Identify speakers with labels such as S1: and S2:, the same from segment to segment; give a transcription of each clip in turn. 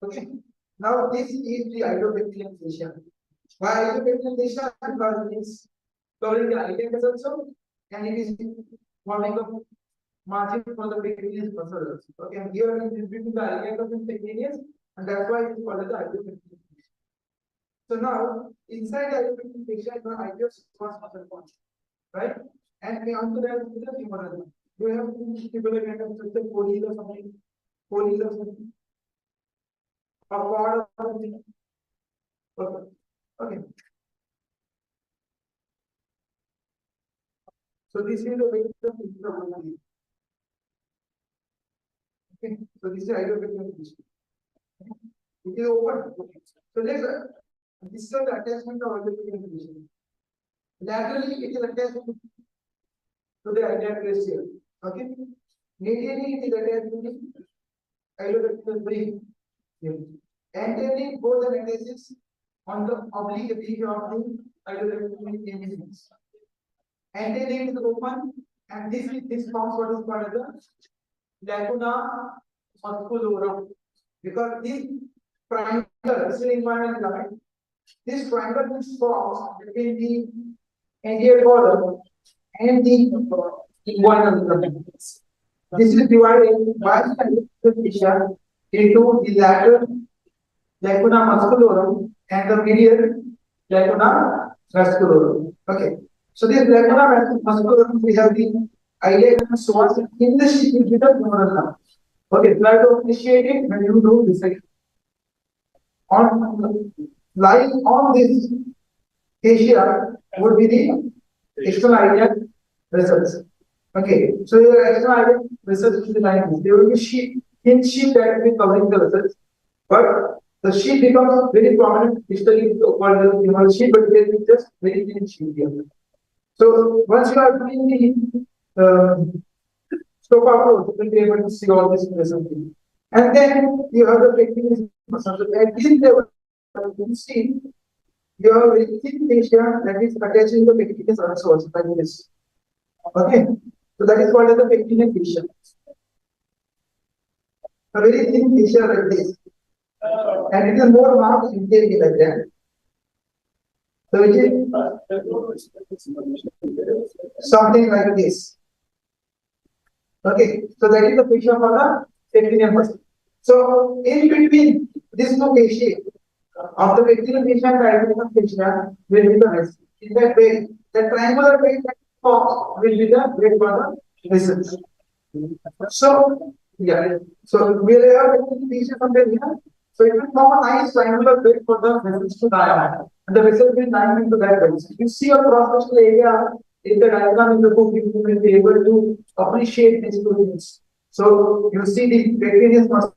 S1: Okay. Now this is the hydrobacterium fascia. Why hydrobacterium fascia? Because it is covering the iliac muscle also, and it is forming a margin for the bacterial muscles. Okay, and here it is between the iliac and bacterium, and that's why it is called the hydrobacterium fascia. So now inside the hydrobacterium fascia, you have hydros first muscle point, right? And we also have the femoral one. Do you have two tubular kind of structure, poli or something? Poli or something? Or cord or something? Okay. Okay. So this is the way the picture of the. Okay. So this is hydrobacterium fascia. It is open. Okay. So let's discuss the attachment of hydrobacterium fascia. Laterally, it is attached to the iliac fascia. Okay. Medially, it is attached to the hydrobacterium ring. Anteriorly, both the attaches on the oblique ridge of the hydrobacterium images. Anteriorly, it is open, and this forms what is called as the lacuna musculorum, because this triangle, this is environment line. This triangle is formed between the anterior border and the inguinal ligament. This is divided by the fascia into the lateral lacuna musculorum and the medial lacuna musculorum. Okay. So this lacuna musculorum, we have the iliac psoas in the sheath with the femoral nerve. Okay, try to appreciate it when you do this. On lying on this fascia would be the external iliac vessels. Okay, so your external iliac vessels will be lying. There will be sheath, thin sheath that will be covering the vessels, but the sheath becomes very prominent distally called the femoral sheath, but there is just very thin sheath here. So once you are doing the scope approach, you will be able to see all this vessels. And then you have the pectinis muscle. So at this level, you see you have a very thin fascia that is attaching the pectinis also like this. Okay, so that is called as the pectinis fascia. A very thin fascia like this, and it is more marked internally like that. So it is something like this. Okay, so that is the fascia for the pectineal muscle. So in between this two fascia of the pectineal fascia and the adductor fascia will be the vessel. In that way, the triangular way that forms will be the way for the vessels. So yeah, so we will have pectineal fascia somewhere here. So it will form a nice triangular bed for the vessels to lie on, and the vessel will lie into that bed. If you see a cross-sectional area in the diagram in the book, you will be able to appreciate these two things. So you see the pectineus muscle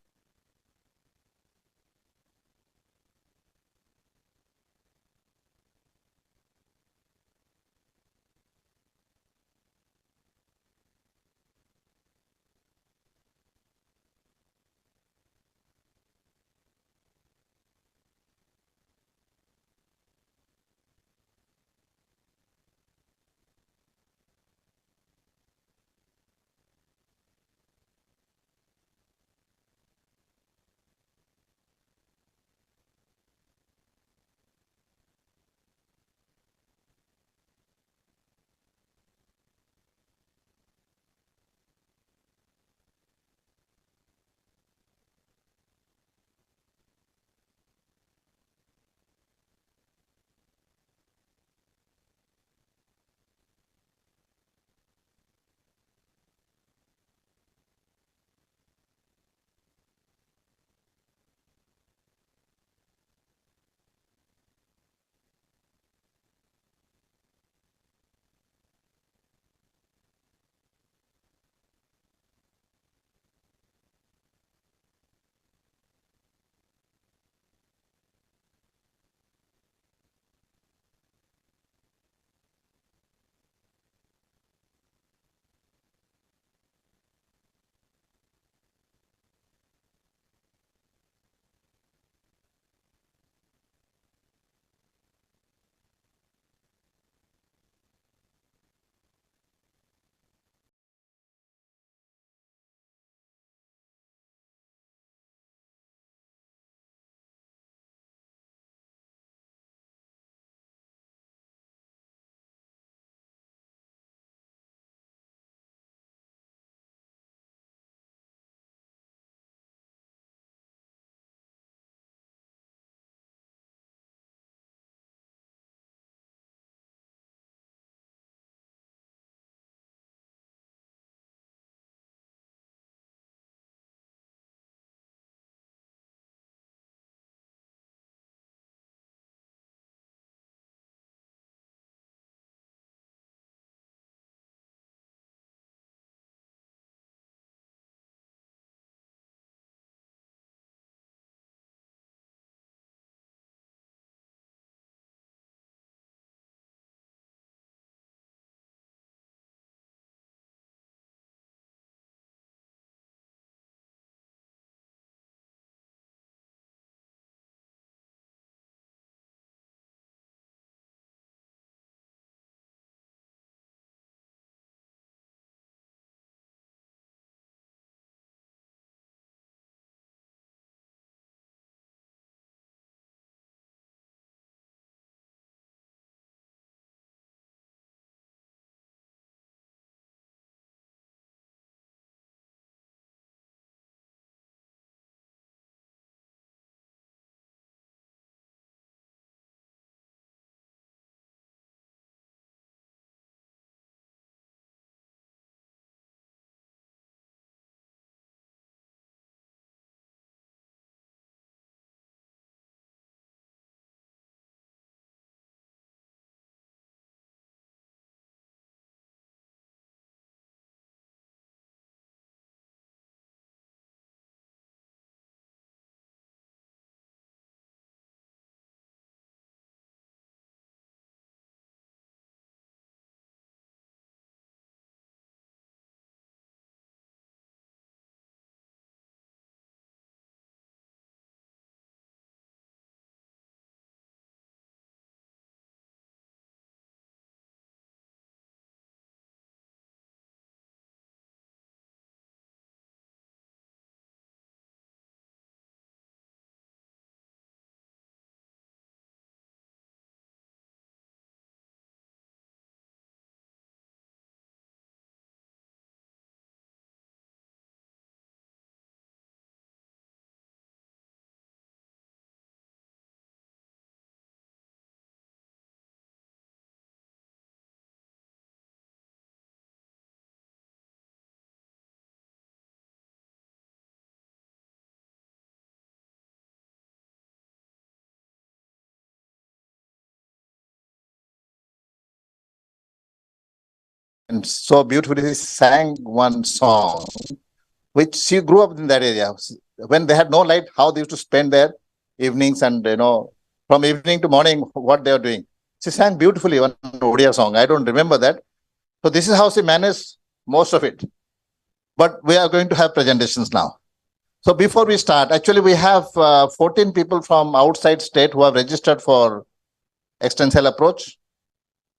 S2: so beautifully sang one song, which she grew up in that area. When they had no light, how they used to spend their evenings and, from evening to morning, what they are doing. She sang beautifully one Odia song. I don't remember that. So this is how she managed most of it. But we are going to have presentations now. So before we start, actually we have 14 people from outside state who have registered for extensile approach.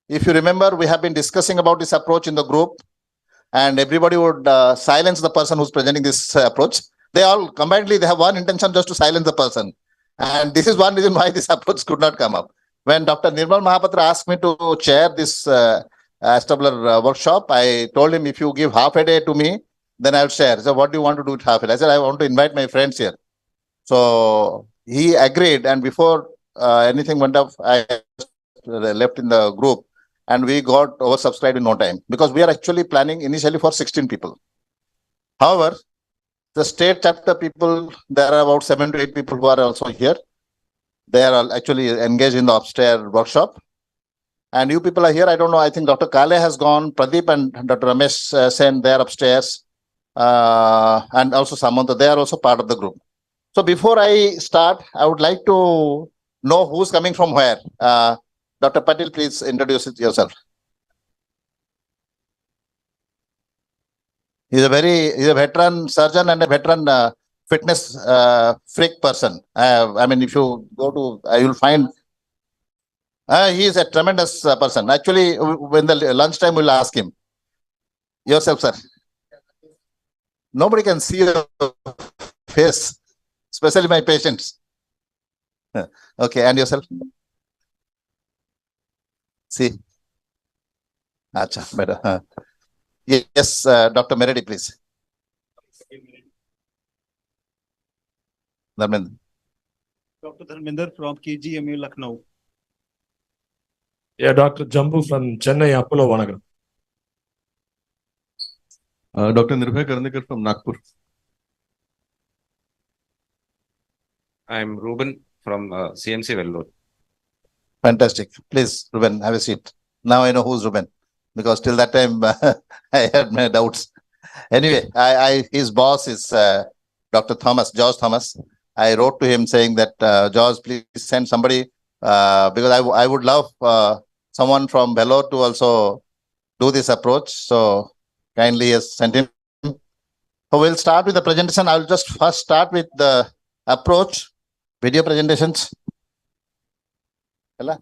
S2: If you remember, we have been discussing about this approach in the group, and everybody would silence the person who's presenting this approach. They all combinedly, they have one intention, just to silence the person. And this is one reason why this approach could not come up. When Dr. Nirmal Mahapatra asked me to chair this Stabler workshop, I told him, if you give half a day to me, then I'll share. So what do you want to do with half a day? I said, I want to invite my friends here. So he agreed, and before anything went up, I left in the group, and we got oversubscribed in no time, because we are actually planning initially for 16 people. However, the state chapter people, there are about 7 to 8 people who are also here. They are actually engaged in the upstairs workshop. And you people are here. I don't know. I think Dr. Kale has gone. Pradeep and Dr. Ramesh Sen, they are upstairs. And also Samantha, they are also part of the group. So before I start, I would like to know who's coming from where. Dr. Patil, please introduce yourself. He's a veteran surgeon and a veteran fitness freak person. I mean, if you go to, you'll find he is a tremendous person. Actually, when the lunchtime, we'll ask him. Yourself, sir. Nobody can see your face, especially my patients. Okay, and yourself? See? Acha, better. Yes, Dr. Meredi, please. Dharmendra.
S3: Dr. Dharmendra from KGMU, Lucknow.
S4: Yeah, Dr. Jambu from Chennai, Apollo Vanagar.
S5: Dr. Nirbhay Karnikar from Nagpur.
S6: I'm Ruben from CMC Vellore.
S2: Fantastic. Please, Ruben, have a seat. Now I know who's Ruben, because till that time I had my doubts. Anyway, his boss is Dr. Thomas, George Thomas. I wrote to him saying that, George, please send somebody, because I would love someone from Vellore to also do this approach. So kindly he has sent him. So we'll start with the presentation. I'll just first start with the approach, video presentations. Hello?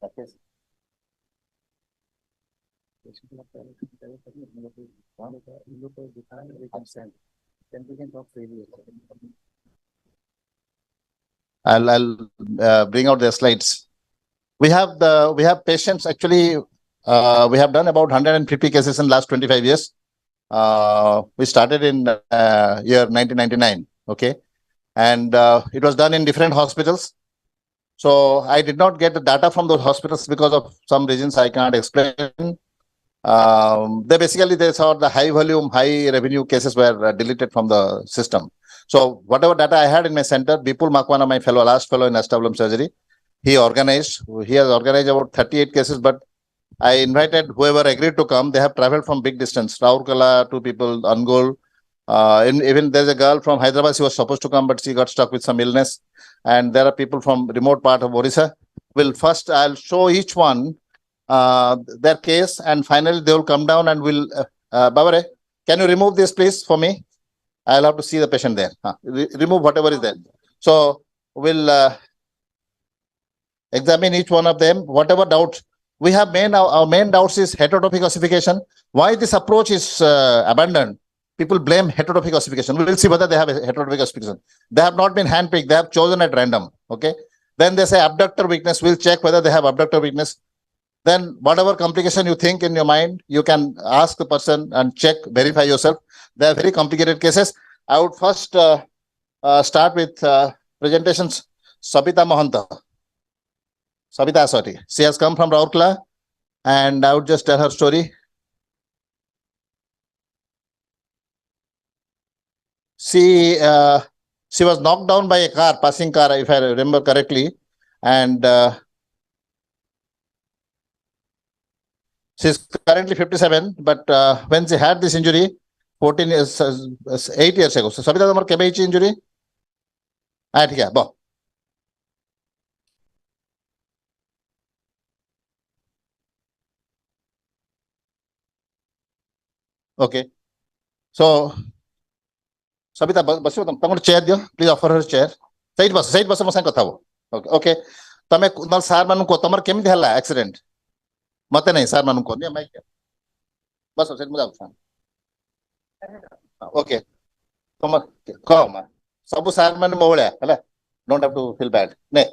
S2: Okay. I'll bring out the slides. We have patients. Actually, we have done about 150 cases in last 25 years. We started in year 1999. Okay, and it was done in different hospitals. So I did not get the data from those hospitals because of some reasons I can't explain. They saw the high volume, high revenue cases were deleted from the system. So whatever data I had in my center, Bipul Makwana, my last fellow in acetabulum surgery, he has organized about 38 cases, but I invited whoever agreed to come. They have traveled from big distance, Raurkela, 2 people, Angul. Even there's a girl from Hyderabad, she was supposed to come, but she got stuck with some illness. And there are people from remote part of Orissa. I'll show each one their case, and finally they will come down and we'll, Babare, can you remove this please for me? I'll have to see the patient there. Remove whatever is there. So we'll examine each one of them, whatever doubts. We have our main doubts is heterotrophic ossification. Why this approach is abandoned? People blame heterotrophic ossification. We will see whether they have a heterotrophic ossification. They have not been handpicked. They have chosen at random. Okay. Then they say abductor weakness. We'll check whether they have abductor weakness. Then whatever complication you think in your mind, you can ask the person and check, verify yourself. They are very complicated cases. I would first start with presentations. Sabita Mahanta. Sabita, sorry. She has come from Raurkela, and I would just tell her story. She She was knocked down by a car, passing car, if I remember correctly. And she's currently 57, but when she had this injury, 14 years, 8 years ago. So, Sabita, tomar kebe hichi injury? Ah, ठीक है, bo. Okay. So, Sabita, basi tamar chair dio. Please offer her chair. Side bus mo sang kotha ho. Okay. Okay. Tame nal sar manu ko tamar kemiti hela accident. Mate nahi sar manu ko. Niya mic. Bas side mo jaओ. Okay. Tamar come. Sabu sar manu mo hole hela. Don't have to feel bad. Ne.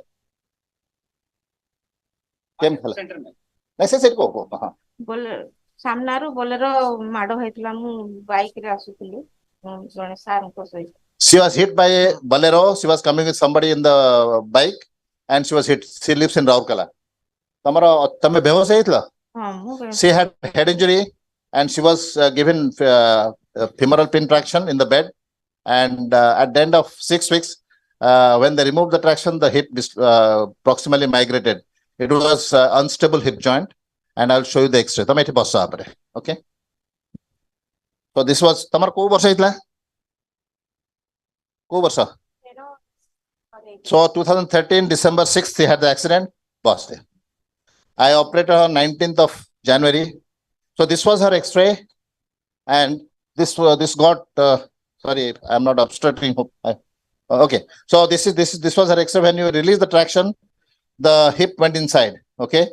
S2: Kem hela. Nahi se ko. Ha.
S7: बोले सामनारू Bolero माडो हेतला मु bike रे आसुतली जने सार को सहित
S2: She was hit by a bolero. She was coming with somebody in the bike, and she was hit. She lives in Raurkela. Tame behosh heitla.
S7: हां मु
S2: She had head injury, and she was given femoral pin traction in the bed. And at the end of 6 weeks, when they removed the traction, the hip proximally migrated. It was unstable hip joint, and I'll show you the X-ray. Tame iti bossa apare. Okay. So this was tamar ko barsa heitla. Ko barsa. So 2013 December 6th, he had the accident. Boss day. I operated on 19th of January. So this was her X-ray, and this got. Sorry, I'm not obstructing. Okay. So this was her X-ray. When you release the traction, the hip went inside. Okay.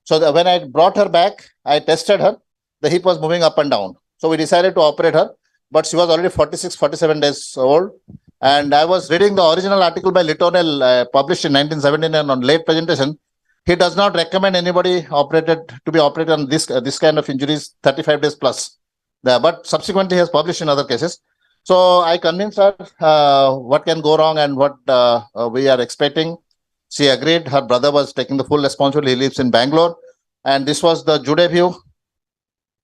S2: So when I brought her back, I tested her. The hip was moving up and down. So we decided to operate her, but she was already 46, 47 days old. And I was reading the original article by Litonel, published in 1979 on late presentation. He does not recommend anybody to be operated on this kind of injuries 35 days plus. But subsequently, he has published in other cases. So I convinced her what can go wrong and what we are expecting. She agreed. Her brother was taking the full responsibility. He lives in Bangalore, and this was the Jude view.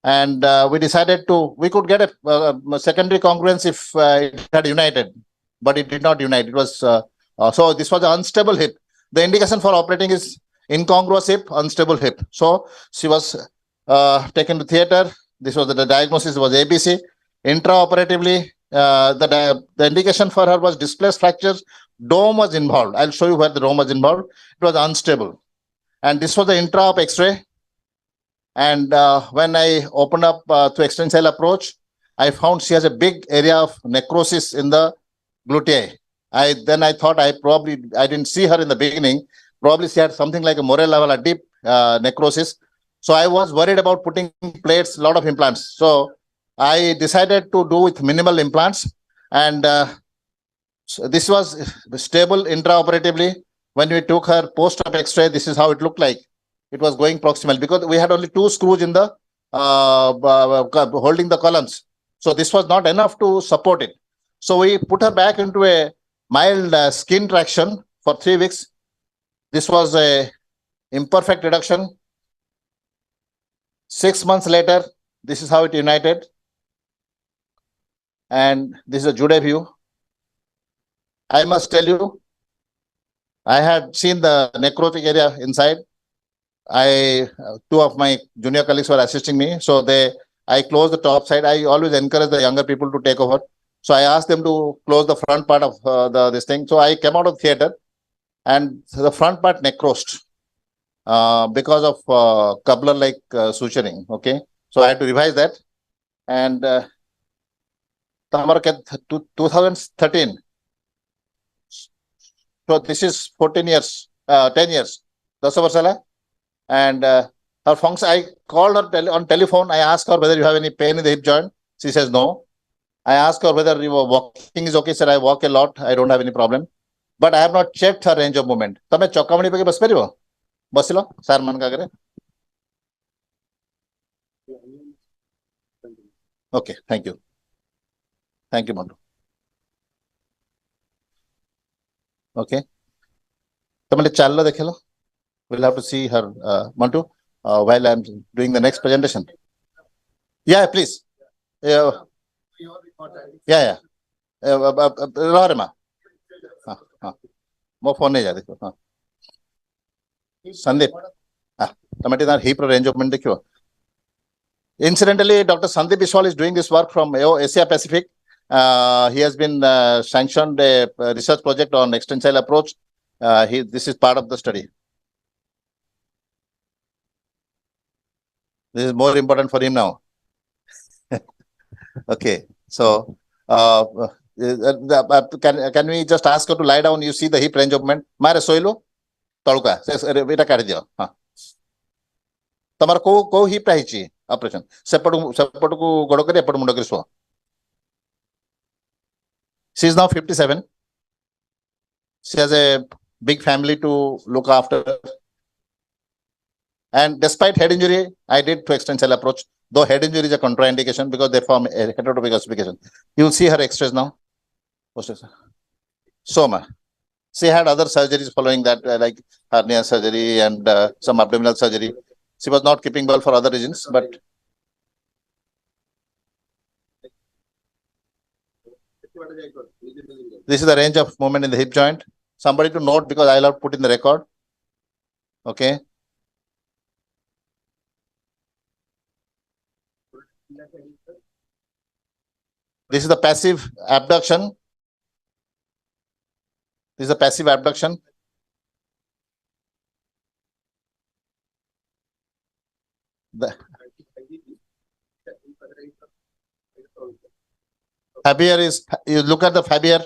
S2: And we decided we could get a secondary congruence if it had united, but it did not unite. It was so this was an unstable hip. The indication for operating is incongruous hip, unstable hip. So she was taken to theater. This was the diagnosis was ABC. Intraoperatively, the indication for her was displaced fractures. Dome was involved. I'll show you where the dome was involved. It was unstable. And this was the intra-op X-ray. And when I opened up to extensile approach, I found she has a big area of necrosis in the glutae. Then I thought I didn't see her in the beginning. Probably she had something like a Morel level, a deep necrosis. So I was worried about putting plates, a lot of implants. So I decided to do with minimal implants. And so this was stable intraoperatively. When we took her post-op X-ray, this is how it looked like. It was going proximal because we had only 2 screws in the holding the columns. So this was not enough to support it. So we put her back into a mild skin traction for 3 weeks. This was a imperfect reduction. 6 months later, this is how it united. And this is a Jude view. I must tell you, I had seen the necrotic area inside. 2 of my junior colleagues were assisting me. So I closed the top side. I always encourage the younger people to take over. So I asked them to close the front part of this thing. So I came out of theater, and the front part necrosed because of cobbler-like suturing. Okay. So I had to revise that. And 2013. So this is 10 years. 10 years. And her function, I called her on telephone. I asked her whether you have any pain in the hip joint. She says no. I asked her whether you were walking is okay. She said I walk a lot. I don't have any problem. But I have not checked her range of movement. Tame chokamani peke bas peribo? Basilo? Sir man kagare? Okay, thank you. Thank you, Mantu. Okay. Tamale challo dekhelo. We'll have to see her, Mantu, while I'm doing the next presentation. Yeah, please. Yeah. Rarema. हाँ मो phone नहीं जा देखो हाँ संदीप हाँ टमाटे तार hip range of मेंट देखियो incidentally Dr. Sandeep Biswal is doing this work from Asia Pacific. He has been sanctioned a research project on extensile approach. This is part of the study. This is more important for him now. Okay, so can we just ask her to lie down? You see the hip range of movement. Mare soilo toluka. Eta kari diyo. तमर को hip रही operation सेपट को गोड़ कर एपट मुंड कर show she is now 57 she has a big family to look after and despite head injury I did to extensile approach though head injury is a contraindication because they form a heterotopic ossification. You will see her x-rays now. Soma she had other surgeries following that like hernia surgery and some abdominal surgery. She was not keeping well for other reasons, but this is the range of movement in the hip joint. Somebody to note because I'll have put in the record. Okay. This is the passive abduction. This is the passive abduction. The Fabier is, you look at the Fabier,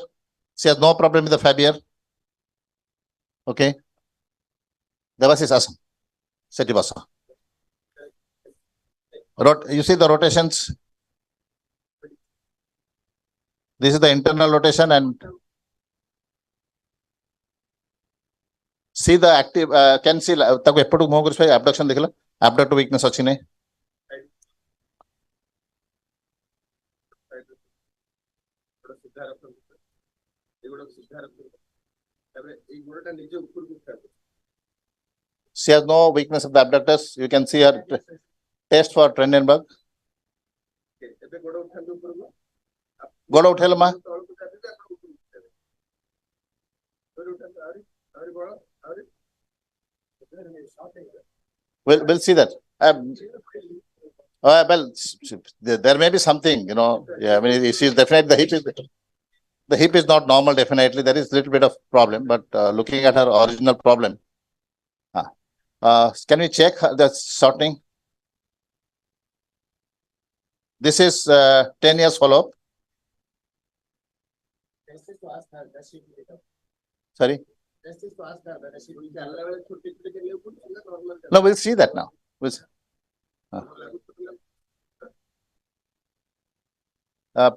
S2: she has no problem with the Fabier. Okay. Devasis asam. Setivasa. You see the rotations. This is the internal rotation and see the active, can see, taku eppudu move kuri abduction dekhla. Abductor weakness अच्छी नहीं she has no weakness of the abductors. You can see her test for Trendelenburg. गोड़ उठेल मा We'll see that. Well, there may be something, you know. Yeah, I mean, she's definitely the hip is not normal. Definitely, there is a little bit of problem. But looking at her original problem, can we check the shortening? This is 10 years follow-up. Sorry. No, we'll see that now. We'll see.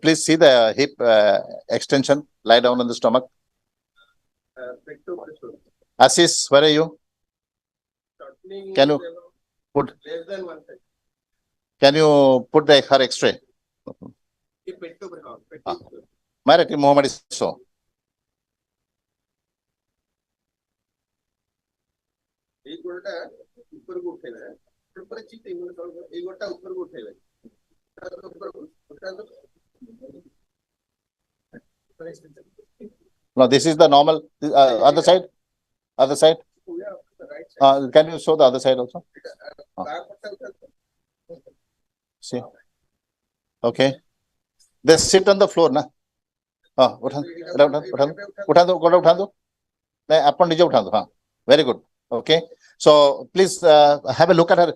S2: Please see the hip extension. Lie down on the stomach. Assis, where are you? Can you put? Can you put her X-ray? Marati Mohammed is so. No, this is the normal. Other side. Other side. Can you show the other side also? See. Okay. They sit on the floor, na. Very good. Okay. So please have a look at her.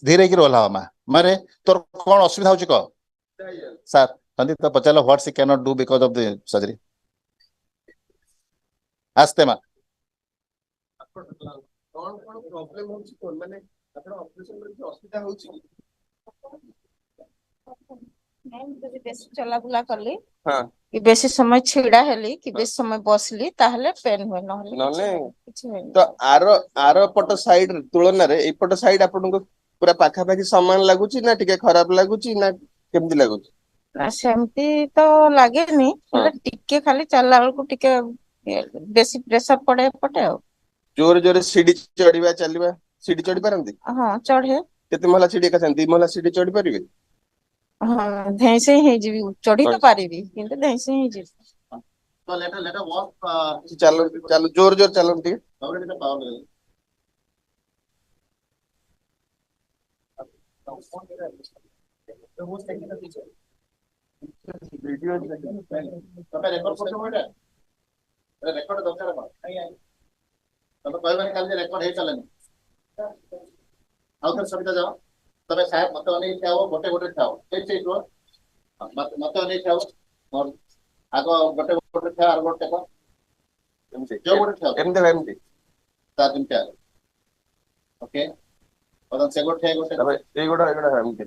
S2: धीरे की role हवा मारे तोर कौन असुविधा होची को sir Sandeep तो पचाला what she can not do because of the surgery आस्ते मा कौन कौन प्रॉब्लम होची कोन माने आपण ऑपरेशन रे असुविधा होची
S7: नहीं बेसी चला बुला करली हां कि बेसी समय छिड़ा हेली कि बेसी समय बसली ताहले पेन होय नहले किछ होय
S8: तो आरो पट साइड तुलना रे ए पट साइड आपन को पूरा पाखा पाखी समान लागुची ना टिके खराब लागुची ना केमति लागुची
S7: ना सेमती तो लागे नी टिके खाली चलला को टिके बेसी प्रेशर पड़े पटे
S8: जोर जोर सीढ़ी चढ़ीबा चलीबा सीढ़ी चढ़ी परंती
S7: हां चढ़े
S8: केते मला सीढ़ी का सेंती मला सीढ़ी चढ़ी परिबे
S7: हां धैसे ही जीवी चढ़ी तो पारिबी किंतु धैसे ही जीवी
S2: So let her walk.
S8: चलो चलो जोर जोर चलो ठीक
S2: Already the power level. ତମେ ରେକର୍ଡ କରୁଛ ଏଇଟା ରେକର୍ଡ ଦରକାର କଣ ତମେ କହିବାନି କାଲି ଯେ ରେକର୍ଡ ହେଇ ଚାଲେନି ଆଉ ଥରେ ସୁବିଧା ଯାଅ ତମେ ସାହେବ ମତେ ଅନେଇ ଠିଆ ହବ ଗୋଟେ ଗୋଟେ ଠିଆ ହବ ସେଇଠି ରୁହ ମତେ ଅନେଇ ଠିଆ ହବ ମୋର ଆଗ ଗୋଟେ ଗୋଟେ ଠିଆ ଆର ଗୋଟେ ଟେକ ଯୋଉ ଗୋଟେ ଠିଆ
S8: एमती एमती
S2: ତାର ଯେମିତି ଆଗ ଓକେ ବର୍ତ୍ତମାନ ସେ ଗୋଟେ ଠିଆ ଗୋଟେ
S8: एगोड़ा एमती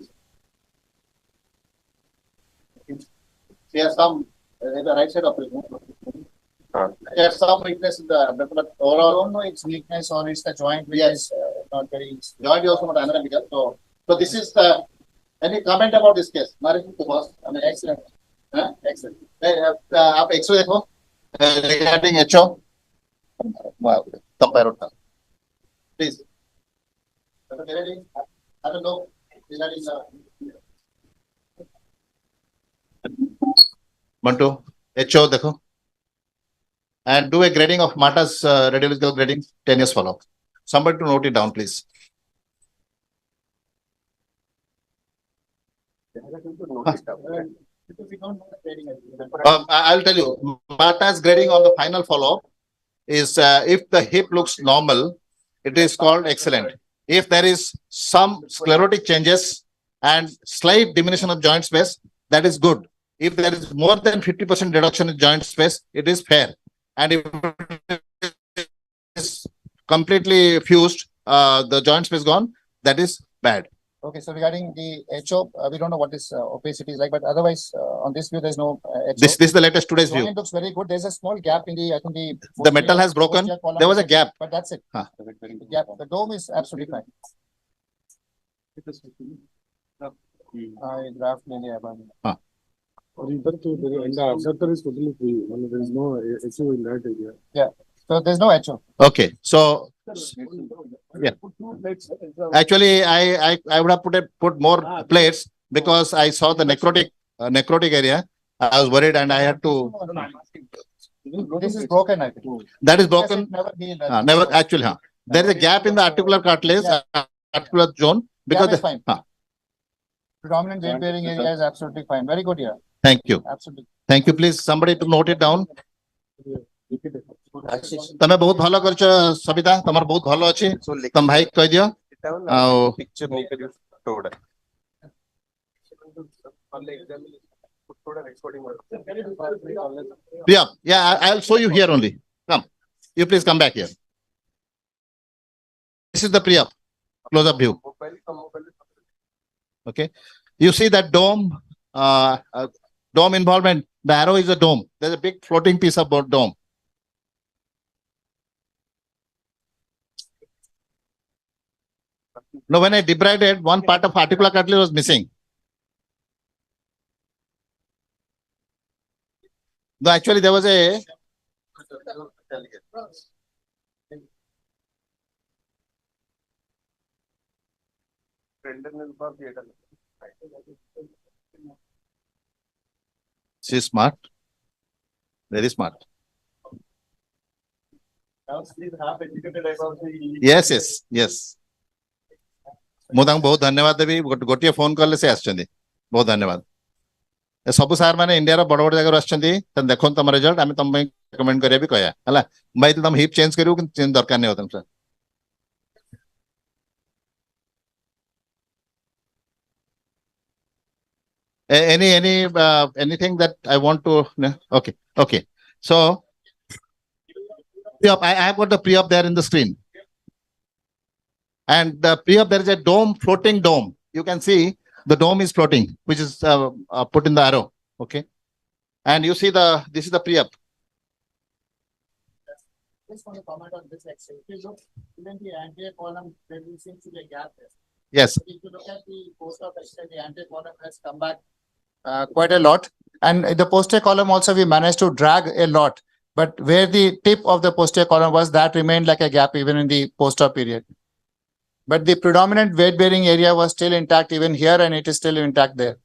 S2: There's some in the right side of it. There's some weakness in the but overall. I don't know its weakness or it's the joint which is not very. Joint is also not anatomical. So this is the. Any comment about this case? Marik boss. I mean excellent. Excellent. आप X-ray देखो regarding HO. Wow. Compare it. Please. I don't know regarding the. Mantu, HO देखो and do a grading of Mata's radiological grading 10 years follow. Somebody to note it down, please. I'll tell you, Mata's grading on the final follow is if the hip looks normal, it is called excellent. If there is some sclerotic changes and slight diminution of joint space, that is good. If there is more than 50% reduction in joint space, it is fair. And if it is completely fused, the joint space gone, that is bad. Okay, so regarding the HO, we don't know what this opacity is like, but otherwise, on this view, there's no HO. This is the latest today's view. It looks very good. There's a small gap in the, I think the metal has broken. There was a gap. But that's it. The gap. The dome is absolutely fine. Graph
S4: और इधर तो acceptor is totally free. I mean, there is no HO in that area.
S2: Yeah. So there's no HO. Okay. So yeah. Actually, I would have put more plates because I saw the necrotic area. I was worried and I had to. This is broken, I think. That is broken. Never actually. There is a gap in the articular cartilage, articular zone because the fine. Predominant weight bearing area is absolutely fine. Very good here. Thank you. Absolutely. Thank you. Please, somebody to note it down. तमे बहुत भलो करछ सविता तमर बहुत भलो अछि तम भाई कह दियो आ
S8: पिक्चर नहीं करियो थोड़ा
S2: yeah I'll show you here only. Come, you please come back here. This is the pre-op close up view. Okay, you see that dome dome involvement. The arrow is a dome. There's a big floating piece of dome. No, when I debrided, one part of articular cartilage was missing. No, actually there was a she's smart, very smart. Yes. ମୁଁ ତାଙ୍କୁ ବହୁତ ଧନ୍ୟବାଦ ଦେବି ଗୋଟିଏ phone କଲେ ସେ ଆସିଛନ୍ତି ବହୁତ ଧନ୍ୟବାଦ ସବୁ ସାର୍ ମାନେ ଇଣ୍ଡିଆର ବଡ ବଡ ଜାଗାରୁ ଆସିଛନ୍ତି ଦେଖନ୍ତୁ ତମ ରେଜଲ୍ଟ ଆମେ ତମ ପାଇଁ ରେକମେଣ୍ଡ କରିବା ବି କହିବା ହେଲା ଭାଇ ତମ ହିପ୍ ଚେଞ୍ଜ କରିବୁ କିନ୍ତୁ ଚେଞ୍ଜ ଦରକାର ନାହିଁ ତମ sir anything that I want to okay so I have got the pre-op there in the screen. And the pre-op, there is a dome, floating dome. You can see the dome is floating, which is put in the arrow. Okay. And you see this is the pre-op. Just want to comment on this X-ray. If you look, even the anterior column, there seems to be a gap there. Yes. If you look at the post-op X-ray, the anterior column has come back quite a lot. And the posterior column also, we managed to drag a lot. But where the tip of the posterior column was, that remained like a gap even in the post-op period. But the predominant weight-bearing area was still intact even here, and it is still intact there.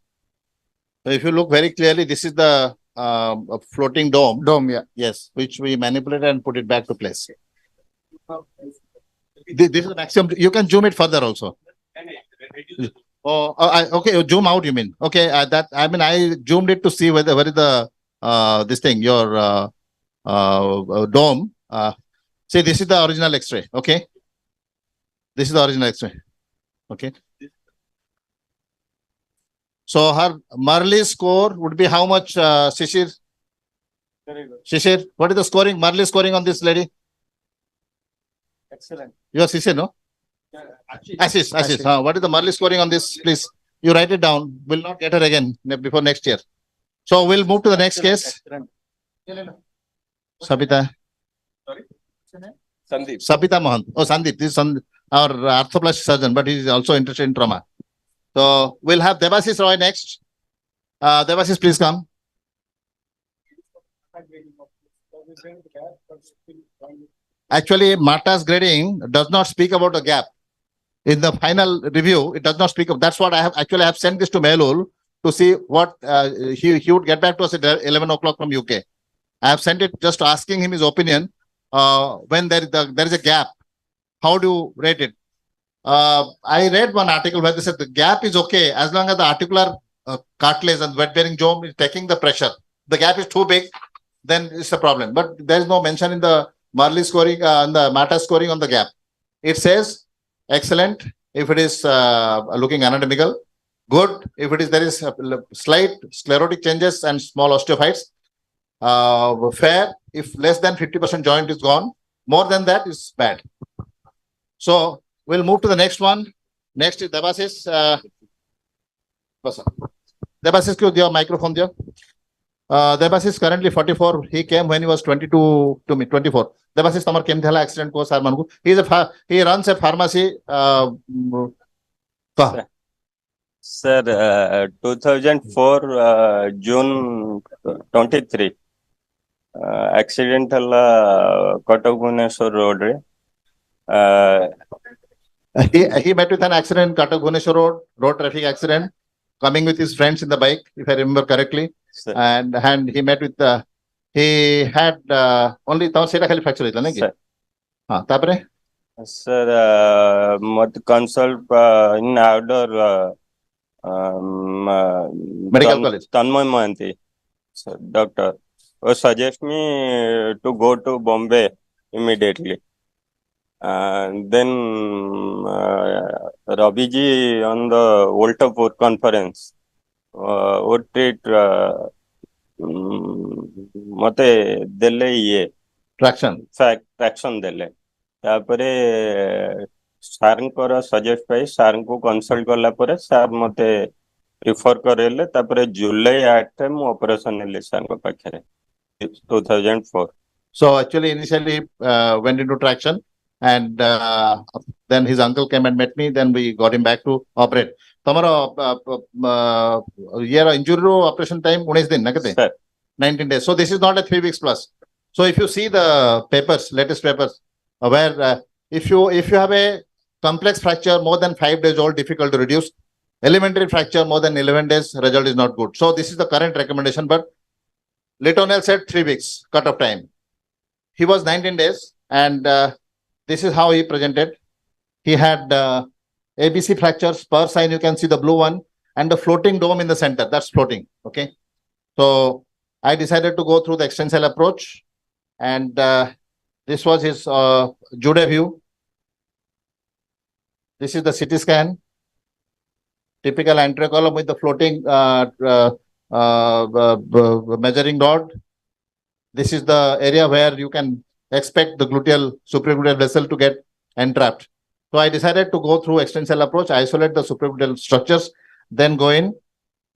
S2: So if you look very clearly, this is the a floating dome.
S9: Dome, yeah.
S2: Yes, which we manipulated and put it back to place. This is the maximum. You can zoom it further also. Okay, you zoom out. You mean okay? I zoomed it to see where is the this thing your dome. See, this is the original X-ray. Okay, this is the original X-ray. Okay. So her Marley score would be how much, Shishir? Shishir, what is the scoring? Marley scoring on this lady?
S9: Excellent.
S2: You are Shishir, no? Ashish. What is the Marley scoring on this? Please, you write it down. We'll not get her again before next year. So we'll move to the next case. Sabita.
S8: Sandeep.
S2: Sabita Mohan. Oh, Sandeep. This is our orthoplastic surgeon, but he is also interested in trauma. So we'll have Debasis Roy next. Debasis, please come. Actually, Mata's grading does not speak about a gap. In the final review, it does not speak of. That's what I have sent this to Melul to see what he would get back to us at 11 o'clock from UK. I have sent it just asking him his opinion. When there is a gap, how do you rate it? I read one article where they said the gap is okay as long as the articular cartilage and wet-bearing dome is taking the pressure. The gap is too big, then it's a problem. But there is no mention in the Marley scoring and the Mata scoring on the gap. It says excellent if it is looking anatomical, good if it is there is slight sclerotic changes and small osteophytes, fair if less than 50% joint is gone, more than that is bad. So we'll move to the next one. Next is Debasis. Debasis, give your microphone there. Debasis currently 44. He came when he was 22 to me, 24. Debasis Tamar came to accident course. He runs a pharmacy.
S10: Sir, 2004 June 23. Accidental Kotak Bhubaneswar road.
S2: He met with an accident, Katak Bhubaneswar road traffic accident, coming with his friends in the bike, if I remember correctly.
S10: Sir.
S2: And he met with he had only Seta Khali fracture.
S10: Sir.
S2: Tapre?
S10: Sir, consult in outdoor
S2: Medical college.
S10: Tanmoy Mohanty, sir, doctor, suggest me to go to Bombay immediately. Then Ravi ji on the Volta Port conference would treat mate dele ye
S2: Traction.
S10: traction dele. तापरे सारंकर suggest पाई सारं को consult करला परे सार मते refer करेले तापरे जुलाई 8 मु ऑपरेशन नेले सारं को पाखरे 2004.
S2: So actually initially went into traction and then his uncle came and met me, then we got him back to operate. Tomorrow year injury operation time 19 din na kate? 19 days. So this is not a 3 weeks plus. So if you see the papers, latest papers, where if you have a complex fracture more than 5 days old, difficult to reduce. Elementary fracture more than 11 days, result is not good. So this is the current recommendation, but Litonel said 3 weeks cut-off time. He was 19 days and this is how he presented. He had ABC fractures per sign. You can see the blue one and the floating dome in the center. That's floating. Okay. So I decided to go through the extensile approach and this was his Jude view. This is the CT scan. Typical anterior column with the floating measuring rod. This is the area where you can expect the supragluteal vessel to get entrapped. So I decided to go through extensile approach, isolate the supragluteal structures, then go in.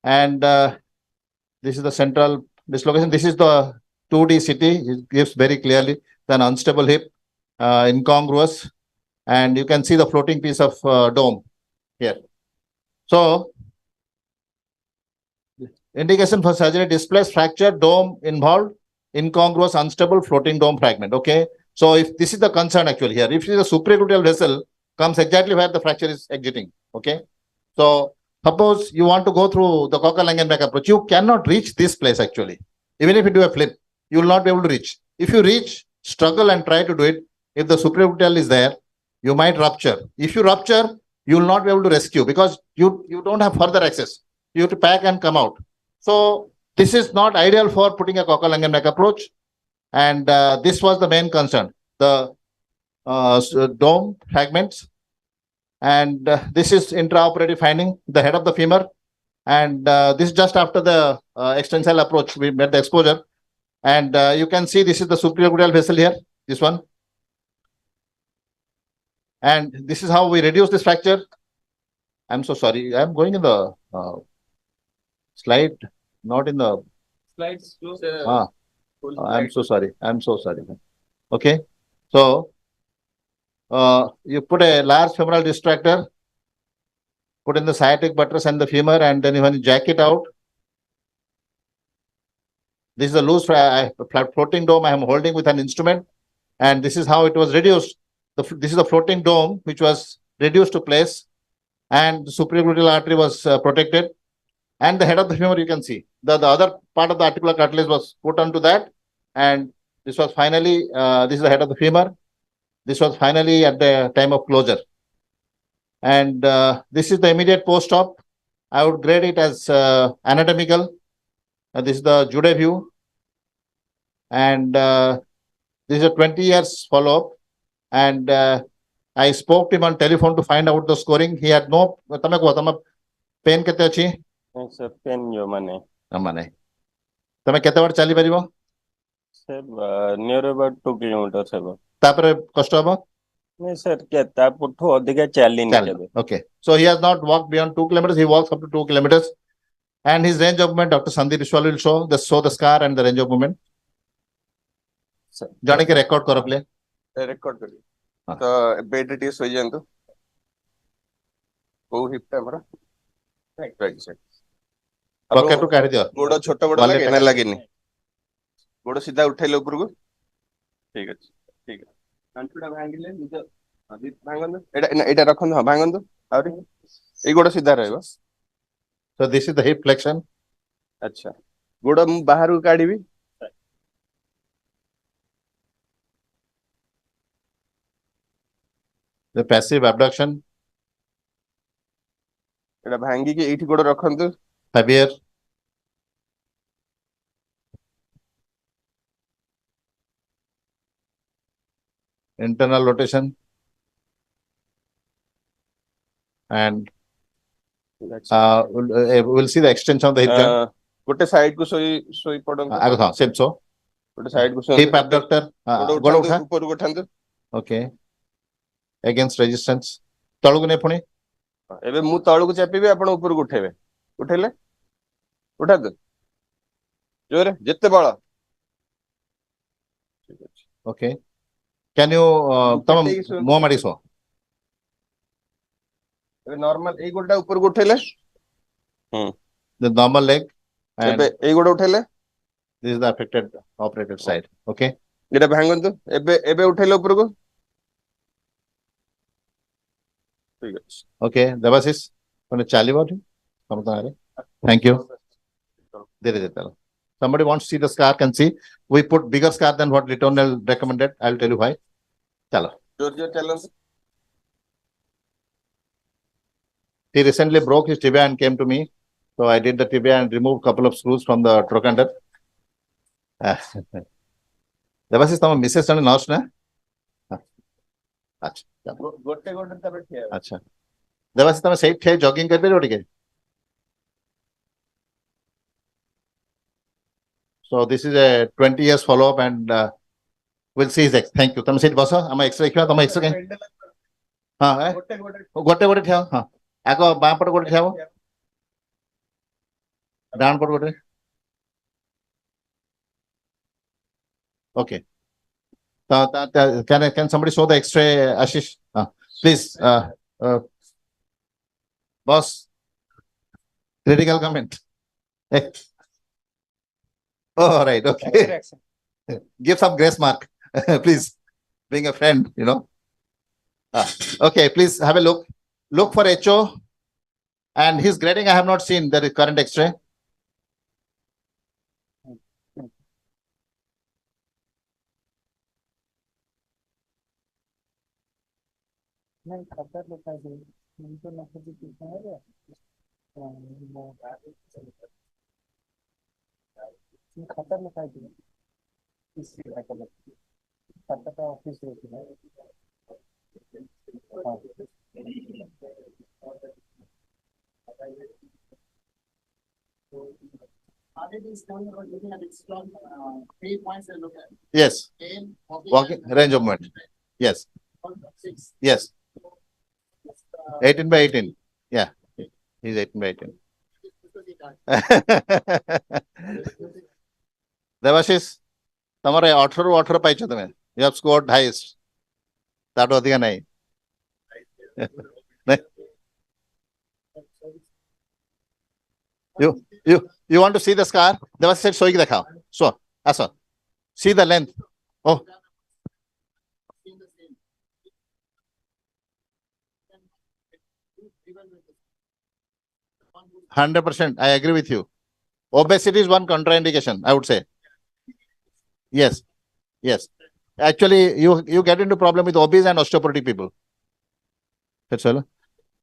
S2: And this is the central dislocation. This is the 2D CT. It gives very clearly an unstable hip, incongruous, and you can see the floating piece of dome here. So, indication for surgery: displaced fracture, dome involved, incongruous, unstable, floating dome fragment. Okay. So, if this is the concern actually here, if the supragluteal vessel comes exactly where the fracture is exiting. Okay. So, suppose you want to go through the Cocker-Langenbeck approach, you cannot reach this place actually. Even if you do a flip, you will not be able to reach. If you reach, struggle and try to do it. If the supraorbital is there, you might rupture. If you rupture, you will not be able to rescue because you don't have further access. You have to pack and come out. So this is not ideal for putting a cochlear lung and neck approach. And this was the main concern, the dome fragments. And this is intraoperative finding, the head of the femur. And this is just after the extensile approach, we made the exposure. And you can see this is the superior gluteal vessel here, this one. And this is how we reduce this fracture. I'm so sorry. I'm going in the slide, not in the
S8: Slides.
S2: I'm so sorry. I'm so sorry. Okay. So you put a large femoral distractor, put in the sciatic buttress and the femur, and then when you jack it out, this is a loose floating dome I am holding with an instrument, and this is how it was reduced. This is the floating dome which was reduced to place, and the superior gluteal artery was protected, and the head of the femur you can see. The other part of the articular cartilage was put onto that, and this was finally, this is the head of the femur. This was finally at the time of closure. And this is the immediate post-op. I would grade it as anatomical. This is the Jude view. And this is a 20 years follow-up. And I spoke to him on telephone to find out the scoring. He had no pain kete achi?
S10: sir pain jo mane
S2: Amane. Tame kete bar chali paribo?
S10: sir near about 2 kilometers ହେବ
S2: Tapare কষ্ট হবো?
S10: ନାଇଁ sir ତା ପଠୁ ଅଧିକା ଚାଲିନି କେବେ
S2: Okay. So he has not walked beyond 2 kilometers. He walks up to 2 kilometers. And his range of movement, Dr. Sandeep Vishwal will show the scar and the range of movement. जाने के record करो play.
S8: Record करिए. तो bed रे ଟିକେ ଶୋଇ ଯାଆନ୍ତୁ. କୋଉ hip ଟା ଆମର? Right side.
S2: Pocket ରୁ କାଢି ଦିଅ.
S8: ଗୋଡ ଛୋଟ ବଡ ଲାଗେ ନା ଲାଗେନି? ଗୋଡ ସିଧା ଉଠେଇଲେ ଉପରକୁ. ଠିକ ଅଛି. ଠିକ ଅଛି. ଆଣ୍ଠୁଟା ଭାଙ୍ଗିଲେ ନିଜ ଭାଙ୍ଗନ୍ତୁ. ଏଇଟା ରଖନ୍ତୁ. ହଁ ଭାଙ୍ଗନ୍ତୁ. ଆହୁରି ଏଇ ଗୋଡ ସିଧା ରହିବ.
S2: So this is the hip flexion.
S8: ଆଚ୍ଛା. ଗୋଡ ମୁଁ ବାହାରକୁ କାଢିବି.
S2: The passive abduction.
S8: ଏଇଟା ଭାଙ୍ଗିକି ଏଇଠି ଗୋଡ ରଖନ୍ତୁ.
S2: Heavier. Internal rotation. And we'll see the extension of the hip joint.
S8: ଗୋଟେ ସାଇଡ କୁ ଶୋଇ ପଡନ୍ତୁ.
S2: ଆଗ ହଁ same so.
S8: ଗୋଟେ ସାଇଡ କୁ ଶୋଇ
S2: Hip abductor. ଗୋଡ ଉଠା.
S8: ଉପରକୁ ଉଠାନ୍ତୁ.
S2: Okay. Against resistance. ତଳକୁ ନେ ପୁଣି.
S8: ଏବେ ମୁଁ ତଳକୁ ଚାପିବି ଆପଣ ଉପରକୁ ଉଠେଇବେ. ଉଠେଇଲେ? ଉଠାନ୍ତୁ. ଜୋରେ ଯେତେ ବଳ. ଠିକ ଅଛି.
S2: Okay. Can you ତମ ମୁହଁ ମାଡି ଶୁଅ.
S8: ଏବେ ନର୍ମାଲ ଏଇ ଗୋଡଟା ଉପରକୁ ଉଠେଇଲେ?
S2: The normal leg. And
S8: ଏବେ ଏଇ ଗୋଡ ଉଠେଇଲେ?
S2: this is the affected operated side. Okay.
S8: ଏଇଟା ଭାଙ୍ଗନ୍ତୁ. ଏବେ ଉଠେଇଲେ ଉପରକୁ? ଠିକ ଅଛି.
S2: Okay. Devasis. ମାନେ ଚାଲିବ ଏଠି? ସମସ୍ତଙ୍କ Thank you. ଧୀରେ ଧୀରେ ଚାଲ. Somebody wants to see the scar can see. We put bigger scar than what Ritonel recommended. I'll tell you why. Chalo.
S8: ଜୋର ଚାଲନ୍ତୁ.
S2: He recently broke his tibia and came to me. So I did the tibia and removed a couple of screws from the trochanter. Devasis, tama Mrs. and nurse na? Acha.
S8: ଗୋଟେ ଗୋଟେ ତାପରେ ଠିଆ ହେବେ.
S2: Acha. Devasis, tama safe ଠିଆ jogging କରିପାରିବ ଟିକେ? So this is a 20 years follow up and we'll see his X. Thank you. Tama seat basa. Ama X-ray ଦେଖିବା. ତମ X-ray କାଇଁ? ହଁ ଗୋଟେ ଠିଆ. ହଁ. ଆଗ ବାଁ ପଟ ଗୋଟେ ଠିଆ ହବ. ଡାହାଣ ପଟ ଗୋଟେ. Okay. Can somebody show the X-ray, Ashish? Please, boss. Critical comment. Oh, right. Okay. Give some grace mark, please. Being a friend, you know. Okay, please have a look. Look for HO. And his grading I have not seen. There is current X-ray.
S1: नहीं खतर लिखा है उनको नफरत कितना है खतर लिखा है खतर का ऑफिस है
S2: Yes. Walking range of movement. Yes. Yes. 18 by 18. Yeah. He's 18 by 18. Devashish, તમારે 18 પાઈ છો તમે. You have scored highest. તાટો ଅଧିକା ନାହିଁ. You want to see the scar? Devashish said ଶୋଇକି ଦେଖାଅ. So, ଆସ. See the length. Oh. Hundred percent, I agree with you. Obesity is one contraindication, I would say. Yes, yes. Actually, you get into problem with obese and osteoporotic people. That's all.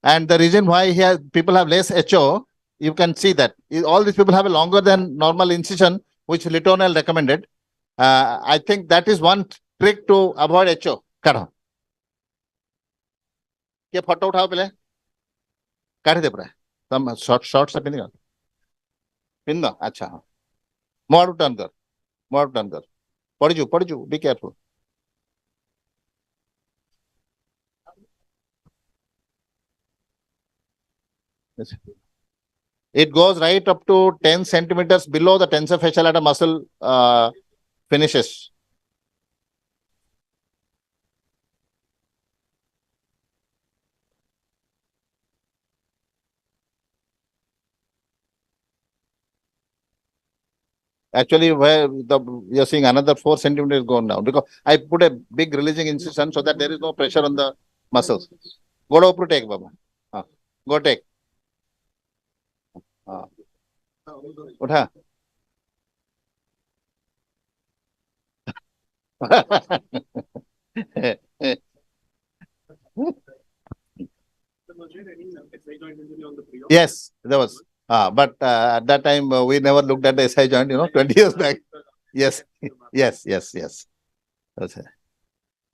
S2: And the reason why people have less HO, you can see that all these people have a longer than normal incision, which Litonel recommended. I think that is one trick to avoid HO. Karo. के photo उठाओ पहले काट दे पूरा तुम short से pin दो अच्छा मोर turn कर पड़ जू be careful it goes right up to 10 centimeters below the tensor fascial at a muscle finishes. Actually, where you're seeing another 4 centimeters gone down because I put a big releasing incision so that there is no pressure on the muscles. Go to upper take, Baba. Go take. Utha. Yes, there was. But at that time, we never looked at the SI joint, 20 years back. Yes, yes.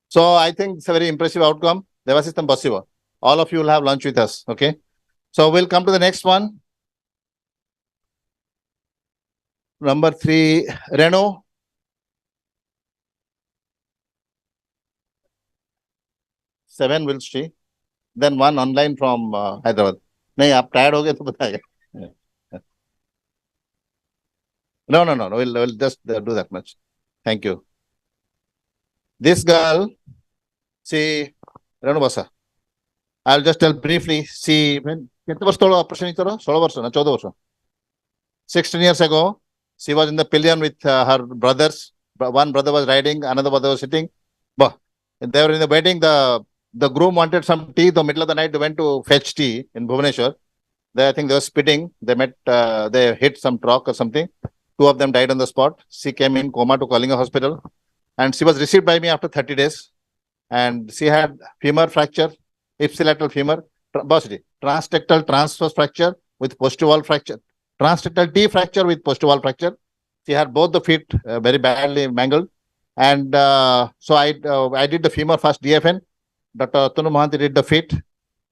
S2: So I think it's a very impressive outcome. Devashish possible. All of you will have lunch with us. Okay. So we'll come to the next one. Number 3, Reno. Seven will see. Then one online from Hyderabad. नहीं आप tired हो गए तो बताइए. No. We'll just do that much. Thank you. This girl, see, Renu Basa. I'll just tell briefly. See, कितने वर्ष तोड़ा operation करो? 16 वर्ष ना 14 वर्ष. 16 years ago, she was in the pillion with her brothers. One brother was riding, another brother was sitting. But they were in the wedding. The groom wanted some tea. The middle of the night, they went to fetch tea in Bhubaneswar. I think they were spitting. They hit some truck or something. 2 of them died on the spot. She came in coma to Kalinga Hospital. And she was received by me after 30 days. And she had femur fracture, ipsilateral femur, transtectal transverse fracture with post-wall fracture, transtectal T fracture with post-wall fracture. She had both the feet very badly mangled. And so I did the femur first DFN. Dr. Tunu Mohanty did the feet.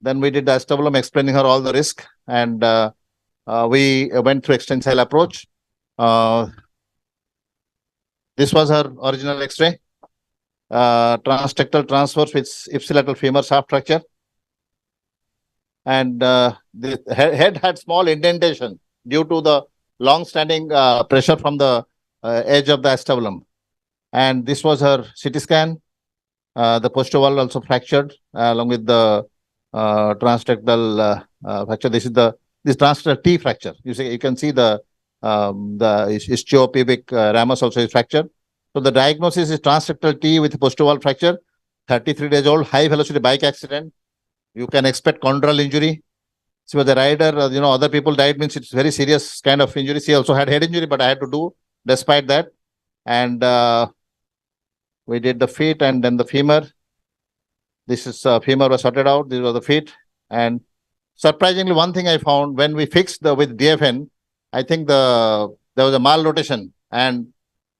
S2: Then we did the acetabulum explaining her all the risk. And we went through extensile approach. This was her original X-ray. Transtectal transverse with ipsilateral femur shaft fracture. And the head had small indentation due to the long-standing pressure from the edge of the acetabulum. And this was her CT scan. The posterior wall also fractured along with the transtectal fracture. This transtectal T fracture. You can see the ischiopubic ramus also is fractured. So the diagnosis is transtectal T with posterior wall fracture. 33 days old, high velocity bike accident. You can expect chondral injury. She was a rider. Other people died means it's very serious kind of injury. She also had head injury, but I had to do despite that. And we did the feet and then the femur. This is femur was sorted out. These were the feet. And surprisingly, one thing I found when we fixed with DFN, I think there was a malrotation. And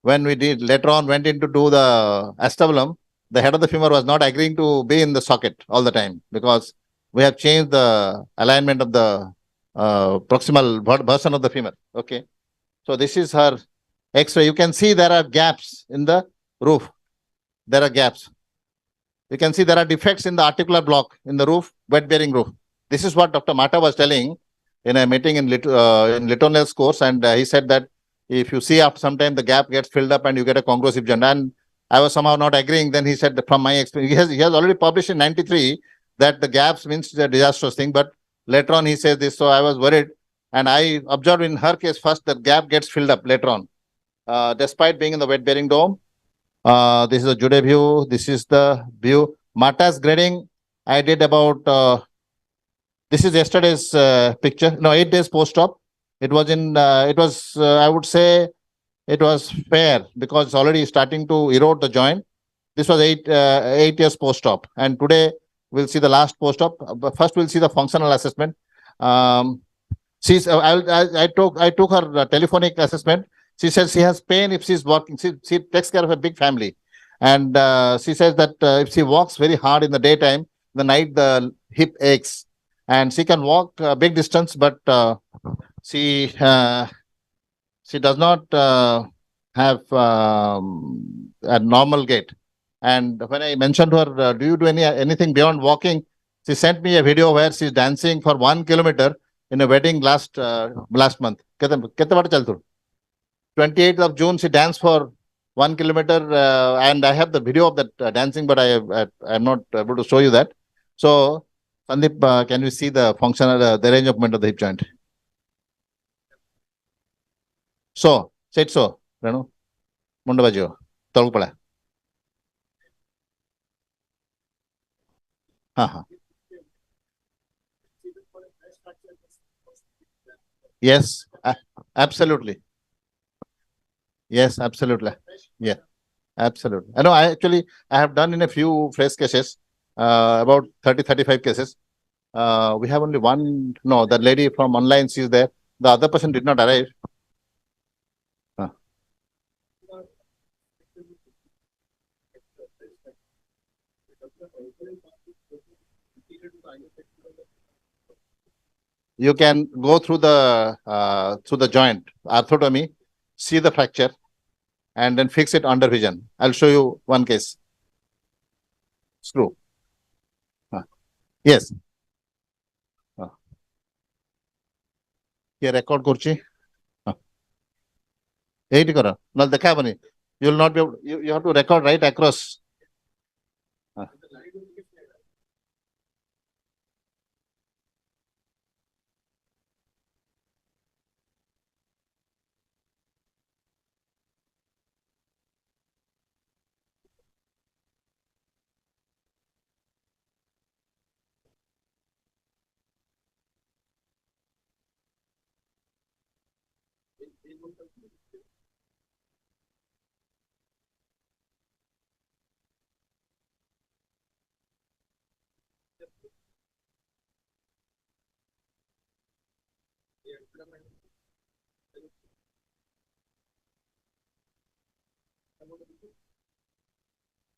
S2: when we did later on went in to do the acetabulum, the head of the femur was not agreeing to be in the socket all the time because we have changed the alignment of the proximal version of the femur. Okay. So this is her X-ray. You can see there are gaps in the roof. There are gaps. You can see there are defects in the articular block in the roof, wet-bearing roof. This is what Dr. Mata was telling in a meeting in Litonel's course, and he said that if you see after some time the gap gets filled up and you get a congruous hip joint, and I was somehow not agreeing. Then he said that from my experience, he has already published in '93 that the gaps means a disastrous thing, but later on he says this, so I was worried, and I observed in her case first that gap gets filled up later on, despite being in the wet-bearing dome. This is a Jude view. This is the view. Mata's grading, I did about, this is yesterday's picture. No, 8 days post-op. It was I would say, it was fair because it's already starting to erode the joint. This was 8 years post-op. And today we'll see the last post-op. But first we'll see the functional assessment. I took her telephonic assessment. She says she has pain if she's walking. She takes care of a big family. And she says that if she walks very hard in the daytime, the night the hip aches. And she can walk a big distance, but she does not have a normal gait. And when I mentioned to her, do you do anything beyond walking? She sent me a video where she's dancing for 1 kilometer in a wedding last month. 28th of June, she danced for 1 kilometer, and I have the video of that dancing, but I'm not able to show you that. So, Sandeep, can you see the functional, the range of movement of the hip joint? So, say it so, Renu. Mundavajo, Tolupala. Yes, absolutely. Yes, absolutely. Yeah, absolutely. I know I have done in a few fresh cases, about 35 cases. We have only one, no, the lady from online, she's there. The other person did not arrive. You can go through the joint, arthrotomy, see the fracture, and then fix it under vision. I'll show you one case. Screw. Yes. Here record kurchi. Eight kora. Not the cabin. You will not be able. You have to record right across.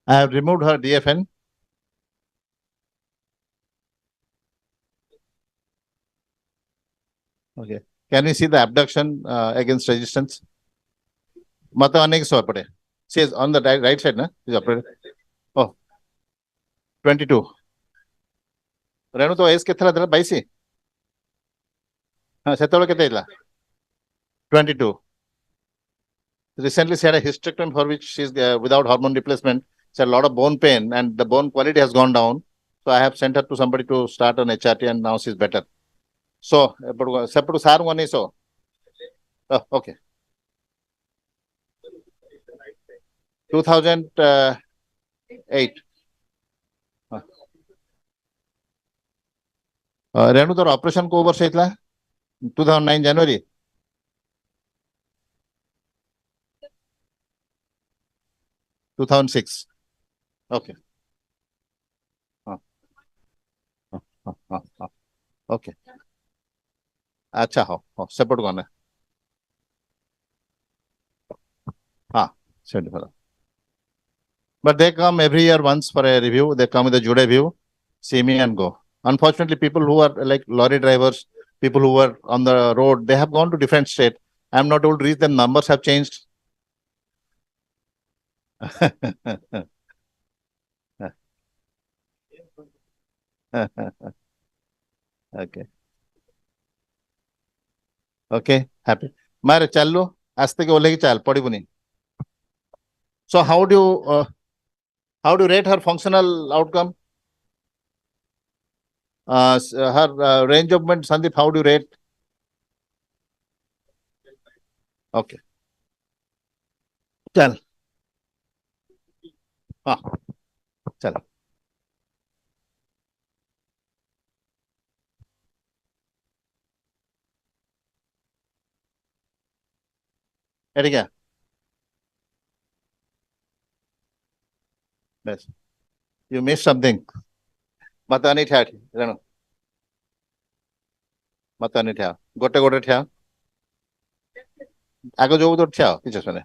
S2: I have removed her DFN. Okay. Can we see the abduction against resistance? Mata anek so apade. She is on the right side, na? She's operated. Oh, 22. Renu to age ketla dela 22. Setolo kete ila? 22. Recently, she had a hysterectomy for which she's without hormone replacement. She had a lot of bone pain, and the bone quality has gone down. So I have sent her to somebody to start an HRT, and now she's better. So, separate sar one is so. Oh, okay. 2008. Renu tor operation ko over se itla? 2009 January. Okay. Okay. अच्छा हो separate कौन है? हाँ, 75. But they come every year once for a review. They come with a Jude view, see me and go. Unfortunately, people who are like lorry drivers, people who are on the road, they have gone to different state. I'm not able to reach them. Numbers have changed. Okay. Okay. Happy. Mare challo. Aste ke ole ki chal. Padi buni. So how do you rate her functional outcome? Her range of movement, Sandeep, how do you rate? Okay. चल हाँ चल ठीक है बस you missed something मता नहीं ठा जानो मता नहीं ठा गोटे गोटे ठा आगे जो तो ठा किस सुने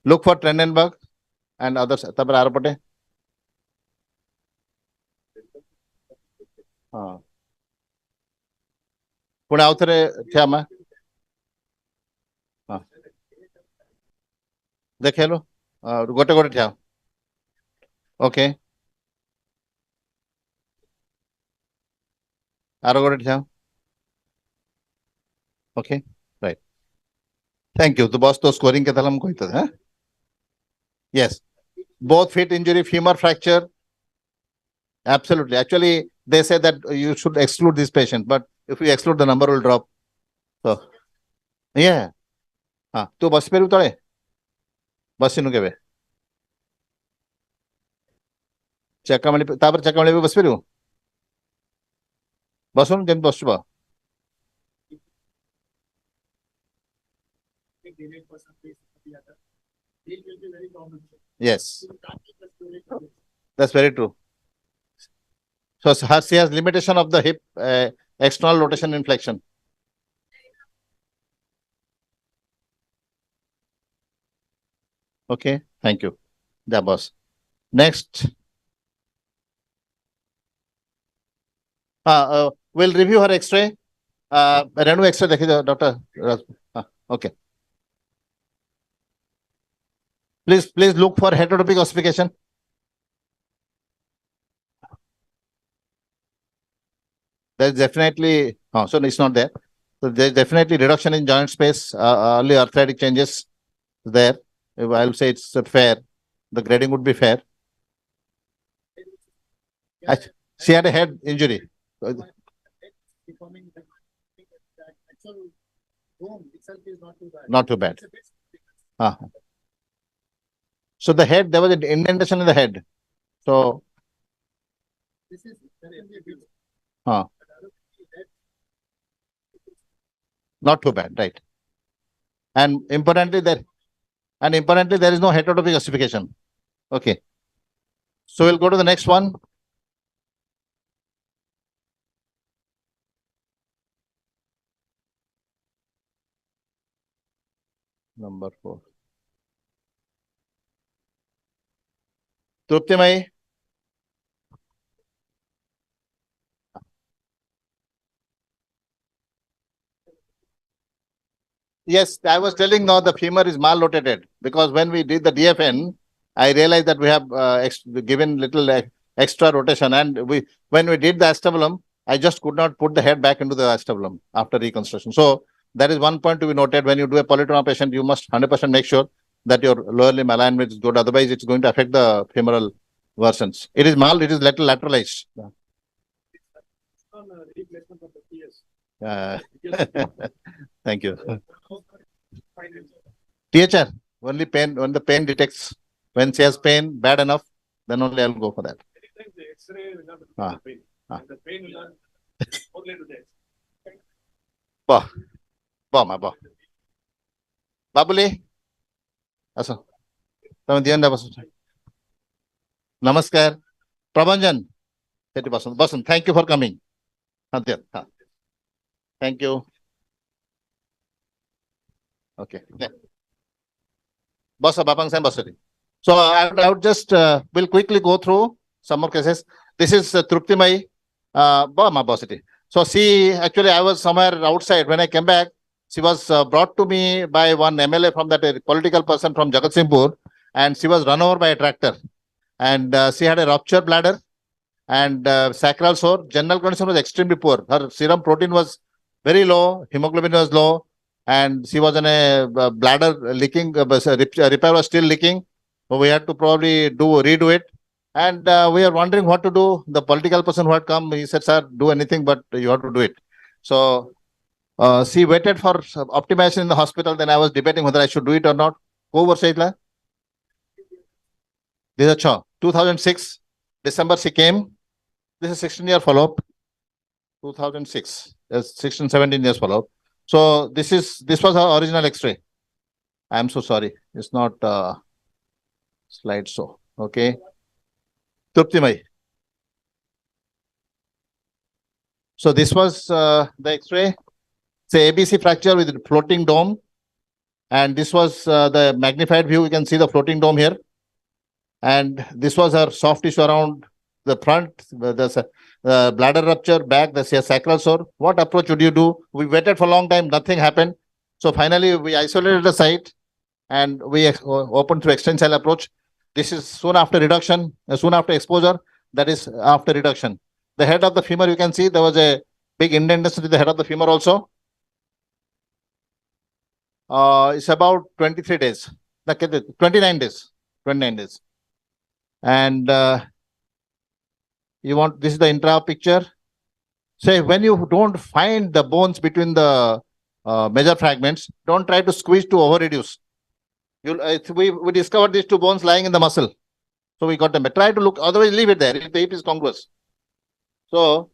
S2: look for Trendenberg and others तब आर पटे हाँ पुणे आउथरे ठा मैं हाँ देखे लो गोटे गोटे ठा ओके आर गोटे ठा ओके राइट थैंक यू तो बॉस तो स्कोरिंग के तलम कोई तो है yes both feet injury femur fracture absolutely actually they say that you should exclude this patient but if you exclude the number will drop so yeah हाँ तू बस पे उतरे बस इनु केबे चक्कामणि तापर चक्कामणि बस पे बसुन जेन बसबा yes that's very true so she has limitation of the hip external rotation inflection okay thank you yeah boss next we'll review her x-ray Renu x-ray dekhi doctor okay please look for heterotopic ossification there's definitely so it's not there so there's definitely reduction in joint space early arthritic changes there I'll say it's fair the grading would be fair she had a head injury not too bad so the head there was an indentation in the head so not too bad right and importantly there is no heterotopic ossification okay so we'll go to the next one number 4 Truptimai yes I was telling now the femur is mal rotated because when we did the DFN I realized that we have given little extra rotation and when we did the acetabulum I just could not put the head back into the acetabulum after reconstruction so that is one point to be noted when you do a polytrauma patient you must 100% make sure that your lower limb alignment is good otherwise it's going to affect the femoral versions it is little lateralized thank you THR only pain when the pain detects when she has pain bad enough then only I'll go for that Babuli aso tame diyan da bas namaskar Prabhanjan Basan, thank you for coming. Thank you. Okay. Basa Bapang San Basari. So I would just will quickly go through some more cases. This is Truptimai Bama Basiti. So she actually I was somewhere outside. When I came back, she was brought to me by one MLA from that political person from Jagatsinghpur, and she was run over by a tractor. And she had a ruptured bladder and sacral sore. General condition was extremely poor. Her serum protein was very low, hemoglobin was low, and she was in a bladder leaking. Repair was still leaking. So we had to probably redo it. And we are wondering what to do. The political person who had come, he said, "Sir, do anything, but you have to do it." So she waited for optimization in the hospital. Then I was debating whether I should do it or not. This is 2006, December she came. This is 16-year follow-up. 2006, 16, 17 years follow-up. So this was our original X-ray. I am so sorry. It's not slide show. Okay. Truptimai. So this was the X-ray. It's a ABC fracture with a floating dome. And this was the magnified view. You can see the floating dome here. And this was her soft tissue around the front, the bladder rupture, back, the sacral sore. What approach would you do? We waited for a long time, nothing happened. So finally, we isolated the site and we opened through extensile approach. This is soon after reduction, soon after exposure, that is after reduction. The head of the femur, you can see there was a big indentation to the head of the femur also. It's about 23 days, 29 days, 29 days. And this is the intra picture. Say when you don't find the bones between the major fragments, don't try to squeeze to over reduce. We discovered these two bones lying in the muscle. So we got them. But try to look, otherwise leave it there if the hip is congruous. So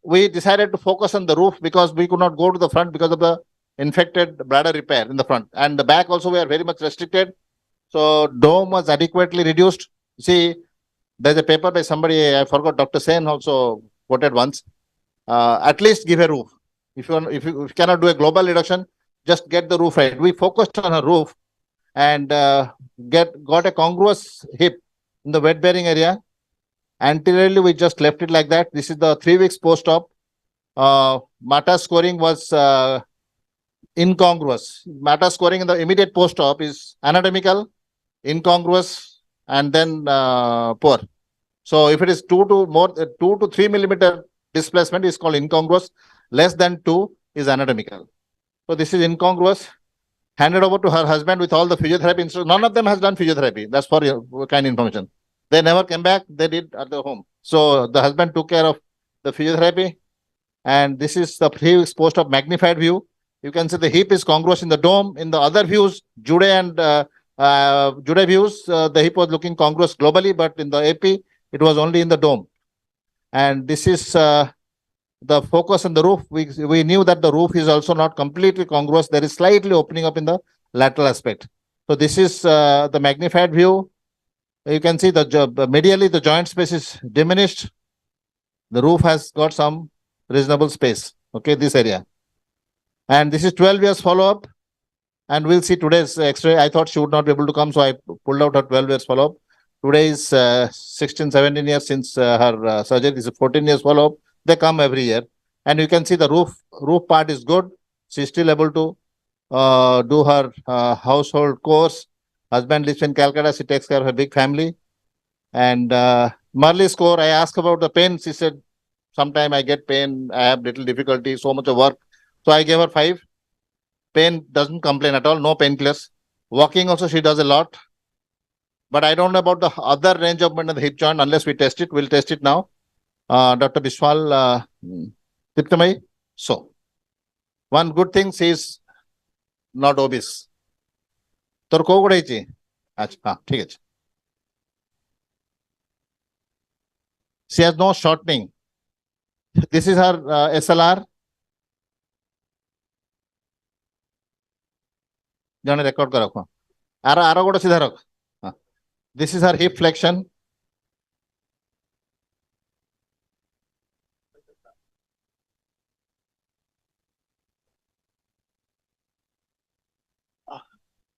S2: we decided to focus on the roof because we could not go to the front because of the infected bladder repair in the front. And the back also we are very much restricted. So dome was adequately reduced. See, there's a paper by somebody, I forgot, Dr. Sen also quoted once. At least give a roof. If you cannot do a global reduction, just get the roof right. We focused on a roof and got a congruous hip in the wet bearing area. Anteriorly, we just left it like that. This is the 3 weeks post-op. MATA scoring was incongruous. MATA scoring in the immediate post-op is anatomical, incongruous, and then poor. So if it is 2 to 3 millimeter displacement is called incongruous. Less than 2 is anatomical. So this is incongruous. Handed over to her husband with all the physiotherapy. None of them has done physiotherapy. That's for your kind information. They never came back. They did at the home. So the husband took care of the physiotherapy. And this is the 3 weeks post-op magnified view. You can see the hip is congruous in the dome. In the other views, Jude and Jude views, the hip was looking congruous globally, but in the AP, it was only in the dome. And this is the focus on the roof. We knew that the roof is also not completely congruous. There is slightly opening up in the lateral aspect. So this is the magnified view. You can see the medially the joint space is diminished. The roof has got some reasonable space. Okay, this area. And this is 12 years follow-up. And we'll see today's X-ray. I thought she would not be able to come, so I pulled out her 12 years follow-up. Today is 16, 17 years since her surgery. This is 14 years follow-up. They come every year. And you can see the roof part is good. She's still able to do her household course. Husband lives in Calcutta. She takes care of her big family. And Marley score, I asked about the pain. She said, sometime I get pain. I have little difficulty, so much of work. So I gave her 5. Pain doesn't complain at all. No painkillers. Walking also she does a lot. But I don't know about the other range of movement of the hip joint unless we test it. We'll test it now. Dr. Bishwal Tiptamai. So, one good thing, she is not obese. তোর কো গড়াইছি আচ্ছা হ্যাঁ ঠিক আছে she has no shortening. This is her SLR. জানে record করে রাখো আরো গোটা সিধা রাখ. This is her hip flexion.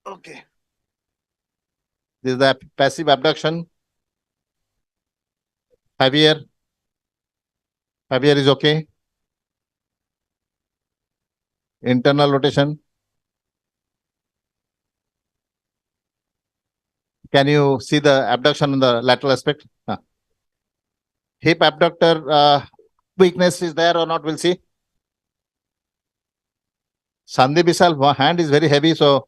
S2: Okay. This is the passive abduction. Javier. Javier is okay. Internal rotation. Can you see the abduction in the lateral aspect? Hip abductor weakness is there or not? We'll see. Sandhi Bisal, hand is very heavy, so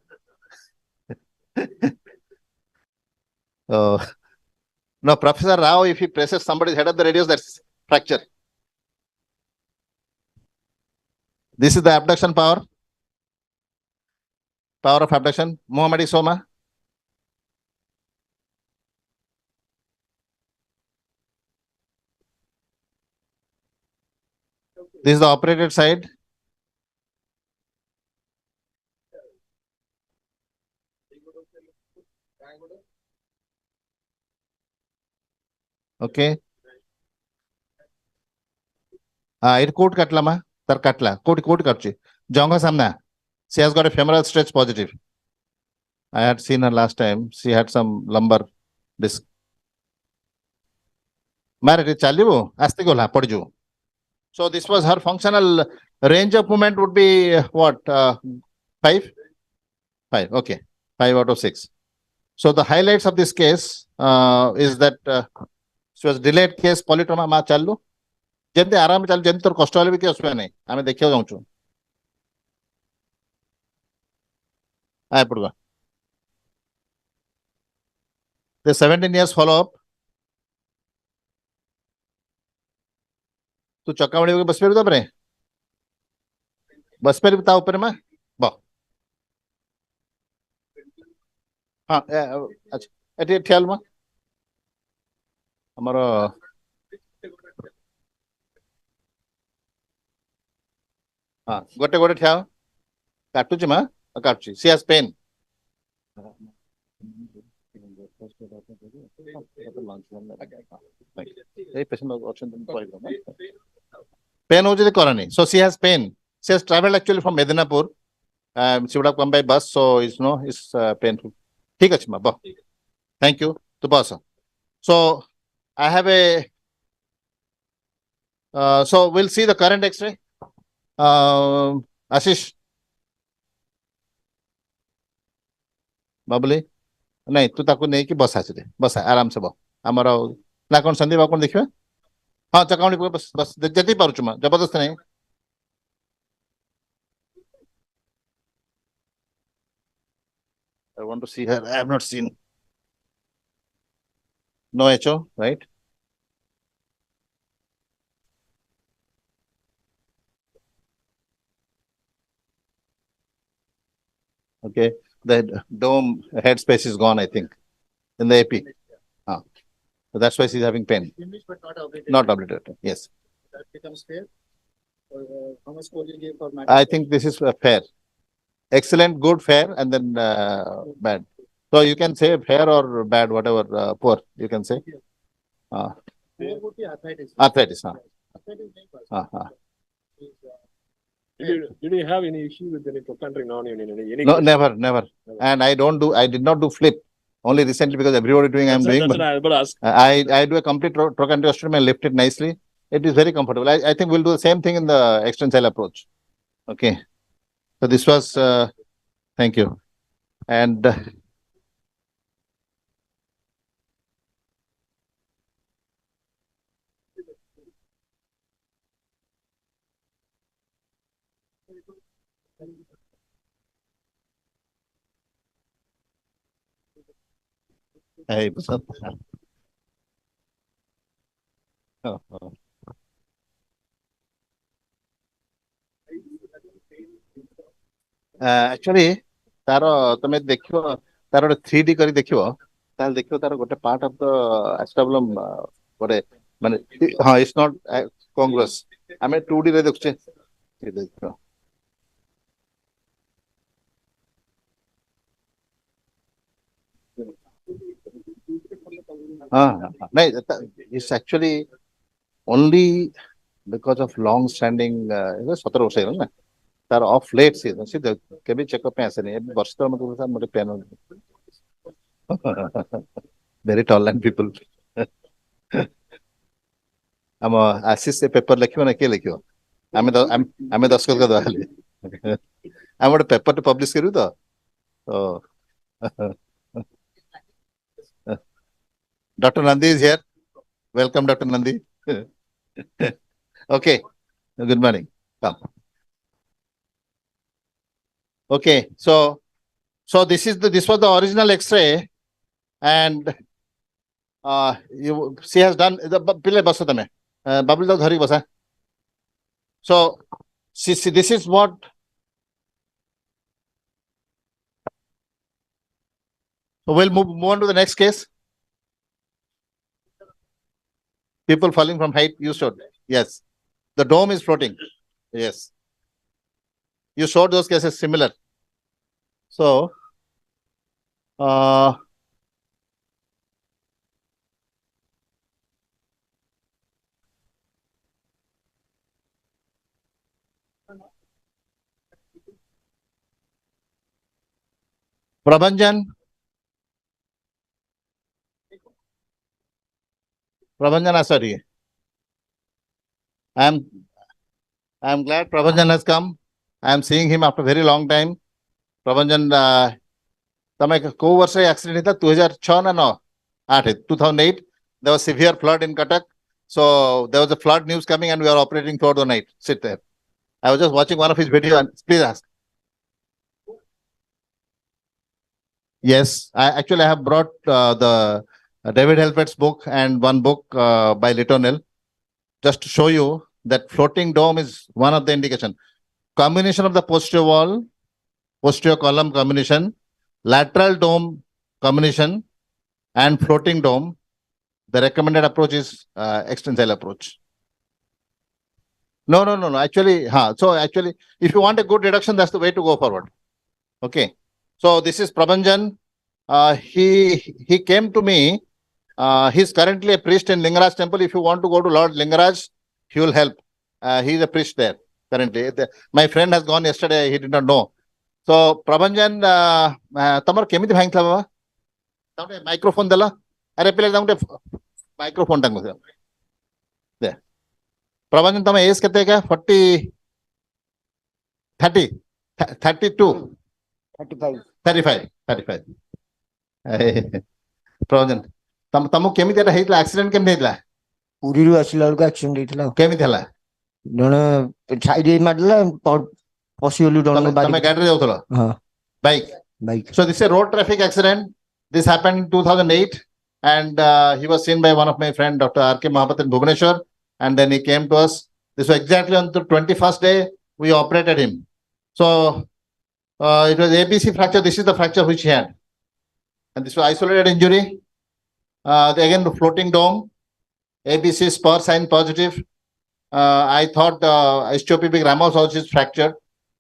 S2: no, Professor Rao, if he presses somebody's head of the radius, that's fracture. This is the abduction power. Power of abduction. Muhammadi Soma. This is the operated side. Okay. It coat katlama. Tar katla. Coat karchi. Jonga samna. She has got a femoral stretch positive. I had seen her last time. She had some lumbar disc. Mare chalibu. Asti gola podju. So this was her functional range of movement would be what? 5? 5. Okay. 5 out of 6. So the highlights of this case is that she was delayed case polytrauma ma chalu. Jente aram chalu jente tor cost hole bi ke osme nahi. Ame dekhiyo jaunchu. Ay purga. The 17 years follow up. Tu chakkamadi ke bas per tapre. Bas per bita upar ma. Ba. Ha. Acha. Eti thial ma. Amaro. Ha. Gote thiao. Katuchi ma. Katuchi. She has pain. Pain hoji korani. So she has pain. She has traveled actually from Medinapur. She would have come by bus, so it's painful. ठीक है ma. Thank you. To boss. So I have a. So we'll see the current X-ray. Ashish. Babli. नहीं तू ताको नहीं कि बस आछे बस आराम से बो हमरो ना कोन संदीप कोन देखिबे हां चकाउनी बस बस जति पारुछु म जबरदस्त नहीं I want to see her. I have not seen. No HO, right? Okay. The dome headspace is gone, I think, in the AP. So that's why she's having pain. Not obliterated. Yes.
S1: That becomes fair. How much score you give for
S2: I think this is fair. Excellent, good, fair, and then bad. So you can say fair or bad, whatever, poor, you can say.
S1: Poor would be arthritis.
S2: Arthritis.
S4: Did you have any issue with any trochanteric non-union?
S2: No, never. And I did not do flip. Only recently because everybody doing, I'm doing.
S4: That's what I was about to ask.
S2: I do a complete trochanteric osteotomy and lift it nicely. It is very comfortable. I think we'll do the same thing in the extensile approach. Okay. So this was, thank you. And hey, what's up? Actually, तारो तमे देखियो तारो 3D करी देखियो ताल देखियो तारो गोटे part of the एस्टेबलम गोटे माने हां इट्स नॉट कांग्रेस हमें 2D रे देखछे ये देखियो नहीं it's actually only because of long standing 17 वर्ष है ना तार ऑफ लेट सीजन सी कभी चेकअप पे ऐसे नहीं है वर्ष तो मतलब सर मेरे पेन वेरी टॉलरेंट पीपल हम आशीष से पेपर लिखियो ना के लिखियो आमे 10 कर दो खाली हम ଗୋଟେ पेपर ଟେ पब्लिश करू तो Dr. Nandi is here. Welcome, Dr. Nandi. Okay. Good morning. Come. Okay. So this was the original X-ray, and she has done the pile baso tame babul da dhari basa. So see, this is what. So we'll move on to the next case. People falling from height, you showed. Yes. The dome is floating. Yes. You showed those cases similar. So, Prabhanjan. Prabhanjan, sorry. I'm glad Prabhanjan has come. I'm seeing him after a very long time. Prabhanjan, तमें को वर्ष accident था 2006 ना 9 8 2008 there was severe flood in Cuttack, so there was a flood news coming and we are operating throughout the night. Sit there. I was just watching one of his videos and please ask. Yes, I have brought the David Helfet's book and one book by Litonel just to show you that floating dome is one of the indication. Combination of the posterior wall, posterior column combination, lateral dome combination, and floating dome. The recommended approach is extensile approach. No. Actually, so actually, if you want a good reduction, that's the way to go forward. Okay. So this is Prabhanjan. He came to me. He's currently a priest in Lingaraj temple. If you want to go to Lord Lingaraj, he will help. He's a priest there currently. My friend has gone yesterday. He did not know. So Prabhanjan, tamar kemiti bhangla baba? Tamte microphone dala. Are pile tamte microphone tang mo. There. Prabhanjan tama age kete ka? 40, 30, 32, 35. Prabhanjan, तमको केमिति एटा हेतला accident केम हेतला
S9: पुरी रु आसिला बेलको accident हेतला
S2: केमिति हला
S9: जने side मारला पसिगलु done
S2: तमे गाड़ी रे जाउथलो हां bike so this is a road traffic accident. This happened in 2008 and he was seen by one of my friend Dr. R.K. Mahapat in Bhubaneswar, and then he came to us. This was exactly on the 21st day we operated him. So it was ABC fracture. This is the fracture which he had, and this was isolated injury. Again, the floating dome, ABC spur sign positive. I thought ischiopubic ramus also is fractured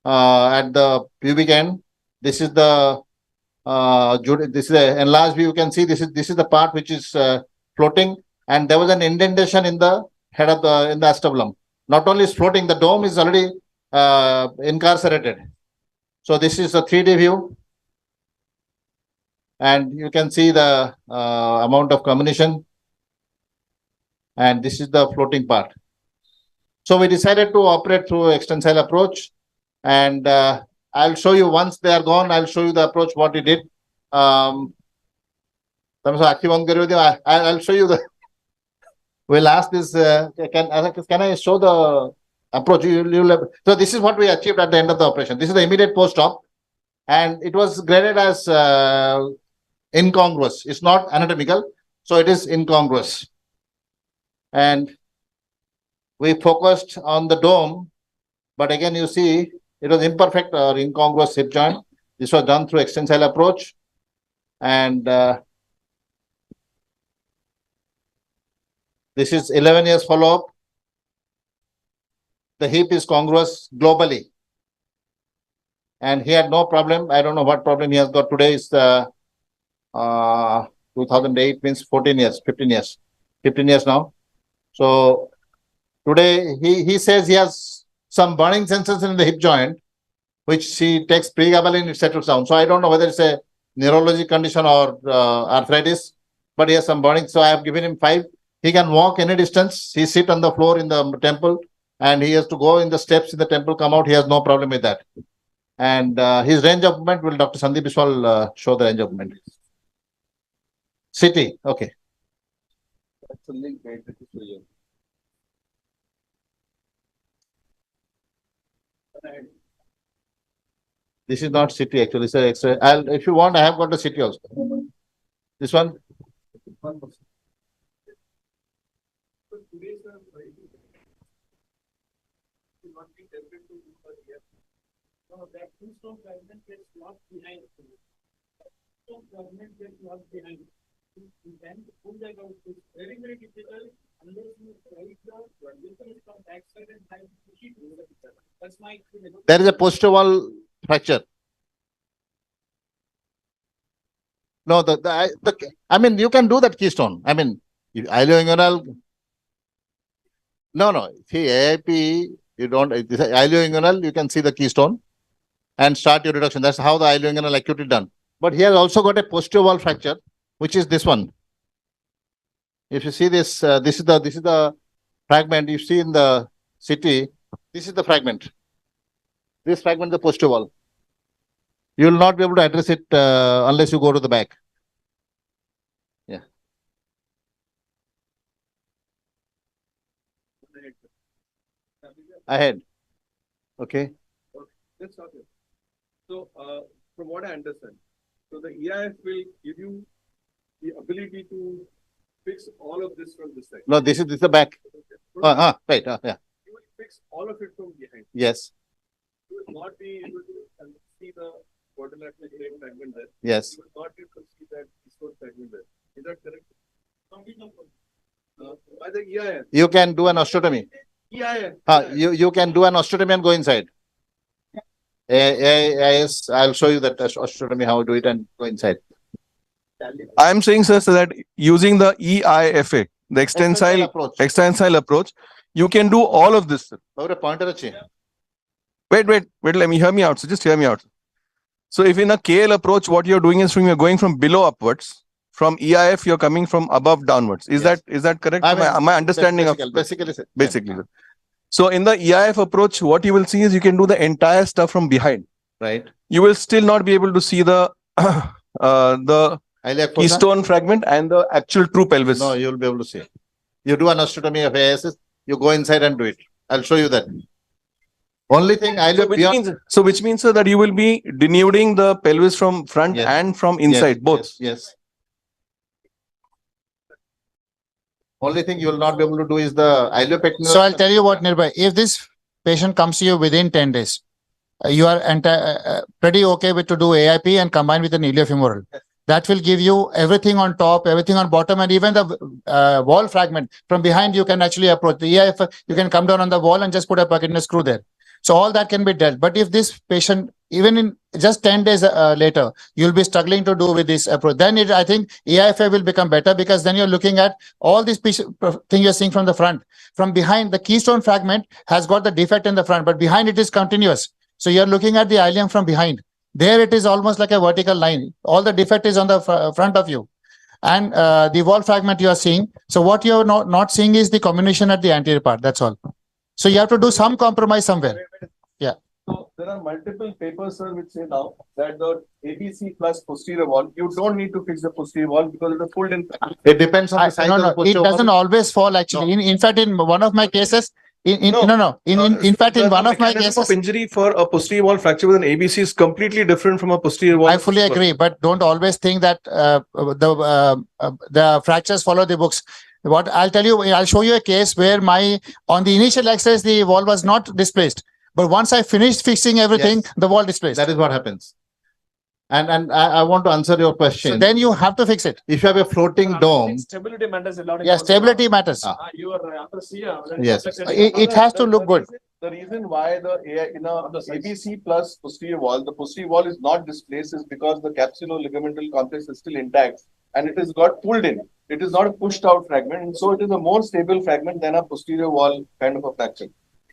S2: at the pubic end. This is the enlarged view. You can see this is the part which is floating, and there was an indentation in the head of in the acetabulum. Not only is floating, the dome is already incarcerated. So this is a 3D view. And you can see the amount of combination, and this is the floating part. So we decided to operate through extensile approach, and I'll show you once they are gone. I'll show you the approach what we did. I'll show you the. We'll ask this. Can I show the approach? So this is what we achieved at the end of the operation. This is the immediate post-op, and it was graded as incongruous. It's not anatomical, so it is incongruous. And we focused on the dome, but again you see it was imperfect or incongruous hip joint. This was done through extensile approach, and this is 11 years follow-up. The hip is congruous globally, and he had no problem. I don't know what problem he has got today. Is 2008 means 14 years, 15 years now. So today he says he has some burning sensation in the hip joint, which she takes pregabalin, it settles down. So I don't know whether it's a neurology condition or arthritis, but he has some burning. So I have given him 5. He can walk any distance. He sit on the floor in the temple, and he has to go in the steps in the temple, come out. He has no problem with that. And his range of movement will Dr. Sandeep Biswal show the range of movement. City, okay.
S8: That's a link made with this video.
S2: This is not city actually. It's a X-ray. If you want, I have got the city also. This one.
S1: That keystone fragment gets locked behind. Keystone fragment gets locked behind. Then pull that out. It's very, very difficult unless you try the from backside and try to push it over the picture. That's my experience.
S2: There is a posterior wall fracture. No, I mean, you can do that keystone. I mean, ilioinguinal. No. See, AIP, you don't, ilioinguinal, you can see the keystone and start your reduction. That's how the ilioinguinal acute is done. But he has also got a posterior wall fracture, which is this one. If you see this, this is the fragment you see in the city. This is the fragment. This fragment is the posterior wall. You will not be able to address it unless you go to the back. Yeah. Ahead. Okay.
S4: That's not it. So, from what I understand, so the EIF will give you the ability to fix all of this from this side.
S2: No, this is the back. Right. Yeah.
S4: You will fix all of it from behind.
S2: Yes.
S4: You will not be able to see the quadrilateral fragment there.
S2: Yes.
S4: You will not be able to see that keystone fragment there. Is that correct? By the EIF.
S2: You can do an osteotomy.
S4: EIF.
S2: You can do an osteotomy and go inside. Yes, I'll show you that osteotomy, how to do it and go inside.
S5: I am saying, sir, so that using the EIFA, the extensile approach, you can do all of this, sir. Wait, let me hear me out. So just hear me out. So if in a KL approach, what you're doing is you're going from below upwards. From EIF, you're coming from above downwards. Is that correct? My understanding
S2: basically.
S5: Sir. So in the EIF approach, what you will see is you can do the entire stuff from behind.
S2: Right.
S5: You will still not be able to see the keystone fragment and the actual true pelvis.
S2: No, you'll be able to see. You do an osteotomy of AIS, you go inside and do it. I'll show you that. Only thing
S5: which means sir, that you will be denuding the pelvis from front and from inside, both.
S2: Yes. Only thing you will not be able to do is the iliopectoral.
S11: So I'll tell you what, Nirbhay, if this patient comes to you within 10 days, you are pretty okay with to do AIP and combine with an iliofemoral. That will give you everything on top, everything on bottom, and even the wall fragment from behind you can actually approach. The EIF, you can come down on the wall and just put a bucket and a screw there. So all that can be dealt. But if this patient, even in just 10 days later, you'll be struggling to do with this approach, then I think EIFA will become better, because then you're looking at all these things you're seeing from the front. From behind, the keystone fragment has got the defect in the front, but behind it is continuous. So you're looking at the ilium from behind. There it is almost like a vertical line. All the defect is on the front of you. And the wall fragment you are seeing. So what you're not seeing is the comminution at the anterior part. That's all. So you have to do some compromise somewhere. Yeah.
S4: So there are multiple papers, sir, which say now that the ABC plus posterior wall, you don't need to fix the posterior wall because it is pulled in.
S2: It depends on the size of the posterior wall.
S11: It doesn't always fall actually.
S2: No.
S11: In fact, in one of my cases, in fact, in one of my cases,
S5: of injury for a posterior wall fracture with an ABC is completely different from a posterior wall.
S11: I fully agree, but don't always think that the fractures follow the books. What I'll tell you, I'll show you a case where on the initial X-rays, the wall was not displaced. But once I finished fixing everything, the wall displaced.
S2: That is what happens. And I want to answer your question.
S11: So then you have to fix it.
S2: If you have a floating dome.
S4: Stability matters a lot.
S11: Yeah, stability matters.
S4: You are after CR.
S2: Yes.
S11: It has to look good.
S4: The reason why the ABC plus posterior wall, the posterior wall is not displaced is because the capsulo-ligamental complex is still intact and it has got pulled in. It is not a pushed out fragment, and so it is a more stable fragment than a posterior wall kind of a fracture.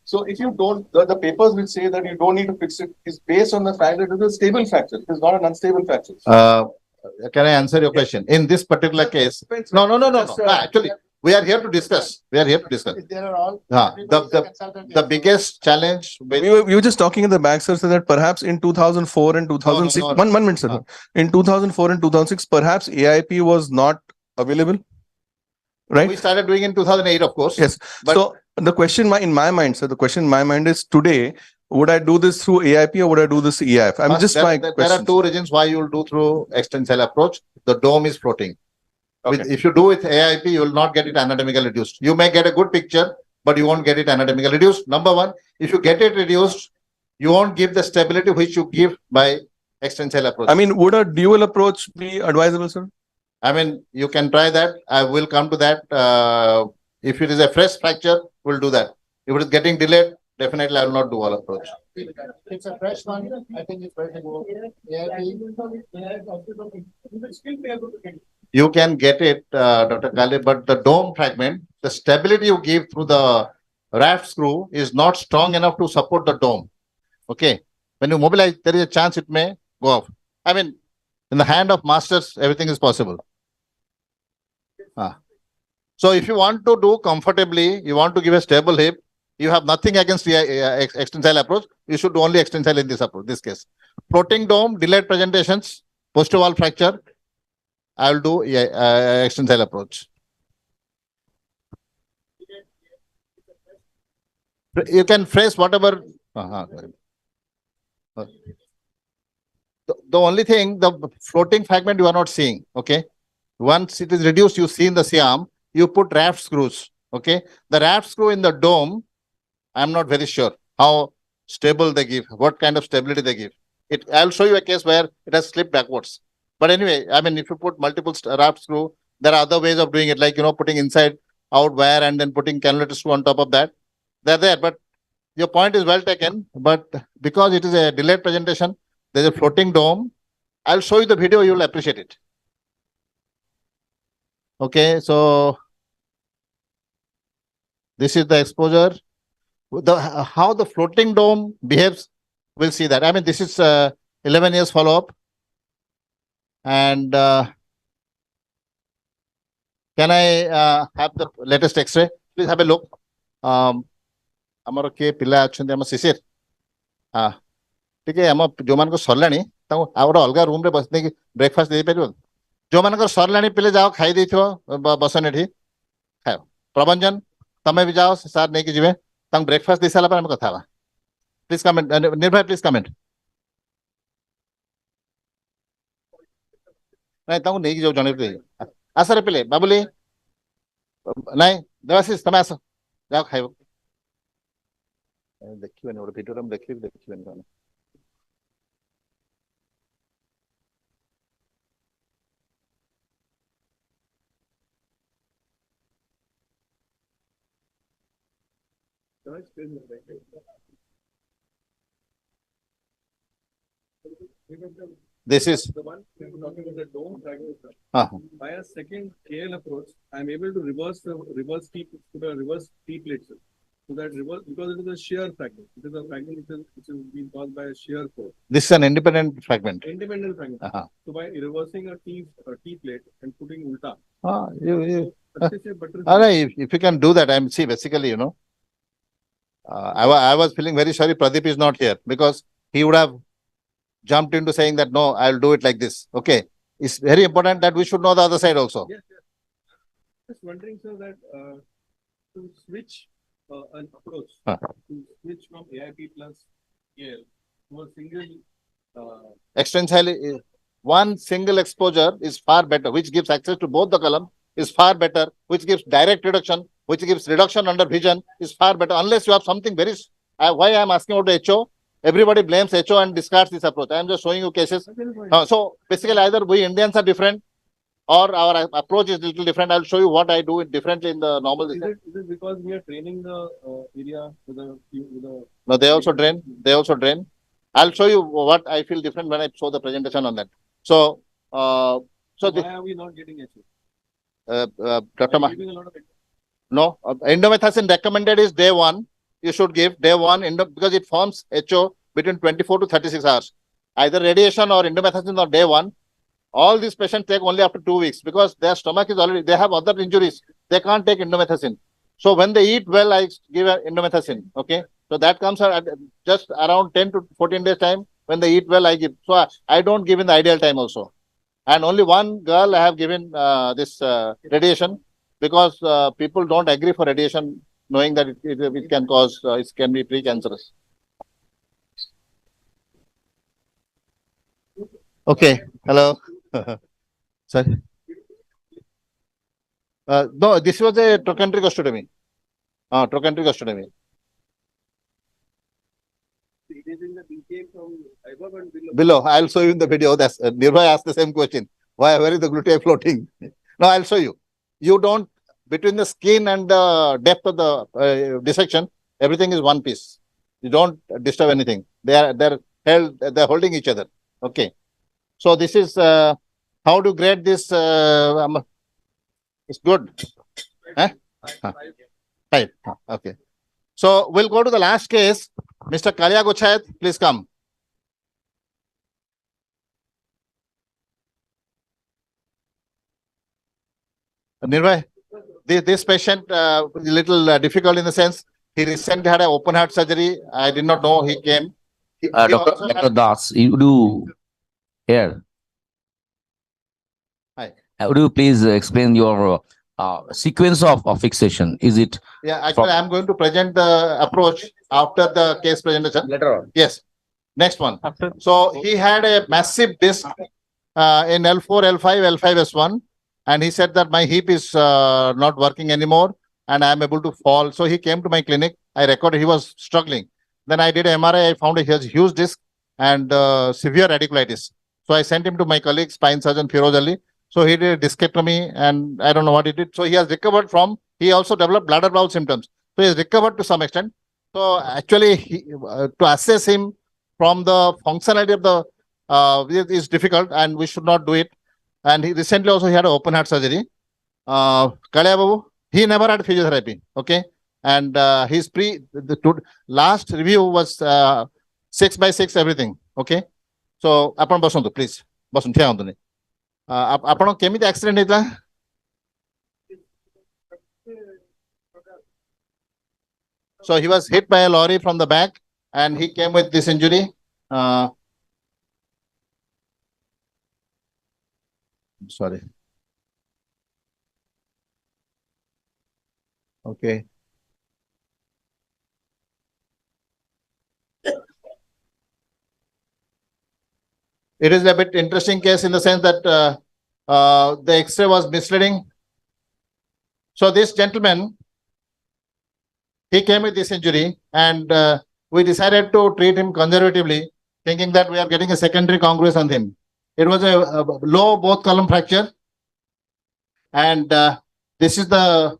S8: So if you don't, the papers which say that you don't need to fix it is based on the fact that it is a stable fracture. It is not an unstable fracture.
S2: Can I answer your question? In this particular case, no. Actually, we are here to discuss. We are here to discuss.
S11: There are all.
S2: The biggest challenge with
S5: We were just talking in the back, sir, so that perhaps in 2004 and 2006,
S2: No.
S5: one minute, sir. In 2004 and 2006, perhaps AIP was not available, right?
S2: we started doing in 2008, of course.
S5: Yes.
S2: But-
S5: So the question in my mind, sir, the question in my mind is today, would I do this through AIP or would I do this EIF? I'm just my
S2: there are
S5: question.
S2: two reasons why you will do through extensile approach. The dome is floating.
S8: Okay.
S2: If you do with AIP, you will not get it anatomically reduced. You may get a good picture, but you won't get it anatomically reduced. Number one, if you get it reduced, you won't give the stability which you give by extensile approach.
S5: I mean, would a dual approach be advisable, sir?
S2: I mean, you can try that. I will come to that. If it is a fresh fracture, we'll do that. If it is getting delayed, definitely I will not do all approach.
S11: It's a fresh one. I think it's very good.
S2: You can get it, Dr. Kale, but the dome fragment, the stability you give through the raft screw is not strong enough to support the dome. Okay. When you mobilize, there is a chance it may go off. I mean, in the hand of masters, everything is possible. So if you want to do comfortably, you want to give a stable hip, you have nothing against the extensile approach, you should do only extensile in this approach, this case. Floating dome, delayed presentations, posterior wall fracture, I will do extensile approach. You can phrase whatever. The only thing, the floating fragment you are not seeing. Okay. Once it is reduced, you see in the C-arm, you put raft screws. Okay. The raft screw in the dome, I'm not very sure how stable they give, what kind of stability they give. I'll show you a case where it has slipped backwards. But anyway, I mean, if you put multiple raft screw, there are other ways of doing it, like, putting inside out wire and then putting cannulator screw on top of that. They're there, but your point is well taken. But because it is a delayed presentation, there's a floating dome. I'll show you the video, you will appreciate it. Okay, so this is the exposure. How the floating dome behaves, we'll see that. I mean, this is 11 years follow-up. And can I have the latest X-ray? Please have a look. Amaro ke pilla achunti ama sisir. ठीक है हम जो मान को सरलानी ताऊ our अलगा room रे बसने की ब्रेकफास्ट दे परिबो जो मान को सरलानी पहले जाओ खाई देथियो बसन एठी खाओ प्रबंधन तमे भी जाओ सर नहीं की जिवे ताऊ ब्रेकफास्ट दे साला पर हम कथा बा प्लीज कमेंट निर्भय प्लीज कमेंट नहीं ताऊ नहीं की जो जने पे आसरे पहले बाबुली नहीं देवाशीष तमे आसो जाओ खाइबो देखिबेन और भिडियो हम देखिबेन This is
S4: the one talking about the dome fragment.
S2: By
S4: a second KL approach, I'm able to reverse the reverse T plate. So that reverse, because it is a shear fragment. It is a fragment which is being caused by a shear force.
S2: This is an independent fragment.
S4: Independent fragment. So by reversing a T plate and putting ulta.
S2: If you can do that, see basically, I was feeling very sorry Pradeep is not here because he would have jumped into saying that no, I'll do it like this. Okay. It's very important that we should know the other side also.
S4: Yes. Just wondering, sir, that to switch an approach, to switch from AIP plus KL to a single
S2: extensile, one single exposure is far better, which gives access to both the column, is far better, which gives direct reduction, which gives reduction under vision, is far better. Unless you have something very, why I am asking about the HO, everybody blames HO and discards this approach. I am just showing you cases. So basically either we Indians are different or our approach is a little different. I'll show you what I do differently in the normal.
S4: Is it because we are training the area with the
S2: No, they also drain. I'll show you what I feel different when I show the presentation on that. So,
S4: why are we not getting HO?
S2: Dr. No, endomethacin recommended is day 1. you should give day one because it forms HO between 24 to 36 hours. Either radiation or indomethacin on day one. All these patients take only after 2 weeks because their stomach is already, they have other injuries. They can't take indomethacin. So when they eat well, I give indomethacin. Okay. So that comes at just around 10 to 14 days time. When they eat well, I give. So I don't give in the ideal time also. And only one girl I have given this radiation because people don't agree for radiation, knowing that it can cause, it can be precancerous. Okay. Hello. Sorry. No, this was a trochanteric osteotomy. Trochanteric osteotomy.
S4: It is in the BK from above and below.
S2: Below, I'll show you in the video. That's Nirvay asked the same question. Where is the gluteus floating? No, I'll show you. You don't, between the skin and the depth of the dissection, everything is one piece. You don't disturb anything. They're holding each other. Okay. So this is how to grade this. It's good. Huh? Five. Okay. So we'll go to the last case. Mr. Kalia Gochayat, please come. Nirvay, this patient is a little difficult in the sense he recently had an open heart surgery. I did not know he came.
S12: Dr. Das, you do here.
S2: Hi.
S12: Would you please explain your sequence of fixation? Is it?
S2: Yeah, actually, I'm going to present the approach after the case presentation.
S12: Later on.
S2: Yes. Next one. So he had a massive disc in L4, L5, L5S1. And he said that my hip is not working anymore and I'm able to fall. So he came to my clinic. I recorded, he was struggling. Then I did MRI. I found a huge disc and severe radiculitis. So I sent him to my colleague, spine surgeon Firoz Ali. So he did a discectomy and I don't know what he did. So he has recovered from, he also developed bladder valve symptoms. So he has recovered to some extent. So actually, to assess him from the functionality of the is difficult and we should not do it. And he recently also he had an open heart surgery. Kalia Babu, he never had physiotherapy. Okay. And his last review was 6x6 everything. Okay. So, upon Basundu, please. Basundu, here on upon Kemit accident. So, he was hit by a lorry from the back and he came with this injury. Sorry. Okay. It is a bit interesting case in the sense that the X-ray was misleading. So this gentleman, he came with this injury and we decided to treat him conservatively, thinking that we are getting a secondary congress on him. It was a low both column fracture. And this is the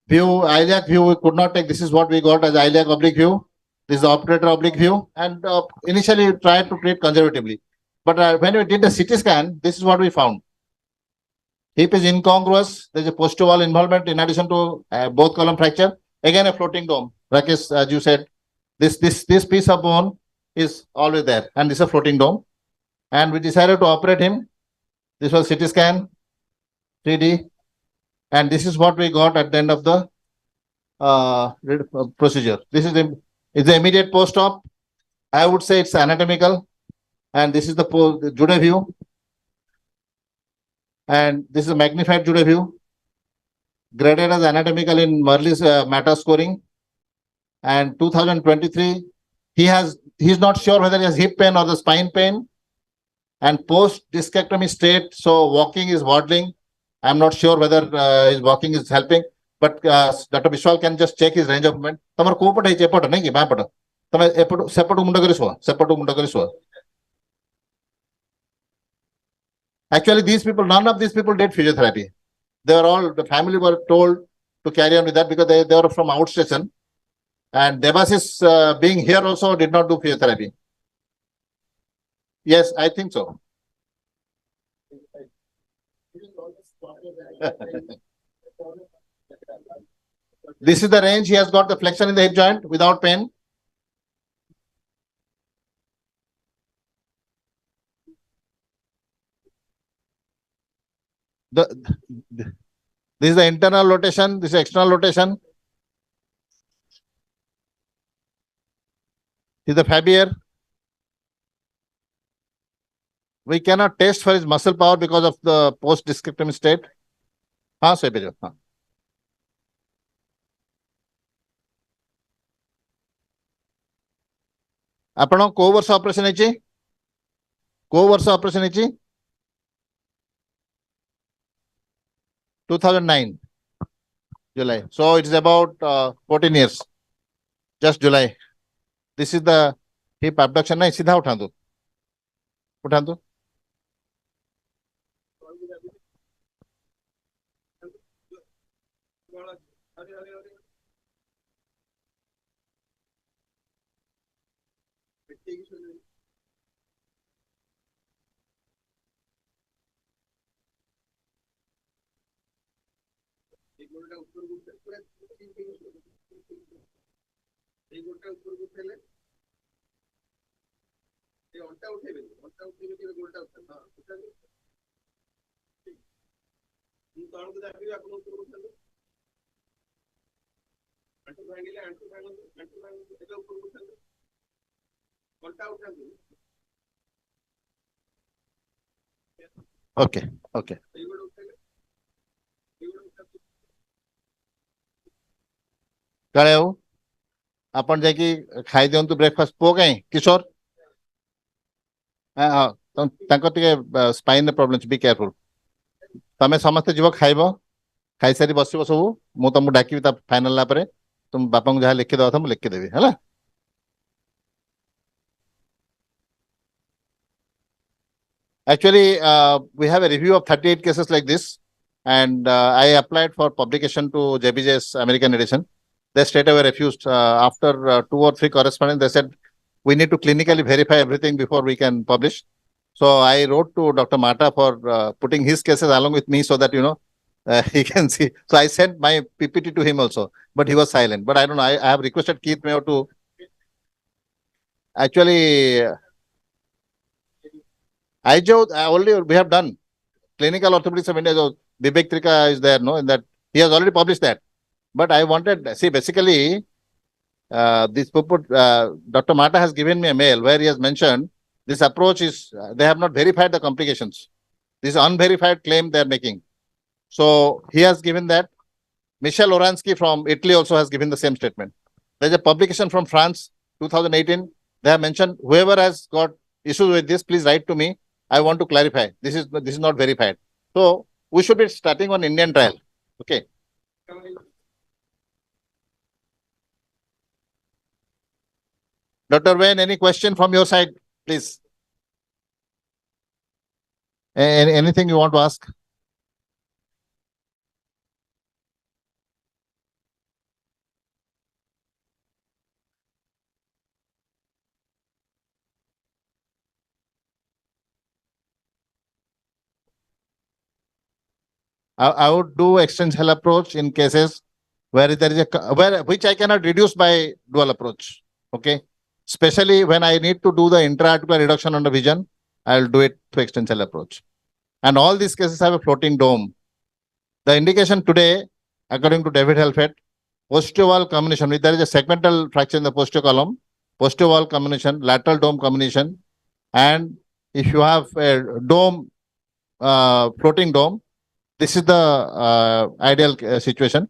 S2: view, iliac view we could not take. This is what we got as iliac oblique view. This is the operator oblique view. And initially we tried to treat conservatively. But when we did the CT scan, this is what we found. Hip is incongruous. There's a posterior wall involvement in addition to both column fracture. Again, a floating dome. Rakesh, as you said, this piece of bone is always there. And this is a floating dome. And we decided to operate him. This was CT scan, 3D. And this is what we got at the end of the procedure. This is the immediate post-op. I would say it's anatomical. And this is the Jude view. And this is a magnified Jude view. Graded as anatomical in Merle's meta scoring. And 2023, he's not sure whether he has hip pain or the spine pain. And post discectomy state, so walking is waddling. I'm not sure whether his walking is helping, but Dr. Bishwal can just check his range of movement. Tamar kopata hai chepata nahi ki bapata. Tama sepatu munda kariswa. Actually, none of these people did physiotherapy. The family were told to carry on with that because they were from outstation. And Devasis being here also did not do physiotherapy. Yes, I think so. This is the range. He has got the flexion in the hip joint without pain. This is the internal rotation. This is external rotation. This is the Fabier. We cannot test for his muscle power because of the post-discectomy state. हाँ सही भेजो हाँ ଆପଣ କୋଉ ବର୍ଷ operation ହେଇଛି କୋଉ ବର୍ଷ ଅପରେସନ ହେଇଛି 2009 July, so it is about 14 years, just July. This is the hip abduction. नहीं सीधा उठांदो उठांदो Okay, okay. काळे हो आपण जाकी खाई दियंतु ब्रेकफास्ट पो कहीं किशोर हाँ तांको टिके स्पाइन प्रॉब्लम बी केयरफुल तमे समस्त जीव खाइबो खाई सारी बसिबो सब मु तुमको डाकिबी ता फाइनल ला परे तुम बापा को जहाँ लिखि दवा था मु लिखि देबी हैला Actually, we have a review of 38 cases like this, and I applied for publication to JBJ's American edition. They straight away refused. After 2 or 3 correspondence, they said, we need to clinically verify everything before we can publish. So I wrote to Dr. Mata for putting his cases along with me so that, he can see. So I sent my PPT to him also, but he was silent. But I don't know, I have requested Keith Mayo to actually... already we have done clinical orthopedics of India. So Vivek Trika is there, no, in that he has already published that. But I wanted, see, basically, this Dr. Mata has given me a mail where he has mentioned this approach is they have not verified the complications. This unverified claim they are making. So he has given that. Michel Oransky from Italy also has given the same statement. There's a publication from France, 2018. They have mentioned whoever has got issues with this, please write to me. I want to clarify. This is not verified. So we should be starting on Indian trial. Okay. Dr. Wayne, any question from your side, please? Anything you want to ask? I would do extensional approach in cases where there is which I cannot reduce by dual approach. Okay. Especially when I need to do the intra-articular reduction under vision, I will do it through extensional approach. And all these cases have a floating dome. The indication today, according to David Helfet, posterior wall combination, if there is a segmental fracture in the posterior column, posterior wall combination, lateral dome combination, and if you have a dome, floating dome, this is the ideal situation.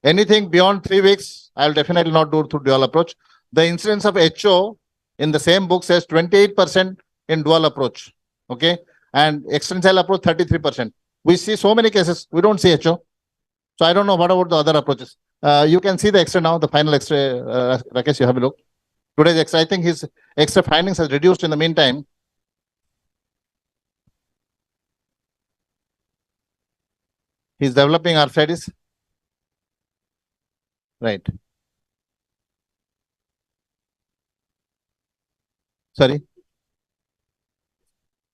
S2: Anything beyond 3 weeks, I will definitely not do through dual approach. The incidence of HO in the same book says 28% in dual approach. Okay. And extensile approach 33%. We see so many cases, we don't see HO. So I don't know what about the other approaches. You can see the X-ray now, the final X-ray, Rakesh, you have a look. Today's X-ray, I think his X-ray findings has reduced in the meantime. He's developing arthritis. Right. Sorry.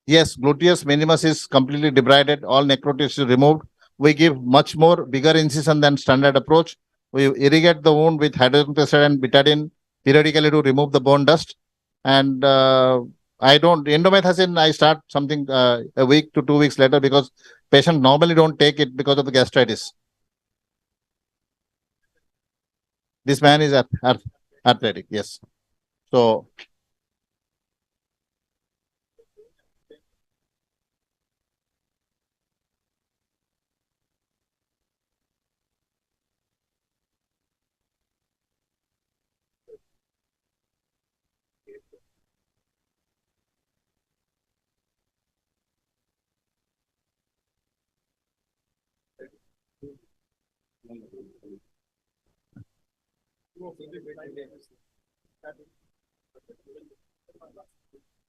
S2: Yes, gluteus minimus is completely debrided. All necrosis is removed. We give much more bigger incision than standard approach. We irrigate the wound with hydrogen peroxide and betadine periodically to remove the bone dust. And I don't, endomethacin, I start something a week to 2 weeks later because patients normally don't take it because of the gastritis. This man is arthritic, yes. So,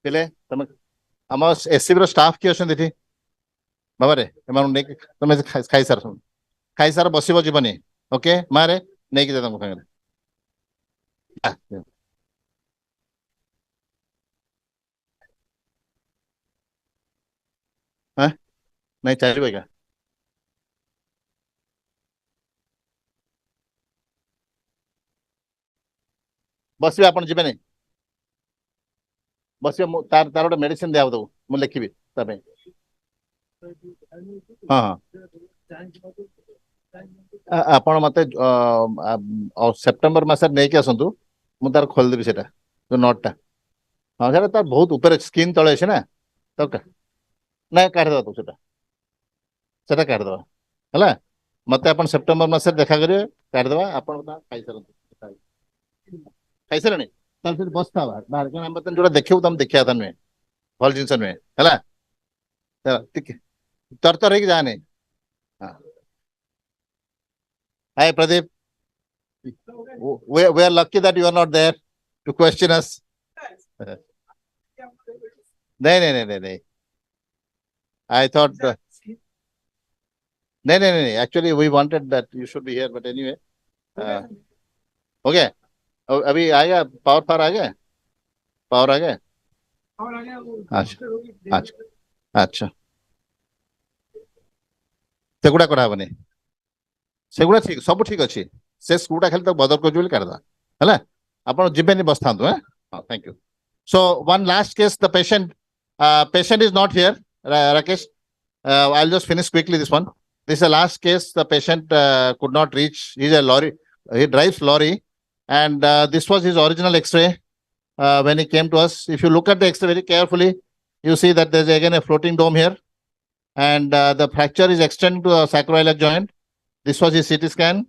S2: Pile, ଆମ SCB ର staff କିଏ ଅଛନ୍ତି ଏଠି? ବାବାରେ, ଏମାନଙ୍କୁ ନେଇକି ତମେ ଖାଇସାର ବସିବ ଯିବନି। ଓକେ, ମାରେ ନେଇକି ଯା ତମ ସାଙ୍ଗରେ। ନାଇଁ ଚାଲିବ ଆଜ୍ଞା। ବସିବେ ଆପଣ ଯିବେନି। ବସିବେ, ମୁଁ ତାର ଗୋଟେ ମେଡିସିନ ଦିଆହବ ତାକୁ, ମୁଁ ଲେଖିବି ତା ପାଇଁ। ହଁ ହଁ, ଆପଣ ମତେ ସେପ୍ଟେମ୍ବର ମାସରେ ନେଇକି ଆସନ୍ତୁ, ମୁଁ ତାର ଖୋଲିଦେବି ସେଟା ଯୋଉ ନଟଟା। ହଁ, ସେଟା ତାର ବହୁତ ଉପରେ ସ୍କିନ୍ ତଳେ ଅଛି ନା, ନାଇଁ କାଢିଦବା ତୁ ସେଟା କାଢିଦବା ହେଲା। ମତେ ଆପଣ ସେପ୍ଟେମ୍ବର ମାସରେ ଦେଖା କରିବେ, କାଢିଦବା। ଆପଣ ଖାଇସାରନ୍ତୁ, ଖାଇସାରିଲେଣି? ତାହେଲେ ସେଠି ବସିଥାଅ ବାହାରେ, କାରଣ ଆମେ ଯୋଉଟା ଦେଖିବୁ ତମେ ଦେଖିବା କଥା ନୁହେଁ, ଭଲ ଜିନିଷ ନୁହେଁ ହେଲା। ଟିକେ ତରତର ହେଇକି ଯାଆନି। Hi Pradeep, we are lucky that you are not there to question us. नहीं, I thought नहीं, actually we wanted that you should be here, but anyway okay, अभी आएगा पावर आ गया, पावर आ गया। अच्छा, ସେଗୁଡା କରାହବନି, ସେଗୁଡା ଠିକ, ସବୁ ଠିକ ଅଛି। ସେ ସ୍କ୍ରୁଟା ଖାଲି ତାକୁ ବଦଳ କରୁଛୁ ବୋଲି କାଢିଦବା ହେଲା। ଆପଣ ଯିବେନି, ବସିଥାନ୍ତୁ। ହଁ, thank you. So one last case, the patient is not here, Rakesh. I'll just finish quickly this one. This is the last case. The patient could not reach. He's a lorry. He drives lorry, and this was his original X-ray when he came to us. If you look at the X-ray very carefully, you see that there's again a floating dome here, and the fracture is extending to the sacroiliac joint. This was his CT scan.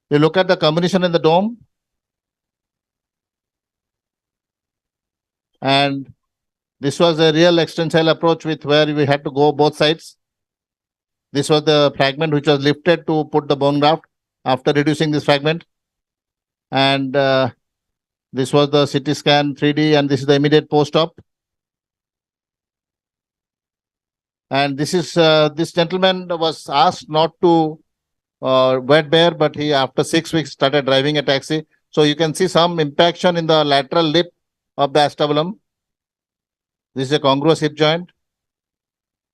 S2: You look at the combination in the dome, and this was a real extensile approach with where we had to go both sides. This was the fragment which was lifted to put the bone graft after reducing this fragment. And this was the CT scan 3D, and this is the immediate post-op. And this is this gentleman was asked not to wet bear, but he after 6 weeks started driving a taxi. So you can see some impaction in the lateral lip of the acetabulum. This is a congruous hip joint.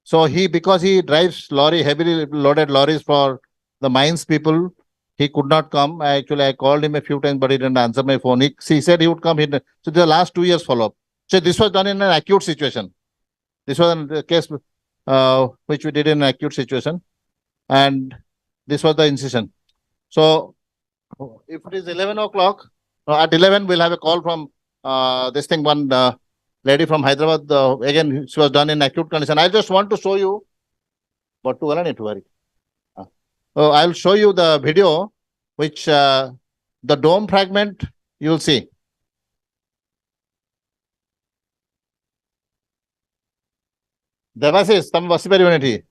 S2: So because he drives lorry, heavily loaded lorries for the mines people, he could not come. I called him a few times, but he didn't answer my phone. He said he would come. So the last 2 years follow-up. So this was done in an acute situation. This was a case which we did in an acute situation. And this was the incision. So if it is 11 o'clock, at 11, we'll have a call from one lady from Hyderabad. Again, she was done in acute condition. I just want to show you. But to worry. I'll show you the video, which the dome fragment you'll see. Devasis, tam basi.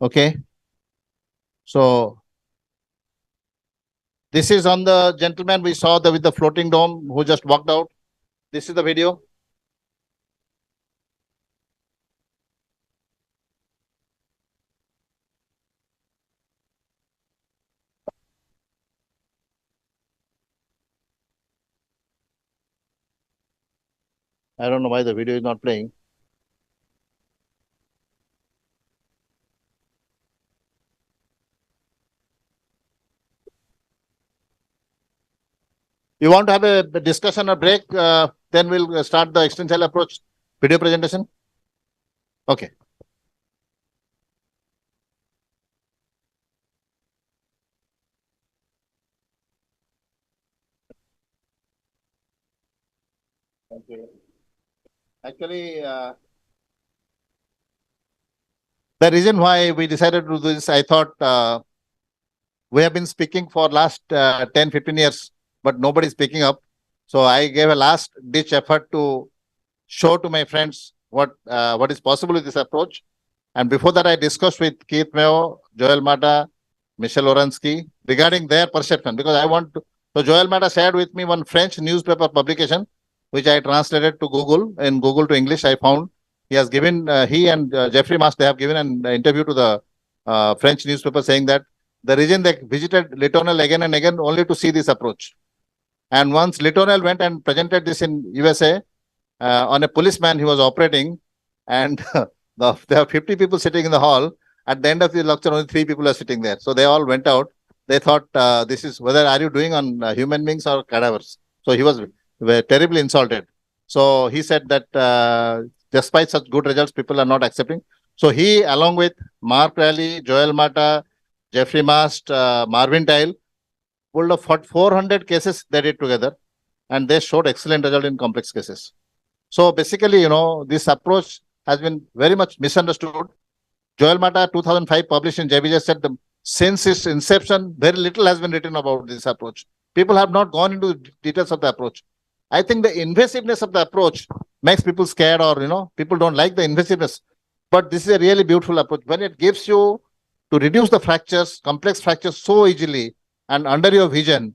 S2: Okay. So this is on the gentleman we saw with the floating dome who just walked out. This is the video. I don't know why the video is not playing. You want to have a discussion or break? Then we'll start the extensile approach video presentation. Okay. Actually, the reason why we decided to do this, I thought we have been speaking for last 10, 15 years, but nobody is picking up. So I gave a last ditch effort to show to my friends what is possible with this approach. And before that, I discussed with Keith Mayo, Joel Mata, Michel Oransky regarding their perception, because I want to. So Joel Mata shared with me one French newspaper publication, which I translated to Google, in Google to English. I found he has given, he and Jeffrey Mas, they have given an interview to the French newspaper saying that the region they visited Litonel again and again only to see this approach. And once Litonel went and presented this in USA on a policeman he was operating, and there are 50 people sitting in the hall. At the end of the lecture, only 3 people are sitting there. So they all went out. They thought, this is whether are you doing on human beings or cadavers? So he was terribly insulted. So he said that despite such good results, people are not accepting. So he, along with Mark Raleigh, Joel Mata, Jeffrey Mast, Marvin Tile, pulled up 400 cases they did together, and they showed excellent result in complex cases. So basically, this approach has been very much misunderstood. Joel Mata, 2005, published in JBJ, said since its inception, very little has been written about this approach. People have not gone into details of the approach. I think the invasiveness of the approach makes people scared, or, people don't like the invasiveness. But this is a really beautiful approach. When it gives you to reduce the fractures, complex fractures so easily and under your vision,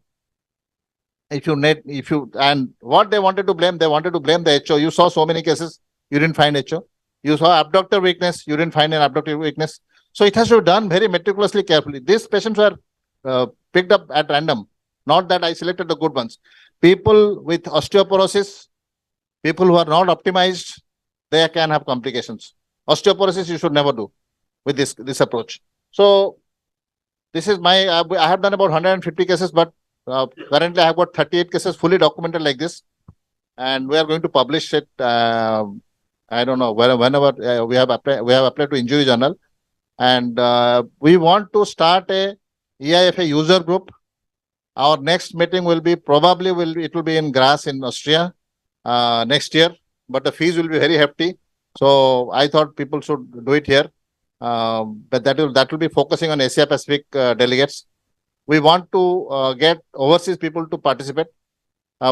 S2: and what they wanted to blame the HO. You saw so many cases, you didn't find HO. You saw abductor weakness, you didn't find an abductor weakness. So it has to be done very meticulously, carefully. These patients were picked up at random, not that I selected the good ones. People with osteoporosis, people who are not optimized, they can have complications. Osteoporosis you should never do with this approach. So this is I have done about 150 cases, but currently I have got 38 cases fully documented like this, and we are going to publish it. I don't know whenever we have applied to Injury Journal, and we want to start a EIFA user group. Our next meeting will be in Graz in Austria next year, but the fees will be very hefty. So I thought people should do it here, but that will be focusing on Asia Pacific delegates. We want to get overseas people to participate.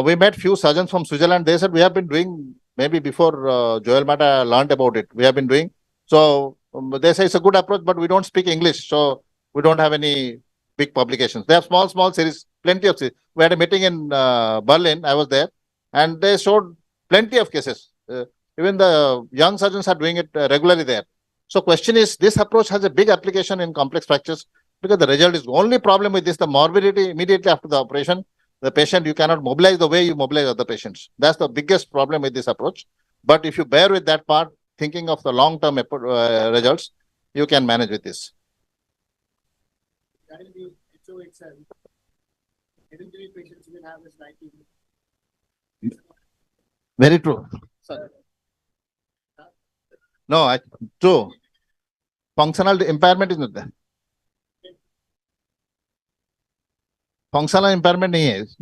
S2: We met few surgeons from Switzerland. They said we have been doing, maybe before Joel Mata learned about it, we have been doing. So they say it's a good approach, but we don't speak English. So we don't have any big publications. They have small series, plenty of series. We had a meeting in Berlin. I was there, and they showed plenty of cases. Even the young surgeons are doing it regularly there. So question is, this approach has a big application in complex fractures, because the result is the only problem with this, the morbidity immediately after the operation. The patient, you cannot mobilize the way you mobilize other patients. That's the biggest problem with this approach. But if you bear with that part, thinking of the long-term results, you can manage with this.
S1: That is the HO itself. Hereditary patients will have a slightly.
S2: Very true. Sorry. No, true. Functional impairment is not there. Functional impairment is,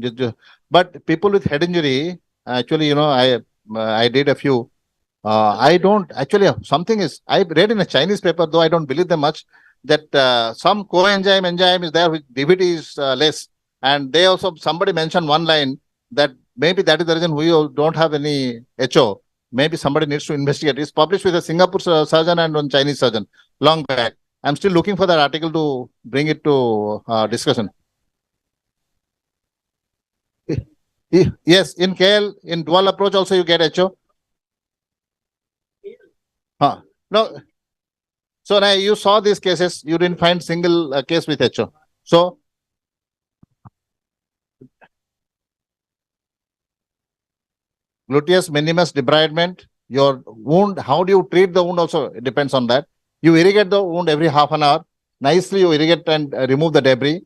S2: but people with head injury, actually, I did a few. I don't actually, something is, I read in a Chinese paper, though I don't believe them much, that some enzyme is there, which DVT is less. And they also, somebody mentioned one line that maybe that is the reason we don't have any HO. Maybe somebody needs to investigate. It's published with a Singapore surgeon and one Chinese surgeon long back. I'm still looking for that article to bring it to discussion. Yes, in KL, in dual approach also you get HO. No. So now you saw these cases, you didn't find single case with HO. So gluteus minimus debridement, your wound, how do you treat the wound also, it depends on that. You irrigate the wound every half an hour. Nicely you irrigate and remove the debris.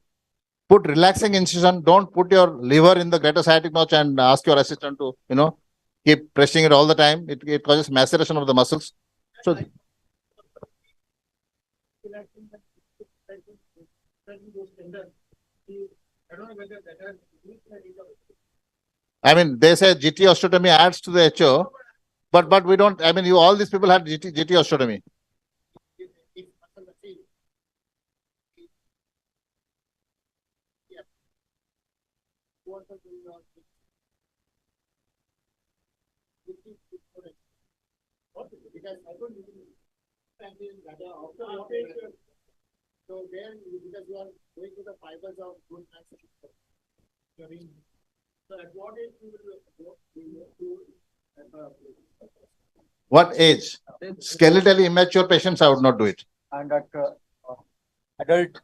S2: put relaxing incision. Don't put your liver in the greater sciatic notch and ask your assistant to, keep pressing it all the time. It causes maceration of the muscles. So, I mean, they say GT osteotomy adds to the HO, but we don't. I mean, all these people had GT osteotomy.
S11: So there, because you are going to the fibers of good manufacturing. So at what age you will do?
S2: What age? Skeletally immature patients, I would not do it.
S11: And at adult.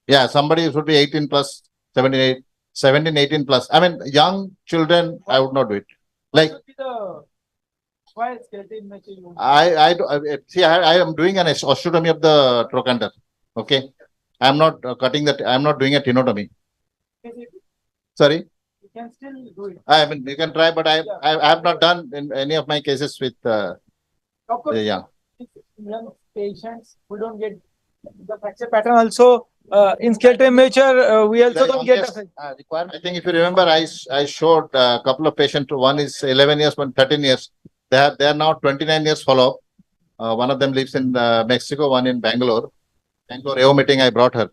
S2: Yeah, somebody should be 18 plus, 17, 18 plus. I mean, young children, I would not do it. Like,
S11: Why skeletal immature?
S2: I am doing an osteotomy of the trochanter. Okay. I'm not cutting that. I'm not doing a tenotomy. Sorry.
S11: You can still do it.
S2: I mean, you can try, but I have not done in any of my cases with
S11: Of course,
S2: young
S11: patients who don't get the fracture pattern also in skeletal immature, we also don't get the
S2: I think if you remember, I showed a couple of patients. One is 11 years, one 13 years. They are now 29 years follow up. One of them lives in Mexico, one in Bangalore. Bangalore AO meeting, I brought her.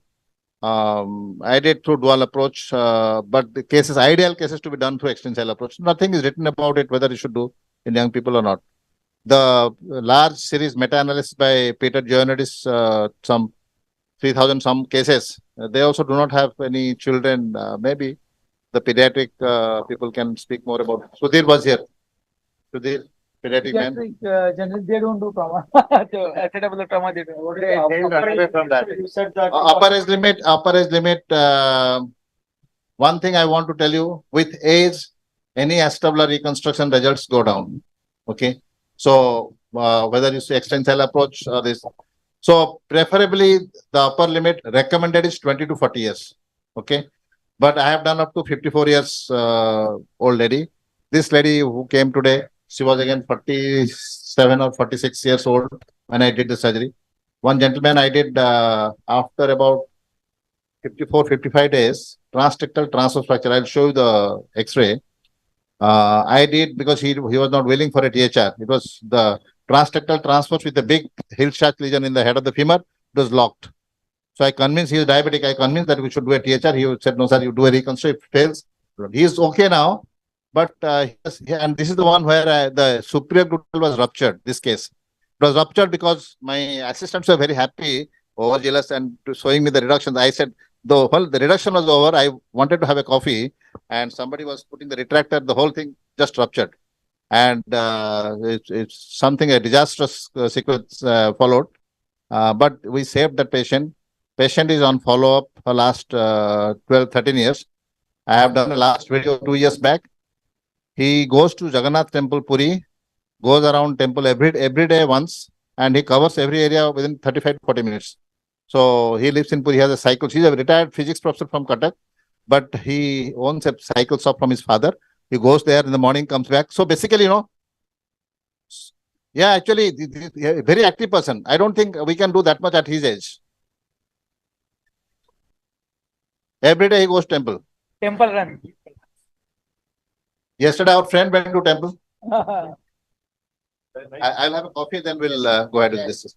S2: I did through dual approach, but the ideal cases to be done through extensile approach. Nothing is written about it, whether you should do in young people or not. The large series meta-analysis by Peter Giannidis, some 3,000 some cases, they also do not have any children. Maybe the pediatric people can speak more about it. Sudhir was here. Sudhir, pediatric man.
S11: Generally, they don't do trauma. So, acceptable trauma, they do.
S2: From that. Upper age limit. One thing I want to tell you, with age, any acetabular reconstruction results go down. Okay. So, whether you say extensile approach or this. So, preferably, the upper limit recommended is 20 to 40 years. Okay. But I have done up to 54 years old lady. This lady who came today, she was again 47 or 46 years old when I did the surgery. One gentleman I did after about 54, 55 days, transtectal transverse fracture. I'll show you the X-ray. I did because he was not willing for a THR. It was the transtectal transverse with a big Hill-Schacht lesion in the head of the femur. It was locked. So I convinced, he is diabetic. I convinced that we should do a THR. He said, no, sir, you do a reconstruct. If it fails, he is okay now. But, and this is the one where the superior gluteal was ruptured, this case. It was ruptured because my assistants were very happy, overzealous, and showing me the reductions. I said, the reduction was over. I wanted to have a coffee, and somebody was putting the retractor. The whole thing just ruptured. And it's something, a disastrous sequence followed. But we saved that patient. Patient is on follow-up for last 12, 13 years. I have done a last video 2 years back. He goes to Jagannath Temple, Puri, goes around temple every day once, and he covers every area within 35 to 40 minutes. So he lives in Puri, he has a cycle. He's a retired physics professor from Cuttack, but he owns a cycle shop from his father. He goes there in the morning, comes back. So basically, yeah, actually, very active person. I don't think we can do that much at his age. Every day he goes to temple.
S11: Temple run.
S2: Yesterday, our friend went to temple. I'll have a coffee, then we'll go ahead with this.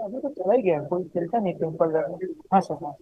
S11: अभी तो चला ही गया कोई चलता नहीं temple run हाँ sir हाँ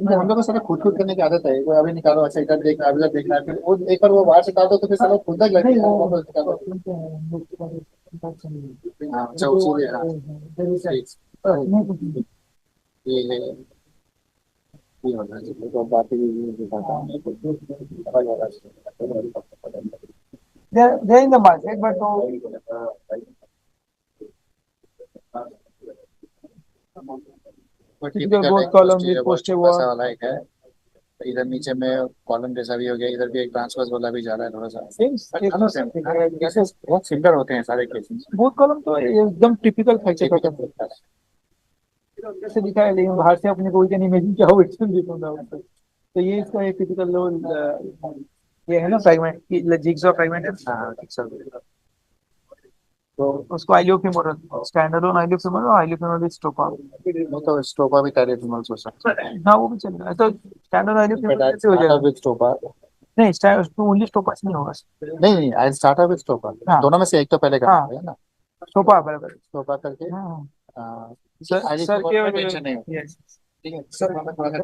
S11: नहीं, हम लोग को सारा खुद खुद करने की आदत है। कोई अभी निकालो, अच्छा इधर देख, अभी उधर देखना, फिर वो एक बार वो बाहर से निकाल दो तो फिर सारा खुद तक लगेगा। हाँ, अच्छा उसीलिए, हाँ, ठीक। ये है, ये होना चाहिए तो बाकी दिखाता हूँ।
S1: They're in the market, but
S11: both column with posted वाला एक है। इधर नीचे में कॉलम जैसा भी हो गया, इधर भी एक ट्रांसवर्स वाला भी जा रहा है थोड़ा सा। सेम बहुत सिमिलर होते हैं सारे केसेस।
S1: both column तो एकदम टिपिकल फीचर का जैसे दिखा है, लेकिन बाहर से अपने को कैन इमेजिन क्या हो एकदम दिखा होगा। तो ये इसका एक टिपिकल लोन ये है ना फ्रैगमेंट, जिग्सॉ फ्रैगमेंट है।
S11: हाँ,
S1: तो उसको आइलियोफिमोरल, स्टैंडअलोन आइलियोफिमोरल और आइलियोफिमोरल स्टोपा।
S11: वो तो स्टोपा भी टेरिफिमल हो सकता है।
S1: हाँ वो भी चल रहा है। तो स्टैंडअलोन आइलियोफिमोरल कैसे हो जाएगा?
S11: विद स्टोपा
S1: नहीं, स्टैंडअलोन ओनली स्टोपा से नहीं होगा।
S11: नहीं, आई स्टार्ट विद स्टोपा।
S1: हाँ।
S11: दोनों में से एक तो पहले करना
S1: हाँ।
S11: है ना,
S1: स्टोपा बराबर।
S11: स्टोपा करके।
S1: हाँ
S11: सर
S1: के
S11: टेंशन नहीं होगा। ठीक है सर, मैं थोड़ा सा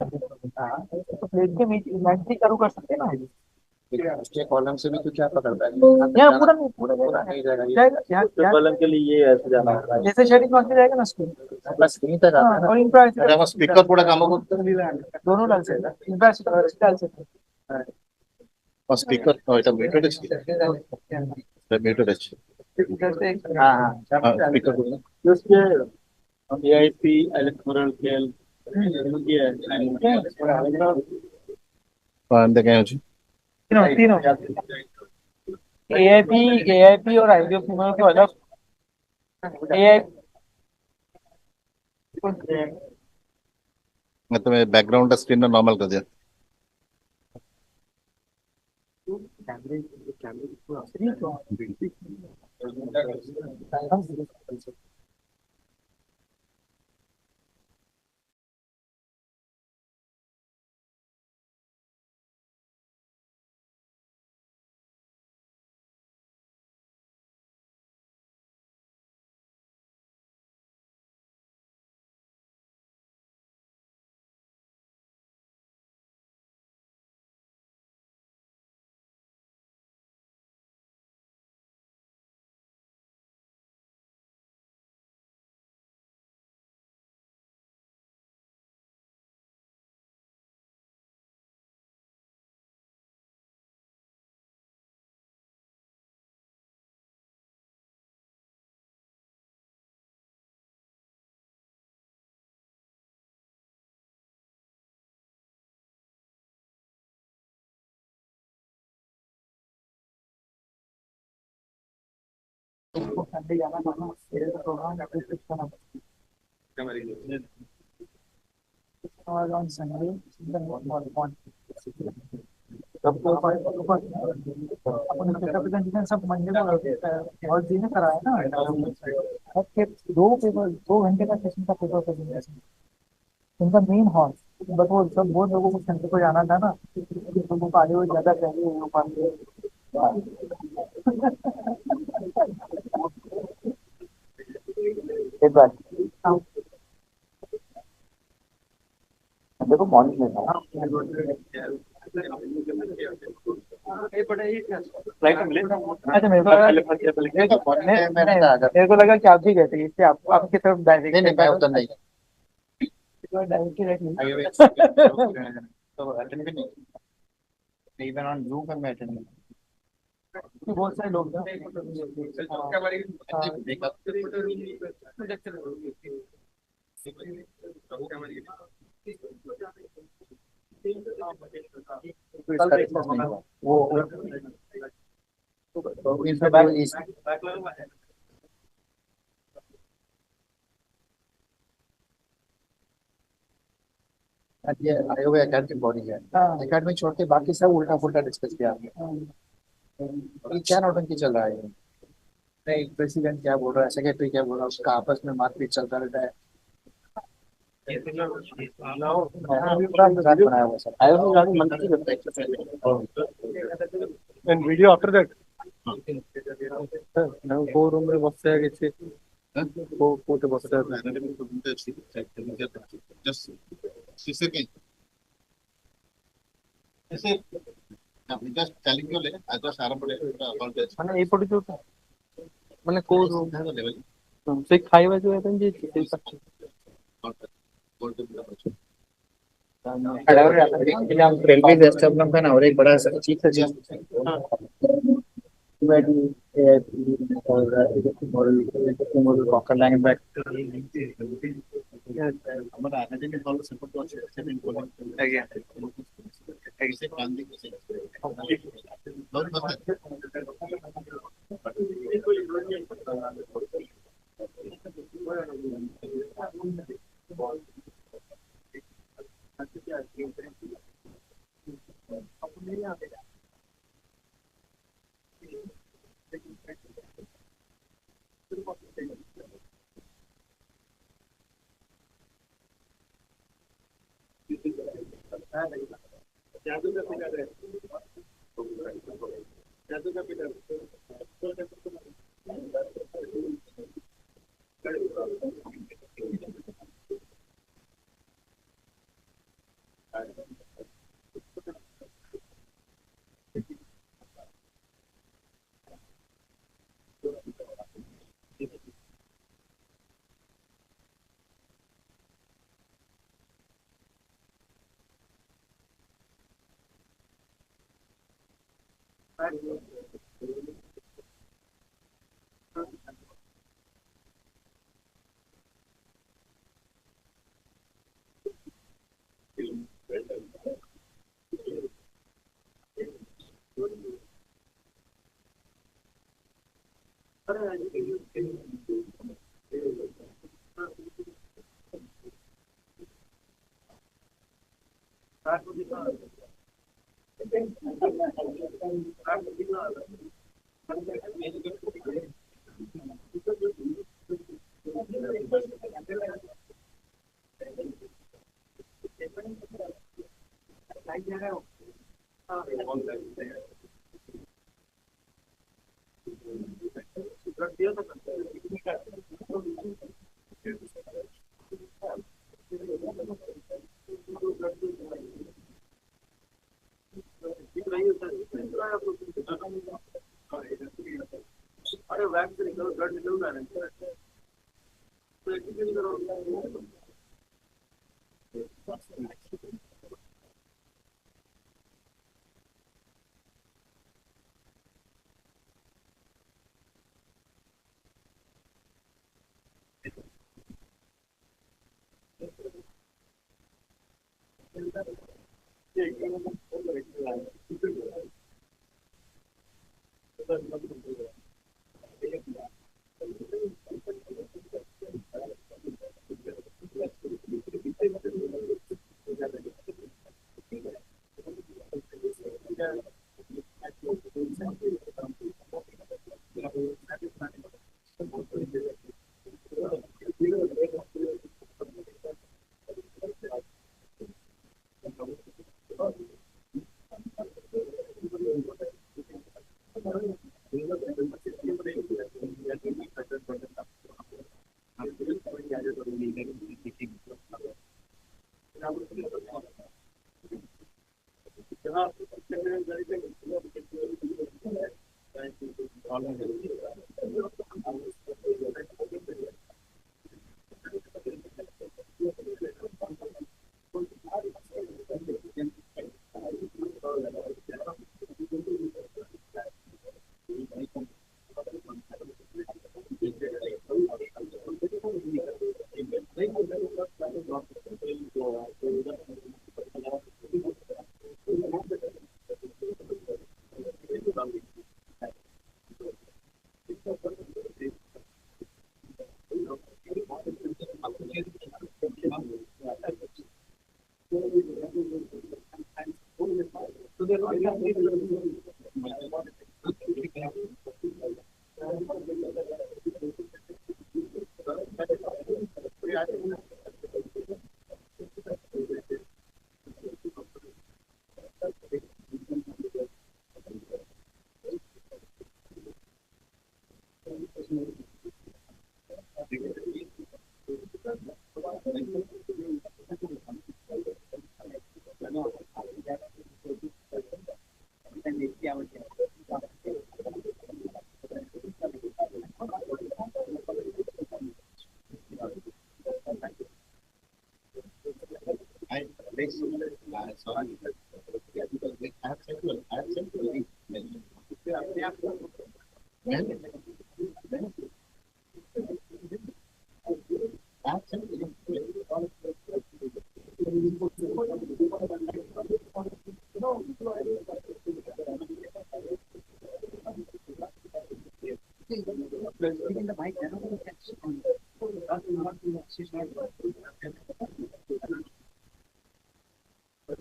S1: तो प्लेट के बीच इमेजिनरी चालू कर सकते हैं ना।
S11: उसके कॉलम से भी तो क्या पकड़ता है?
S1: यहाँ पूरा नहीं, पूरा
S11: पूरा नहीं जाएगा ये।
S1: जाएगा
S11: कॉलम के लिए ये ऐसे जाना होगा।
S1: जैसे शेडिंग वहाँ से जाएगा ना स्क्रीन।
S11: बस स्क्रीन तक आता है ना।
S1: और इनका
S11: अरे हम स्पीकर पूरा काम को
S1: दोनों डाल सकते हैं, इनका डाल सकते हैं।
S11: और स्पीकर, मीटर है, मीटर है।
S4: AIP electoral care
S1: तीनों AIP और आईडीएफ को अलग AIP
S2: मैं तुम्हें बैकग्राउंड स्क्रीन में नॉर्मल कर दिया.
S1: on Sunday, सब मंडे को और दिन कराया ना सबके 2 घंटे का सेशन का पेपर प्रेजेंटेशन उनका मेन हॉल बट वो सब बहुत लोगों को सेंटर को जाना था ना लोगों को आगे वो ज्यादा पहले हो पाते एक बार देखो मॉर्निंग में था अच्छा मेरे को लगा कि आप भी गए थे इससे आपकी तरफ डायरेक्ट नहीं उधर नहीं इवन ऑन जूम पे मैं अटेंड नहीं बहुत सारे लोग ये आयोग एकेडमिक बॉडी है एकेडमिक छोड़ के बाकी सब उल्टा फुल्टा डिस्कस किया ये क्या नौटंकी चल रहा है नहीं प्रेसिडेंट क्या बोल रहा है सेक्रेटरी क्या बोल रहा है उसका आपस में मारपीट चलता रहता है बनाया हुआ सर आयोग मंत्री
S4: and video after that now go room में बस है किसी को तो बस
S2: Just second. Just telling you, I just
S1: মানে এই পড়ে তো মানে কোন রুম সেই খাইবা जो है যে সেই পাচ্ছে रेलवे डेस्कटॉप में ना और एक बड़ा सा चीज है मॉडल कॉकर लाइन बैक
S2: हमारा एकेडमिक हॉल सपोर्ट तो अच्छे से नहीं बोला ऐसे कांदी को बहुत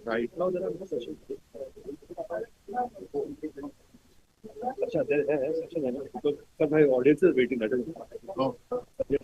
S4: Right now, there are no sessions. There is session because my audience is waiting. That is. Oh. Yeah.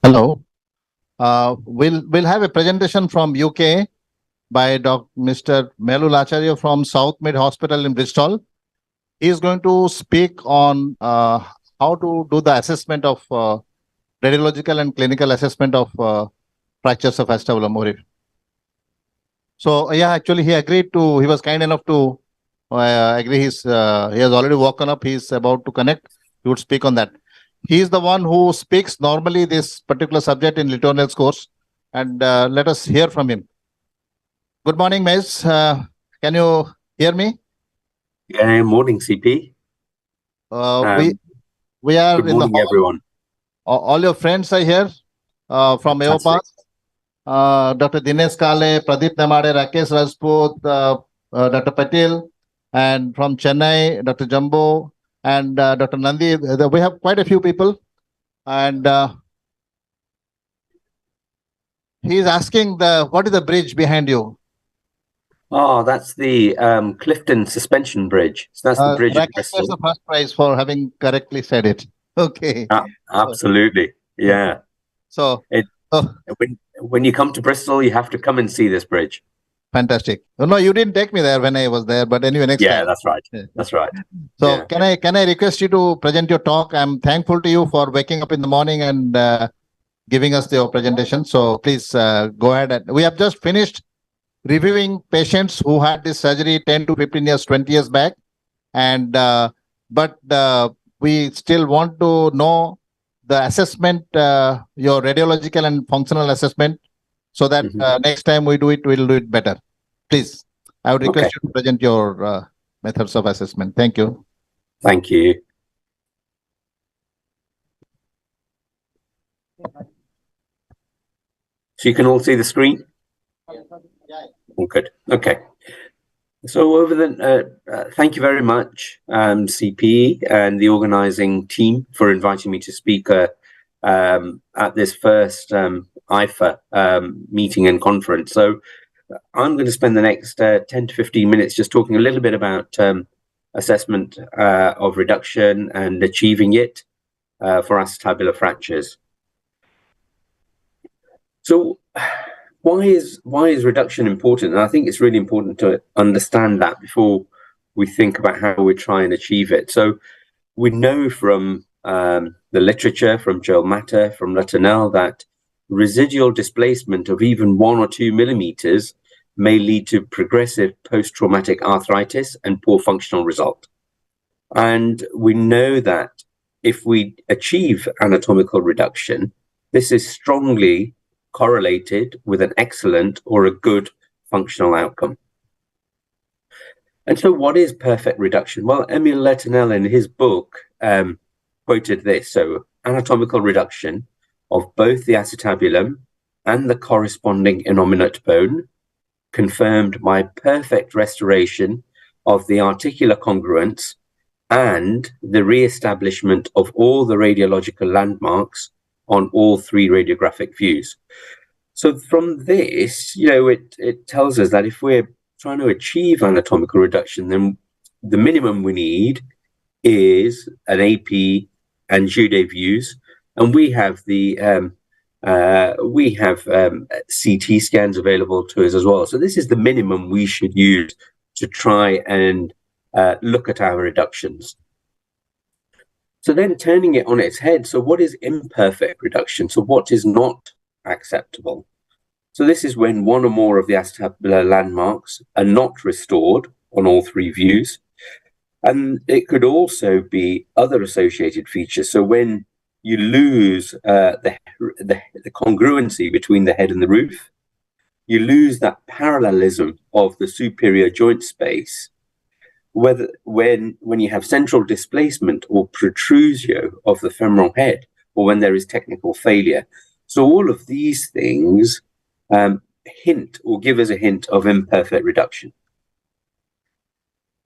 S2: Hello. We'll have a presentation from UK. by Mr. Melu Lacharya from South Mid Hospital in Bristol. He is going to speak on how to do the assessment of radiological and clinical assessment of fractures of acetabulum or. So yeah, actually he agreed to. He was kind enough to agree. He has already woken up. He's about to connect. He would speak on that. He is the one who speaks normally this particular subject in Litornel's course, and let us hear from him. Good morning, Miss. Can you hear me?
S13: Yeah, morning, CP.
S2: We are
S13: Good
S2: in the
S13: morning,
S2: hall.
S13: everyone.
S2: All your friends are here from
S13: Fantastic.
S2: EOPAS. Dr. Dinesh Kale, Pradeep Namade, Rakesh Rajput, Dr. Patel, and from Chennai, Dr. Jumbo, and Dr. Nandi. We have quite a few people, and he is asking what is the bridge behind you?
S13: Oh, that's the Clifton Suspension Bridge. So that's the bridge at
S2: Rakesh gets
S13: Bristol.
S2: the first prize for having correctly said it. Okay.
S13: Absolutely. Yeah.
S2: So
S13: when you come to Bristol, you have to come and see this bridge.
S2: Fantastic. Oh, no, you didn't take me there when I was there, but anyway, next time.
S13: Yeah, that's right. That's right.
S2: So can I request you to present your talk? I'm thankful to you for waking up in the morning and giving us your presentation. So please go ahead. We have just finished reviewing patients who had this surgery 10 to 15 years, 20 years back. And but we still want to know the assessment, your radiological and functional assessment, so that next time we do it, we'll do it better. Please, I would request you to present your methods of assessment. Thank you.
S13: Thank you. So you can all see the screen? Oh, good. Okay. So over the thank you very much, CP and the organizing team for inviting me to speak at this first IFA meeting and conference. So I'm going to spend the next 10 to 15 minutes just talking a little bit about assessment of reduction and achieving it for acetabular fractures. So why is reduction important? And I think it's really important to understand that before we think about how we try and achieve it. So we know from the literature, from Joel Matter, from Letournel, that residual displacement of even 1 or 2 millimeters may lead to progressive post-traumatic arthritis and poor functional result. And we know that if we achieve anatomical reduction, this is strongly correlated with an excellent or a good functional outcome. And so what is perfect reduction? Well, Emile Letournel in his book quoted this. So anatomical reduction of both the acetabulum and the corresponding innominate bone confirmed my perfect restoration of the articular congruence and the re-establishment of all the radiological landmarks on all 3 radiographic views. So from this, it tells us that if we're trying to achieve anatomical reduction, then the minimum we need is an AP and Jude views, and we have the CT scans available to us as well. So this is the minimum we should use to try and look at our reductions. So then turning it on its head, so what is imperfect reduction? So what is not acceptable? So this is when 1 or more of the acetabular landmarks are not restored on all 3 views. And it could also be other associated features. So when you lose the congruency between the head and the roof, you lose that parallelism of the superior joint space, whether when you have central displacement or protrusio of the femoral head, or when there is technical failure. So all of these things hint or give us a hint of imperfect reduction.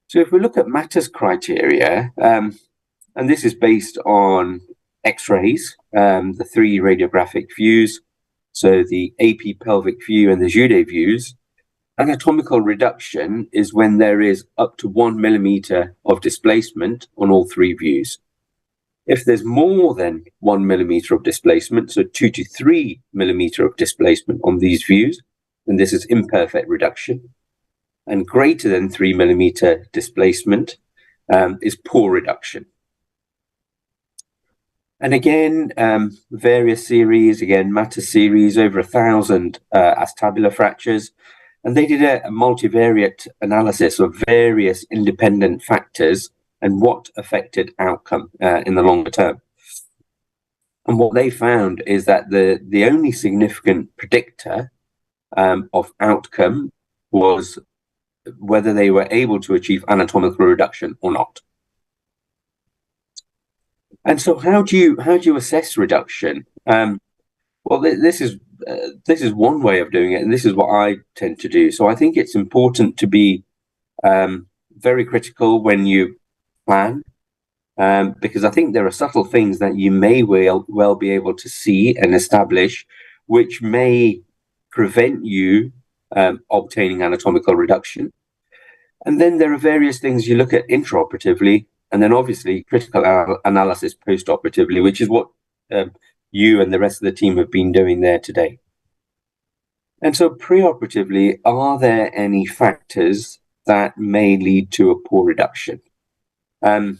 S13: So if we look at Matter's criteria, and this is based on X-rays, the 3 radiographic views, so the AP pelvic view and the Jude views, anatomical reduction is when there is up to 1 millimeter of displacement on all 3 views. If there's more than 1 millimeter of displacement, so 2 to 3 millimeter of displacement on these views, and this is imperfect reduction, and greater than 3 millimeter displacement is poor reduction. And again, various series, again, Matter series, over 1,000 acetabular fractures. And they did a multivariate analysis of various independent factors and what affected outcome in the longer term. And what they found is that the only significant predictor of outcome was whether they were able to achieve anatomical reduction or not. And so how do you assess reduction? Well, this is one way of doing it, and this is what I tend to do. So I think it's important to be very critical when you plan, because I think there are subtle things that you may well be able to see and establish, which may prevent you obtaining anatomical reduction. And then there are various things you look at intraoperatively, and then obviously critical analysis postoperatively, which is what you and the rest of the team have been doing there today. And so preoperatively, are there any factors that may lead to a poor reduction? I've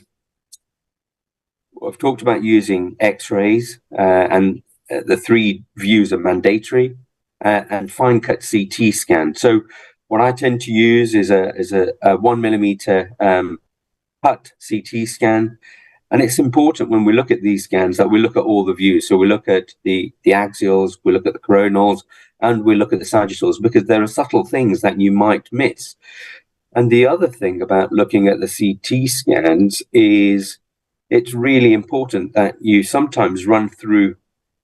S13: talked about using X-rays, and the 3 views are mandatory, and fine cut CT scan. So what I tend to use is a 1 millimeter cut CT scan. And it's important when we look at these scans that we look at all the views. So we look at the axials, we look at the coronals, and we look at the sagittals, because there are subtle things that you might miss. And the other thing about looking at the CT scans is it's really important that you sometimes run through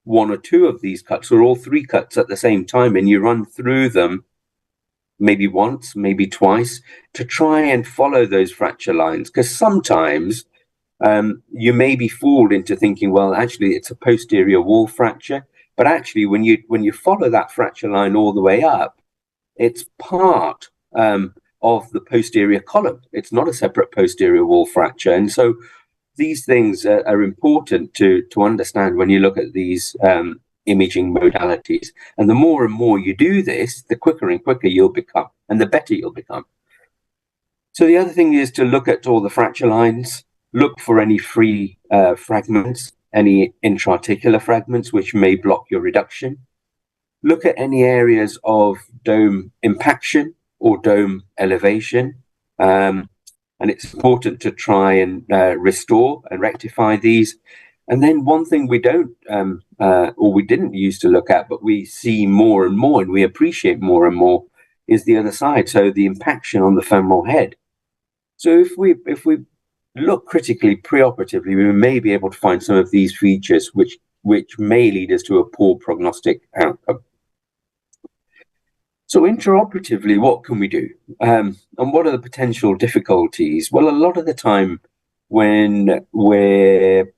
S13: 1 or 2 of these cuts, or all 3 cuts at the same time, and you run through them maybe once, maybe twice, to try and follow those fracture lines. Because sometimes you may be fooled into thinking, well, actually it's a posterior wall fracture, but actually when you follow that fracture line all the way up, it's part of the posterior column. It's not a separate posterior wall fracture. And so these things are important to understand when you look at these imaging modalities. And the more and more you do this, the quicker and quicker you'll become, and the better you'll become. So the other thing is to look at all the fracture lines, look for any free fragments, any intra-articular fragments which may block your reduction. Look at any areas of dome impaction or dome elevation. And it's important to try and restore and rectify these. And then one thing we don't, or we didn't used to look at, but we see more and more, and we appreciate more and more, is the other side. So the impaction on the femoral head. So if we look critically preoperatively, we may be able to find some of these features which may lead us to a poor prognostic outcome. So intraoperatively, what can we do? And what are the potential difficulties? Well, a lot of the time when we're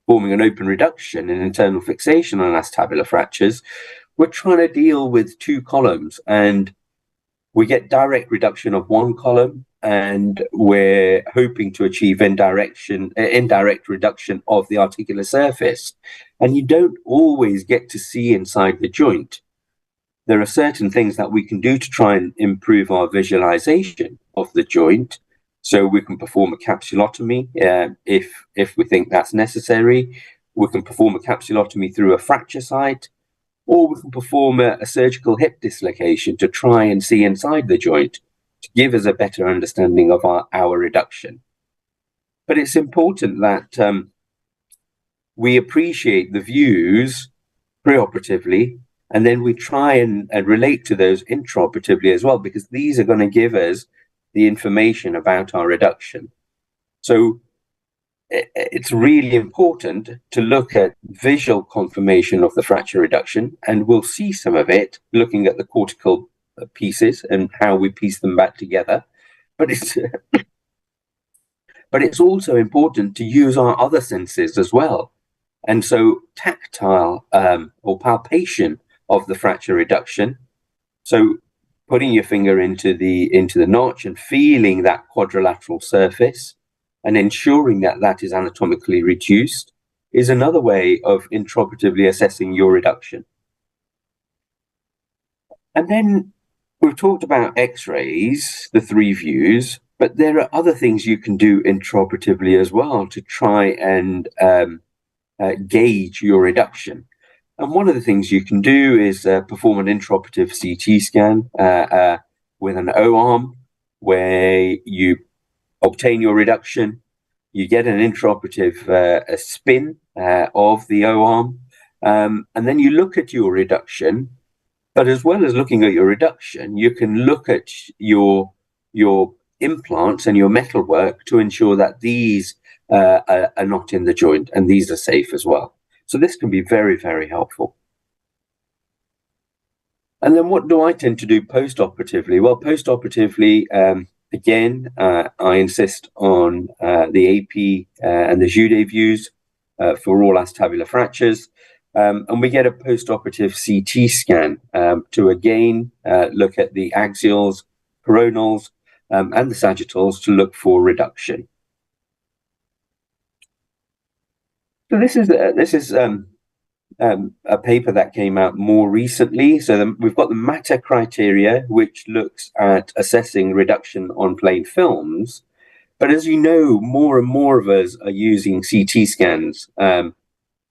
S13: forming an open reduction and internal fixation on acetabular fractures, we're trying to deal with 2 columns, and we get direct reduction of 1 column, and we're hoping to achieve indirect reduction of the articular surface. And you don't always get to see inside the joint. There are certain things that we can do to try and improve our visualization of the joint. So we can perform a capsulotomy if we think that's necessary. We can perform a capsulotomy through a fracture site, or we can perform a surgical hip dislocation to try and see inside the joint to give us a better understanding of our reduction. But it's important that we appreciate the views preoperatively, and then we try and relate to those intraoperatively as well, because these are going to give us the information about our reduction. So it's really important to look at visual confirmation of the fracture reduction, and we'll see some of it looking at the cortical pieces and how we piece them back together. But it's also important to use our other senses as well. And so tactile or palpation of the fracture reduction. So putting your finger into the notch and feeling that quadrilateral surface and ensuring that that is anatomically reduced is another way of intraoperatively assessing your reduction. And then we've talked about X-rays, the 3 views, but there are other things you can do intraoperatively as well to try and gauge your reduction. And one of the things you can do is perform an intraoperative CT scan with an O-arm, where you obtain your reduction, you get an intraoperative spin of the O-arm, and then you look at your reduction. But as well as looking at your reduction, you can look at your implants and your metalwork to ensure that these are not in the joint and these are safe as well. So this can be very, very helpful. And then what do I tend to do post-operatively? Well, post-operatively, again, I insist on the AP and the Jude views for all acetabular fractures. And we get a post-operative CT scan to again look at the axials, coronals, and the sagittals to look for reduction. So this is a paper that came out more recently. So we've got the MATTER criteria, which looks at assessing reduction on plain films. But as you know, more and more of us are using CT scans,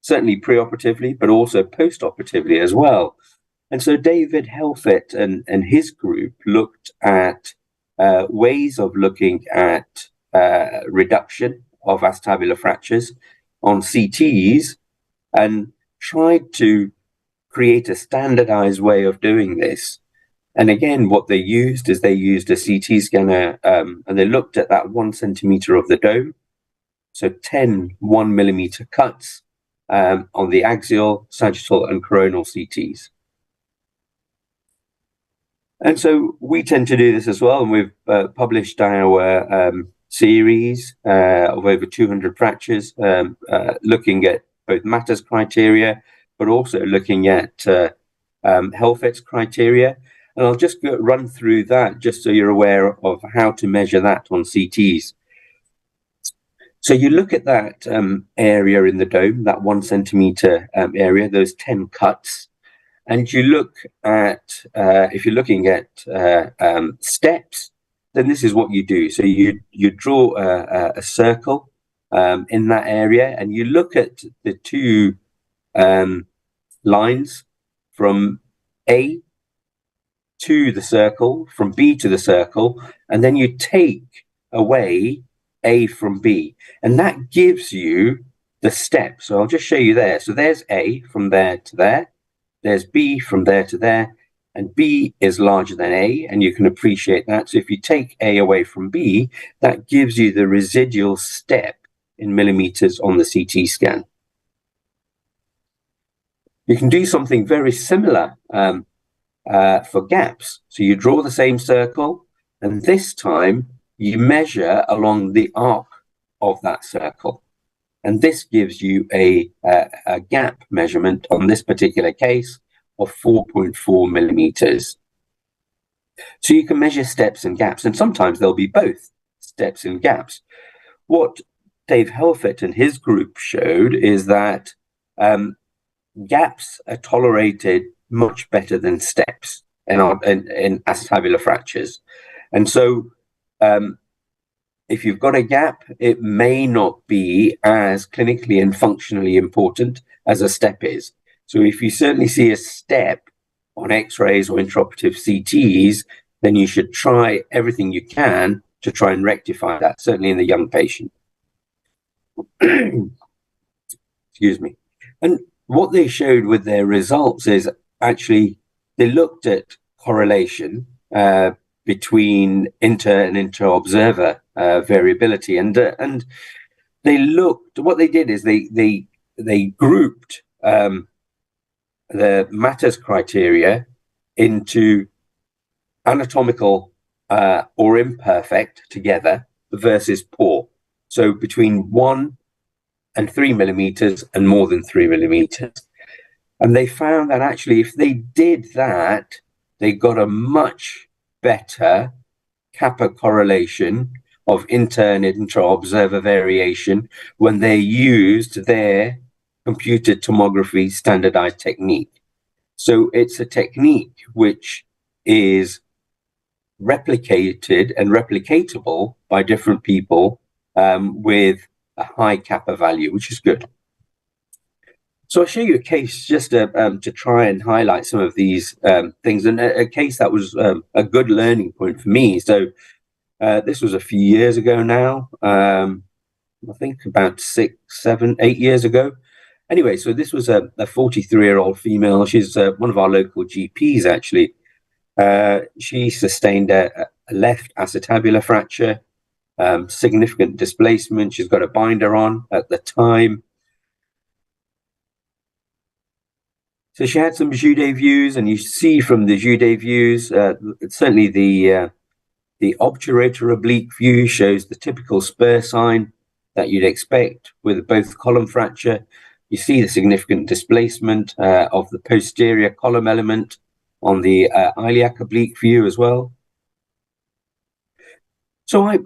S13: certainly preoperatively, but also postoperatively as well. And so David Helfet and his group looked at ways of looking at reduction of acetabular fractures on CTs and tried to create a standardized way of doing this. And again, what they used is they used a CT scanner and they looked at that 1 centimeter of the dome. So 10 1 millimeter cuts on the axial, sagittal, and coronal CTs. And so we tend to do this as well. And we've published our series of over 200 fractures, looking at both Matter's criteria, but also looking at Helfet's criteria. And I'll just run through that just so you're aware of how to measure that on CTs. So you look at that area in the dome, that 1 centimeter area, those 10 cuts, and you look at, if you're looking at steps, then this is what you do. So you draw a circle in that area, and you look at the 2 lines from A to the circle, from B to the circle, and then you take away A from B, and that gives you the step. So I'll just show you there. So there's A from there to there, there's B from there to there, and B is larger than A, and you can appreciate that. So if you take A away from B, that gives you the residual step in millimeters on the CT scan. You can do something very similar for gaps. So you draw the same circle, and this time you measure along the arc of that circle. And this gives you a gap measurement on this particular case of 4.4 millimeters. So you can measure steps and gaps, and sometimes there'll be both steps and gaps. What Dave Helfet and his group showed is that gaps are tolerated much better than steps in acetabular fractures. And so if you've got a gap, it may not be as clinically and functionally important as a step is. So if you certainly see a step on X-rays or intraoperative CTs, then you should try everything you can to try and rectify that, certainly in the young patient. Excuse me. And what they showed with their results is actually they looked at correlation between inter and inter-observer variability, and they looked. What they did is they grouped the Matter's criteria into anatomical or imperfect together versus poor. So between 1 and 3 millimeters and more than 3 millimeters. And they found that actually if they did that, they got a much better kappa correlation of inter and intra-observer variation when they used their computed tomography standardized technique. So it's a technique which is replicated and replicatable by different people with a high kappa value, which is good. So I'll show you a case just to try and highlight some of these things, and a case that was a good learning point for me. So this was a few years ago now, I think about 6, 7, 8 years ago. Anyway, so this was a 43-year-old female. She's one of our local GPs, actually. She sustained a left acetabular fracture, significant displacement. She's got a binder on at the time. So she had some Jude views, and you see from the Jude views, certainly the obturator oblique view shows the typical spur sign that you'd expect with both column fracture. You see the significant displacement of the posterior column element on the iliac oblique view as well. So I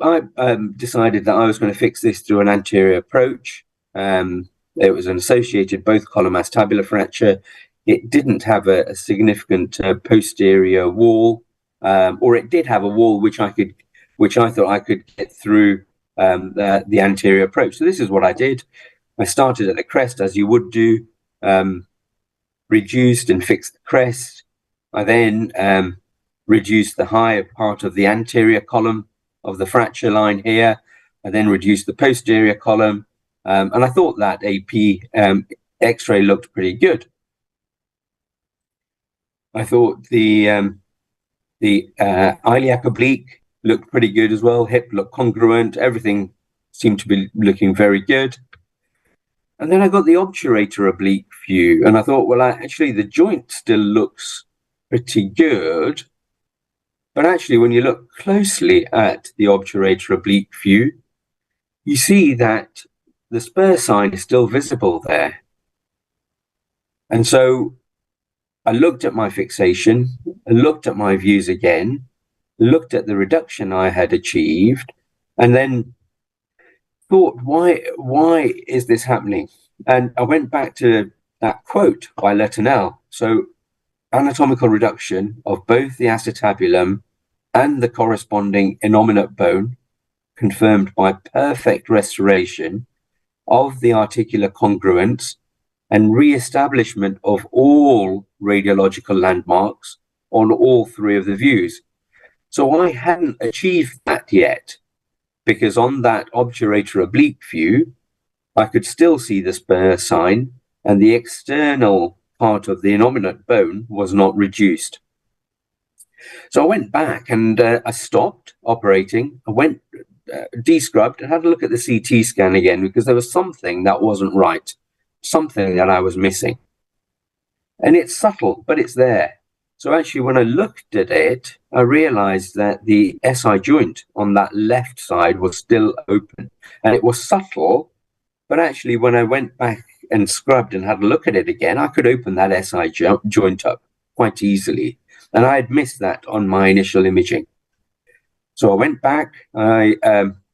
S13: decided that I was going to fix this through an anterior approach. It was an associated both column acetabular fracture. It didn't have a significant posterior wall, or it did have a wall which I thought I could get through the anterior approach. So this is what I did. I started at the crest, as you would do, reduced and fixed the crest. I then reduced the higher part of the anterior column of the fracture line here. I then reduced the posterior column, and I thought that AP X-ray looked pretty good. I thought the iliac oblique looked pretty good as well. Hip looked congruent. Everything seemed to be looking very good. And then I got the obturator oblique view, and I thought, well, actually the joint still looks pretty good. But actually, when you look closely at the obturator oblique view, you see that the spur sign is still visible there. And so I looked at my fixation, I looked at my views again, looked at the reduction I had achieved, and then thought, why is this happening? And I went back to that quote by Letonel. So anatomical reduction of both the acetabulum and the corresponding innominate bone, confirmed by perfect restoration of the articular congruence and re-establishment of all radiological landmarks on all three of the views. So I hadn't achieved that yet, because on that obturator oblique view, I could still see the spur sign, and the external part of the innominate bone was not reduced. So I went back and I stopped operating. I went descrubbed and had a look at the CT scan again, because there was something that wasn't right, something that I was missing. And it's subtle, but it's there. So actually, when I looked at it, I realized that the SI joint on that left side was still open, and it was subtle. But actually, when I went back and scrubbed and had a look at it again, I could open that SI joint up quite easily. And I had missed that on my initial imaging. So I went back, I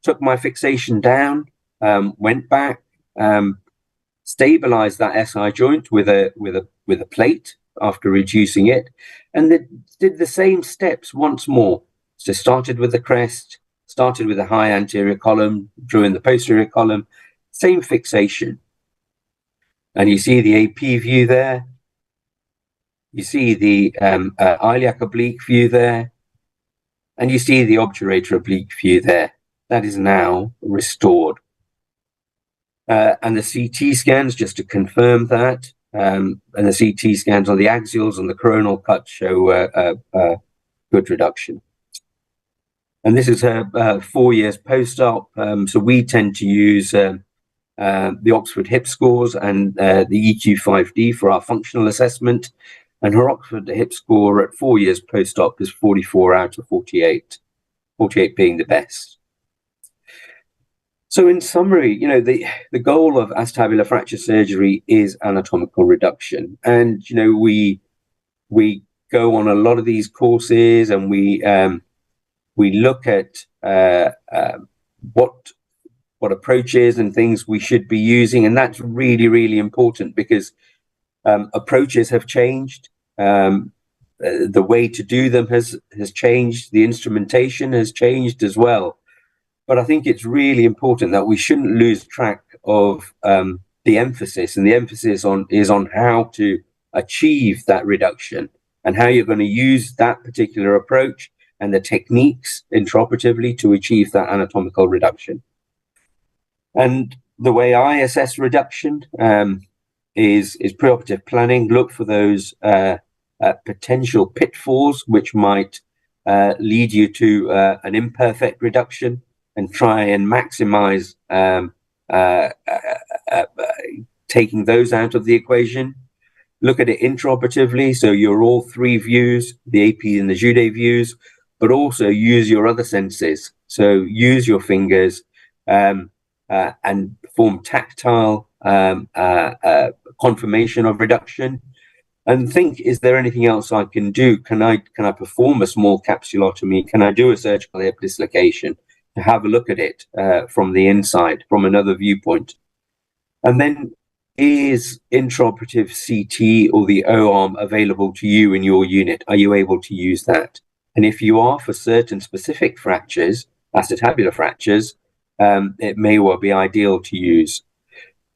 S13: took my fixation down, went back, stabilized that SI joint with a plate after reducing it, and did the same steps once more. So started with the crest, started with the high anterior column, drew in the posterior column, same fixation. And you see the AP view there. You see the iliac oblique view there. And you see the obturator oblique view there. That is now restored. And the CT scans, just to confirm that, and the CT scans on the axials and the coronal cut show good reduction. And this is 4 years post-op. So we tend to use the Oxford hip scores and the EQ5D for our functional assessment. And her Oxford hip score at 4 years post-op is 44 out of 48, 48 being the best. So in summary, you know, the goal of acetabular fracture surgery is anatomical reduction. And, you know, we go on a lot of these courses, and we look at what approaches and things we should be using. And that's really, really important, because approaches have changed. the way to do them has changed. The instrumentation has changed as well. But I think it's really important that we shouldn't lose track of the emphasis, and the emphasis is on how to achieve that reduction and how you're going to use that particular approach and the techniques intraoperatively to achieve that anatomical reduction. And the way I assess reduction is preoperative planning. Look for those potential pitfalls which might lead you to an imperfect reduction, and try and maximize taking those out of the equation. Look at it intraoperatively, so you're all three views, the AP and the Jude views, but also use your other senses. So use your fingers and perform tactile confirmation of reduction, and think, is there anything else I can do? Can I perform a small capsulotomy? Can I do a surgical hip dislocation? To have a look at it from the inside, from another viewpoint. And then, is intraoperative CT or the O-arm available to you in your unit? Are you able to use that? And if you are, for certain specific fractures, acetabular fractures, it may well be ideal to use.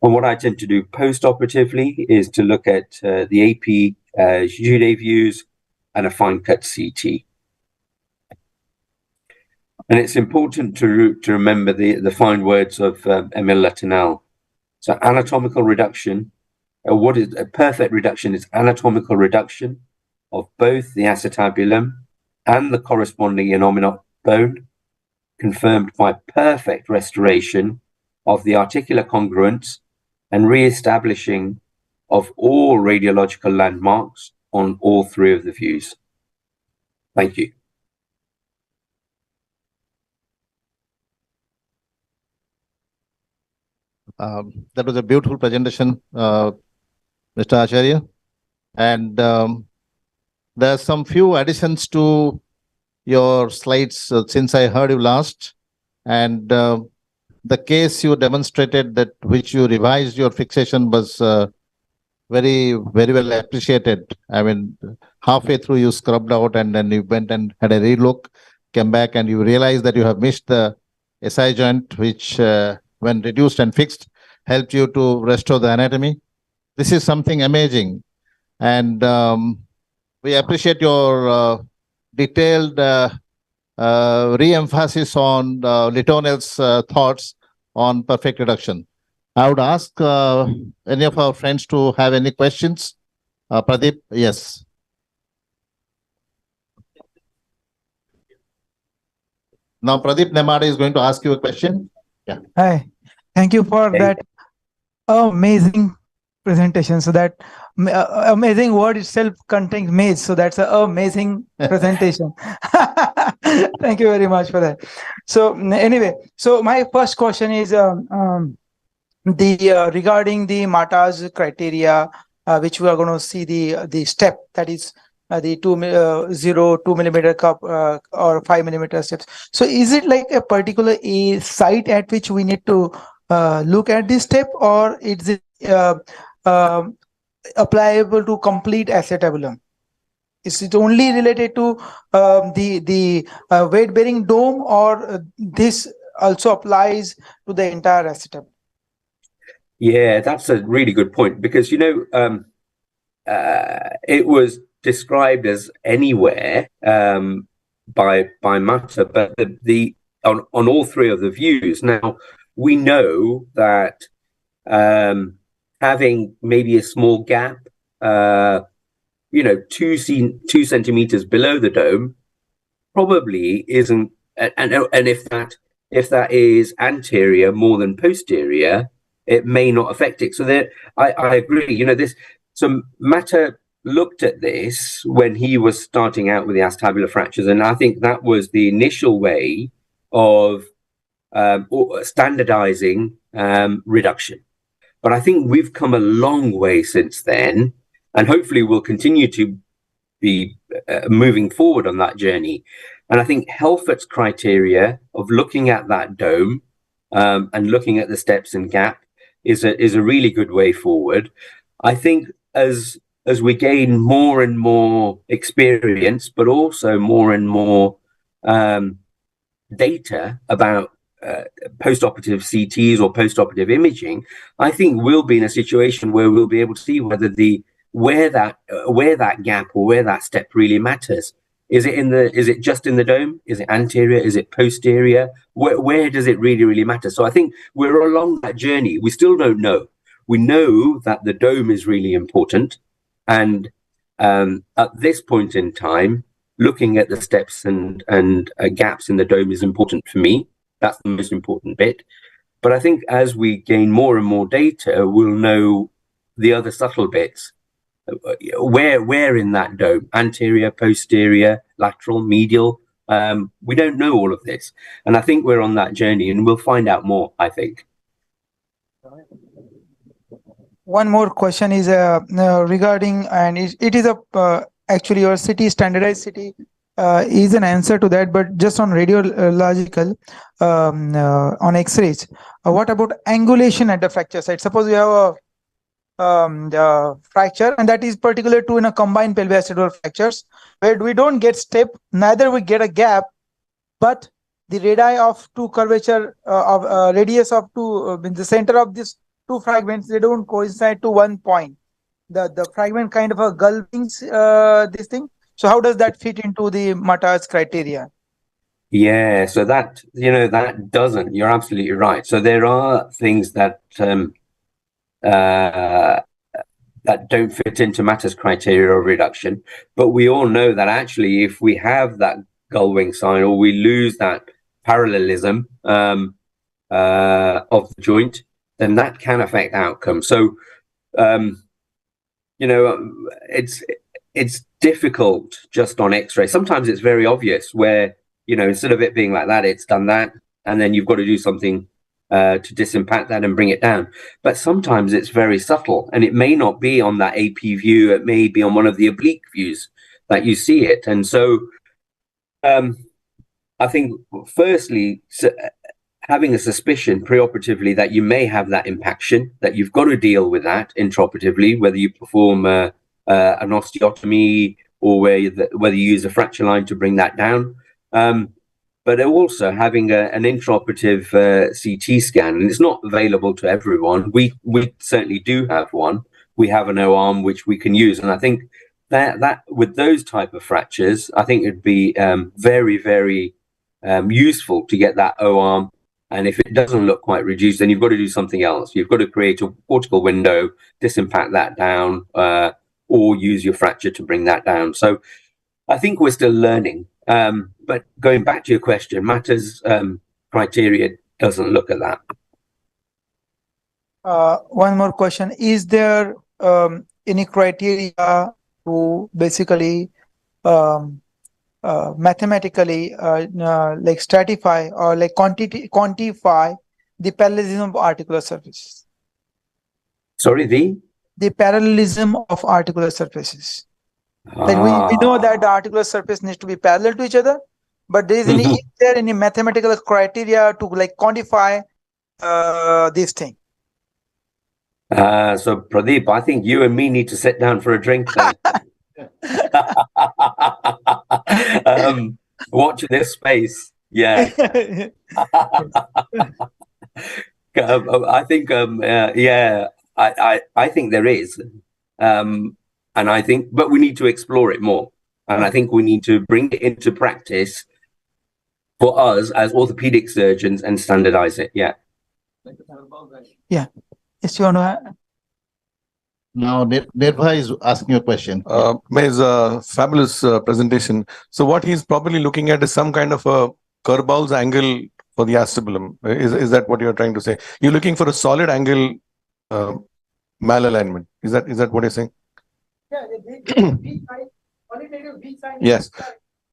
S13: And what I tend to do post-operatively is to look at the AP Jude views and a fine cut CT. And it's important to remember the fine words of Emile Latinal. So anatomical reduction, what is a perfect reduction, is anatomical reduction of both the acetabulum and the corresponding innominate bone, confirmed by perfect restoration of the articular congruence and re-establishing of all radiological landmarks on all three of the views. Thank you.
S2: That was a beautiful presentation, Mr. Acharya. And there are some few additions to your slides since I heard you last. And the case you demonstrated, that which you revised your fixation, was very well appreciated. I mean, halfway through you scrubbed out, and then you went and had a relook, came back, and you realized that you have missed the SI joint, which when reduced and fixed, helped you to restore the anatomy. This is something amazing. And we appreciate your detailed re-emphasis on Litonel's thoughts on perfect reduction. I would ask any of our friends to have any questions. Pradeep, yes. Now Pradeep Nemade is going to ask you a question. Yeah.
S14: Hi, thank you for that amazing presentation. So that amazing word itself contains maze. So that's an amazing presentation. Thank you very much for that. So anyway, so my first question is regarding the Mata's criteria, which we are going to see the step, that is the 2 millimeter cup or 5 millimeter steps. So is it like a particular site at which we need to look at this step, or is it applicable to complete acetabulum? Is it only related to the weight bearing dome, or this also applies to the entire acetabulum?
S13: Yeah, that's a really good point, because, you know, it was described as anywhere by Mata, but on all three of the views. Now, we know that having maybe a small gap, you know, 2 centimeters below the dome probably isn't, and if that is anterior more than posterior, it may not affect it. So there, I agree. You know, so Mata looked at this when he was starting out with the acetabular fractures, and I think that was the initial way of standardizing reduction. But I think we've come a long way since then, and hopefully we'll continue to be moving forward on that journey. And I think Helfert's criteria of looking at that dome and looking at the steps and gap is a really good way forward. I think as as we gain more and more experience, but also more and more data about post-operative CTs or post-operative imaging, I think we'll be in a situation where we'll be able to see whether where that gap or where that step really matters. Is it just in the dome? Is it anterior? Is it posterior? Where does it really matter? So I think we're along that journey. We still don't know. We know that the dome is really important, and at this point in time, looking at the steps and gaps in the dome is important for me. That's the most important bit. But I think as we gain more and more data, we'll know the other subtle bits. Where in that dome? Anterior, posterior, lateral, medial? We don't know all of this. And I think we're on that journey, and we'll find out more, I think.
S14: One more question is regarding, and it is actually your city, standardized city, is an answer to that, but just on radiological, on X-rays, what about angulation at the fracture site? Suppose you have a fracture, and that is particular to in a combined pelvic fractures, where we don't get step, neither we get a gap, but the radii of two curvature of radius of two in the center of these two fragments, they don't coincide to one point. The fragment kind of a gulpings this thing. So how does that fit into the Matter's criteria?
S13: Yeah, so that doesn't. You're absolutely right. So there are things that that don't fit into Matter's criteria of reduction, but we all know that actually, if we have that gull wing sign or we lose that parallelism of the joint, then that can affect outcome. So it's difficult just on X-ray. Sometimes it's very obvious where, instead of it being like that, it's done that, and then you've got to do something to disimpact that and bring it down. But sometimes it's very subtle, and it may not be on that AP view. It may be on one of the oblique views that you see it. And so I think, firstly, having a suspicion preoperatively that you may have that impaction, that you've got to deal with that intraoperatively, whether you perform an osteotomy or whether you use a fracture line to bring that down. But also having an intraoperative CT scan, and it's not available to everyone. We certainly do have one. We have an O-arm which we can use, and I think that with those type of fractures, I think it'd be very, very useful to get that O-arm. And if it doesn't look quite reduced, then you've got to do something else. You've got to create a cortical window, disimpact that down, or use your fracture to bring that down. So I think we're still learning. But going back to your question, Matter's criteria doesn't look at that.
S14: One more question. Is there any criteria to basically mathematically like stratify or like quantify the parallelism of articular surfaces?
S13: Sorry,
S14: the parallelism of articular surfaces. Like we know that the articular surface needs to be parallel to each other, but is there any mathematical criteria to like quantify this thing?
S13: So Pradeep, I think you and me need to sit down for a drink then. Watch this space. Yeah. I think I think there is. And I think, but we need to explore it more. And I think we need to bring it into practice for us as orthopedic surgeons and standardize it. Yeah.
S14: Yeah. Yes, you want to.
S2: Now, Nirbha is asking a question.
S5: It's a fabulous presentation. So what he's probably looking at is some kind of a Kerbau's angle for the acetabulum. Is that what you're trying to say? You're looking for a solid angle malalignment. Is that what you're saying? Yes.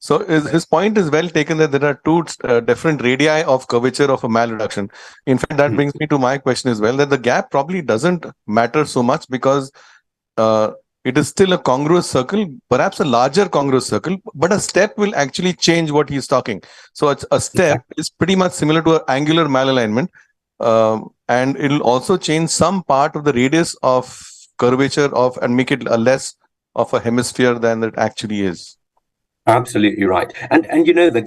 S5: So his point is well taken that there are two different radii of curvature of a malreduction. In fact, that brings me to my question as well, that the gap probably doesn't matter so much because it is still a congruous circle, perhaps a larger congruous circle, but a step will actually change what he's talking. So a step is pretty much similar to an angular malalignment, and it will also change some part of the radius of curvature of and make it a less of a hemisphere than it actually is.
S13: Absolutely right. And you know, the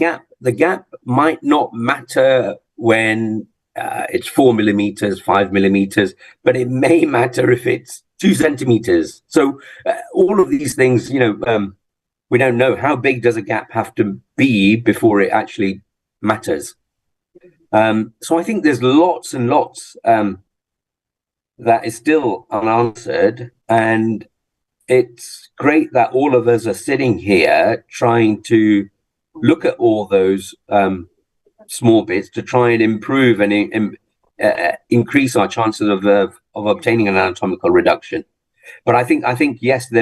S13: gap might not matter when it's 4 millimeters, 5 millimeters, but it may matter if it's 2 centimeters. So all of these things, you know, we don't know how big does a gap have to be before it actually matters. So I think there's lots and lots that is still unanswered, and it's great that all of us are sitting here trying to look at all those small bits to try and improve and increase our chances of obtaining an anatomical reduction. But I think yes,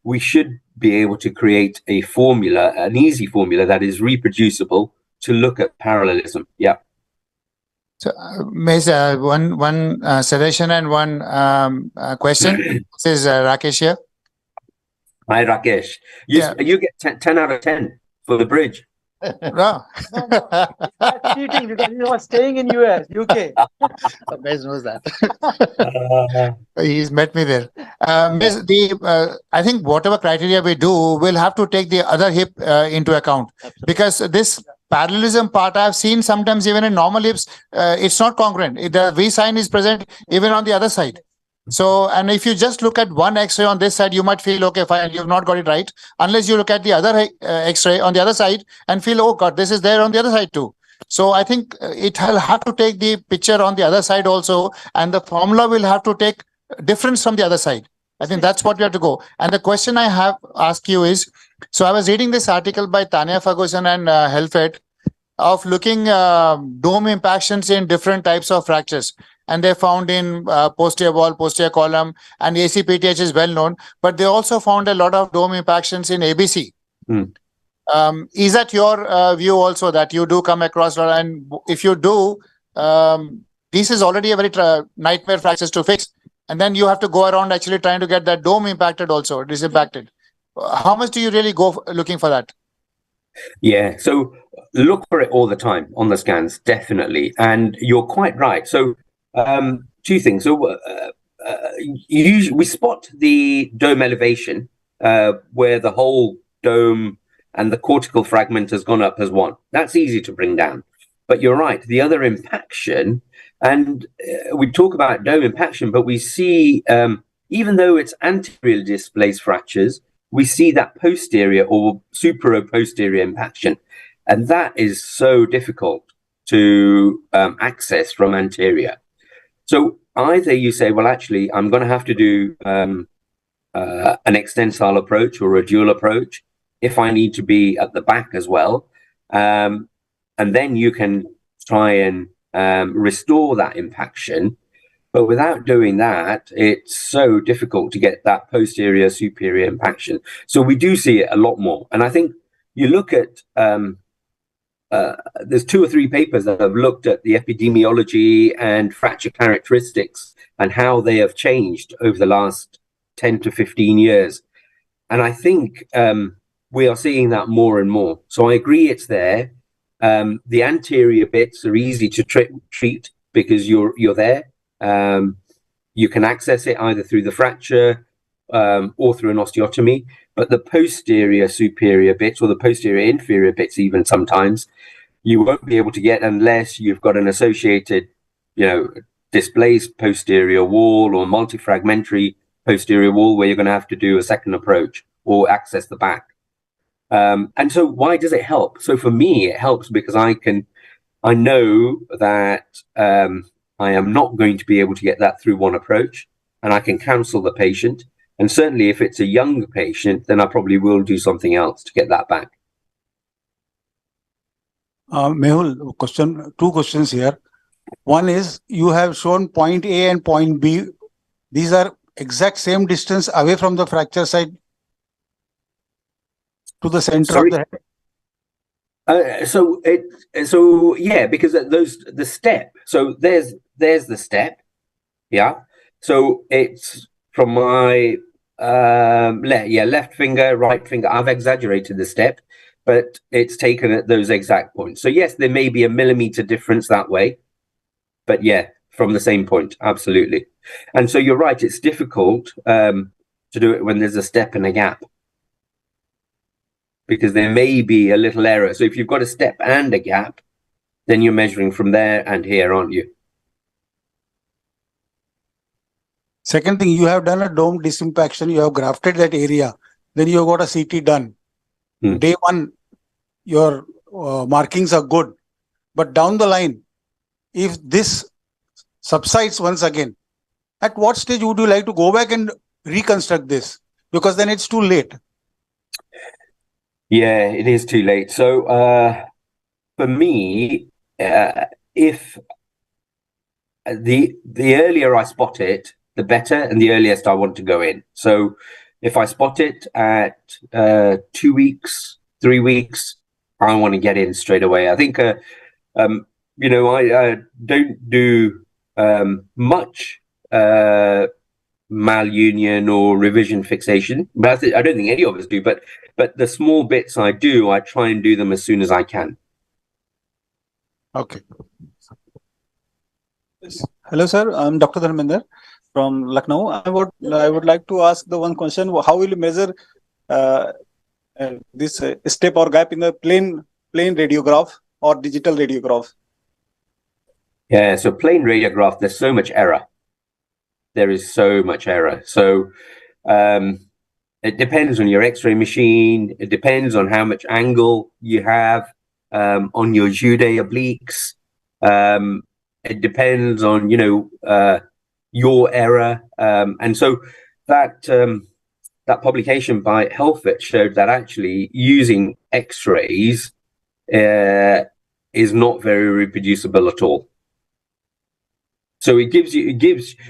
S13: we should be able to create a formula, an easy formula that is reproducible to look at parallelism. Yeah.
S11: So, Ms. One suggestion and one question. This is Rakesh here.
S13: Hi, Rakesh. You get 10 out of 10 for the bridge.
S11: No.
S14: That's cheating because he was staying in UK.
S11: Miss knows that. He's met me there. Miss, I think whatever criteria we do, we'll have to take the other hip into account. Absolutely. Because this parallelism part I've seen sometimes even in normal hips, it's not congruent. The V sign is present even on the other side. So, and if you just look at one X-ray on this side, you might feel, okay, fine, you've not got it right. Unless you look at the other X-ray on the other side and feel, oh God, this is there on the other side too. So I think it will have to take the picture on the other side also, and the formula will have to take difference from the other side. I think that's what we have to go. And the question I have asked you is, so I was reading this article by Tanya Ferguson and Helfet of looking dome impactions in different types of fractures. And they found in posterior wall, posterior column, and ACPTH is well known, but they also found a lot of dome impactions in ABC. Is that your view also, that you do come across, and if you do, this is already a very nightmare fractures to fix, and then you have to go around actually trying to get that dome impacted also, disimpacted. How much do you really go looking for that?
S13: Yeah, so look for it all the time on the scans, definitely. And you're quite right. So two things. So we spot the dome elevation where the whole dome and the cortical fragment has gone up as one. That's easy to bring down. But you're right, the other impaction, and we talk about dome impaction, but we see, even though it's anterior displaced fractures, we see that posterior or supero-posterior impaction. And that is so difficult to access from anterior. So either you say, well, actually, I'm going to have to do an extensile approach or a dual approach if I need to be at the back as well. And then you can try and restore that impaction. But without doing that, it's so difficult to get that posterior superior impaction. So we do see it a lot more. And I think you look at, there's 2 or 3 papers that have looked at the epidemiology and fracture characteristics and how they have changed over the last 10 to 15 years. And I think we are seeing that more and more. So I agree it's there. The anterior bits are easy to treat because you're there. You can access it either through the fracture or through an osteotomy, but the posterior superior bits or the posterior inferior bits even sometimes you won't be able to get unless you've got an associated, displaced posterior wall or multifragmentary posterior wall where you're going to have to do a second approach or access the back. And so why does it help? So for me, it helps because I know that I am not going to be able to get that through one approach, and I can counsel the patient. And certainly if it's a younger patient, then I probably will do something else to get that back.
S3: Mehul, two questions here. One is, you have shown point A and point B. These are exact same distance away from the fracture site to the center of the head.
S13: So yeah, because the step. So there's the step. Yeah. So it's from my left finger, right finger. I've exaggerated the step, but it's taken at those exact points. So yes, there may be a millimeter difference that way, but yeah, from the same point. Absolutely. And so you're right, it's difficult to do it when there's a step and a gap, because there may be a little error. So if you've got a step and a gap, then you're measuring from there and here, aren't you?
S3: Second thing, you have done a dome disimpaction, you have grafted that area, then you have got a CT done. Day one, your markings are good. But down the line, if this subsides once again, at what stage would you like to go back and reconstruct this? Because then it's too late.
S13: Yeah, it is too late. So for me, if the earlier I spot it, the better, and the earliest I want to go in. So if I spot it at 2 weeks, 3 weeks, I want to get in straight away. I think, you know, I don't do much malunion or revision fixation, but I don't think any of us do. But the small bits I do, I try and do them as soon as I can.
S3: Okay.
S15: Hello, sir. I'm Dr. Dharmender from Lucknow. I would like to ask the one question: how will you measure this step or gap in the plain radiograph or digital radiograph?
S13: Yeah, so plain radiograph, there's so much error. There is so much error. So it depends on your X-ray machine. It depends on how much angle you have on your Jude obliques. It depends on, you know, your error. And so that that publication by Helfet showed that actually using X-rays is not very reproducible at all. So it gives you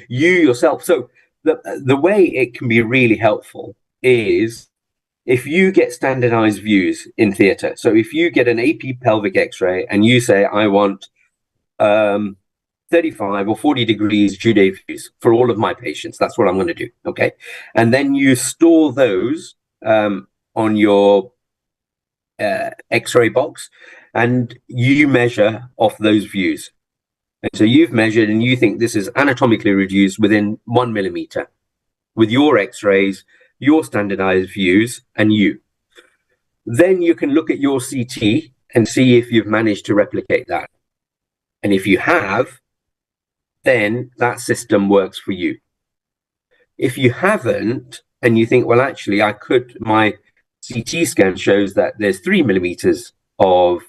S13: yourself. So the way it can be really helpful is if you get standardized views in theatre. So if you get an AP pelvic X-ray and you say, I want 35 or 40 degrees Jude views for all of my patients, that's what I'm going to do. Okay. And then you store those on your X-ray box and you measure off those views. And so you've measured and you think this is anatomically reduced within 1 millimeter with your X-rays, your standardized views, and you. Then you can look at your CT and see if you've managed to replicate that. And if you have, then that system works for you. If you haven't, and you think, well, actually, my CT scan shows that there's 3 millimeters of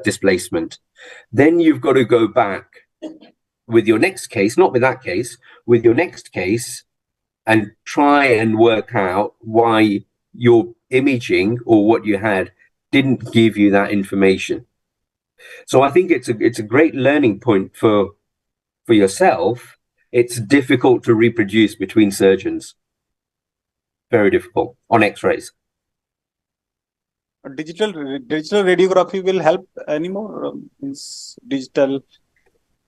S13: displacement, then you've got to go back with your next case, not with that case, with your next case, and try and work out why your imaging or what you had didn't give you that information. So I think it's a great learning point for yourself. It's difficult to reproduce between surgeons. Very difficult on X-rays.
S15: Digital radiography will help anymore. Digital.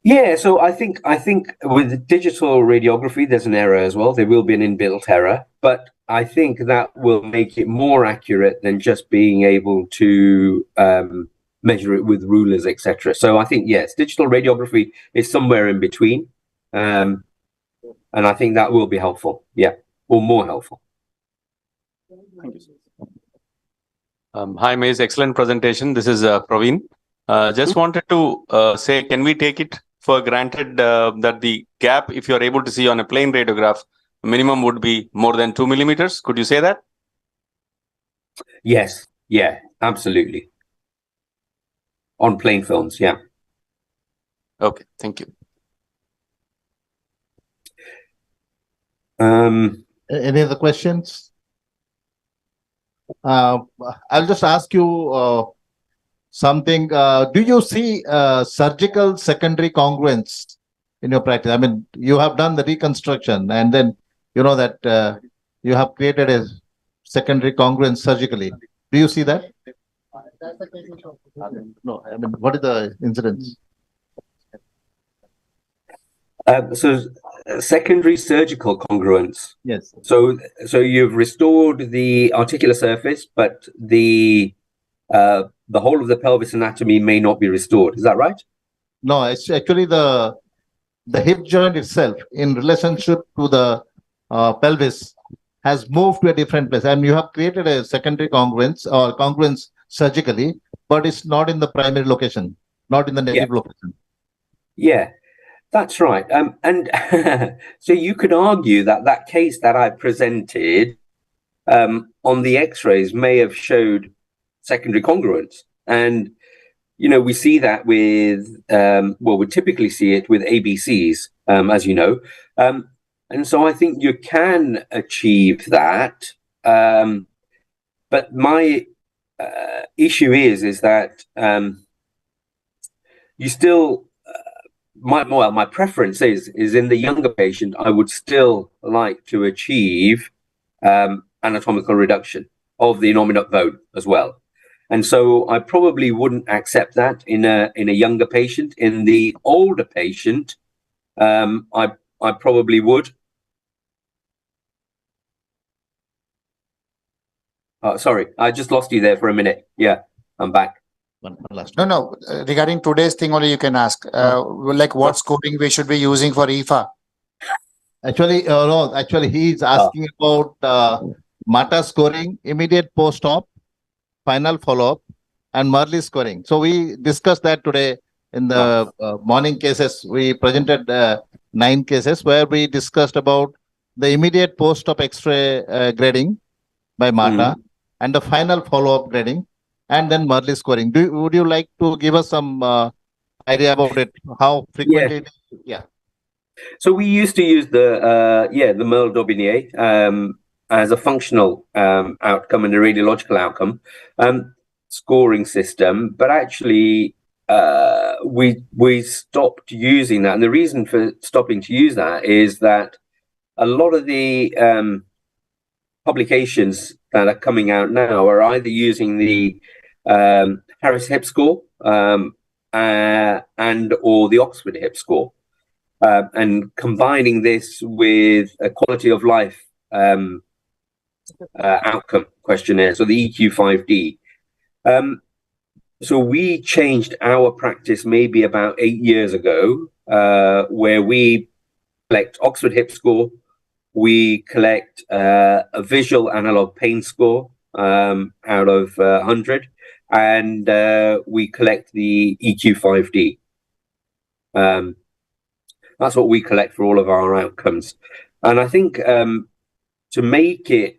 S13: Yeah, so I think with digital radiography, there's an error as well. There will be an inbuilt error, but I think that will make it more accurate than just being able to measure it with rulers, etc. So I think, yes, digital radiography is somewhere in between. And I think that will be helpful. Yeah, or more helpful.
S15: Thank you, sir.
S5: Hi, Maze. Excellent presentation. This is Praveen. Just wanted to say, can we take it for granted that the gap, if you're able to see on a plain radiograph, minimum would be more than 2 millimeters? Could you say that?
S13: Yes. Yeah, absolutely. On plain films, yeah.
S5: Okay, thank you.
S2: Any other questions? I'll just ask you something. Do you see surgical secondary congruence in your practice? I mean, you have done the reconstruction and then you know that you have created a secondary congruence surgically. Do you see that? No, I mean, what is the incidence?
S13: So secondary surgical congruence.
S2: Yes.
S13: So you've restored the articular surface, but the whole of the pelvis anatomy may not be restored. Is that right?
S2: No, it's actually the the hip joint itself in relationship to the pelvis has moved to a different place, and you have created a secondary congruence or congruence surgically, but it's not in the primary location, not in the native location.
S13: Yeah, that's right. And so you could argue that that case that I presented on the X-rays may have showed secondary congruence, and you know we see that with well, we typically see it with ABCs, as you know, and so I think you can achieve that. But my issue is that you still. My preference is in the younger patient. I would still like to achieve anatomical reduction of the innominate bone as well, and so I probably wouldn't accept that in a younger patient. In the older patient, I probably would. Sorry, I just lost you there for a minute. Yeah, I'm back.
S11: No. Regarding today's thing only you can ask. Like what scoring we should be using for IFA?
S2: Actually, no. Actually, he's asking about MATA scoring, immediate post-op, final follow-up, and Marley scoring. So we discussed that today in the morning cases. We presented 9 cases where we discussed about the immediate post-op X-ray grading by MATA and the final follow-up grading, and then Marley scoring. Would you like to give us some idea about it? How frequently? Yeah.
S13: So we used to use the Merle-Daubigné as a functional outcome and a radiological outcome scoring system, but actually we stopped using that, and the reason for stopping to use that is that a lot of the publications that are coming out now are either using the Harris Hip score and or the Oxford Hip score, and combining this with a quality of life outcome questionnaire, so the EQ5D. So we changed our practice maybe about 8 years ago, where we collect Oxford Hip score, we collect a visual analog pain score out of 100, and we collect the EQ5D. That's what we collect for all of our outcomes. And I think to make it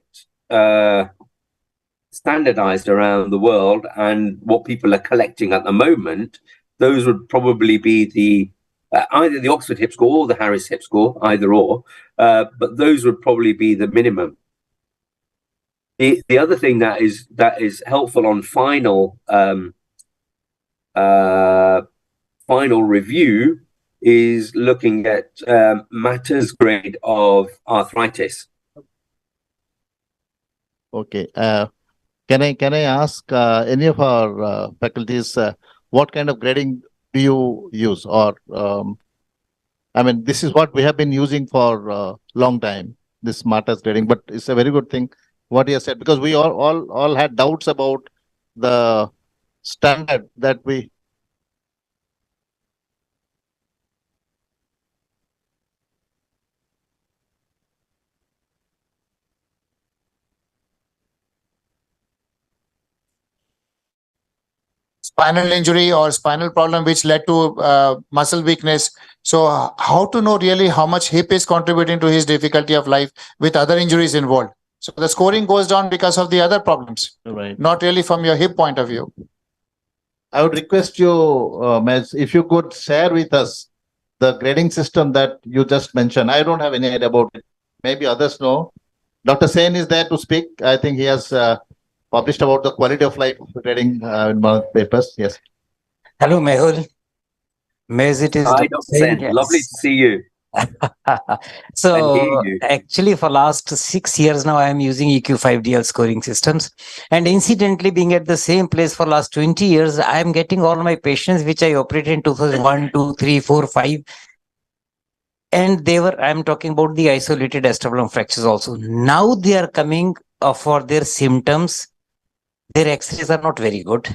S13: standardized around the world and what people are collecting at the moment, those would probably be the either the Oxford Hip score or the Harris Hip score, either or, but those would probably be the minimum. The other thing that is helpful on final final review is looking at MATA's grade of arthritis.
S2: Okay. Can I ask any of our faculties what kind of grading do you use? Or I mean, this is what we have been using for a long time, this MATA's grading, but it's a very good thing what he has said, because we all had doubts about the standard that we.
S11: Spinal injury or spinal problem which led to muscle weakness. So how to know really how much hip is contributing to his difficulty of life with other injuries involved? So the scoring goes down because of the other problems,
S2: Right.
S11: not really from your hip point of view.
S2: I would request you, Mez, if you could share with us the grading system that you just mentioned. I don't have any idea about it. Maybe others know. Dr. Sen is there to speak. I think he has published about the quality of life grading in one of the papers. Yes.
S16: Hello, Mehul. Mez, it is
S13: Hi,
S16: Dr.
S13: Dr. Sen.
S16: Yes.
S13: Lovely to see you.
S16: So actually for last 6 years now, I am using EQ5DL scoring systems, and incidentally being at the same place for last 20 years, I am getting all my patients which I operated in 2001, 2, 3, 4, 5. And they were, I'm talking about the isolated acetabulum fractures also. Now they are coming for their symptoms. Their X-rays are not very good,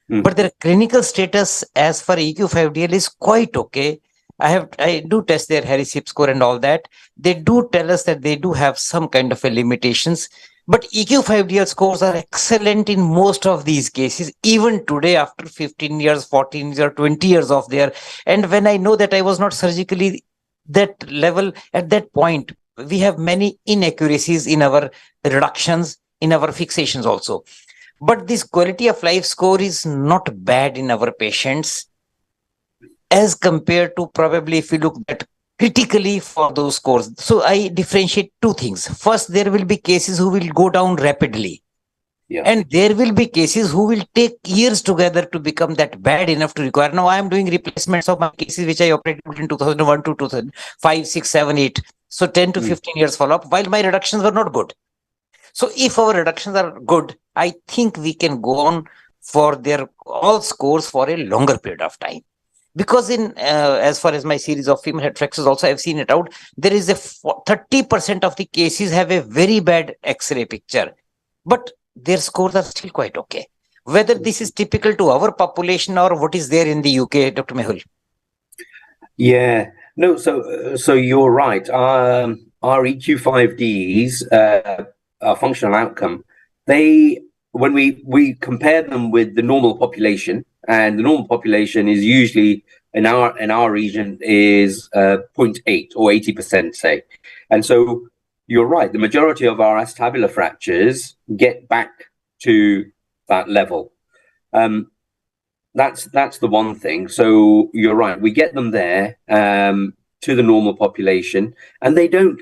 S16: but their clinical status as for EQ5DL is quite okay. I do test their Harris hip score and all that. They do tell us that they do have some kind of a limitations. But EQ5DL scores are excellent in most of these cases, even today after 15 years, 14 years, or 20 years of there. And when I know that I was not surgically that level at that point, we have many inaccuracies in our reductions, in our fixations also. But this quality of life score is not bad in our patients as compared to probably if you look at critically for those scores. So I differentiate two things. First, there will be cases who will go down rapidly.
S13: Yeah.
S16: And there will be cases who will take years together to become that bad enough to require. Now I am doing replacements of my cases which I operated in 2001 to 2005, 6, 7, 8. So 10 to 15 years follow-up while my reductions were not good. So if our reductions are good, I think we can go on for their all scores for a longer period of time. Because in as far as my series of female head fractures also I've seen it out, there is a 30% of the cases have a very bad X-ray picture, but their scores are still quite okay. Whether this is typical to our population or what is there in the UK, Dr. Mehul?
S13: Yeah, no, so you're right. Our EQ5Ds, our functional outcome, when we compare them with the normal population, and the normal population is usually in our region is 0.8 or 80%, say. And so you're right, the majority of our acetabular fractures get back to that level. That's the one thing. So you're right, we get them there to the normal population, and they don't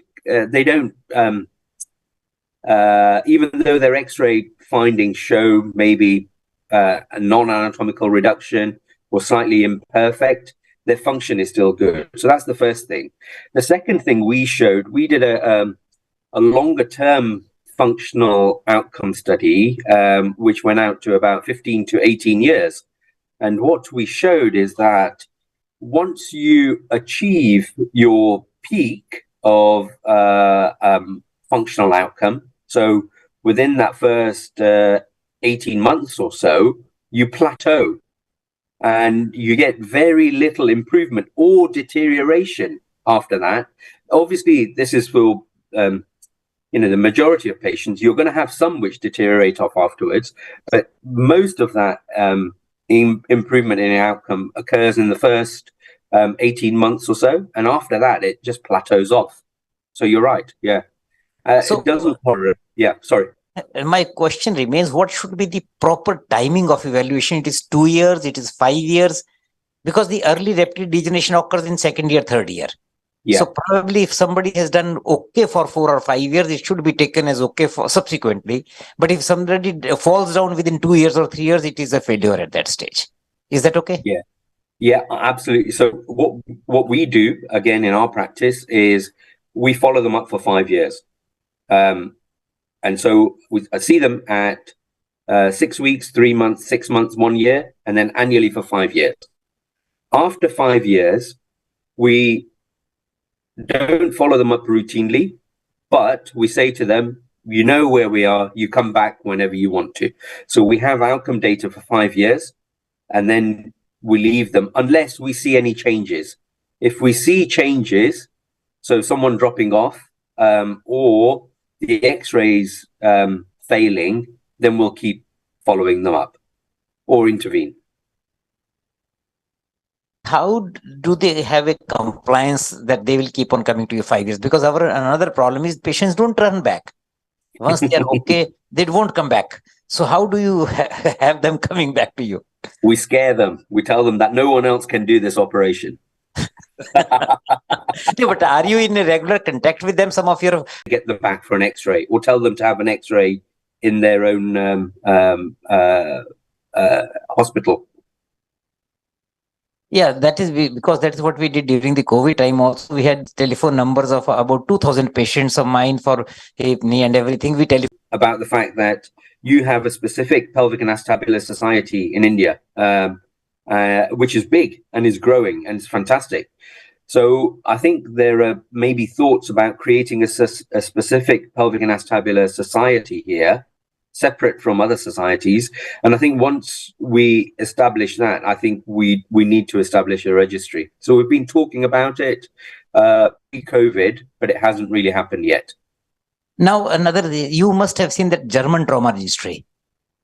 S13: even though their X-ray findings show maybe a non-anatomical reduction or slightly imperfect, their function is still good. So that's the first thing. The second thing we showed, we did a longer-term functional outcome study, which went out to about 15 to 18 years. And what we showed is that once you achieve your peak of functional outcome, so within that first 18 months or so, you plateau and you get very little improvement or deterioration after that. Obviously, this is for the majority of patients. You're going to have some which deteriorate off afterwards, but most of that improvement in outcome occurs in the first 18 months or so, and after that it just plateaus off. So you're right, yeah. So it doesn't sorry.
S16: And my question remains, what should be the proper timing of evaluation? It is 2 years, it is 5 years, because the early rapid degeneration occurs in second year, third year.
S13: Yeah.
S16: So probably if somebody has done okay for 4 or 5 years, it should be taken as okay for subsequently. But if somebody falls down within 2 years or 3 years, it is a failure at that stage. Is that okay?
S13: Yeah. Yeah, absolutely. So what we do again in our practice is we follow them up for 5 years. And so I see them at 6 weeks, 3 months, 6 months, 1 year, and then annually for 5 years. After 5 years, we don't follow them up routinely, but we say to them, you know where we are, you come back whenever you want to. So we have outcome data for 5 years, and then we leave them unless we see any changes. If we see changes, so someone dropping off or the X-rays failing, then we'll keep following them up or intervene.
S16: How do they have a compliance that they will keep on coming to you 5 years? Because another problem is patients don't run back. Once they are okay, they won't come back. So how do you have them coming back to you?
S13: We scare them. We tell them that no one else can do this operation.
S16: But are you in a regular contact with them? Some of your
S13: get them back for an X-ray, or tell them to have an X-ray in their own hospital.
S16: Yeah, that is because that is what we did during the COVID time. Also, we had telephone numbers of about 2,000 patients of mine for hip, knee, and everything. We tell
S13: about the fact that you have a specific pelvic and acetabular society in India, which is big and is growing and it's fantastic. So I think there are maybe thoughts about creating a specific pelvic and acetabular society here, separate from other societies. And I think once we establish that, I think we need to establish a registry. So we've been talking about it pre-COVID, but it hasn't really happened yet.
S16: Now, you must have seen that German trauma registry.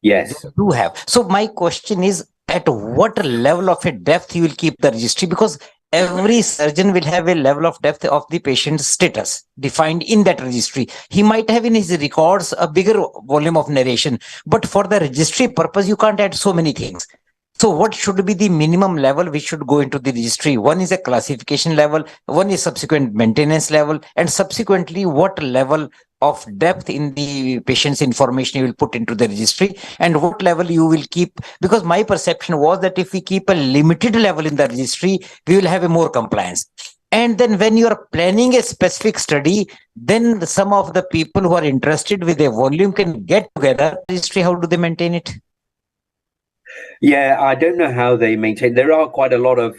S13: Yes.
S16: They do have. So my question is, at what level of a depth you will keep the registry? Because every surgeon will have a level of depth of the patient's status defined in that registry. He might have in his records a bigger volume of narration, but for the registry purpose, you can't add so many things. So what should be the minimum level which should go into the registry? One is a classification level, one is subsequent maintenance level, and subsequently what level of depth in the patient's information you will put into the registry, and what level you will keep. Because my perception was that if we keep a limited level in the registry, we will have a more compliance. And then when you are planning a specific study, then some of the people who are interested with a volume can get together. Registry, how do they maintain it?
S13: Yeah, I don't know how they maintain. There are quite a lot of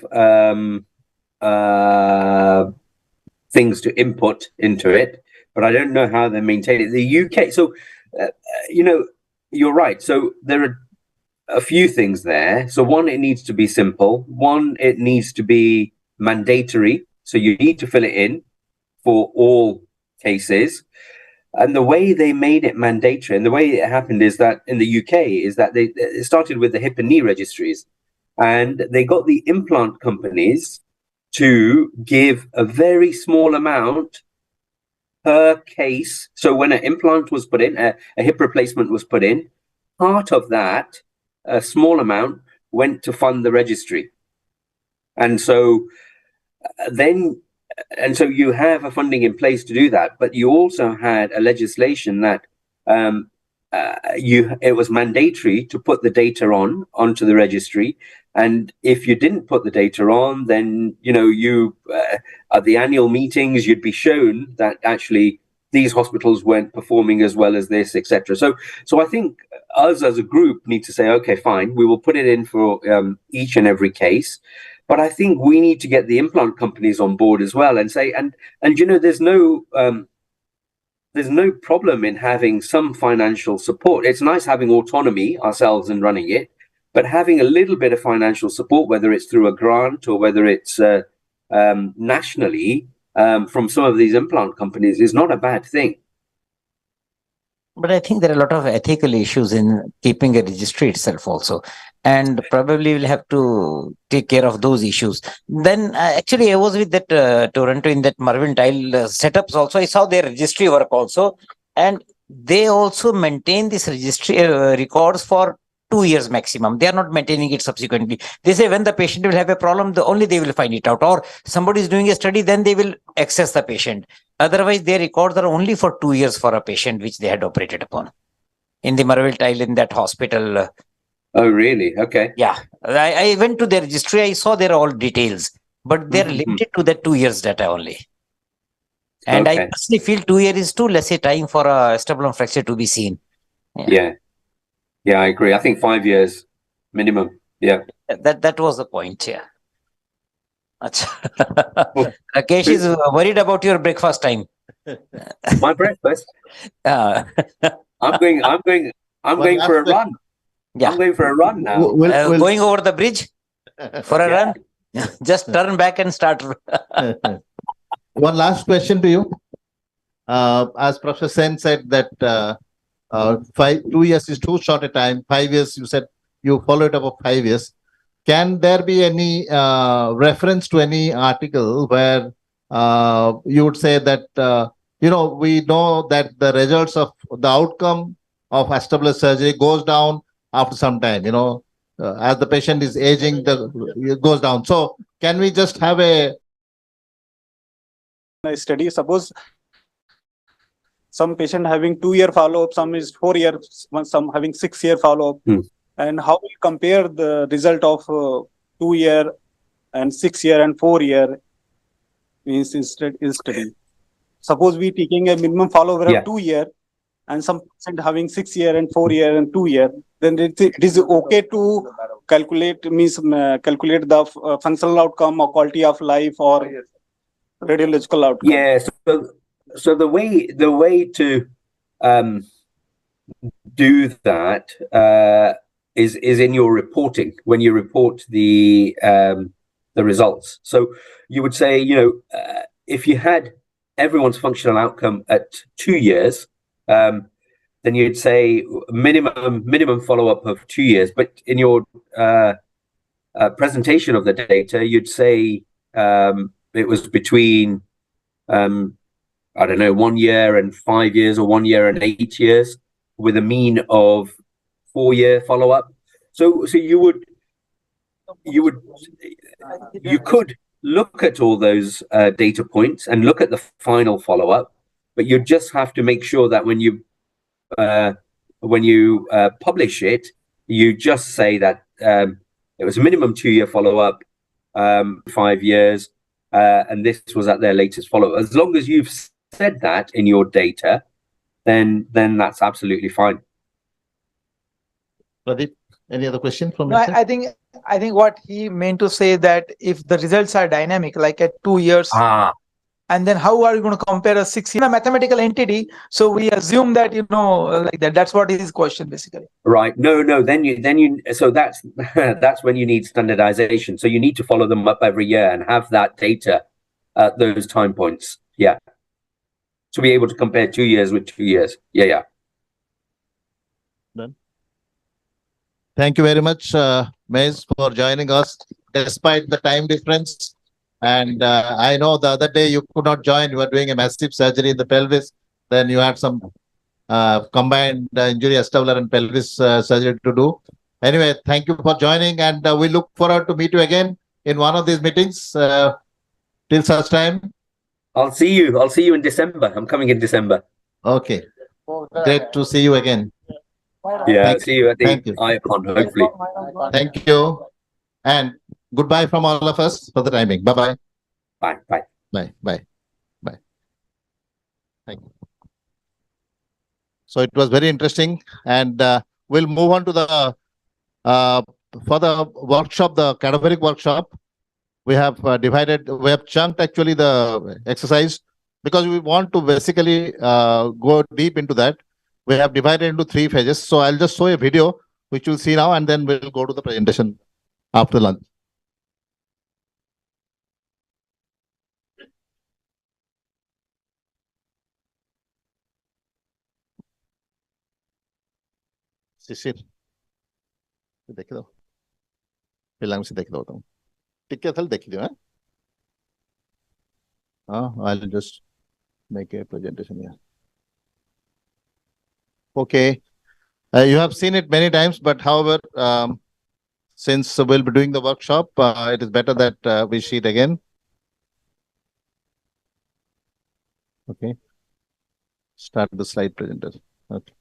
S13: things to input into it, but I don't know how they maintain it. The UK, so you're right. So there are a few things there. So one, it needs to be simple. One, it needs to be mandatory. So you need to fill it in for all cases. And the way they made it mandatory, and the way it happened is that in the UK is that they started with the hip and knee registries, and they got the implant companies to give a very small amount per case. So when an implant was put in, a hip replacement was put in, part of that, a small amount, went to fund the registry. And so so you have a funding in place to do that, but you also had a legislation that it was mandatory to put the data onto the registry, and if you didn't put the data on, then you at the annual meetings you'd be shown that actually these hospitals weren't performing as well as this, etc. So I think us as a group need to say, okay, fine, we will put it in for each and every case. But I think we need to get the implant companies on board as well and say, and there's no problem in having some financial support. It's nice having autonomy ourselves and running it, but having a little bit of financial support, whether it's through a grant or whether it's nationally from some of these implant companies, is not a bad thing.
S16: But I think there are a lot of ethical issues in keeping a registry itself also. And probably we'll have to take care of those issues. Then actually I was with that Toronto in that Mervyn-Tile setups also. I saw their registry work also. And they also maintain this registry records for 2 years maximum. They are not maintaining it subsequently. They say when the patient will have a problem, only they will find it out. Or somebody is doing a study, then they will access the patient. Otherwise, their records are only for 2 years for a patient which they had operated upon. In the Mervyn-Tile in that hospital.
S13: Oh, really? Okay.
S16: Yeah. I went to their registry. I saw their all details. But they're limited to that 2 years data only. And I personally feel 2 years is too less a time for a sternum fracture to be seen.
S13: Yeah, I agree. I think 5 years minimum. Yeah.
S16: That was the point, yeah. Rakesh is worried about your breakfast time.
S13: My breakfast? I'm going for a run.
S16: Yeah.
S13: I'm going for a run now.
S16: Going over the bridge for a run? Just turn back and start.
S2: One last question to you. As Professor Sen said that 2 years is too short a time. 5 years, you said you followed up of 5 years. Can there be any reference to any article where you would say that, we know that the results of the outcome of established surgery goes down after some time, as the patient is aging, it goes down. So can we just have a
S15: study? Suppose some patient having 2 year follow-up, some is 4 years, some having 6 year follow-up. And how we compare the result of 2 year and 6 year and 4 year in study. Suppose we taking a minimum follow-up of 2 year and some patient having 6 year and 4 year and 2 year, then it is okay to calculate the functional outcome or quality of life or radiological outcome.
S13: Yeah. So the way to do that is in your reporting when you report the results. So you would say, if you had everyone's functional outcome at 2 years, then you'd say minimum follow-up of 2 years. But in your presentation of the data, you'd say it was between I don't know, 1 year and 5 years, or 1 year and 8 years, with a mean of 4-year follow-up. So you could look at all those data points and look at the final follow-up, but you just have to make sure that when you publish it, you just say that it was a minimum 2-year follow-up, 5 years, and this was at their latest follow-up. As long as you've said that in your data, then that's absolutely fine.
S2: Pradeep, any other question from
S14: No,
S2: you?
S14: I think what he meant to say that if the results are dynamic, like at 2 years, and then how are you going to compare a 6 year mathematical entity? So we assume that like that. That's what his question basically.
S13: Right. No. Then you. So that's that's when you need standardization. So you need to follow them up every year and have that data at those time points. Yeah. To be able to compare 2 years with 2 years. Yeah.
S2: Done. Thank you very much, Maze, for joining us despite the time difference. And I know the other day you could not join. You were doing a massive surgery in the pelvis. Then you had some combined injury, acetabular and pelvis surgery to do. Anyway, thank you for joining, and we look forward to meet you again in one of these meetings. Till such time.
S13: I'll see you in December. I'm coming in December.
S2: Okay. Great to see you again.
S13: Yeah, see you at the ICON, hopefully.
S2: Thank you. And goodbye from all of us for the timing. Bye-bye.
S13: Bye.
S2: Bye. Thank you. So it was very interesting, and we'll move on to the for the workshop, the cadaveric workshop. We have we have chunked actually the exercise because we want to basically go deep into that. We have divided into 3 phases. So I'll just show a video which you'll see now, and then we'll go to the presentation after lunch. शिशिर देख दो पिलांग से देख दो तुम टिक्के थल देख दियो I'll just make a presentation here. Okay, you have seen it many times, but however, since we'll be doing the workshop, it is better that we see it again. Okay, start the slide presenter. Okay.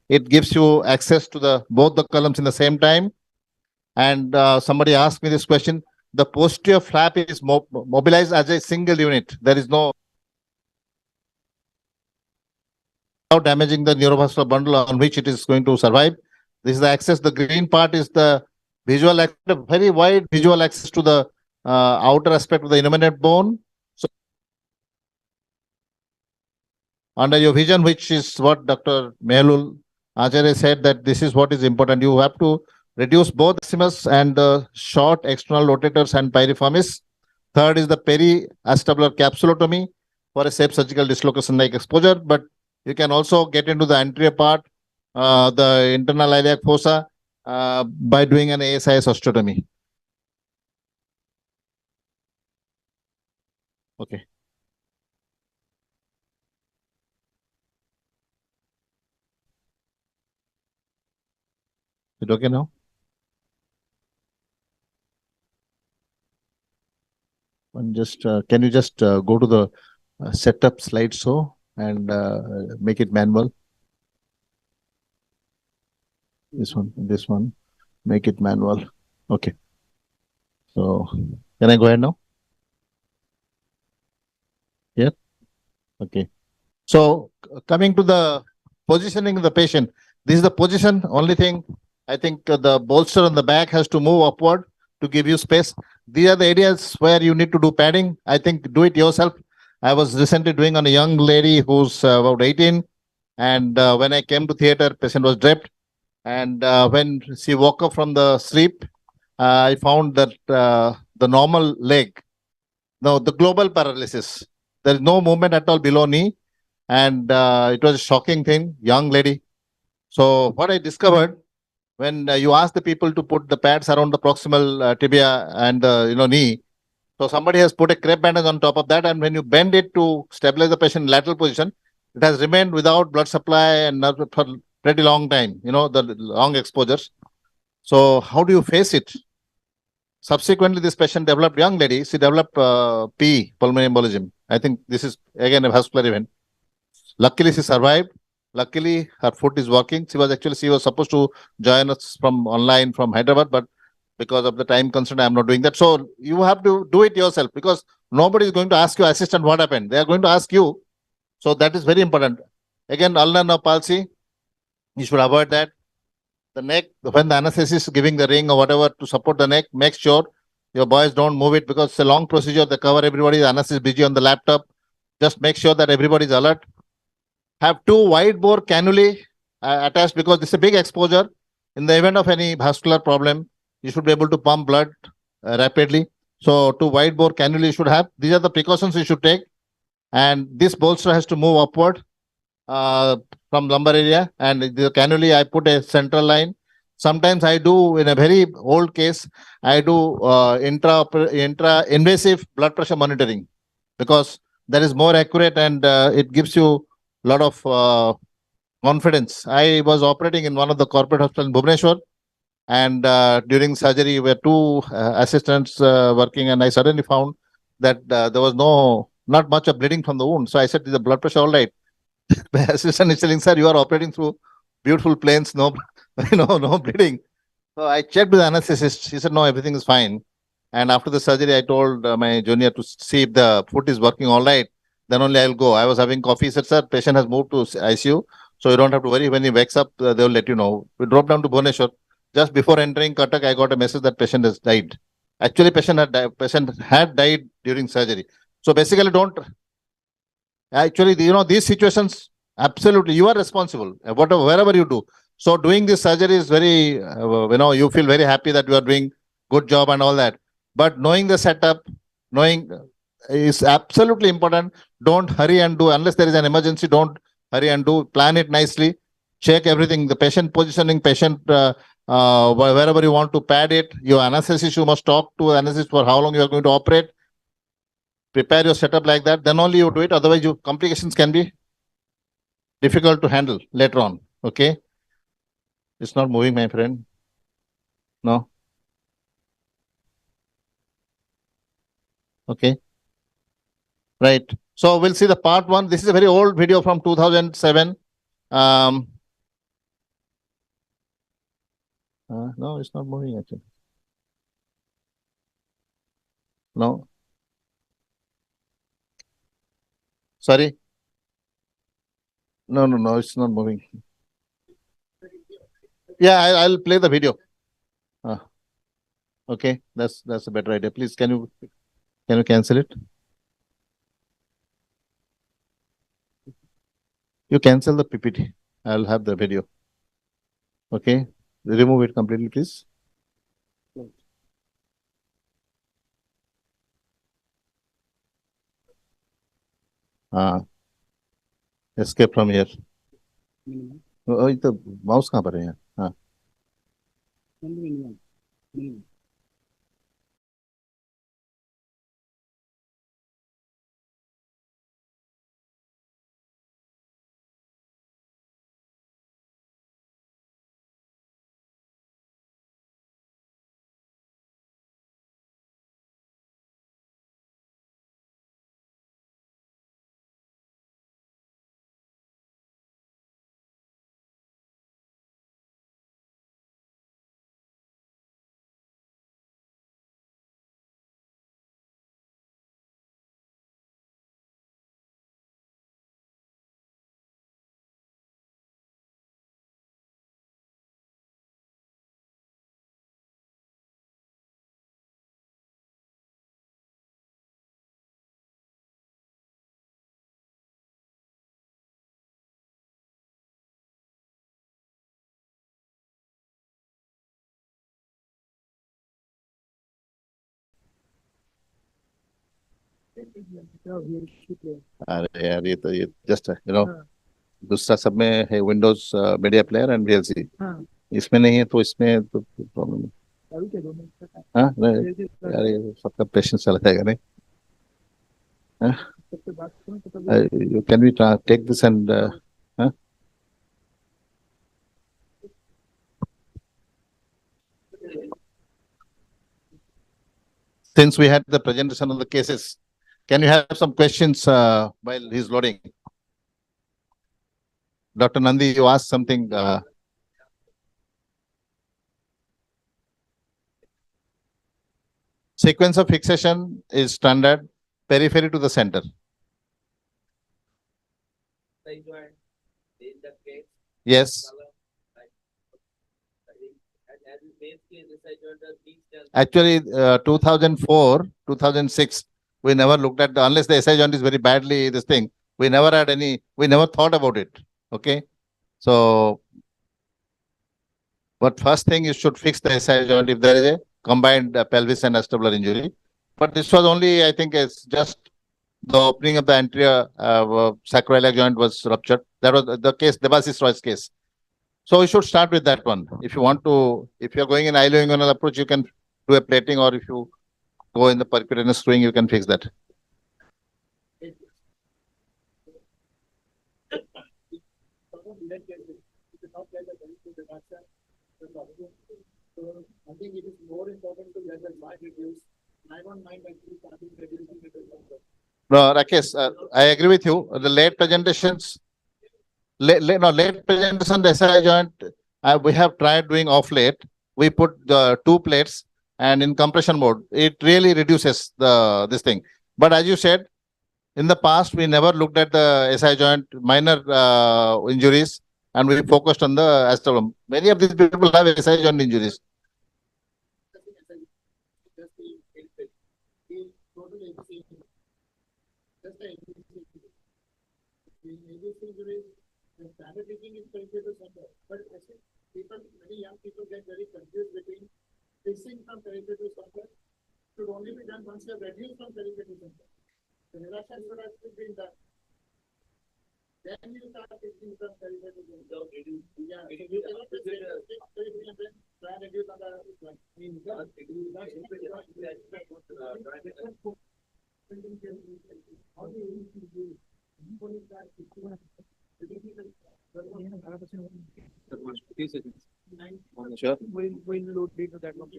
S2: It gives you access to both the columns in the same time. And somebody asked me this question. The posterior flap is mobilized as a single unit. There is no without damaging the neurovascular bundle on which it is going to survive. This is the access. The green part is the visual, very wide visual access to the outer aspect of the innominate bone. So under your vision, which is what Dr. Mehlul Acharya said, that this is what is important. You have to reduce both maximus and the short external rotators and piriformis. Third is the peri-acetabular capsulotomy for a safe surgical dislocation like exposure. But you can also get into the anterior part, the internal iliac fossa, by doing an ASIS osteotomy. Okay. Is it okay now? And just can you just go to the setup slideshow and make it manual? This one, make it manual. Okay. So Can I go ahead now? Yeah. Okay. So coming to the positioning of the patient, this is the position. Only thing I think the bolster on the back has to move upward to give you space. These are the areas where you need to do padding. I think do it yourself. I was recently doing on a young lady who's about 18, and when I came to theater, patient was draped, and when she woke up from the sleep, I found that the normal leg, no, the global paralysis. There is no movement at all below knee, and it was a shocking thing, young lady. So what I discovered when you ask the people to put the pads around the proximal tibia and knee, so somebody has put a crepe bandage on top of that, and when you bend it to stabilize the patient in lateral position, it has remained without blood supply and not for pretty long time. The long exposures. So how do you face it? Subsequently, this patient developed, young lady, she developed PE, pulmonary embolism. I think this is again a vascular event. Luckily, she survived. Luckily, her foot is working. She was supposed to join us from online from Hyderabad, but because of the time constraint, I'm not doing that. So you have to do it yourself because nobody is going to ask your assistant what happened. They are going to ask you. So that is very important. Again, ulnar nerve palsy, you should avoid that. The neck, when the anesthetist is giving the ring or whatever to support the neck, make sure your boys don't move it because it's a long procedure. They cover everybody. The anesthetist is busy on the laptop. Just make sure that everybody is alert. Have two wide bore cannulae attached because this is a big exposure. In the event of any vascular problem, you should be able to pump blood rapidly. So two wide bore cannulae you should have. These are the precautions you should take. And this bolster has to move upward from lumbar area, and the cannulae I put a central line. Sometimes I do, in a very old case, I do intra invasive blood pressure monitoring because that is more accurate and it gives you a lot of confidence. I was operating in one of the corporate hospitals in Bhubaneswar, and during surgery were two assistants working, and I suddenly found that there was not much of bleeding from the wound. So I said, is the blood pressure all right? My assistant is telling, sir, you are operating through beautiful planes, no, no bleeding. So I checked with the anesthetist. He said, no, everything is fine. And after the surgery, I told my junior to see if the foot is working all right. Then only I'll go. I was having coffee. He said, sir, patient has moved to ICU. So you don't have to worry. When he wakes up, they'll let you know. We dropped down to Bhubaneswar. Just before entering Cuttack, I got a message that patient has died. Actually, patient had died during surgery. So basically, don't. Actually, these situations, absolutely, you are responsible, whatever, wherever you do. So doing this surgery is very, you feel very happy that you are doing good job and all that. But knowing the setup, knowing is absolutely important. Don't hurry and do, unless there is an emergency, don't hurry and do, plan it nicely, check everything, the patient positioning, patient, wherever you want to pad it, your anesthetist, you must talk to anesthetist for how long you are going to operate. Prepare your setup like that, then only you do it. Otherwise, your complications can be difficult to handle later on. Okay. It's not moving, my friend. No. Okay. Right. So we'll see the part one. This is a very old video from 2007. No, it's not moving actually. No. Sorry. No, it's not moving. Yeah, I'll play the video. Okay, that's a better idea. Please, can you cancel it? You cancel the PPT. I'll have the video. Okay, remove it completely, please. Escape from here. तो mouse कहाँ पर है यहाँ? हाँ. अरे यार ये just दूसरा सब में है Windows media player and VLC, इसमें नहीं है तो इसमें तो प्रॉब्लम है। हाँ नहीं, यार ये सबका पेशेंस चला जाएगा नहीं। You can we take this and since we had the presentation of the cases, can you have some questions while he's loading? Dr. Nandi, you asked something. Sequence of fixation is standard, periphery to the center. Yes. Actually, 2004, 2006, we never looked at unless the SI joint is very badly this thing. We never had any. We never thought about it. Okay, so but first thing you should fix the SI joint if there is a combined pelvis and acetabular injury. But this was only, I think, it's just the opening of the anterior sacroiliac joint was ruptured. That was the case, Debasis Roy's case. So we should start with that one. If you want to, if you're going in ileoinguinal approach, you can do a plating, or if you go in the percutaneous screwing, you can fix that.
S1: I think it is more important to get the joint reduced. I don't mind actually starting reducing it.
S2: No, Rakesh, I agree with you. The late presentations, late presentation, the SI joint, we have tried doing off late. We put the 2 plates and in compression mode, it really reduces this thing. But as you said, in the past, we never looked at the SI joint minor injuries, and we focused on the acetabulum. Many of these people have SI joint injuries.
S1: Standard teaching is peripheral to center, but people, many young people get very confused between fixing from peripheral to center should only be done once you have reduced from peripheral to center. The reduction should have been done. Then you start fixing from peripheral to center. Yeah, so you cannot just fix peripheral and then try and reduce on the one. How do you do it?
S2: Sure.
S4: We'll load into that one.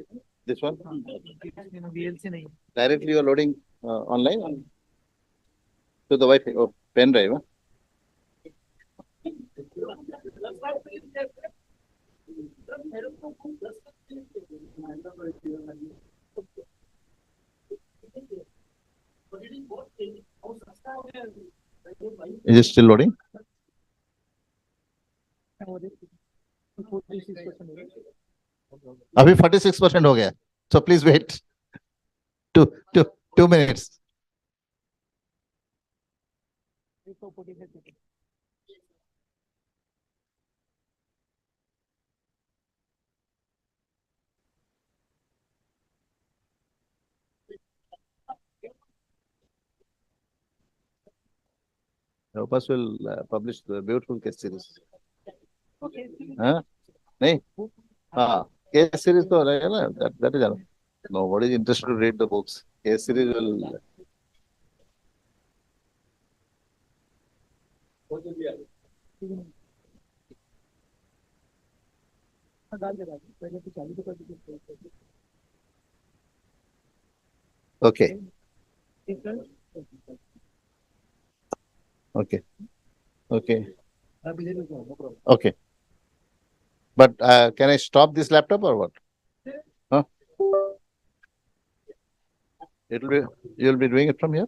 S2: This one?
S4: VLC nahi.
S2: Directly you are loading online to the Wi-Fi or pen drive. Huh? Is it still loading? अभी 46% हो गया. So please wait. 2 minutes. Opus will publish the beautiful case series.
S4: Okay.
S2: Huh? नहीं? हाँ, case series तो रहेगा ना. That is enough. Nobody is interested to read the books. Case series will. Okay. Okay. Okay. Okay. But can I stop this laptop or what? Huh? You'll be doing it from here?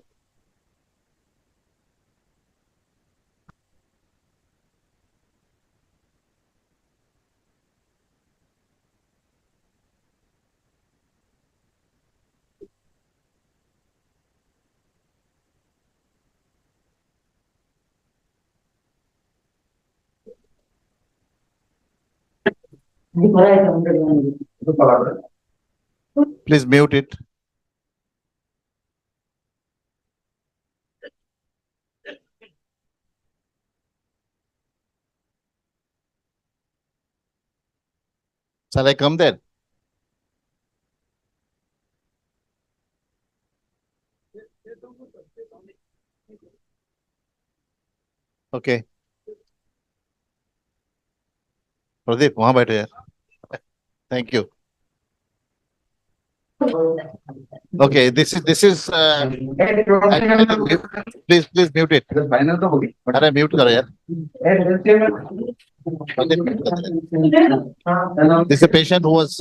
S2: Please mute it. Shall I come there? Okay. Pradeep, वहां बैठो यार. Thank you. Okay, this is please mute it. अरे mute करो यार. This is a patient who was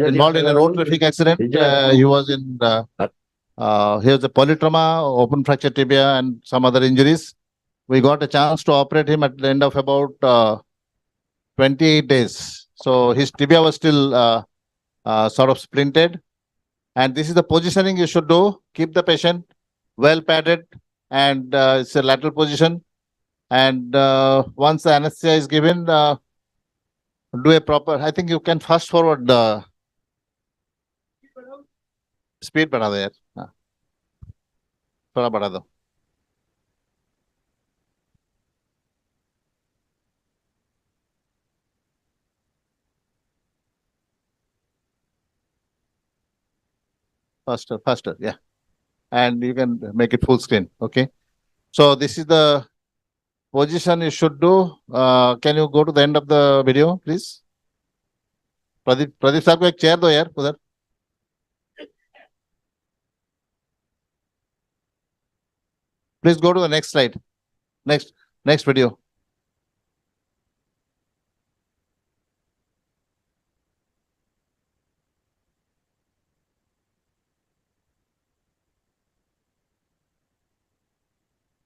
S2: involved in a road traffic accident. He was in he has a polytrauma, open fracture tibia, and some other injuries. We got a chance to operate him at the end of about 28 days. So his tibia was still sort of splinted. And this is the positioning you should do. Keep the patient well padded, and it's a lateral position. And once the anesthesia is given, do a proper. I think you can fast forward the speed. बढ़ा दो यार. थोड़ा बढ़ा दो. Faster, yeah. And you can make it full screen. Okay. So this is the position you should do. Can you go to the end of the video, please? Pradeep sir को एक chair दो यार उधर. Please go to the next slide. Next video.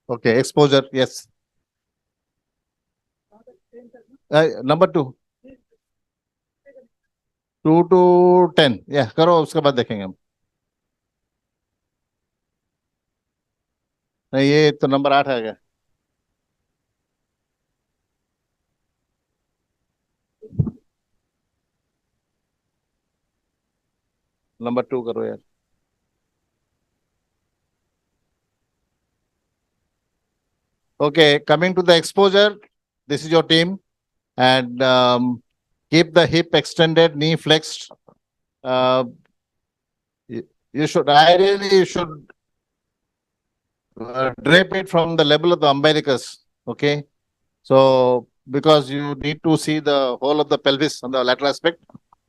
S2: Okay, exposure, yes. Number 2. 2 to 10. Yeah, करो उसके बाद देखेंगे हम. नहीं ये तो नंबर 8 है क्या? नंबर 2 करो यार. Okay, coming to the exposure, this is your team, and keep the hip extended, knee flexed. You should drape it from the level of the umbilicus. Okay, so because you need to see the whole of the pelvis on the lateral aspect.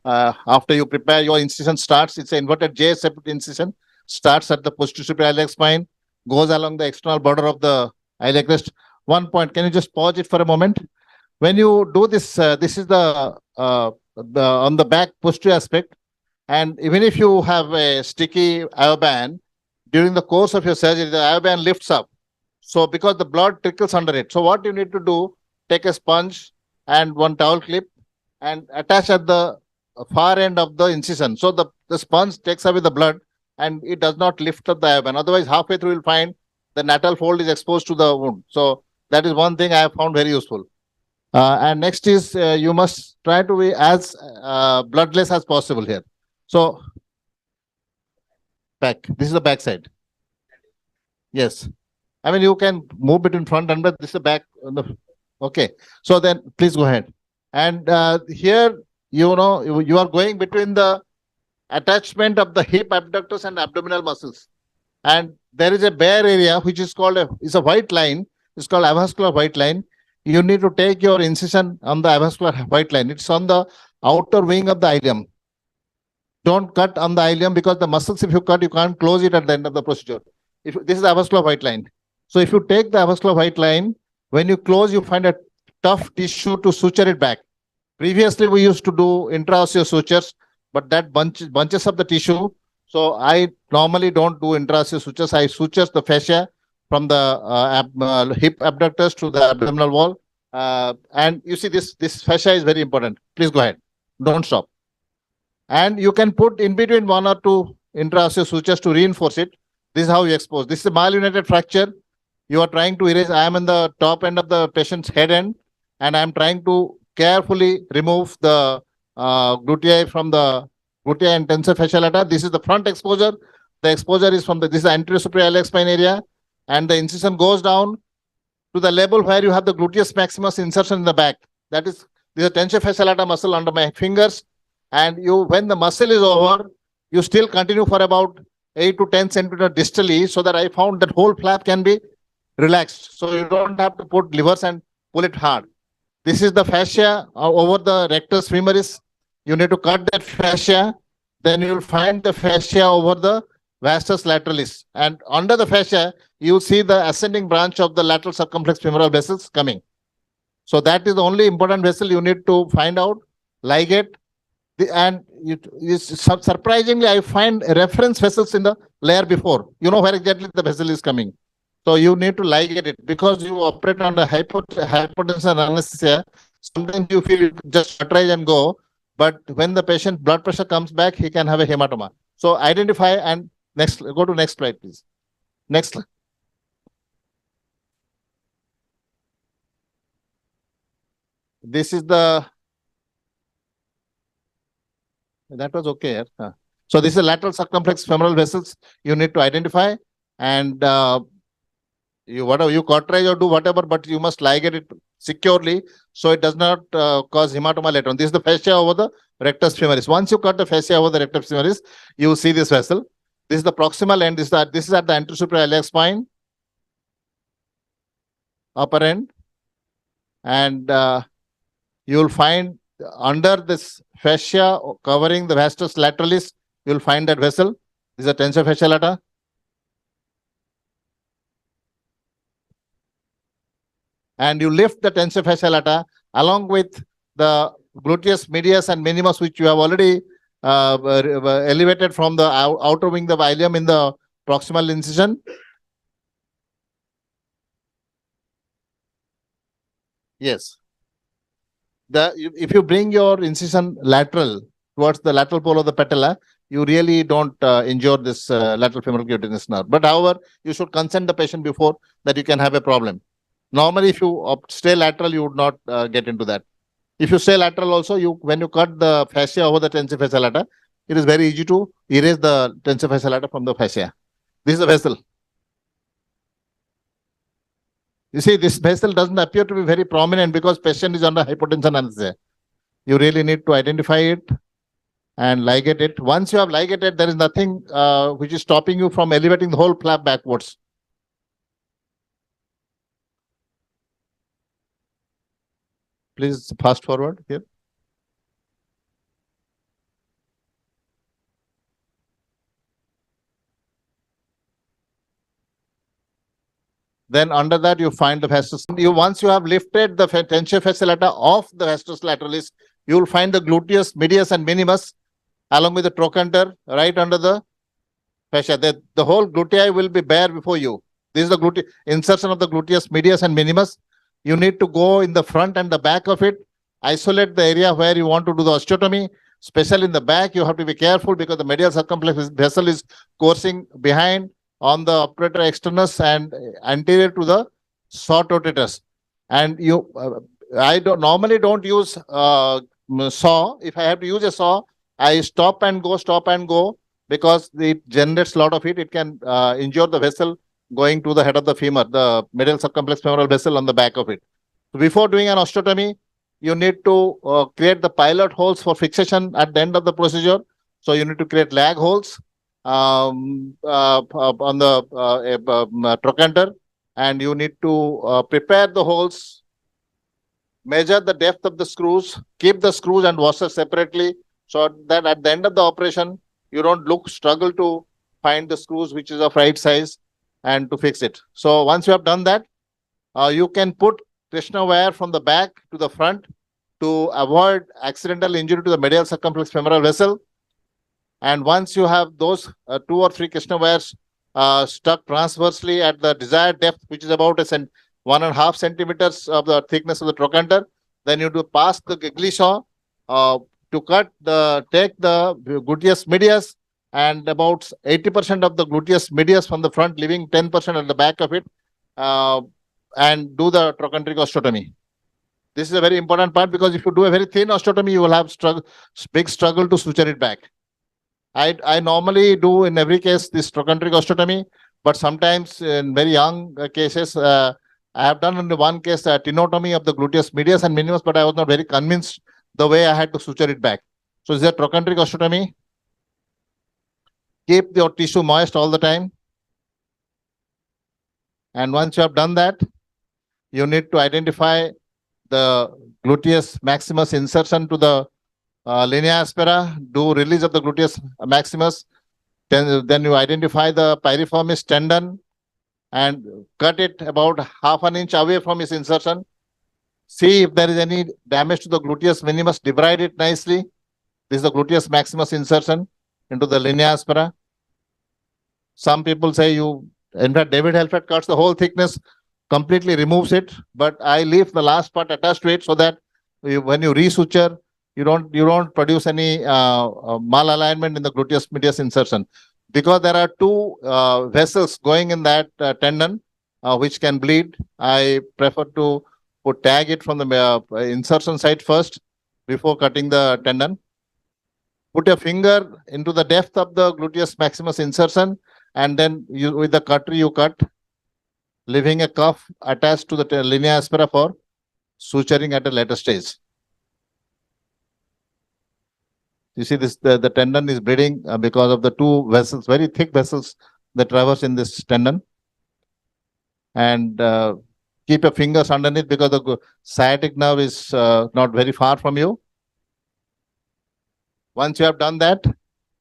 S2: After you prepare, your incision starts. It's an inverted J-shaped incision. Starts at the posterior superior iliac spine, goes along the external border of the iliac crest. One point. Can you just pause it for a moment? When you do this, this is the on the back posterior aspect, and even if you have a sticky IO-band, during the course of your surgery, the IO-band lifts up. So because the blood trickles under it. So what you need to do, take a sponge and one towel clip and attach at the far end of the incision. So the sponge takes away the blood and it does not lift up the IO-band. Otherwise, halfway through you'll find the natal fold is exposed to the wound. So that is one thing I have found very useful. And next is you must try to be as bloodless as possible here. So back. This is the back side. Yes. I mean, you can move between front and back. This is the back. Okay. So then please go ahead. And here, you know, you are going between the attachment of the hip abductors and abdominal muscles. And there is a bare area which is called is a white line. It's called avascular white line. You need to take your incision on the avascular white line. It's on the outer wing of the ilium. Don't cut on the ilium because the muscles, if you cut, you can't close it at the end of the procedure. This is the avascular white line. So if you take the avascular white line, when you close, you find a tough tissue to suture it back. Previously, we used to do intraosseous sutures, but that bunches up the tissue. So I normally don't do intraosseous sutures. I suture the fascia from the hip abductors to the abdominal wall. And you see this fascia is very important. Please go ahead. Don't stop. And you can put in between 1 or 2 intraosseous sutures to reinforce it. This is how you expose. This is a malunited fracture. You are trying to erase. I am in the top end of the patient's head end, and I am trying to carefully remove the glutea from the glutea and tensor fascia lata. This is the front exposure. The exposure is from this is the anterior superior iliac spine area, and the incision goes down to the level where you have the gluteus maximus insertion in the back. That is This is a tensiofacial lata muscle under my fingers. And when the muscle is over, you still continue for about 8 to 10 centimeters distally, so that I found that whole flap can be relaxed. So you don't have to put levers and pull it hard. This is the fascia over the rectus femoris. You need to cut that fascia. Then you will find the fascia over the vastus lateralis. And under the fascia, you see the ascending branch of the lateral circumflex femoral vessels coming. So that is the only important vessel you need to find out, ligate. Surprisingly, I find reference vessels in the layer before. You know where exactly the vessel is coming. So you need to ligate it because you operate under hypotension anesthesia. Sometimes you feel just cauterize and go, but when the patient blood pressure comes back, he can have a hematoma. So identify and go to next slide, please. Next slide. This is that was okay. Yeah. So this is lateral circumflex femoral vessels you need to identify, and whatever you cauterize or do whatever, but you must ligate it securely so it does not cause hematoma later on. This is the fascia over the rectus femoris. Once you cut the fascia over the rectus femoris, you will see this vessel. This is the proximal end. This is at the anterosuperior iliac spine, upper end, and you will find under this fascia covering the vastus lateralis, you will find that vessel. This is a tensiofacial lata. And you lift the tensiofacial lata along with the gluteus medius and minimus, which you have already elevated from the outer wing of the ileum in the proximal incision. Yes. If you bring your incision lateral towards the lateral pole of the patella, you really don't injure this lateral femoral cutaneous nerve. But however, you should consent the patient before that you can have a problem. Normally, if you stay lateral, you would not get into that. If you stay lateral also, when you cut the fascia over the tensiofacial lata, it is very easy to erase the tensiofacial lata from the fascia. This is the vessel. You see, this vessel doesn't appear to be very prominent because patient is under hypotension anesthesia. You really need to identify it and ligate it. Once you have ligated, there is nothing which is stopping you from elevating the whole flap backwards. Please fast forward here. Then under that you find the vastus. Once you have lifted the tensiofacial lata off the vastus lateralis, you will find the gluteus medius and minimus along with the trochanter right under the fascia. The whole glutei will be bare before you. This is the insertion of the gluteus medius and minimus. You need to go in the front and the back of it. Isolate the area where you want to do the osteotomy. Especially in the back, you have to be careful because the medial circumflex vessel is coursing behind on the operator externus and anterior to the short rotatus. And I normally don't use saw. If I have to use a saw, I stop and go because it generates a lot of heat. It can injure the vessel going to the head of the femur, the medial circumflex femoral vessel on the back of it. So before doing an osteotomy, you need to create the pilot holes for fixation at the end of the procedure. So you need to create lag holes on the trochanter, and you need to prepare the holes, measure the depth of the screws, keep the screws and washers separately, so that at the end of the operation, you don't struggle to find the screws which is of right size and to fix it. So once you have done that, you can put Krishna wire from the back to the front to avoid accidental injury to the medial circumflex femoral vessel. And once you have those 2 or 3 Krishna wires stuck transversely at the desired depth, which is about 1.5 centimeters of the thickness of the trochanter, then you do pass the giggly saw to take the gluteus medius and about 80% of the gluteus medius from the front, leaving 10% at the back of it, and do the trochanteric osteotomy. This is a very important part because if you do a very thin osteotomy, you will have big struggle to suture it back. I normally do in every case this trochanteric osteotomy, but sometimes in very young cases, I have done in the one case tenotomy of the gluteus medius and minimus, but I was not very convinced the way I had to suture it back. So is there trochanteric osteotomy? Keep your tissue moist all the time. And once you have done that, you need to identify the gluteus maximus insertion to the linea aspera, do release of the gluteus maximus. Then you identify the piriformis tendon and cut it about half an inch away from its insertion. See if there is any damage to the gluteus minimus, debride it nicely. This is the gluteus maximus insertion into the linea aspera. Some people say in fact, David Helfet cuts the whole thickness, completely removes it, but I leave the last part attached to it so that when you resuture, you don't produce any malalignment in the gluteus medius insertion. Because there are two vessels going in that tendon which can bleed, I prefer to tag it from the insertion site first before cutting the tendon. Put your finger into the depth of the gluteus maximus insertion, and then with the cutter you cut, leaving a cuff attached to the linea aspera for suturing at a later stage. You see this, the tendon is bleeding because of the two vessels, very thick vessels that traverse in this tendon. And keep your fingers underneath because the sciatic nerve is not very far from you. Once you have done that,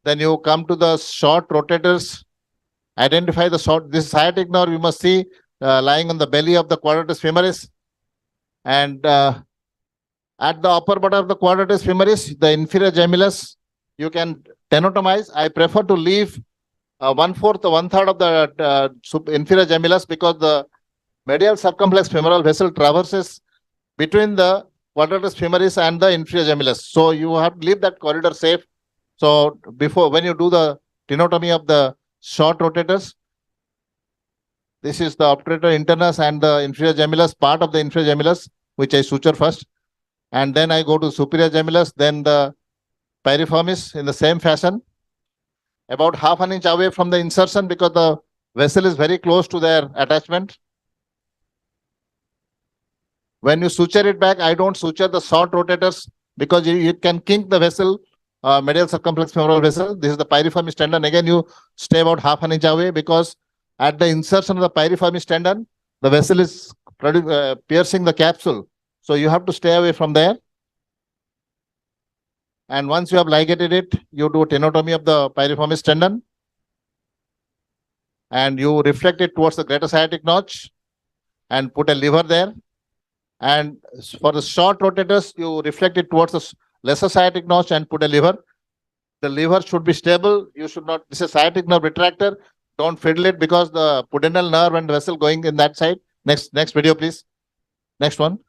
S2: then you come to the short rotators. Identify the short, this sciatic nerve you must see lying on the belly of the quadratus femoris. And at the upper part of the quadratus femoris, the inferior gemellus, you can tenotomize. I prefer to leave 1/4 or 1/3 of the inferior gemellus because the medial circumflex femoral vessel traverses between the quadratus femoris and the inferior gemellus. So you have to leave that corridor safe. So when you do the tenotomy of the short rotators, this is the obturator internus and the inferior gemellus, part of the inferior gemellus, which I suture first. And then I go to superior gemellus, then the piriformis in the same fashion, about half an inch away from the insertion because the vessel is very close to their attachment. When you suture it back, I don't suture the short rotators because you can kink the vessel, medial circumflex femoral vessel. This is the piriformis tendon. Again, you stay about half an inch away because at the insertion of the piriformis tendon, the vessel is piercing the capsule. So you have to stay away from there. And once you have ligated it, you do tenotomy of the piriformis tendon. And you reflect it towards the greater sciatic notch and put a lever there. And for the short rotators, you reflect it towards the lesser sciatic notch and put a lever. The lever should be stable. You should not, this is a sciatic nerve retractor. Don't fiddle it because the pudendal nerve and vessel going in that side. Next video, please. Next one.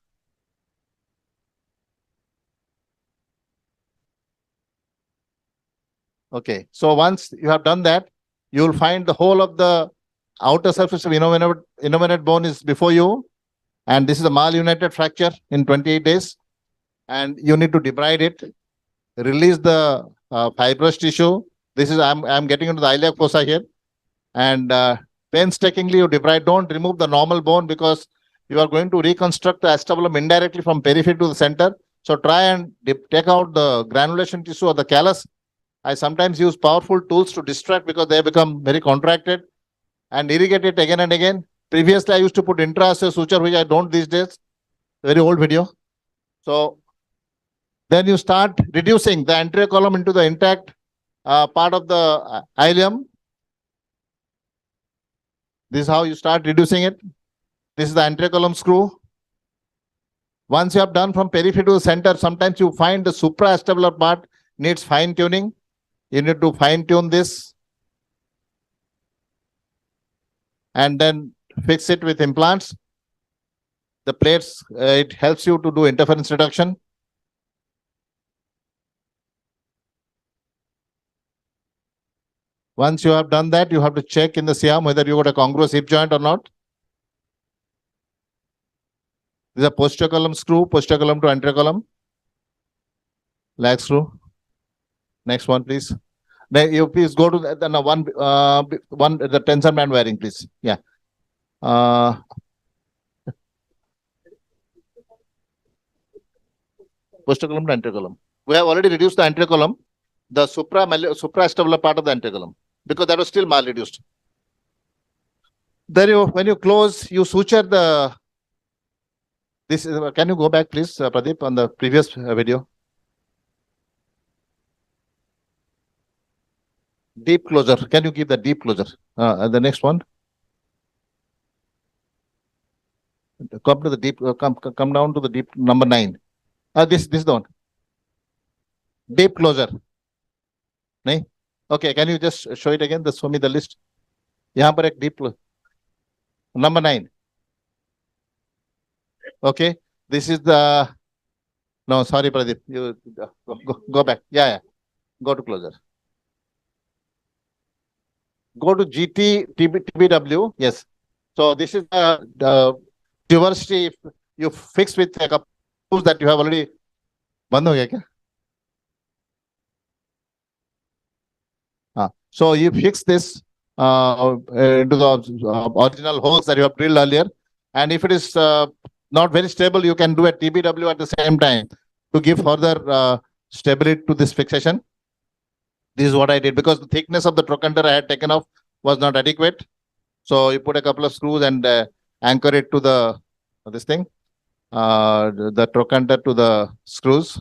S2: Okay, so once you have done that, you will find the whole of the outer surface of innominate bone is before you. And this is a malunited fracture in 28 days. And you need to debride it, release the fibrous tissue. This is, I'm getting into the iliac fossa here. And painstakingly you debride, don't remove the normal bone because you are going to reconstruct the acetabulum indirectly from periphery to the center. So try and take out the granulation tissue or the callus. I sometimes use powerful tools to distract because they become very contracted, and irrigate it again and again. Previously, I used to put intraosseous suture, which I don't these days. Very old video. So then you start reducing the anterior column into the intact part of the ilium. This is how you start reducing it. This is the anterior column screw. Once you have done from periphery to the center, sometimes you find the supraacetabular part needs fine tuning. You need to fine tune this and then fix it with implants. The plates, it helps you to do interference reduction. Once you have done that, you have to check in the C-arm whether you got a congruous hip joint or not. This is a posterior column screw, posterior column to anterior column. Lag screw. Next one, please. Then you please go to the the tensor band wiring, please. Yeah. posterior column to anterior column. We have already reduced the anterior column, the supraacetabular part of the anterior column, because that was still mal-reduced. Then when you close, you suture the. This is. Can you go back, please, Pradeep, on the previous video? Deep closure. Can you give the deep closure? The next one. Come to the deep. Come down to the deep number 9. This is the one. Deep closure. No? Okay. Can you just show it again? Show me the list. यहाँ पर एक deep number 9. Okay. This is the. No, sorry, Pradeep. You go back. Yeah. Go to closure. Go to GT TBW. Yes. So this is the diversity you fix with a couple that you have already. बंद हो गया क्या? So you fix this into the original holes that you have drilled earlier, and if it is not very stable, you can do a TBW at the same time to give further stability to this fixation. This is what I did, because the thickness of the trochanter I had taken off was not adequate. So you put a couple of screws and anchor it to the this thing, the trochanter to the screws.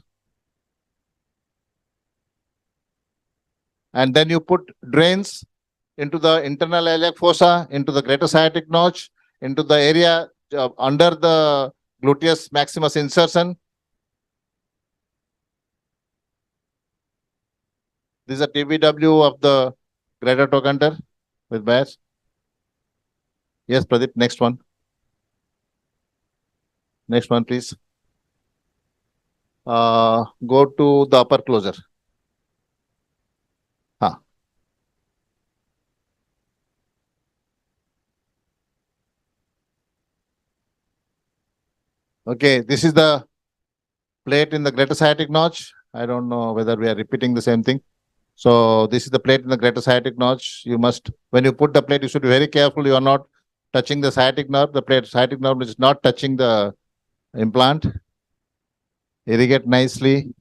S2: And then you put drains into the internal iliac fossa, into the greater sciatic notch, into the area under the gluteus maximus insertion. This is a TBW of the greater trochanter with bias. Yes, Pradeep, next one. Next one, please. Go to the upper closure. Okay, this is the plate in the greater sciatic notch. I don't know whether we are repeating the same thing. So this is the plate in the greater sciatic notch. You must, when you put the plate, you should be very careful. You are not touching the sciatic nerve. The plate sciatic nerve is not touching the implant. Irrigate nicely.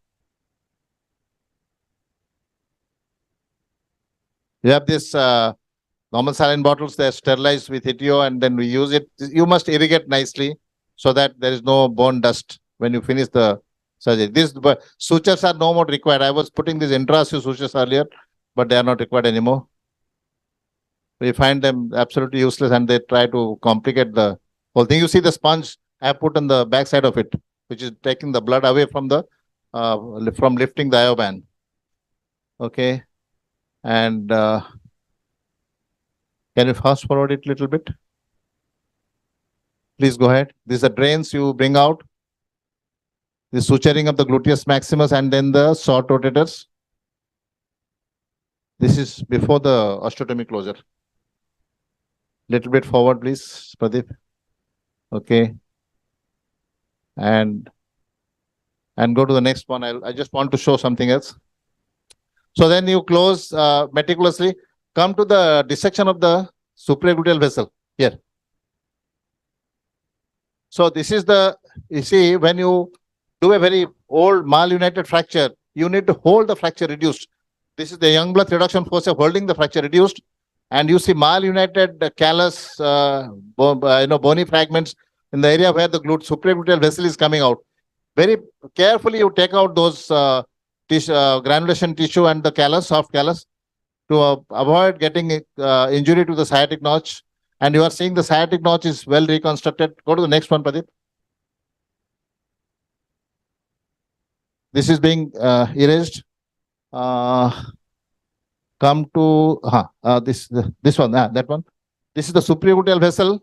S2: You have this normal saline bottles. They are sterilized with ETO, and then we use it. You must irrigate nicely so that there is no bone dust when you finish the surgery. These sutures are no more required. I was putting these intraosseo sutures earlier, but they are not required anymore. We find them absolutely useless, and they try to complicate the whole thing. You see the sponge I have put on the back side of it, which is taking the blood away from the from lifting the ioban. Okay, and can you fast forward it a little bit? Please go ahead. These are drains you bring out. The suturing of the gluteus maximus and then the short rotators. This is before the osteotomy closure. Little bit forward, please, Pradeep. Okay. And go to the next one. I just want to show something else. So then you close meticulously. Come to the dissection of the supraegluteal vessel here. So this is the, you see, when you do a very old malunited fracture, you need to hold the fracture reduced. This is the Youngblood reduction force of holding the fracture reduced. And you see malunited callus, bony fragments in the area where the supraegluteal vessel is coming out. Very carefully you take out those granulation tissue and the callus, soft callus, to avoid getting injury to the sciatic notch. And you are seeing the sciatic notch is well reconstructed. Go to the next one, Pradeep. This is being erased. Come to this one, that one. This is the supraegluteal vessel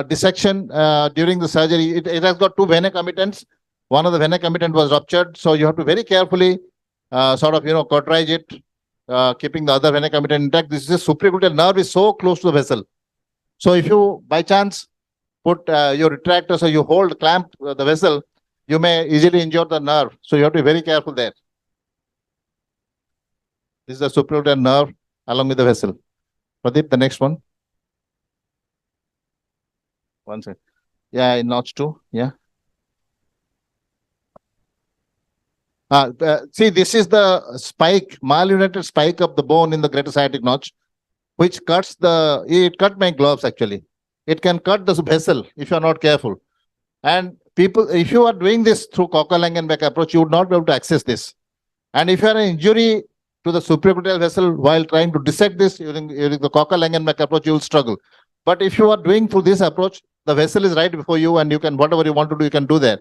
S2: dissection during the surgery. It has got two vena committents. One of the vena committent was ruptured, so you have to very carefully cauterize it, keeping the other vena committent intact. This is a supraegluteal nerve is so close to the vessel. So if you by chance put your retractor, so you clamp the vessel, you may easily injure the nerve. So you have to be very careful there. This is the supraegluteal nerve along with the vessel. Pradeep, the next one. One second. Yeah, in notch 2. Yeah. See, this is the spike, malunited spike of the bone in the greater sciatic notch, which it cut my gloves actually. It can cut the vessel if you are not careful. And people, if you are doing this through Cocker-Langenbeck approach, you would not be able to access this. And if you have an injury to the supragluteal vessel while trying to dissect this using the Cocker-Langenbeck approach, you will struggle. But if you are doing through this approach, the vessel is right before you, and you can, whatever you want to do, you can do there.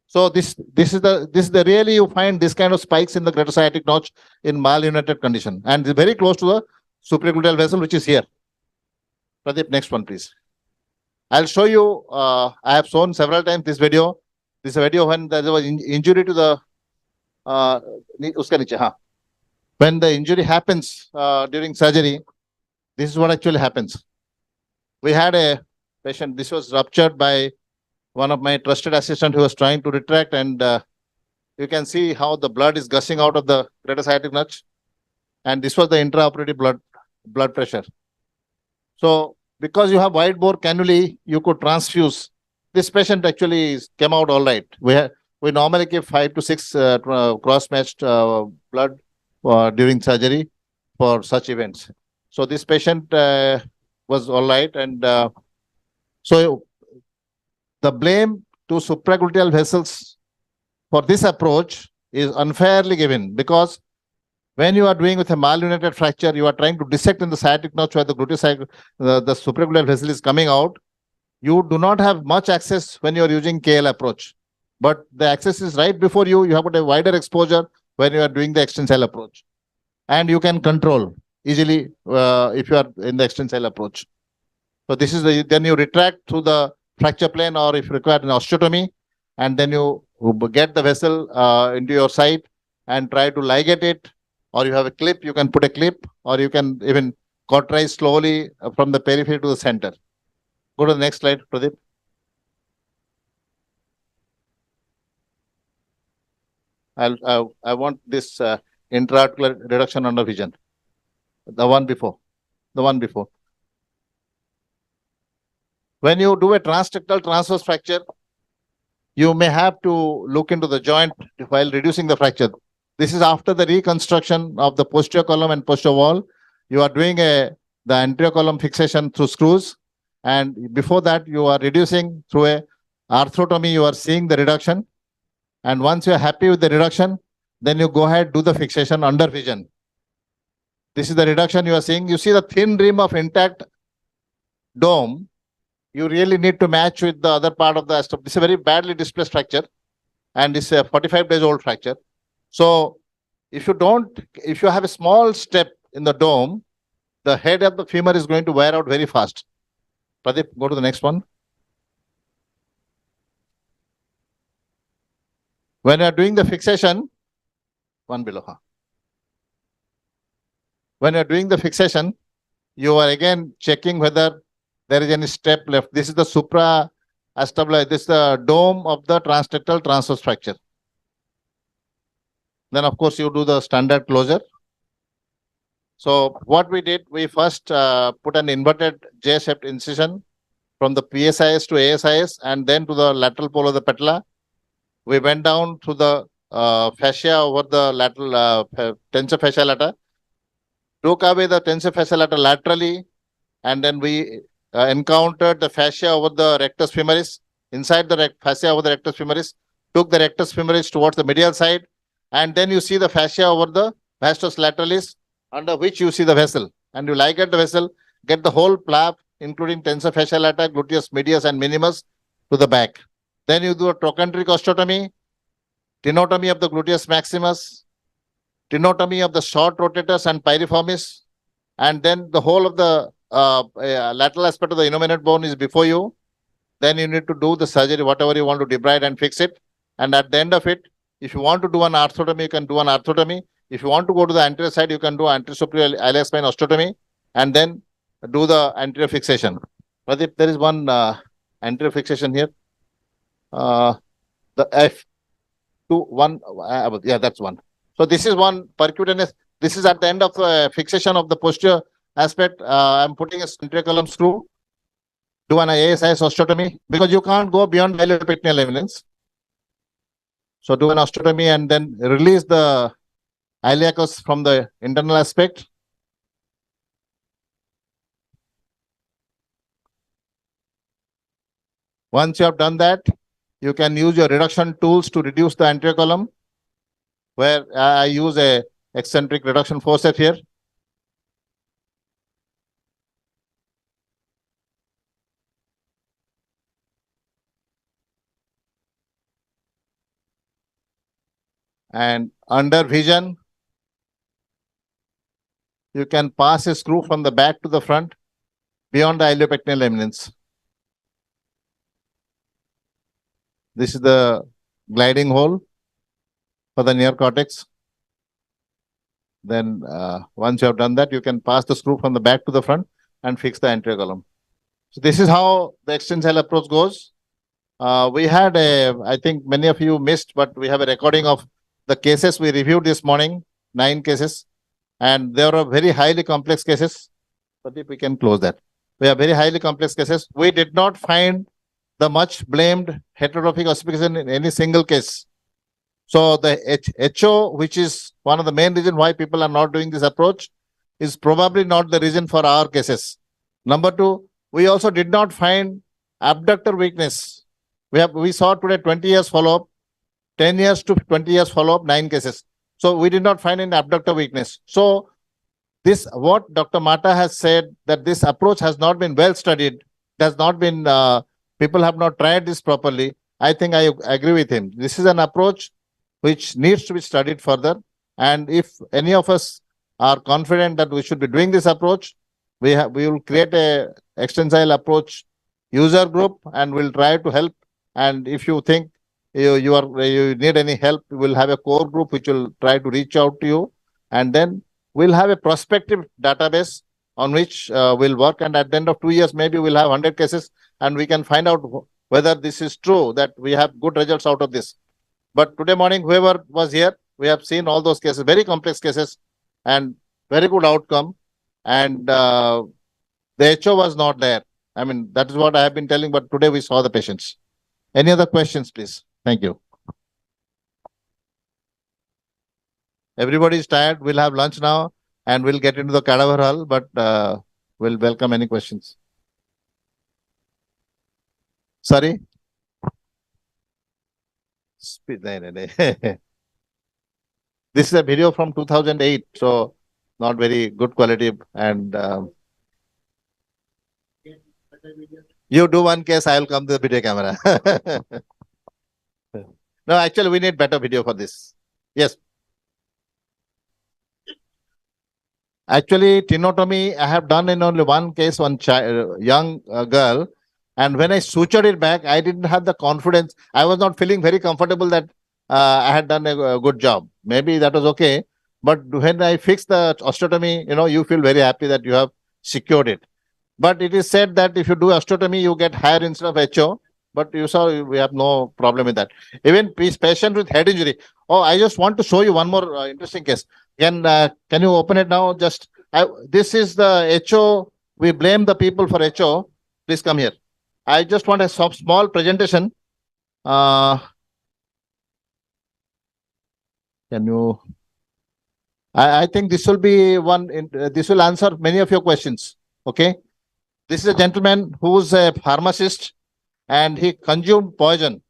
S2: So this is the really you find this kind of spikes in the greater sciatic notch in malunited condition, and it's very close to the supragluteal vessel, which is here. Pradeep, next one, please. I'll show you. I have shown several times this video. This is a video when there was injury to the uska niche, when the injury happens during surgery. This is what actually happens. We had a patient. This was ruptured by one of my trusted assistant who was trying to retract, and you can see how the blood is gushing out of the greater sciatic notch. And this was the intraoperative blood pressure. So because you have wide bore cannulae, you could transfuse. This patient actually came out all right. We normally give 5 to 6 cross-matched blood during surgery for such events. So this patient was all right, and so the blame to supragluteal vessels for this approach is unfairly given, because when you are doing with a malunited fracture, you are trying to dissect in the sciatic notch where the the supragluteal vessel is coming out. You do not have much access when you are using KL approach, but the access is right before you. You have got a wider exposure when you are doing the extensile approach, and you can control easily if you are in the extensile approach. So this is then you retract through the fracture plane, or if required an osteotomy, and then you get the vessel into your site and try to ligate it, or you have a clip, you can put a clip, or you can even cauterize slowly from the periphery to the center. Go to the next slide, Pradeep. I want this intraarticular reduction under vision. The one before. When you do a transtectal transverse fracture, you may have to look into the joint while reducing the fracture. This is after the reconstruction of the posterior column and posterior wall. You are doing the anterior column fixation through screws, and before that you are reducing through a arthrotomy. You are seeing the reduction, and once you are happy with the reduction, then you go ahead, do the fixation under vision. This is the reduction you are seeing. You see the thin rim of intact dome. You really need to match with the other part of the astrum. This is a very badly displaced fracture, and it's a 45 days old fracture. So if you have a small step in the dome, the head of the femur is going to wear out very fast. Pradeep, go to the next one. When you are doing the fixation, one below. When you are doing the fixation, you are again checking whether there is any step left. This is the supra-acetabular. This is the dome of the transtectal transverse fracture. Then, of course, you do the standard closure. So what we did, we first put an inverted J-shaped incision from the PSIS to ASIS, and then to the lateral pole of the patella. We went down through the fascia over the lateral tensor fascia lata, took away the tensor fascia lata laterally, and then we encountered the fascia over the rectus femoris, inside the fascia over the rectus femoris, took the rectus femoris towards the medial side, and then you see the fascia over the vastus lateralis, under which you see the vessel, and you ligate the vessel, get the whole flap, including tensor fascia lata, gluteus medius and minimus, to the back. Then you do a trochanteric osteotomy, tenotomy of the gluteus maximus, tenotomy of the short rotators and piriformis, and then the whole of the lateral aspect of the innominate bone is before you. Then you need to do the surgery, whatever you want to debride and fix it. And at the end of it, if you want to do an arthrotomy, you can do an arthrotomy. If you want to go to the anterior side, you can do anterior superior iliac spine osteotomy, and then do the anterior fixation. But if there is one anterior fixation here, the F2, yeah, that's one. So this is one percutaneous. This is at the end of the fixation of the posterior aspect. I'm putting a anterior column screw, do an ASIS osteotomy, because you can't go beyond iliopectineal eminence. So do an osteotomy and then release the iliacus from the internal aspect. Once you have done that, you can use your reduction tools to reduce the anterior column, where I use a eccentric reduction forceps here. And under vision, you can pass a screw from the back to the front beyond the iliopectineal eminence. This is the gliding hole for the neocortex. Then once you have done that, you can pass the screw from the back to the front and fix the anterior column. So this is how the extensile approach goes. We had I think many of you missed, but we have a recording of the cases we reviewed this morning, 9 cases. And there are very highly complex cases. But if we can close that. We have very highly complex cases. We did not find the much blamed heterotrophic ossification in any single case. So the HO, which is one of the main reasons why people are not doing this approach, is probably not the reason for our cases. Number 2, we also did not find abductor weakness. We saw today 20 years follow-up, 10 years to 20 years follow-up, 9 cases. So we did not find any abductor weakness. So this, what Dr. Mata has said, that this approach has not been well studied, it has not been, people have not tried this properly. I think I agree with him. This is an approach which needs to be studied further. And if any of us are confident that we should be doing this approach, we will create a extensile approach user group and we'll try to help. And if you think you need any help, we'll have a core group which will try to reach out to you. And then we'll have a prospective database on which we'll work. And at the end of 2 years, maybe we'll have 100 cases and we can find out whether this is true, that we have good results out of this. But today morning, whoever was here, we have seen all those cases, very complex cases and very good outcome. And the HO was not there. I mean, that is what I have been telling, but today we saw the patients. Any other questions, please? Thank you. Everybody is tired. We'll have lunch now and we'll get into the cadaver hall, but we'll welcome any questions. Sorry? This is a video from 2008, so not very good quality. And you do one case, I will come to the video camera. No, actually, we need better video for this. Yes. Actually, tenotomy, I have done in only one case, one child, young girl. And when I sutured it back, I didn't have the confidence. I was not feeling very comfortable that I had done a good job. Maybe that was okay. But when I fixed the osteotomy, you feel very happy that you have secured it. But it is said that if you do osteotomy, you get higher instead of HO. But you saw we have no problem with that. Even patients with head injury. Oh, I just want to show you one more interesting case. Can you open it now? This is the HO. We blame the people for HO. Please come here. I just want a small presentation. Can you? I think this will be one. This will answer many of your questions. Okay. This is a gentleman who's a pharmacist and he consumed poison.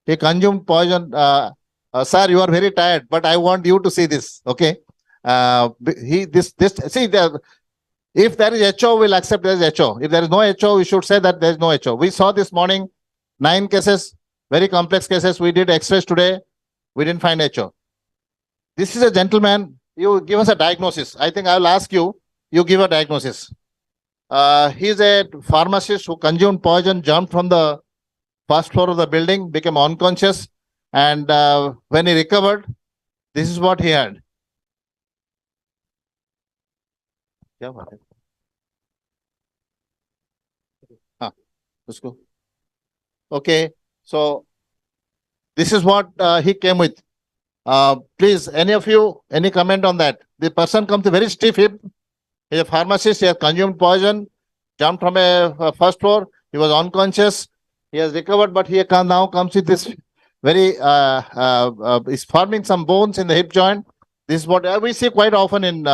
S2: He consumed poison. Sir, you are very tired, but I want you to see this. Okay. See, if there is HO, we'll accept there is HO. If there is no HO, we should say that there is no HO. We saw this morning 9 cases, very complex cases. We did X-rays today. We didn't find HO. This is a gentleman. You give us a diagnosis. I think I will ask you. You give a diagnosis. He's a pharmacist who consumed poison, jumped from the first floor of the building, became unconscious. And when he recovered, this is what he had. Let's go. Okay, so this is what he came with. Please, any of you, any comment on that? The person comes with very stiff hip. He's a pharmacist. He has consumed poison, jumped from a first floor. He was unconscious. He has recovered, but he now comes with this very is forming some bones in the hip joint. This is what we see quite often in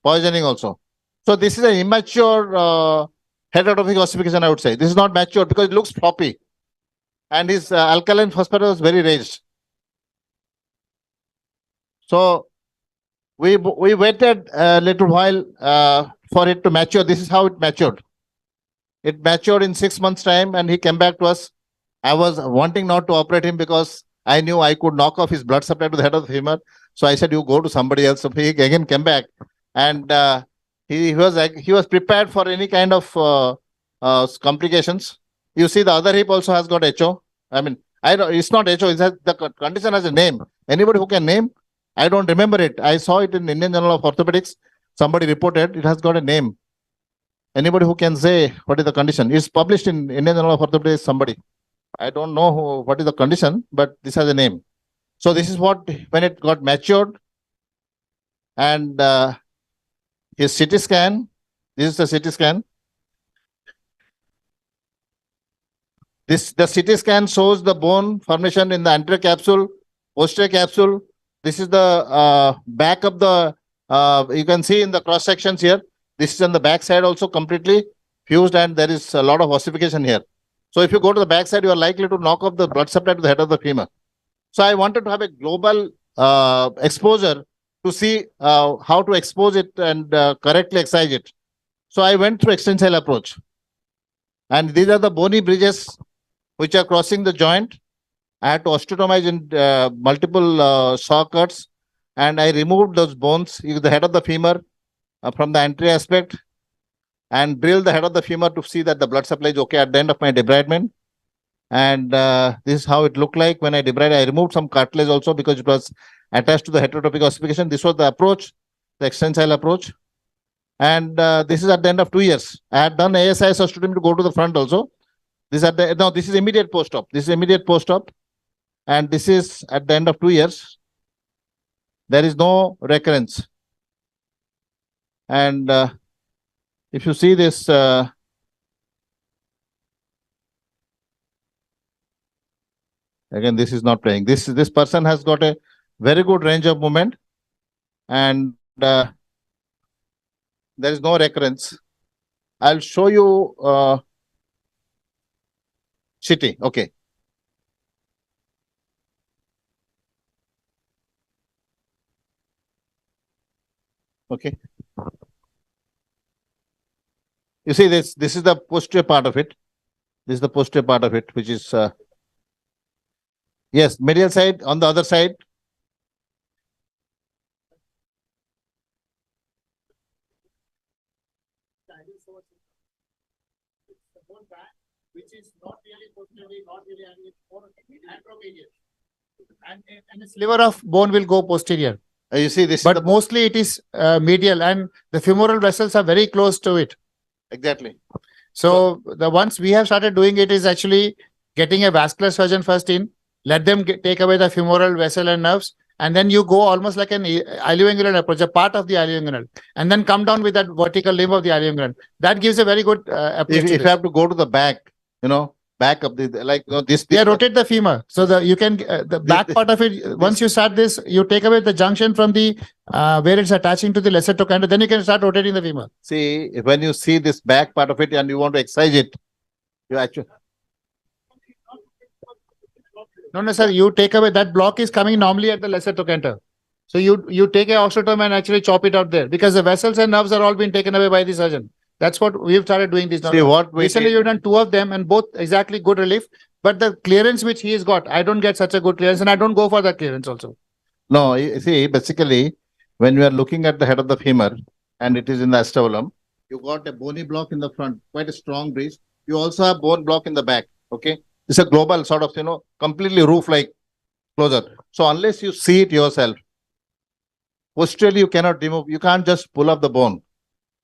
S2: poisoning also. So this is an immature heterotrophic ossification, I would say. This is not mature because it looks floppy, and his alkaline phosphatase was very raised. So we waited a little while for it to mature. This is how it matured. It matured in 6 months' time, and he came back to us. I was wanting not to operate him because I knew I could knock off his blood supply to the head of the femur. So I said, "You go to somebody else." So he again came back, and he was prepared for any kind of complications. You see, the other hip also has got HO. I mean, I don't. It's not HO. The condition has a name. Anybody who can name? I don't remember it. I saw it in Indian Journal of Orthopedics. Somebody reported it has got a name. Anybody who can say what is the condition? It's published in Indian Journal of Orthopedics. Somebody. I don't know what is the condition, but this has a name. So this is what, when it got matured, and his CT scan. This is the CT scan. The CT scan shows the bone formation in the anterior capsule, posterior capsule. This is the back of the. You can see in the cross sections here. This is on the back side also completely fused, and there is a lot of ossification here. So if you go to the back side, you are likely to knock off the blood supply to the head of the femur. So I wanted to have a global exposure to see how to expose it and correctly excise it. So I went through extensile approach. And these are the bony bridges which are crossing the joint. I had to osteotomize in multiple saw cuts, and I removed those bones, the head of the femur from the anterior aspect, and drilled the head of the femur to see that the blood supply is okay at the end of my debridement. And this is how it looked like when I debrided. I removed some cartilage also because it was attached to the heterotrophic ossification. This was the approach, the extensile approach. And this is at the end of 2 years. I had done ASIS osteotomy to go to the front also. This at the no, this is immediate post-op. This is immediate post-op, and this is at the end of 2 years. There is no recurrence. And if you see this, again, this is not playing. This person has got a very good range of movement, and there is no recurrence. I'll show you CT. Okay. Okay. You see this is the posterior part of it. This is the posterior part of it, which is yes, medial side. On the other side, which is not really posteriorly, not really anteromedial, and a sliver of bone will go posterior. You see this, but mostly it is medial, and the femoral vessels are very close to it. Exactly. So the ones we have started doing it is actually getting a vascular surgeon first in, let them take away the femoral vessel and nerves, and then you go almost like an ilioinguinal approach, a part of the ilioinguinal, and then come down with that vertical limb of the ilioinguinal. That gives a very good approach. If you have to go to the back, back of the this. Yeah, rotate the femur so that you can the back part of it. Once you start this, you take away the junction from the where it's attaching to the lesser trochanter. Then you can start rotating the femur. See, when you see this back part of it and you want to excise it, you actually. No, sir. You take away that block is coming normally at the lesser trochanter. So you take a osteotomy and actually chop it out there because the vessels and nerves are all being taken away by the surgeon. That's what we've started doing this now. See what recently you've done 2 of them and both exactly good relief, but the clearance which he has got, I don't get such a good clearance, and I don't go for that clearance also. No, you see, basically, when you are looking at the head of the femur and it is in the acetabulum, you got a bony block in the front, quite a strong bridge. You also have bone block in the back. Okay, it's a global sort of completely roof-like closure. So unless you see it yourself, posteriorly you cannot remove. You can't just pull up the bone.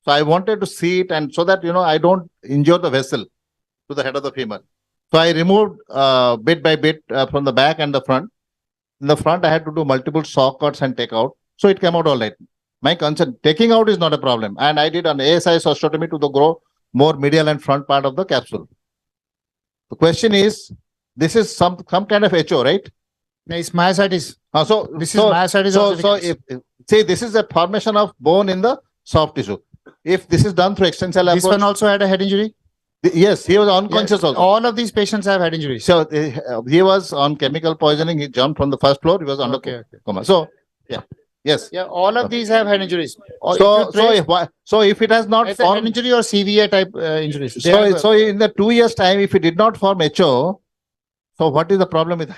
S2: So I wanted to see it, and so that, I don't injure the vessel to the head of the femur. So I removed bit by bit from the back and the front. In the front, I had to do multiple saw cuts and take out. So it came out all right. My concern, taking out is not a problem. And I did an ASIS osteotomy to grow more medial and front part of the capsule. The question is, this is some kind of HO, right?
S11: No, it's myositis.
S2: So
S11: This is myositis.
S2: So if say this is a formation of bone in the soft tissue. If this is done through extensile
S11: This
S2: approach,
S11: one also had a head injury.
S2: yes, he was unconscious also.
S11: All of these patients have head injuries.
S2: So he was on chemical poisoning. He jumped from the first floor. He was under coma. So yeah, yes.
S11: Yeah, all of these have head injuries. Or
S2: So if it has not
S11: it's a head
S2: formed,
S11: injury or CVA type injuries.
S2: so in the 2 years time, if it did not form HO, so what is the problem with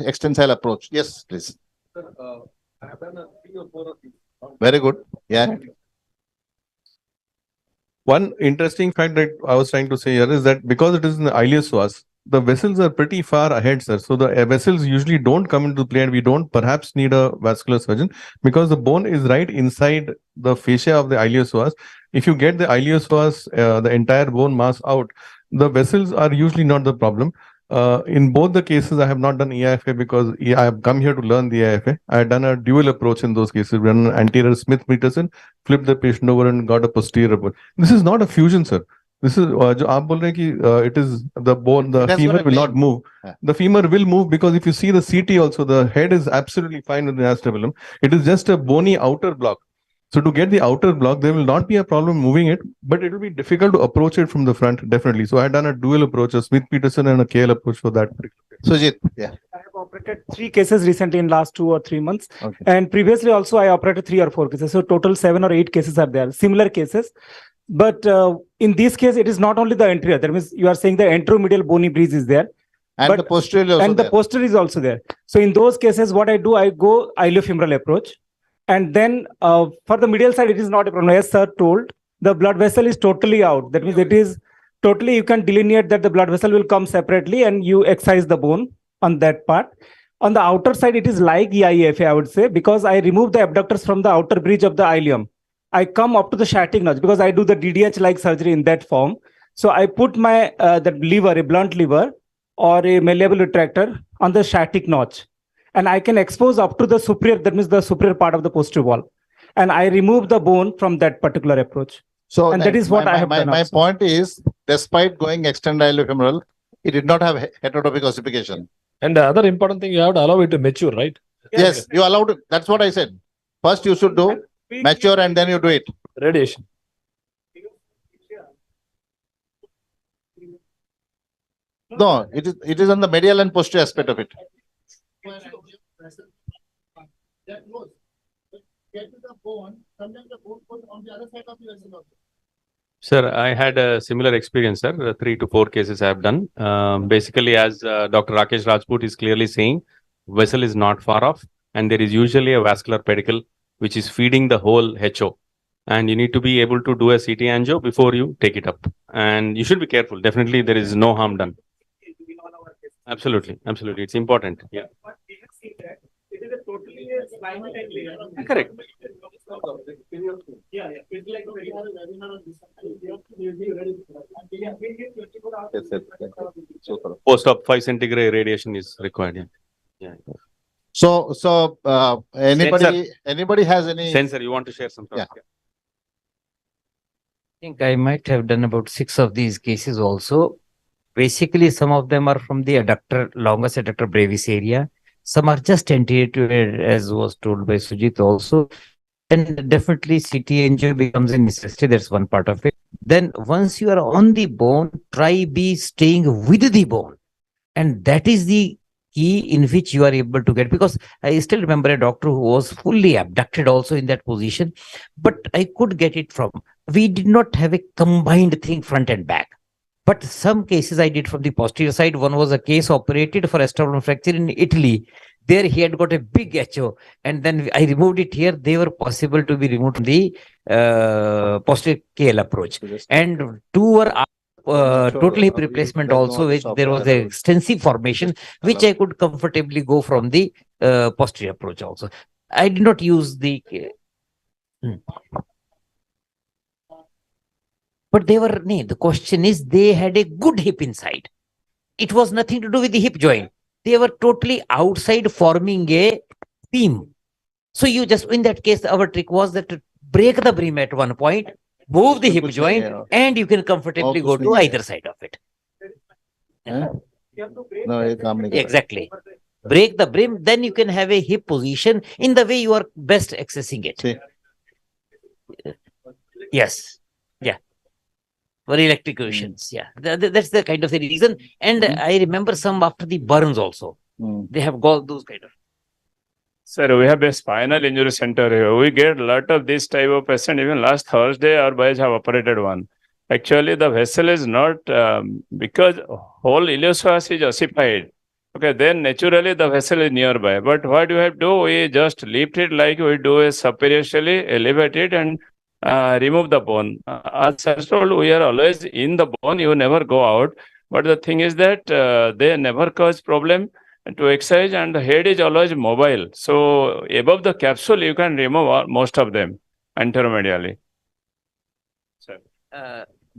S2: extensile approach? Yes, please.
S4: Sir, I have done 3 or 4 of these.
S2: Very good. Yeah.
S5: One interesting fact that I was trying to say here is that because it is in the iliopsoas, the vessels are pretty far ahead, sir. So the vessels usually don't come into play, and we don't perhaps need a vascular surgeon because the bone is right inside the fascia of the iliopsoas. If you get the iliopsoas, the entire bone mass out, the vessels are usually not the problem. In both the cases, I have not done EIFA because I have come here to learn the EIFA. I had done a dual approach in those cases. We done an anterior Smith-Peterson, flipped the patient over and got a posterior approach. This is not a fusion, sir. This is it is the bone, the femur will not move. The femur will move because if you see the CT also, the head is absolutely fine with the acetabulum. It is just a bony outer block. So to get the outer block, there will not be a problem moving it, but it will be difficult to approach it from the front, definitely. So I had done a dual approach, a Smith-Peterson and a KL approach for that particular case.
S2: Sujit, yeah.
S15: I have operated 3 cases recently in last 2 or 3 months.
S2: Okay.
S15: And previously also I operated 3 or 4 cases. So total 7 or 8 cases are there, similar cases. But in this case, it is not only the anterior. That means you are saying the anteromedial bony breeze is there.
S2: And the posterior also
S15: and the posterior is also there. So in those cases, what I do, I go iliofemoral approach. And then for the medial side, it is not a problem. As sir told, the blood vessel is totally out. That means it is totally, you can delineate that the blood vessel will come separately and you excise the bone on that part. On the outer side, it is like EIFA, I would say, because I remove the abductors from the outer bridge of the ilium. I come up to the sciatic notch because I do the DDH-like surgery in that form. So I put my that lever, a blunt lever or a malleable retractor on the sciatic notch. And I can expose up to the superior, that means the superior part of the posterior wall. And I remove the bone from that particular approach.
S2: So
S15: and that is what I have done.
S2: My point is, despite going external iliofemoral, it did not have heterotopic ossification.
S17: And the other important thing, you have to allow it to mature, right?
S2: Yes, you allowed it. That's what I said. First, you should do mature and then you do it.
S17: Radiation.
S2: No, it is on the medial and posterior aspect of it.
S18: Sir, I had a similar experience, sir. 3 to 4 cases I have done. Basically, as Dr. Rakesh Rajput is clearly saying, vessel is not far off, and there is usually a vascular pedicle which is feeding the whole HO. And you need to be able to do a CT angio before you take it up. And you should be careful. Definitely, there is no harm done. Absolutely, absolutely. It's important. Yeah. Correct. Post-op 5 centigrade radiation is required. Yeah.
S2: So anybody has any
S18: sensor? You want to share some?
S2: Yeah.
S16: I think I might have done about 6 of these cases also. Basically, some of them are from the adductor, longus adductor brevis area. Some are just anterior to it, as was told by Sujit also. And definitely CT angio becomes a necessity. That's one part of it. Then once you are on the bone, try be staying with the bone. And that is the key in which you are able to get. Because I still remember a doctor who was fully abducted also in that position. But I could get it from, we did not have a combined thing front and back. But some cases I did from the posterior side. One was a case operated for acetabulum fracture in Italy. There he had got a big HO, and then I removed it here. They were possible to be removed from the posterior KL approach. And 2 were total hip replacement also, which there was an extensive formation, which I could comfortably go from the posterior approach also. I did not use the... But they were, the question is, they had a good hip inside. It was nothing to do with the hip joint. They were totally outside forming a beam. So you just, in that case, our trick was that to break the beam at one point, move the hip joint, and you can comfortably go to either side of it.
S2: No, ये काम नहीं कर रहा है.
S16: Exactly. Break the brim, then you can have a hip position in the way you are best accessing it.
S2: See.
S16: Yes. Yeah. For electric cushions. Yeah. That's the kind of the reason. And I remember some after the burns also. They have got those kind of.
S19: Sir, we have a spinal injury center here. We get a lot of this type of patient. Even last Thursday, our boys have operated one. Actually, the vessel is not because whole iliopsoas is ossified. Okay, then naturally the vessel is nearby. But what you have to do, we just lift it like we do is superficially elevate it and remove the bone. As I told, we are always in the bone. You never go out. But the thing is that they never cause problem to exercise, and the head is always mobile. So above the capsule, you can remove most of them anteromedially.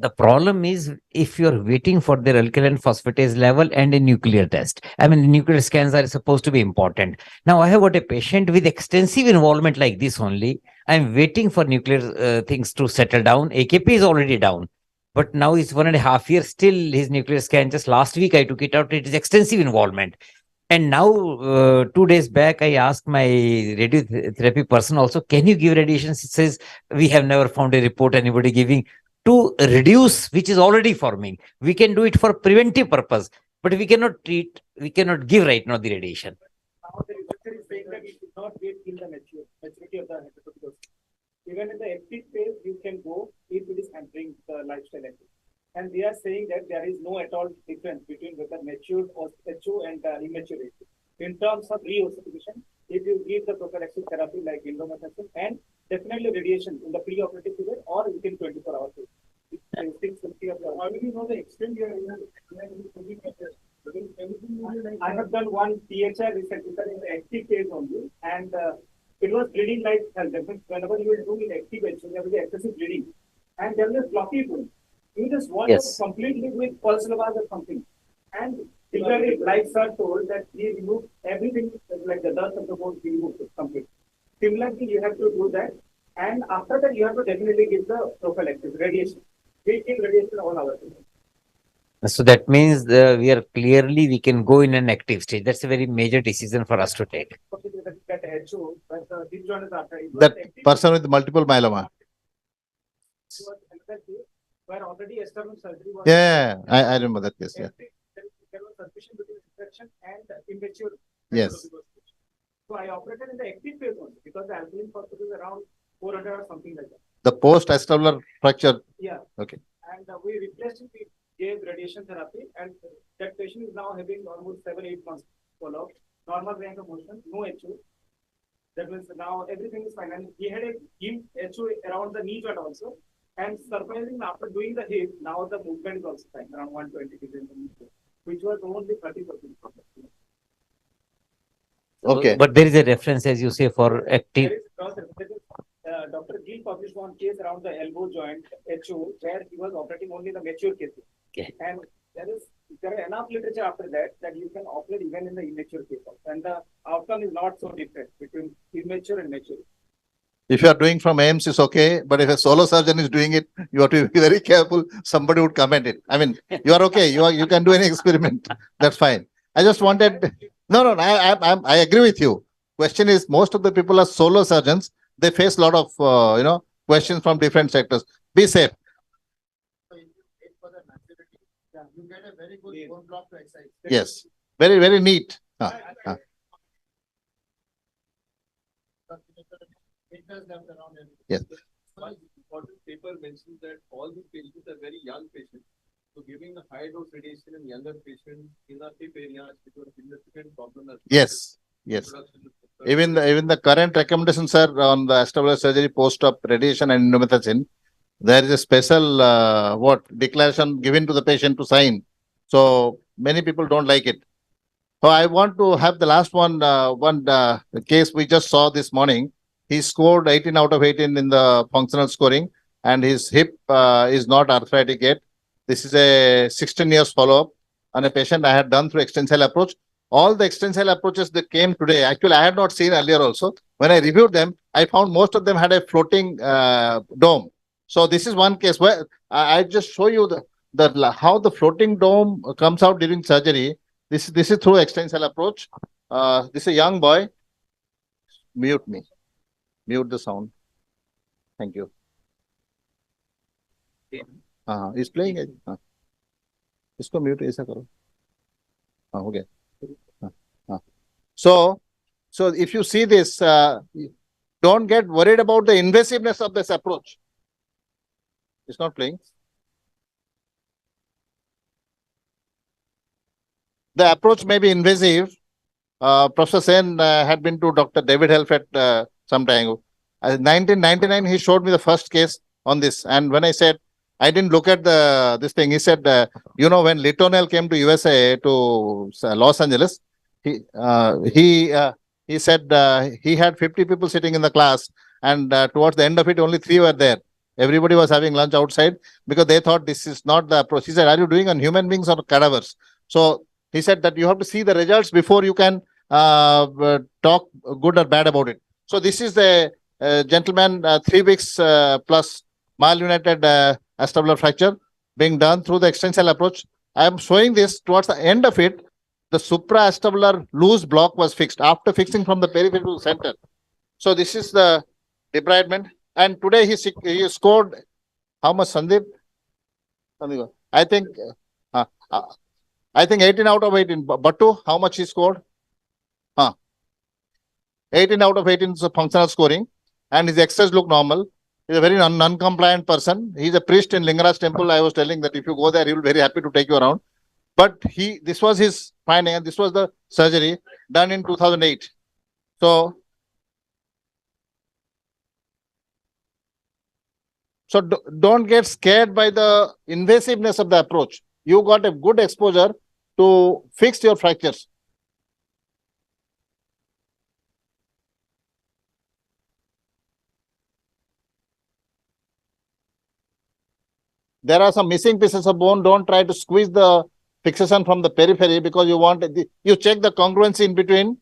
S16: The problem is if you're waiting for their alkaline phosphatase level and a nuclear test. I mean, nuclear scans are supposed to be important. Now, I have got a patient with extensive involvement like this only. I'm waiting for nuclear things to settle down. AKP is already down. But now it's 1.5 years, still his nuclear scan. Just last week, I took it out. It is extensive involvement. And now, 2 days back, I asked my radiotherapy person also, can you give radiation? It says, we have never found a report anybody giving to reduce, which is already forming. We can do it for preventive purpose, but we cannot treat, we cannot give right now the radiation.
S15: Now the literature is saying that it should not wait till the maturity of the hepatocytosis. Even in the active phase, you can go if it is entering the lifestyle active. And they are saying that there is no at all difference between whether matured or HO and immature HO. In terms of reossification, if you give the prophylactic therapy like indomethacin and definitely radiation in the pre-operative period or within 24 hours. How do you know the extent you are I have done one PHI recently in the active phase only, and it was bleeding like hell. Whenever you will do in active HO, there will be excessive bleeding, and there will be blocky wound. You just want to completely with pulse lavage or something. And similarly, like sir told that he removed everything, like the dust of the bone, he removed it completely. Similarly, you have to do that. And after that, you have to definitely give the prophylaxis, radiation. We give radiation all hours.
S16: So that means we can go in an active stage. That's a very major decision for us to take.
S2: That person with multiple myeloma.
S15: Where already external surgery was.
S2: Yeah, I remember that case. Yeah.
S15: There was suspicion between infection and immature.
S2: Yes.
S15: So I operated in the active phase only because the alkaline phosphatase is around 400 or something like that.
S2: The post-acetabular fracture.
S15: Yeah.
S2: Okay.
S15: And we replaced it. We gave radiation therapy, and that patient is now having almost 7-8 months follow-up. Normal range of motion, no HO. That means now everything is fine. And he had a give HO around the knee joint also. And surprisingly, after doing the hip, now the movement is also fine, around 120 degrees, which was only 30%.
S2: Okay.
S16: But there is a reference, as you say, for active.
S15: Dr. Gill published one case around the elbow joint, HO, where he was operating only the mature cases.
S16: Okay.
S15: And there is enough literature after that you can operate even in the immature case. And the outcome is not so different between immature and mature.
S2: If you are doing from AIMS, it's okay. But if a solo surgeon is doing it, you have to be very careful. Somebody would comment it. I mean, you are okay. You can do any experiment. That's fine. I just wanted. No. I agree with you. Question is, most of the people are solo surgeons. They face a lot of questions from different sectors. Be safe.
S1: You get a very good bone block to exercise.
S2: Yes. Very, very neat. Yes.
S4: One important paper mentions that all these patients are very young patients. So giving a high dose radiation in younger patients in our hip areas is a significant problem.
S2: Yes. Yes. Even the current recommendations are on the acetabular surgery post-op radiation and indomethacin. There is a special declaration given to the patient to sign. So many people don't like it. So I want to have the last one case we just saw this morning. He scored 18 out of 18 in the functional scoring, and his hip is not arthritic yet. This is a 16 years follow-up on a patient I had done through extensile approach. All the extensile approaches that came today, actually I had not seen earlier also. When I reviewed them, I found most of them had a floating dome. So this is one case where I just show you how the floating dome comes out during surgery. This is through extensile approach. This is a young boy. Mute me. Mute the sound. Thank you. He's playing it. इसको mute ऐसा करो. हो गया. So if you see this, don't get worried about the invasiveness of this approach. It's not playing. The approach may be invasive. Professor Sen had been to Dr. David Helf at some time ago. 1999, he showed me the first case on this. And when I said, I didn't look at this thing, he said, when Litonel came to USA, to Los Angeles, he said he had 50 people sitting in the class, and towards the end of it, only 3 were there. Everybody was having lunch outside because they thought this is not the approach. He said, are you doing on human beings or cadavers? So he said that you have to see the results before you can talk good or bad about it. So this is the gentleman, 3 weeks plus malunited acetabular fracture being done through the extensile approach. I am showing this towards the end of it. The supraacetabular loose block was fixed after fixing from the periphery to the center. So this is the debridement. And today he scored how much, Sandeep? I think 18 out of 18. Battu, how much he scored? 18 out of 18 is a functional scoring, and his exercise look normal. He's a very non-compliant person. He's a priest in Lingaraj temple. I was telling that if you go there, he will be very happy to take you around. But this was his finding, and this was the surgery done in 2008. So don't get scared by the invasiveness of the approach. You got a good exposure to fix your fractures. There are some missing pieces of bone. Don't try to squeeze the fixation from the periphery because you want you check the congruency in between.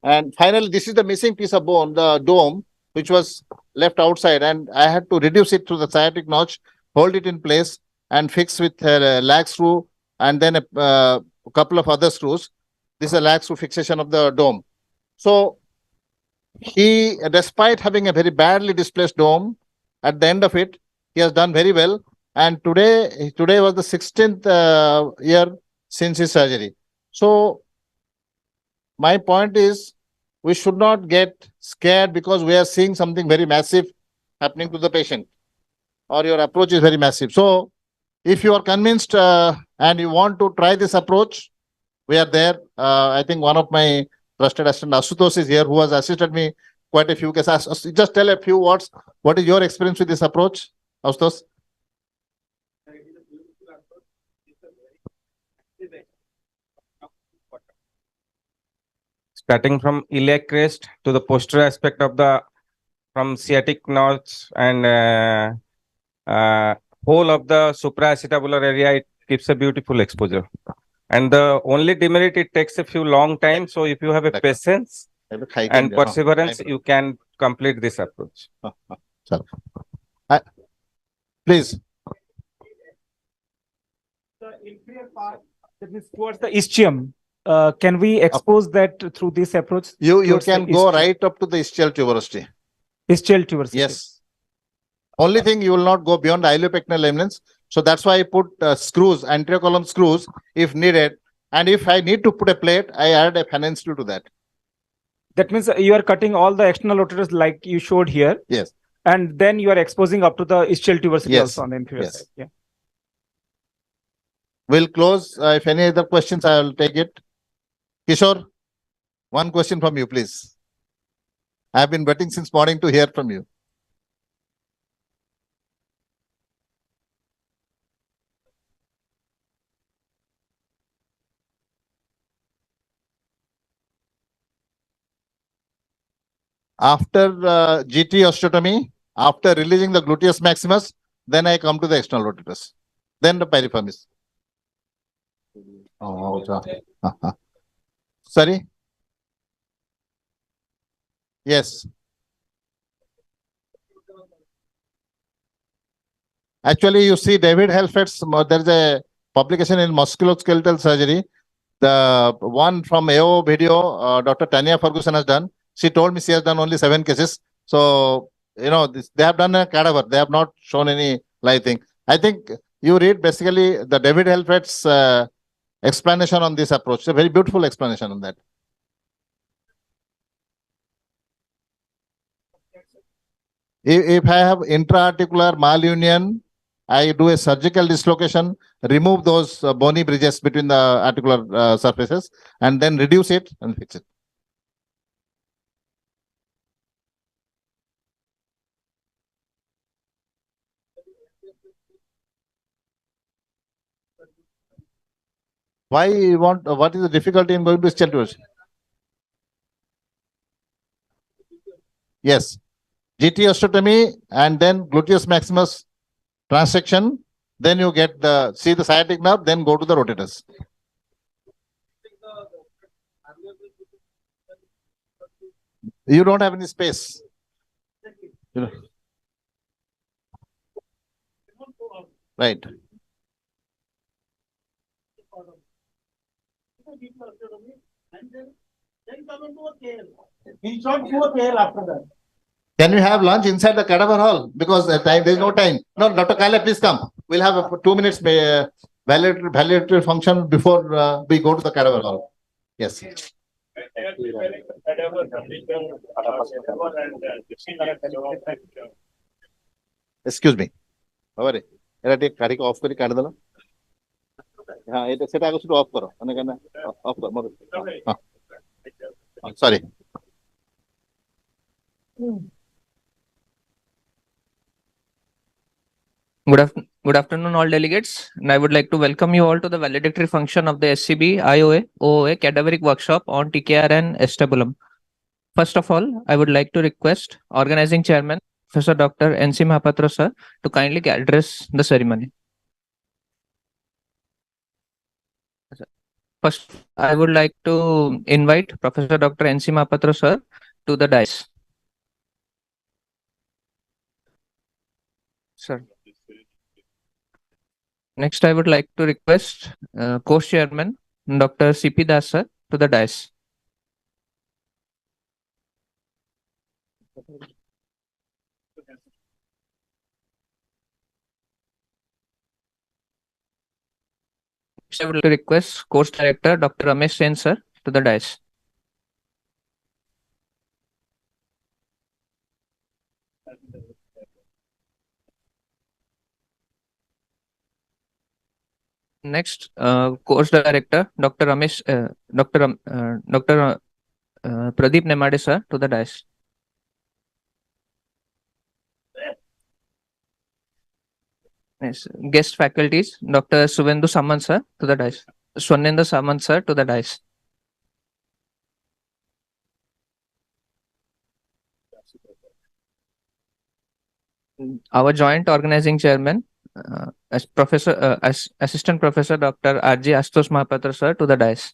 S2: And finally, this is the missing piece of bone, the dome, which was left outside, and I had to reduce it to the sciatic notch, hold it in place, and fix with a lag screw and then a couple of other screws. This is a lag screw fixation of the dome. So he, despite having a very badly displaced dome, at the end of it, he has done very well. And today was the 16th year since his surgery. So my point is, we should not get scared because we are seeing something very massive happening to the patient, or your approach is very massive. So if you are convinced and you want to try this approach, we are there. I think one of my trusted assistant, Asutosh, is here, who has assisted me quite a few cases. Just tell a few words. What is your experience with this approach, Asutosh?
S20: Starting from iliac crest to the posterior aspect of from sciatic notch and whole of the supraacetabular area, it gives a beautiful exposure. And the only demerit, it takes a few long time. So if you have a patience and perseverance, you can complete this approach.
S2: Please.
S15: The inferior part that is towards the ischium. Can we expose that through this approach?
S2: You can go right up to the ischial tuberosity.
S15: Ischial tuberosity.
S2: Yes. Only thing, you will not go beyond the iliopectinal eminence. So that's why I put screws, anterior column screws, if needed. And if I need to put a plate, I add a financial to that.
S15: That means you are cutting all the external rotators like you showed here.
S2: Yes.
S15: And then you are exposing up to the ischial tuberosity also on the inferior side. Yeah.
S2: We'll close. If any other questions, I will take it. Kishore, one question from you, please. I have been waiting since morning to hear from you. After GT osteotomy, after releasing the gluteus maximus, then I come to the external rotators. Then the piriformis. Sorry? Yes. Actually, you see David Helfet's, there's a publication in musculoskeletal surgery. The one from AO video, Dr. Tanya Ferguson has done. She told me she has done only 7 cases. So, they have done a cadaver. They have not shown any live thing. I think you read basically the David Helfet's explanation on this approach. A very beautiful explanation on that. If I have intra-articular malunion, I do a surgical dislocation, remove those bony bridges between the articular surfaces, and then reduce it and fix it. Why you want? What is the difficulty in going to ischial tuberosity? Yes, GT osteotomy and then gluteus maximus transection. Then you get the sciatic nerve. Then go to the rotators. You don't have any space. Right. Can we have lunch inside the cadaver hall? Because there is no time. No, Dr. Kale, please come. We'll have a 2 minutes validatory function before we go to the cadaver hall. Yes. Excuse me. Over. Off kari kadala. हाँ ये तो set आगे सुनो of करो अने कहना of करो मत हाँ sorry
S21: Good afternoon, all delegates, and I would like to welcome you all to the valedictory function of the SCB IOA OOA Cadaveric Workshop on TKR and Acetabulum. First of all, I would like to request Organizing Chairman Professor Dr. N.C. Mahapatra sir to kindly address the ceremony. First, I would like to invite Professor Dr. N.C. Mahapatra sir to the dais. Sir. Next, I would like to request Course Chairman Dr. C.P. Das sir to the dais. Next, I would like to request Course Director Dr. Ramesh Sen sir to the dais. Next, Course Director Dr. Ramesh, Dr. Pradeep Nemade sir to the dais. Yes. Guest faculties Dr. Suvendu Samant sir to the dais. Swanendra Samant sir to the dais. Our joint organizing chairman, Assistant Professor Dr. R.J. Astos Mahapatra sir to the dais.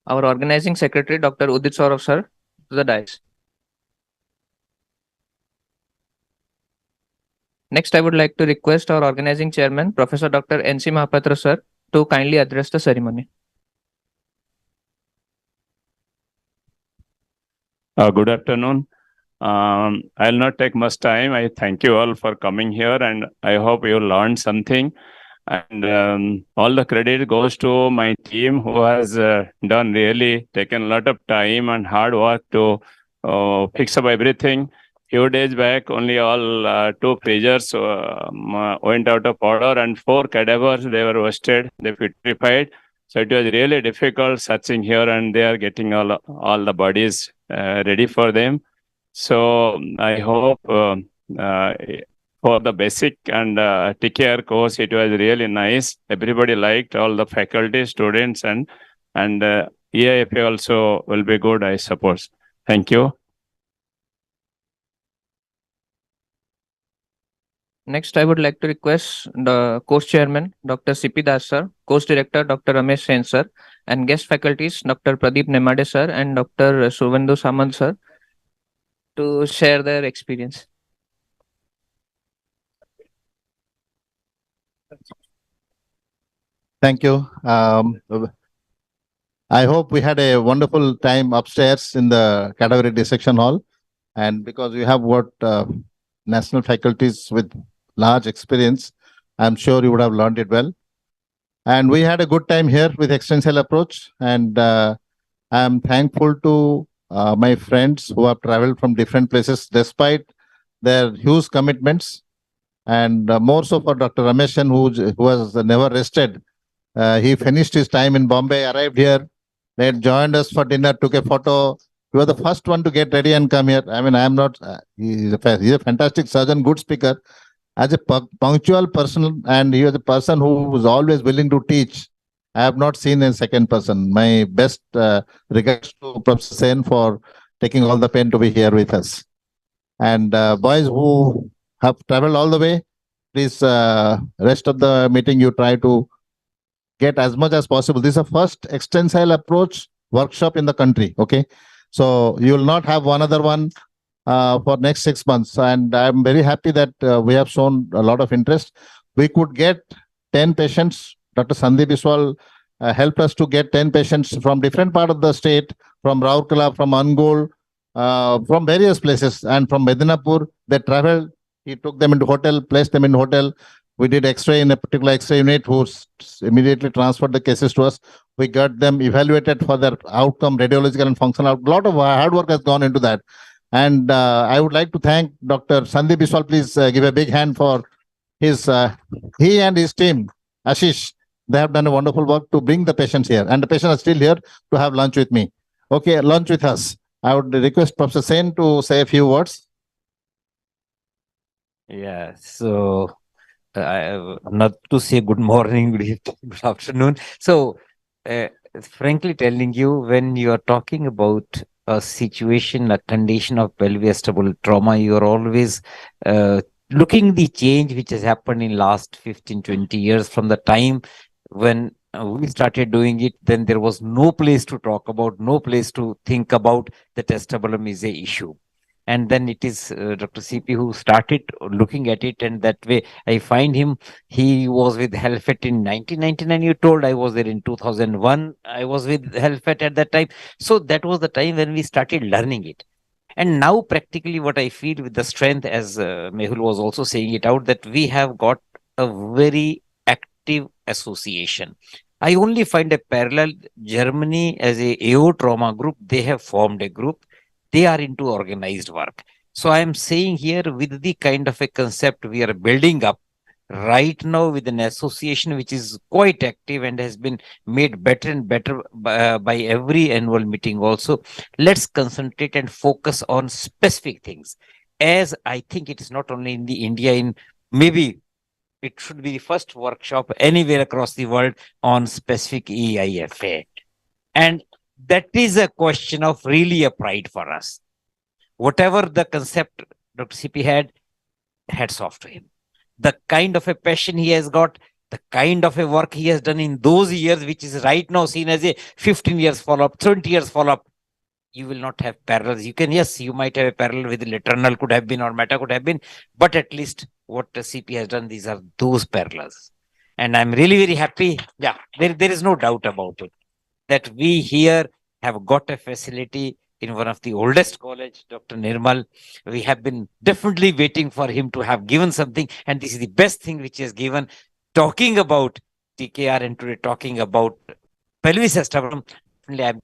S21: Our organizing secretary Dr. Udit Saurav sir to the dais. Next, I would like to request our organizing chairman Professor Dr. N.C. Mahapatra sir to kindly address the ceremony.
S19: Good afternoon. I'll not take much time. I thank you all for coming here, and I hope you learned something. And all the credit goes to my team who has done really taken a lot of time and hard work to fix up everything. Few days back, only all 2 pages went out of order, and 4 cadavers they were wasted. They vitrified. So it was really difficult searching here, and they are getting all the bodies ready for them. So I hope for the basic and TKR course, it was really nice. Everybody liked, all the faculty, students, and EIFA also will be good, I suppose. Thank you.
S21: Next, I would like to request the course chairman, Dr. C.P. Das sir, course director, Dr. Ramesh Sen sir, and guest faculties, Dr. Pradeep Nemade sir and Dr. Suvendu Samant sir, to share their experience.
S2: Thank you. I hope we had a wonderful time upstairs in the cadaveric dissection hall. And because we have what national faculties with large experience, I'm sure you would have learned it well. And we had a good time here with extensile approach. And I'm thankful to my friends who have traveled from different places despite their huge commitments. And more so for Dr. Rameshan, who has never rested. He finished his time in Bombay, arrived here, then joined us for dinner, took a photo. He was the first one to get ready and come here. I mean, I'm not, he's a fantastic surgeon, good speaker. As a punctual person, and he was a person who was always willing to teach. I have not seen a second person. My best regards to Professor Sen for taking all the pain to be here with us. And boys who have traveled all the way, please, rest of the meeting, you try to get as much as possible. This is the first extensile approach workshop in the country. Okay. So you will not have one other one for next 6 months. And I'm very happy that we have shown a lot of interest. We could get 10 patients. Dr. Sandeep Biswal helped us to get 10 patients from different part of the state, from Raurkela, from Angol, from various places, and from Medinapur. They traveled. He took them into hotel, placed them in hotel. We did X-ray in a particular X-ray unit, who immediately transferred the cases to us. We got them evaluated for their outcome, radiological and functional. A lot of hard work has gone into that. And I would like to thank Dr. Sandeep Biswal. Please give a big hand for his, he and his team, Ashish. They have done a wonderful work to bring the patients here. And the patients are still here to have lunch with me. Okay, lunch with us. I would request Professor Sen to say a few words.
S16: Yeah, so not to say good morning, good evening, good afternoon. So, frankly telling you, when you are talking about a situation, a condition of pelvic trauma, you are always looking the change which has happened in last 15, 20 years from the time when we started doing it. Then there was no place to talk about, no place to think about the testabilim is a issue. And then it is Dr. CP who started looking at it, and that way I find him. He was with Helfet in 1999. You told I was there in 2001. I was with Helfet at that time. So that was the time when we started learning it. And now practically what I feel with the strength, as Mehul was also saying it out, that we have got a very active association. I only find a parallel. Germany as a AO trauma group, they have formed a group. They are into organized work. So I am saying here, with the kind of a concept we are building up right now with an association which is quite active and has been made better and better by every annual meeting also, let's concentrate and focus on specific things. As I think it is not only in the India, in maybe it should be the first workshop anywhere across the world on specific EIFA. And that is a question of really a pride for us. Whatever the concept Dr. CP had, hats off to him. The kind of a passion he has got, the kind of a work he has done in those years, which is right now seen as a 15 years follow-up, 20 years follow-up, you will not have parallels. You can, yes, you might have a parallel with Laternal could have been or Meta could have been, but at least what the CP has done, these are those parallels. And I'm really very happy. Yeah, there is no doubt about it, that we here have got a facility in one of the oldest college, Dr. Nirmal. We have been definitely waiting for him to have given something, and this is the best thing which he has given. Talking about TKR and today talking about pelvis acetabular, I'm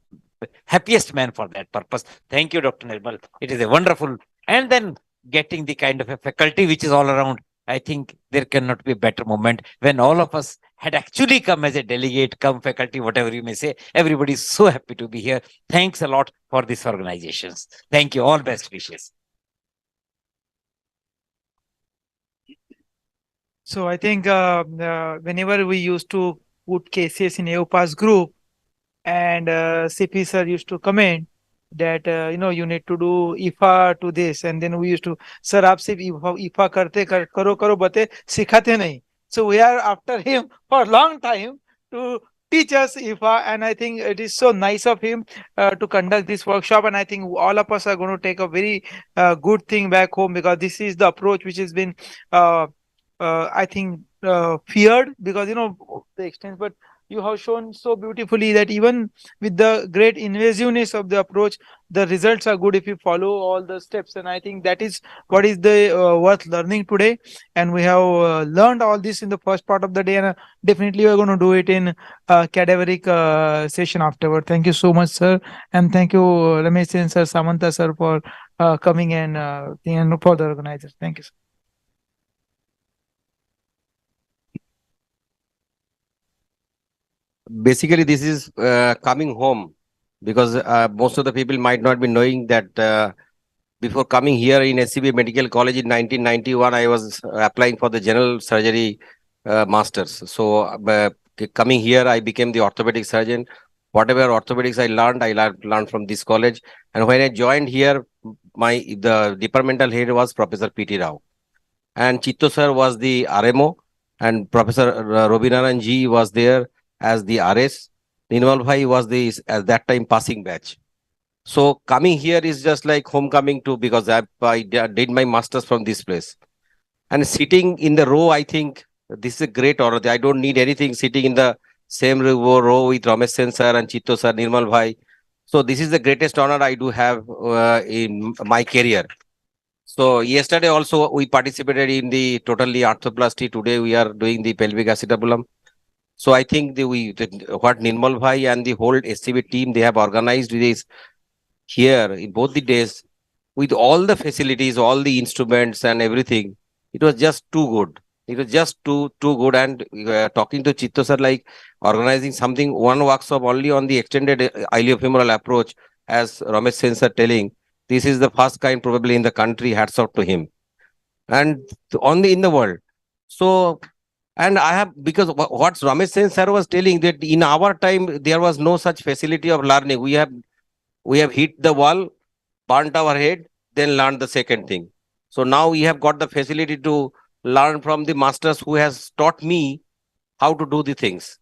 S16: happiest man for that purpose. Thank you, Dr. Nirmal. It is a wonderful, and then getting the kind of a faculty which is all around. I think there cannot be a better moment when all of us had actually come as a delegate, come faculty, whatever you may say. Everybody is so happy to be here. Thanks a lot for these organizations. Thank you. All best wishes.
S14: So I think whenever we used to put cases in AOPAS group, and CP sir used to comment that you need to do IFA to this, and then we used to, sir aap sirf IFA karte karo bate sikhate nahi. So we are after him for a long time to teach us, Ifa, and I think it is so nice of him to conduct this workshop. And I think all of us are going to take a very good thing back home, because this is the approach which has been, I think, feared, because the extent. But you have shown so beautifully that even with the great invasiveness of the approach, the results are good if you follow all the steps. And I think that is what is the worth learning today. And we have learned all this in the first part of the day, and definitely we're going to do it in cadaveric session afterward. Thank you so much, sir, and thank you, Ramesh Sen sir, Samantha sir, for coming and for the organizers. Thank you, sir.
S6: Basically, this is coming home, because most of the people might not be knowing that before coming here in SCB Medical College in 1991, I was applying for the general surgery masters. So coming here, I became the orthopedic surgeon. Whatever orthopedics I learned from this college. And when I joined here, the departmental head was Professor P.T. Rao, and Chitto sir was the RMO, and Professor Robinaran Ji was there as the RS. Nirmal Bhai was the at that time passing batch. So coming here is just like homecoming too, because I did my masters from this place. And sitting in the row, I think this is a great honor. I don't need anything, sitting in the same row with Ramesh Sen sir and Chitto sir, Nirmal Bhai. So this is the greatest honor I do have in my career. So yesterday also we participated in the totally arthroplasty. Today we are doing the pelvic acetabulum. So I think what Nirmal Bhai and the whole SCB team, they have organized this here in both the days, with all the facilities, all the instruments and everything. It was just too good. It was just too good. And talking to Chitto sir, like organizing something, one workshop only on the extended iliofemoral approach, as Ramesh Sen sir telling, this is the first kind probably in the country. Hats off to him, and only in the world. So, and I have, because what Ramesh Sen sir was telling, that in our time there was no such facility of learning. We have hit the wall, burnt our head, then learned the second thing. So now we have got the facility to learn from the masters who has taught me how to do the things.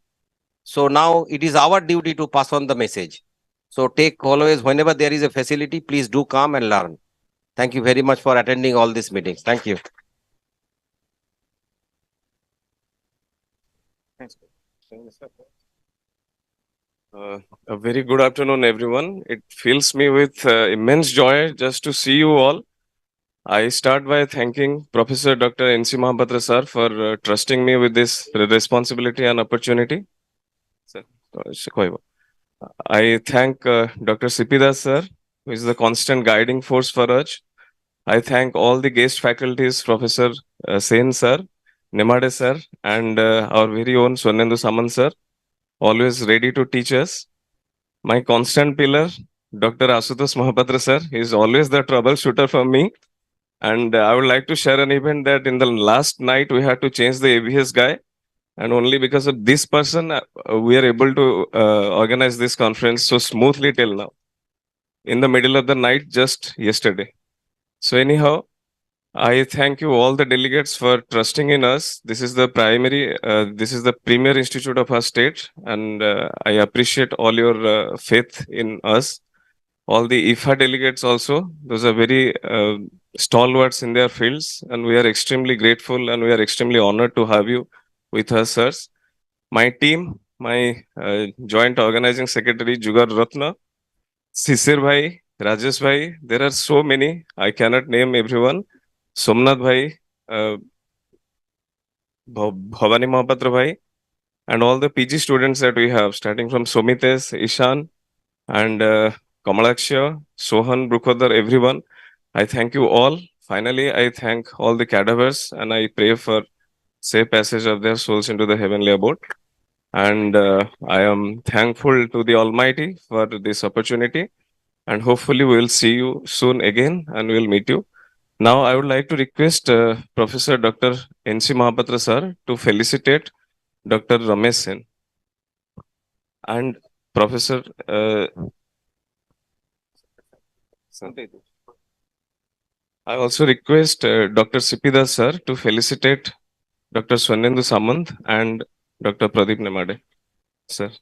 S6: So now it is our duty to pass on the message. So take always, whenever there is a facility, please do come and learn. Thank you very much for attending all these meetings. Thank you.
S22: A very good afternoon, everyone. It fills me with immense joy just to see you all. I start by thanking Professor Dr. N.C. Mahapatra sir for trusting me with this responsibility and opportunity. I thank Dr. Sipidas sir, who is the constant guiding force for us. I thank all the guest faculties, Professor Sen sir, Nemade sir, and our very own Swarnendu Samant sir, always ready to teach us. My constant pillar, Dr. Asutosh Mahapatra sir, is always the troubleshooter for me. And I would like to share an event that in the last night we had to change the ABS guy. And only because of this person, we are able to organize this conference so smoothly till now. In the middle of the night, just yesterday. So anyhow, I thank you all the delegates for trusting in us. This is the premier institute of our state, and I appreciate all your faith in us. All the IFA delegates also, those are very stalwarts in their fields, and we are extremely grateful and we are extremely honored to have you with us, sirs. My team, my joint organizing secretary, Jugar Ratna, Sisir Bhai, Rajesh Bhai, there are so many, I cannot name everyone. Somnath Bhai, Bhavani Mahapatra Bhai, and all the PG students that we have, starting from Somitesh, Ishan, and Kamalaksha, Sohan, Brukhodar, everyone. I thank you all. Finally, I thank all the cadavers and I pray for safe passage of their souls into the heavenly abode. And I am thankful to the Almighty for this opportunity. And hopefully we will see you soon again and we will meet you. Now I would like to request Professor Dr. N.C. Mahapatra sir to felicitate Dr. Ramesh Sen and Professor I also request Dr. Sipidas sir to felicitate Dr. Swarnendu Samant and Dr. Pradeep Nemade. Sir.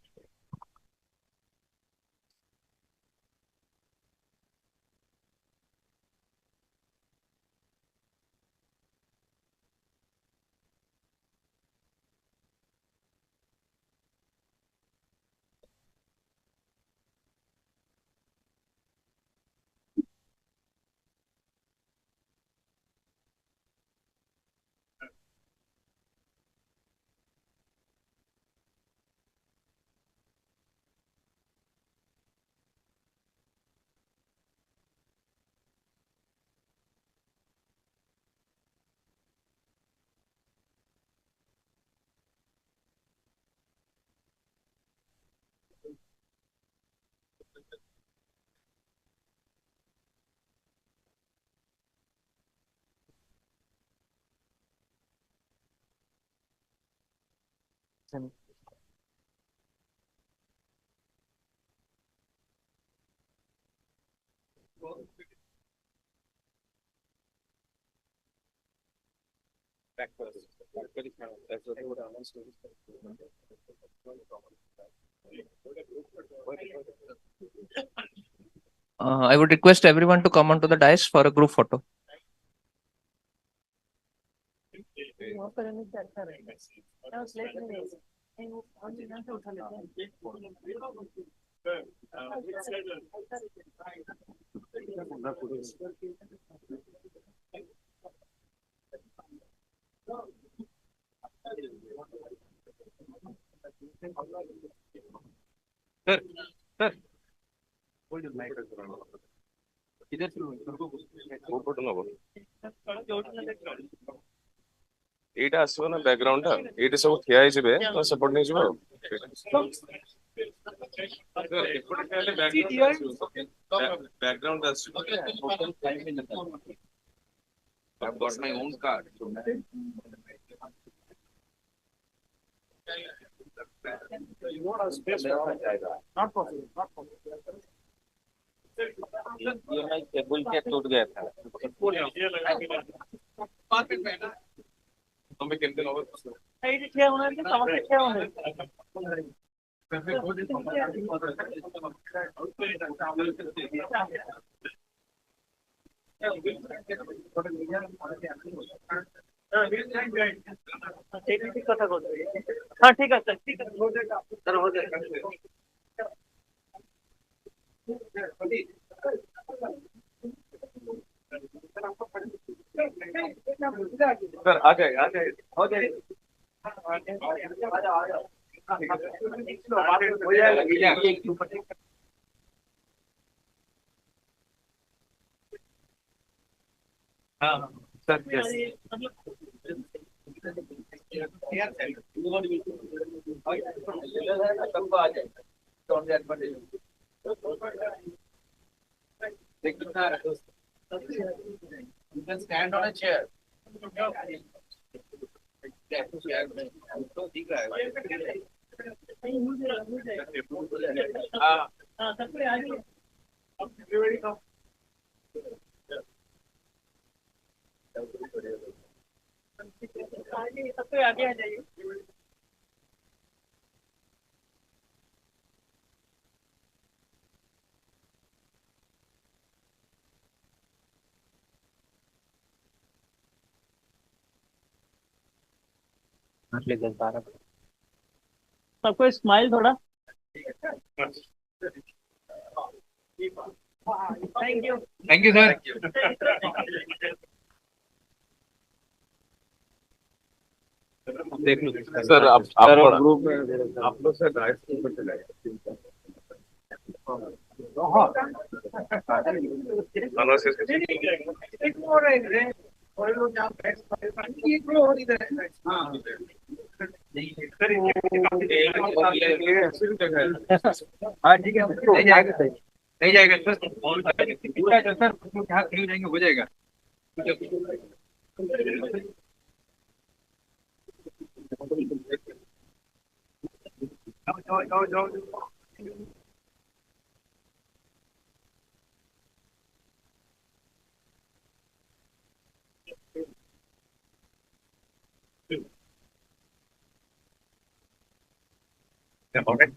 S21: I would request everyone to come onto the dais for a group photo.
S22: Sir, sir. Hold your mic. इधर से वो photo ना बोल ଏଇଟା ଆସିବ ନା background ଟା ଏଇଠି ସବୁ ଠିଆ ହେଇଯିବେ ତ ସେପଟ ନେଇଯିବ ଆଉ ବ୍ୟାକଗ୍ରାଉଣ୍ଡ ଆସିବ I've got my own card.
S15: You want a space? Not possible. Not possible.
S20: ये मैं केबल क्या टूट गया था
S22: हमें कितने लोग
S1: কথা বলতে হ্যাঁ ঠিক আছে हो जाएगा सर हो जाएगा
S22: सर आ जाएगा हो जाएगा हो जाएगा हाँ सर यस सबको आ जाए You can stand on a chair.
S1: Everybody come. सबसे आगे आ जाइए सबको स्माइल थोड़ा
S22: थैंक यू सर देख लो सर आप ग्रुप में आप लोग सर राइट के ऊपर चले हाँ ठीक है नहीं जाएगा नहीं जाएगा सर पूरा सर जहाँ खड़े हो जाएंगे हो जाएगा जाओ All right.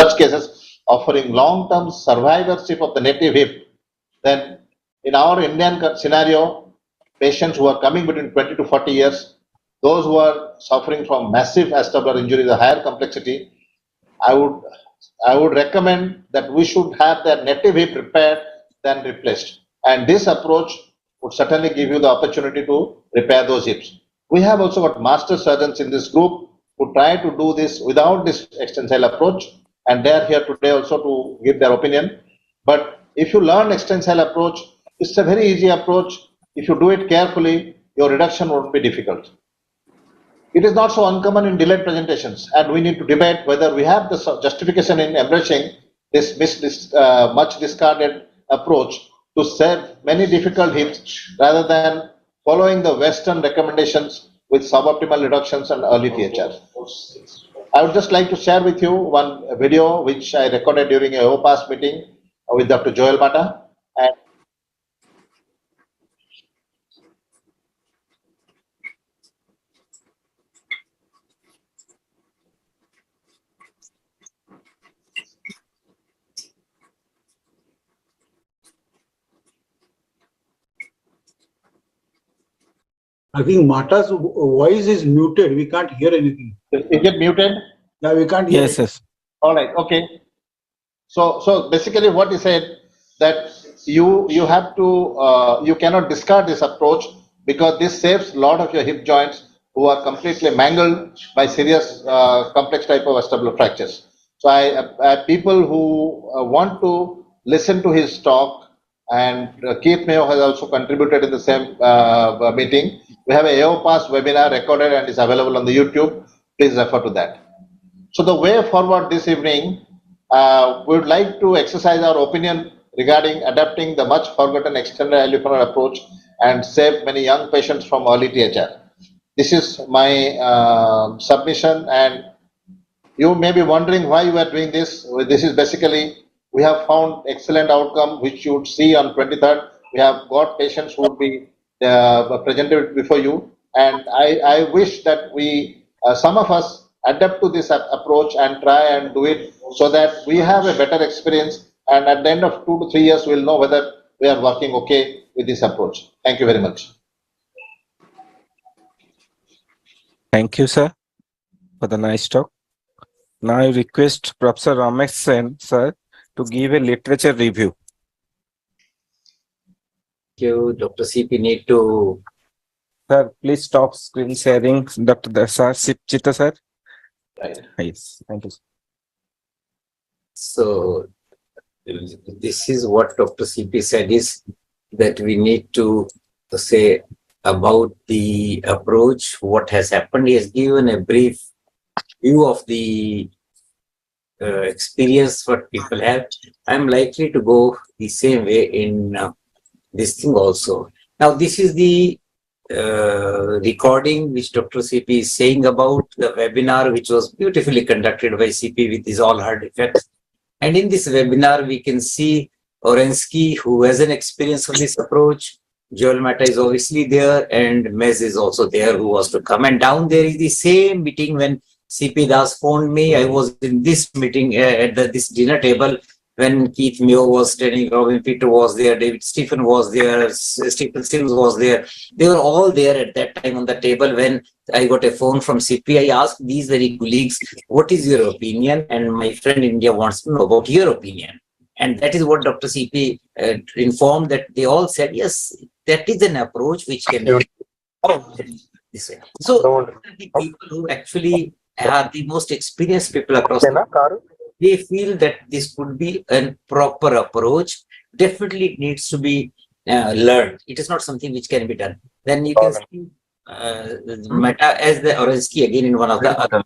S2: such cases offering long-term survivorship of the native hip, then in our Indian scenario, patients who are coming between 20 to 40 years, those who are suffering from massive acetabular injury, the higher complexity, I would recommend that we should have their native hip repaired than replaced. And this approach would certainly give you the opportunity to repair those hips. We have also got master surgeons in this group who try to do this without this extensile approach, and they are here today also to give their opinion. But if you learn extensile approach, it's a very easy approach. If you do it carefully, your reduction won't be difficult. It is not so uncommon in delayed presentations, and we need to debate whether we have the justification in embracing this much discarded approach to save many difficult hips rather than following the Western recommendations with suboptimal reductions and early THR. I would just like to share with you one video which I recorded during a OPAS meeting with Dr. Joel Mata. And
S3: I think Mata's voice is muted. We can't hear anything.
S2: is it muted?
S3: Yeah, we can't hear.
S20: Yes.
S2: All right. Okay. So basically, what he said that you have to you cannot discard this approach because this saves a lot of your hip joints who are completely mangled by serious complex type of acetabular fractures. So I people who want to listen to his talk, and Keith Mayo has also contributed in the same meeting. We have a AOPAS webinar recorded and is available on the YouTube. Please refer to that. So the way forward this evening, we would like to exercise our opinion regarding adapting the much forgotten extended iliohumeral approach and save many young patients from early THR. This is my submission, and you may be wondering why we are doing this. This is basically, we have found excellent outcome which you would see on 23rd. We have got patients who would be presented before you, and I wish that we, some of us, adapt to this approach and try and do it so that we have a better experience, and at the end of 2 to 3 years we'll know whether we are working okay with this approach. Thank you very much.
S20: Thank you, sir, for the nice talk. Now I request Professor Ramesh Sen, sir, to give a literature review.
S16: You, Dr. CP, need to...
S20: Sir, please stop screen sharing. Dr. Dasar Sipchita, sir.
S16: Right.
S20: Yes, thank you.
S16: So, this is what Dr. CP said, is that we need to say about the approach, what has happened. He has given a brief view of the experience what people have. I'm likely to go the same way in this thing also. Now, this is the recording which Dr. CP is saying about the webinar, which was beautifully conducted by CP with his all hard effects. And in this webinar, we can see Orensky, who has an experience of this approach. Joel Mata is obviously there, and Mez is also there, who was to come. And down there is the same meeting when CP Das phoned me. I was in this meeting at this dinner table when Keith Mayo was standing, Robin Peter was there, David Stephen was there, Stephen Sims was there. They were all there at that time on the table when I got a phone from CP. I asked these very colleagues, what is your opinion? And my friend India wants to know about your opinion. And that is what Dr. CP informed, that they all said, yes, that is an approach which can be this way. So the people who actually are the most experienced people across the world, they feel that this could be a proper approach. Definitely it needs to be learned. It is not something which can be done. Then you can see Meta as the Orensky again in one of the other.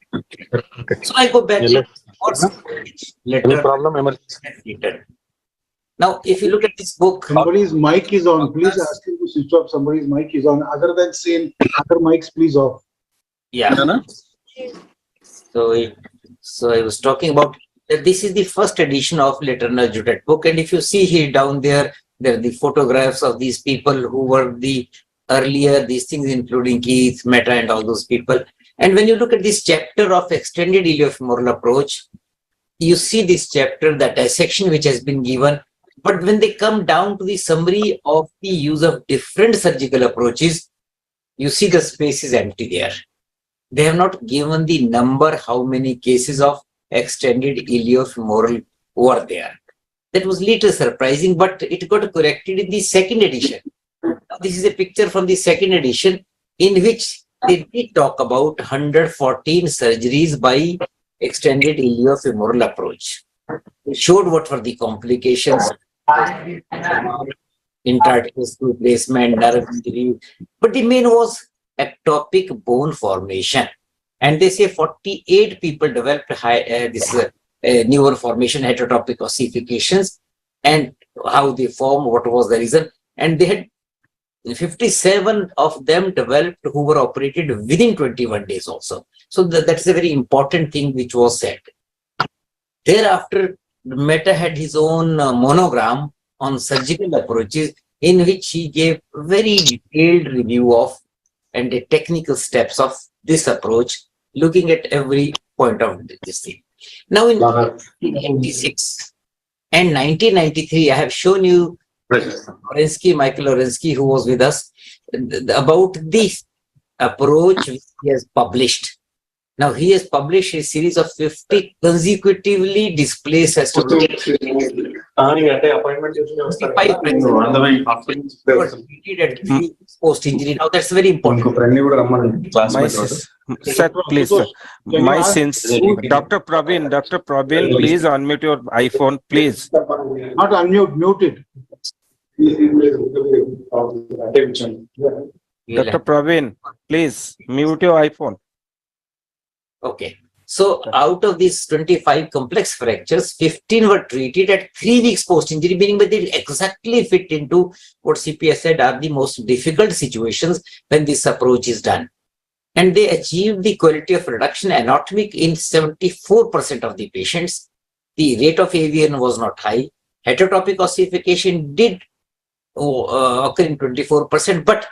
S16: So I go back to letter. Now, if you look at this book,
S3: somebody's mic is on. Please ask him to switch off. Somebody's mic is on. Other than saying other mics, please off.
S16: Yeah. So I was talking about that this is the first edition of Laternal Judet book, and if you see here down there, there are the photographs of these people who were the earlier these things, including Keith, Meta, and all those people. And when you look at this chapter of extended iliofemoral approach, you see this chapter, the dissection which has been given, but when they come down to the summary of the use of different surgical approaches, you see the space is empty there. They have not given the number, how many cases of extended iliofemoral were there. That was little surprising, but it got corrected in the second edition. This is a picture from the second edition in which they did talk about 114 surgeries by extended iliofemoral approach. They showed what were the complications, intra-articular screw placement, nerve injury, but the main was ectopic bone formation. And they say 48 people developed newer formation, heterotopic ossifications, and how they form, what was the reason. And they had 57 of them developed who were operated within 21 days also. So that's a very important thing which was said. Thereafter, Mehta had his own monogram on surgical approaches in which he gave very detailed review of and the technical steps of this approach, looking at every point of this thing. Now in 1986 and 1993, I have shown you Michael Orensky, who was with us, about this approach which he has published. Now he has published a series of 50 consecutively displaced post injury. Now that's very important.
S20: Sir, please, sir. My sense, Dr. Praveen, please unmute your iPhone, please.
S3: Not unmute, mute it.
S20: Dr. Praveen, please mute your iPhone.
S16: Okay. So out of these 25 complex fractures, 15 were treated at 3 weeks post-injury, meaning that they exactly fit into what CPS said are the most difficult situations when this approach is done. And they achieved the quality of reduction anatomic in 74% of the patients. The rate of AVN was not high. Heterotopic ossification did occur in 24%, but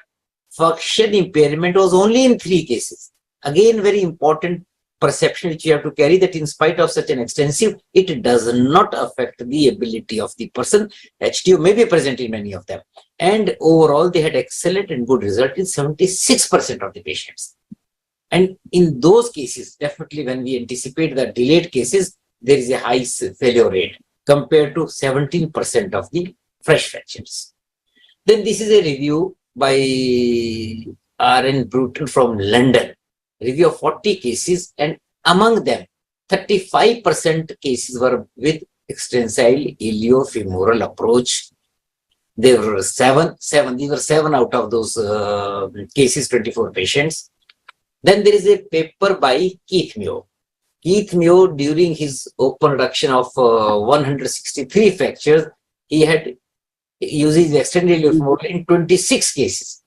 S16: function impairment was only in 3 cases. Again, very important perception which you have to carry, that in spite of such an extensive, it does not affect the ability of the person. HTO may be present in many of them. And overall, they had excellent and good result in 76% of the patients. And in those cases, definitely when we anticipate the delayed cases, there is a high failure rate compared to 17% of the fresh fractures. Then this is a review by R.N. Bruton from London. Review of 40 cases, and among them 35% cases were with extensile iliofemoral approach. There were these were 7 out of those cases, 24 patients. Then there is a paper by Keith Mayo. Keith Mayo, during his open reduction of 163 fractures, he had used extended iliofemoral in 26 cases.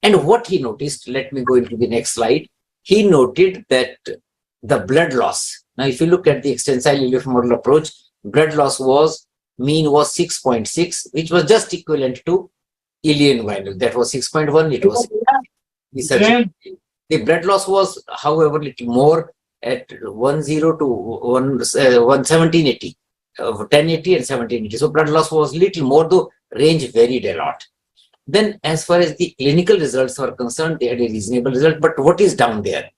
S16: And what he noticed, let me go into the next slide. He noted that the blood loss. Now, if you look at the extensile iliofemoral approach, blood loss mean was 6.6, which was just equivalent to ilian value. That was 6.1. It was the blood loss was, however, little more at 10 to 1780, 1080 and 1780. So blood loss was little more, though range varied a lot. Then, as far as the clinical results were concerned, they had a reasonable result. But what is down there?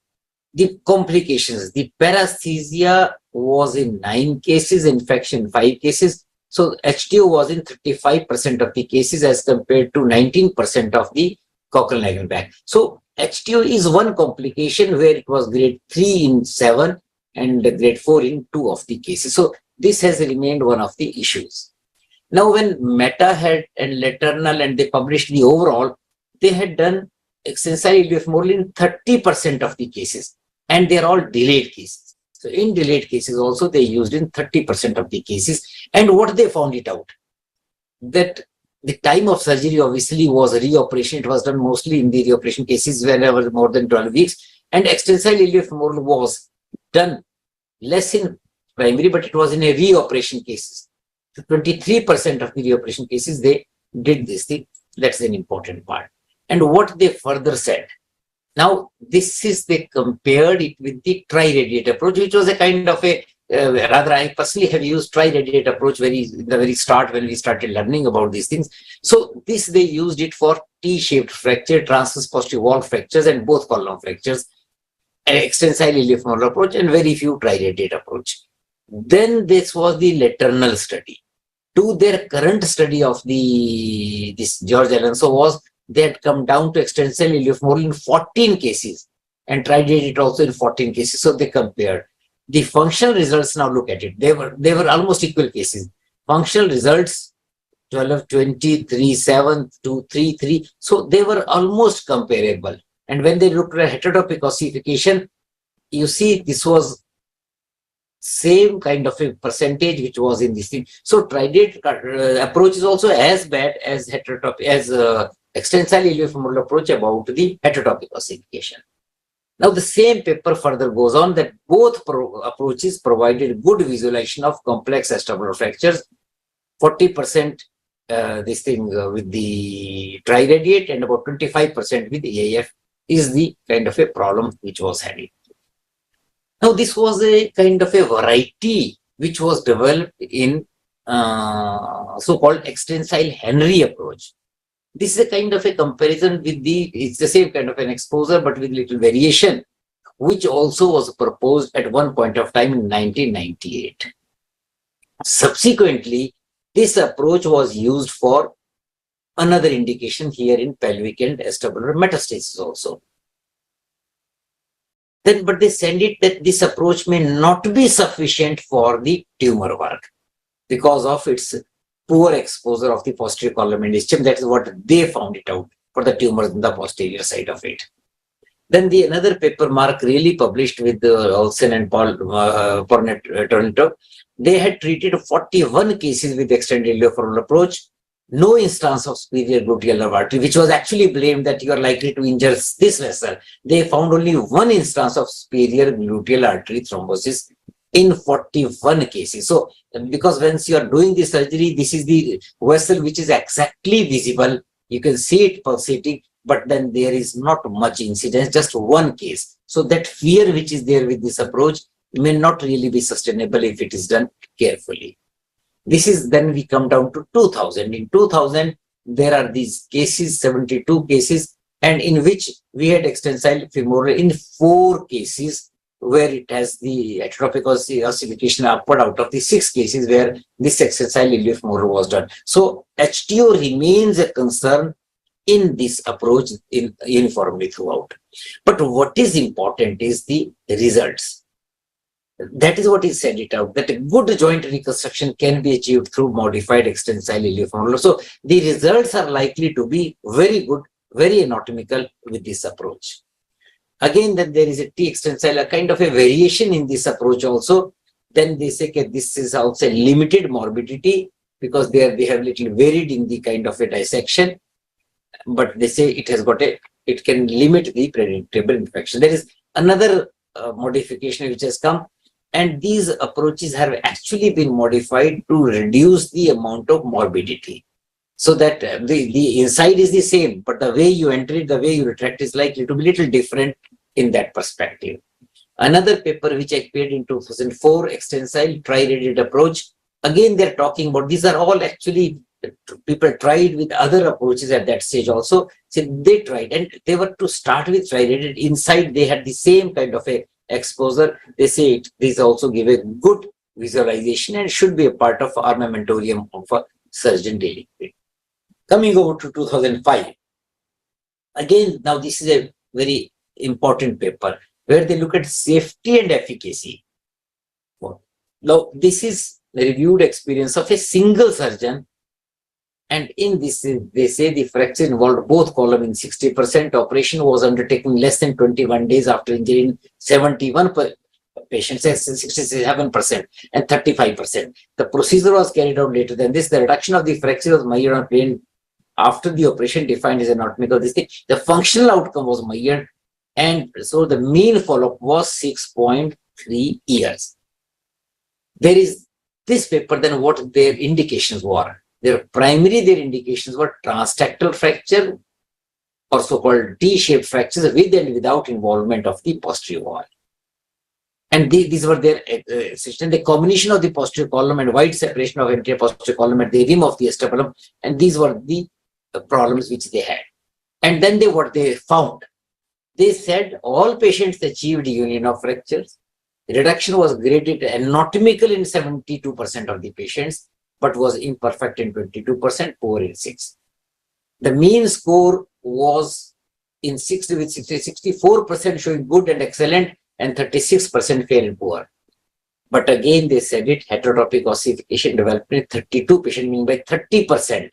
S16: The complications. The paresthesia was in 9 cases, infection 5 cases. So HTO was in 35% of the cases as compared to 19% of the cochlear nagging back. So HTO is one complication where it was grade 3 in 7 and grade 4 in 2 of the cases. So this has remained one of the issues. Now, when Mehta had and Laternal and they published the overall, they had done extensile iliofemoral in 30% of the cases, and they're all delayed cases. So in delayed cases also, they used in 30% of the cases. And what they found it out, that the time of surgery obviously was a reoperation. It was done mostly in the reoperation cases whenever more than 12 weeks. And extensile iliofemoral was done less in primary, but it was in a reoperation cases. 23% of the reoperation cases, they did this thing. That's an important part. And what they further said, now this is, they compared it with the tri-radiate approach, which was a kind of a rather I personally have used tri-radiate approach in the very start when we started learning about these things. So they used it for T-shaped fracture, transverse posterior wall fractures, and both column fractures, extensile iliofemoral approach, and very few tri-radiate approach. Then this was the lateral study. To their current study of this George Alonso was they had come down to extensile iliofemoral in 14 cases and tri-radiate also in 14 cases. So they compared. The functional results, now look at it. They were almost equal cases. Functional results 12, 20, 3, 7, 2, 3, 3. So they were almost comparable. And when they looked at heterotopic ossification, you see this was same kind of a percentage which was in this thing. So tri-radiate approach is also as bad as extensile iliofemoral approach about the heterotopic ossification. Now, the same paper further goes on that both approaches provided good visualization of complex acetabular fractures, 40% this thing with the tri-radiate and about 25% with AIF is the kind of a problem which was handled. Now, this was a kind of a variety which was developed in so-called extensile Henry approach. This is a kind of a comparison with it's the same kind of an exposure, but with little variation, which also was proposed at one point of time in 1998. Subsequently, this approach was used for another indication here in pelvic and acetabular metastasis also. But they said it that this approach may not be sufficient for the tumor work because of its poor exposure of the posterior column and ischium. That is what they found it out for the tumors in the posterior side of it. Then another paper Mark really published with Olsen and Toronto. They had treated 41 cases with extended iliofemoral approach, no instance of superior gluteal nerve artery, which was actually blamed that you are likely to injure this vessel. They found only one instance of superior gluteal artery thrombosis in 41 cases. So, because once you are doing the surgery, this is the vessel which is exactly visible. You can see it pulsating, but then there is not much incidence, just one case. So that fear which is there with this approach may not really be sustainable if it is done carefully. This is then we come down to 2000. In 2000, there are these cases, 72 cases, and in which we had extensile femoral in 4 cases where it has the heterotopic ossification upward out of the 6 cases where this extensile iliofemoral was done. So HTO remains a concern in this approach uniformly throughout. But what is important is the results. That is what is said it out, that a good joint reconstruction can be achieved through modified extensile iliofemoral. So the results are likely to be very good, very anatomical with this approach. Again, then there is a T extensile, a kind of a variation in this approach also. Then they say that this is also limited morbidity because they have little varied in the kind of a dissection. But they say it has got it can limit the predictable infection. There is another modification which has come, and these approaches have actually been modified to reduce the amount of morbidity. So that the inside is the same, but the way you enter it, the way you retract is likely to be little different in that perspective. Another paper which I appeared in 2004, extensile tri-radiate approach. Again, they're talking about, these are all actually people tried with other approaches at that stage also. So they tried, and they were to start with tri-radiate. Inside, they had the same kind of a exposure. They say these also give a good visualization and should be a part of armamentarium of a surgeon daily. Coming over to 2005. Again, now this is a very important paper where they look at safety and efficacy. Now, this is the reviewed experience of a single surgeon. And in this, they say the fracture involved both column in 60%. Operation was undertaken less than 21 days after injury in 71 patients, 67% and 35%. The procedure was carried out later than this. The reduction of the fracture was measured on plane after the operation defined as anatomical. This thing, the functional outcome was measured, and so the mean follow-up was 6.3 years. There is this paper, then what their indications were. Their indications were transtectal fracture or so-called T-shaped fractures with and without involvement of the posterior wall.
S7: And these were their system. The combination of the posterior column and wide separation of anterior posterior column at the rim of the acetabulum, and these were the problems which they had. And then what they found, they said all patients achieved union of fractures. Reduction was graded anatomical in 72% of the patients, but was imperfect in 22%, poor in 6%. The mean score was in 60 with 64% showing good and excellent, and 36% fair and poor. But again, they said it, heterotopic ossification developed in 32 patients, meaning by 30%,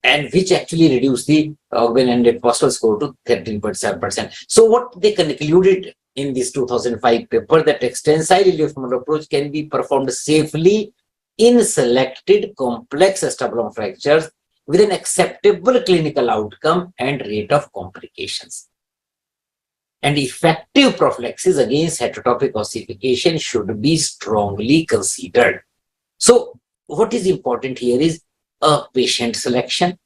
S7: and which actually reduced the organ and postal score to 13.7%. So what they concluded in this 2005 paper, that extensile iliofemoral approach can be performed safely in selected complex acetabulum fractures with an acceptable clinical outcome and rate of complications. And effective prophylaxis against heterotopic ossification should be strongly considered. So what is important here is a patient selection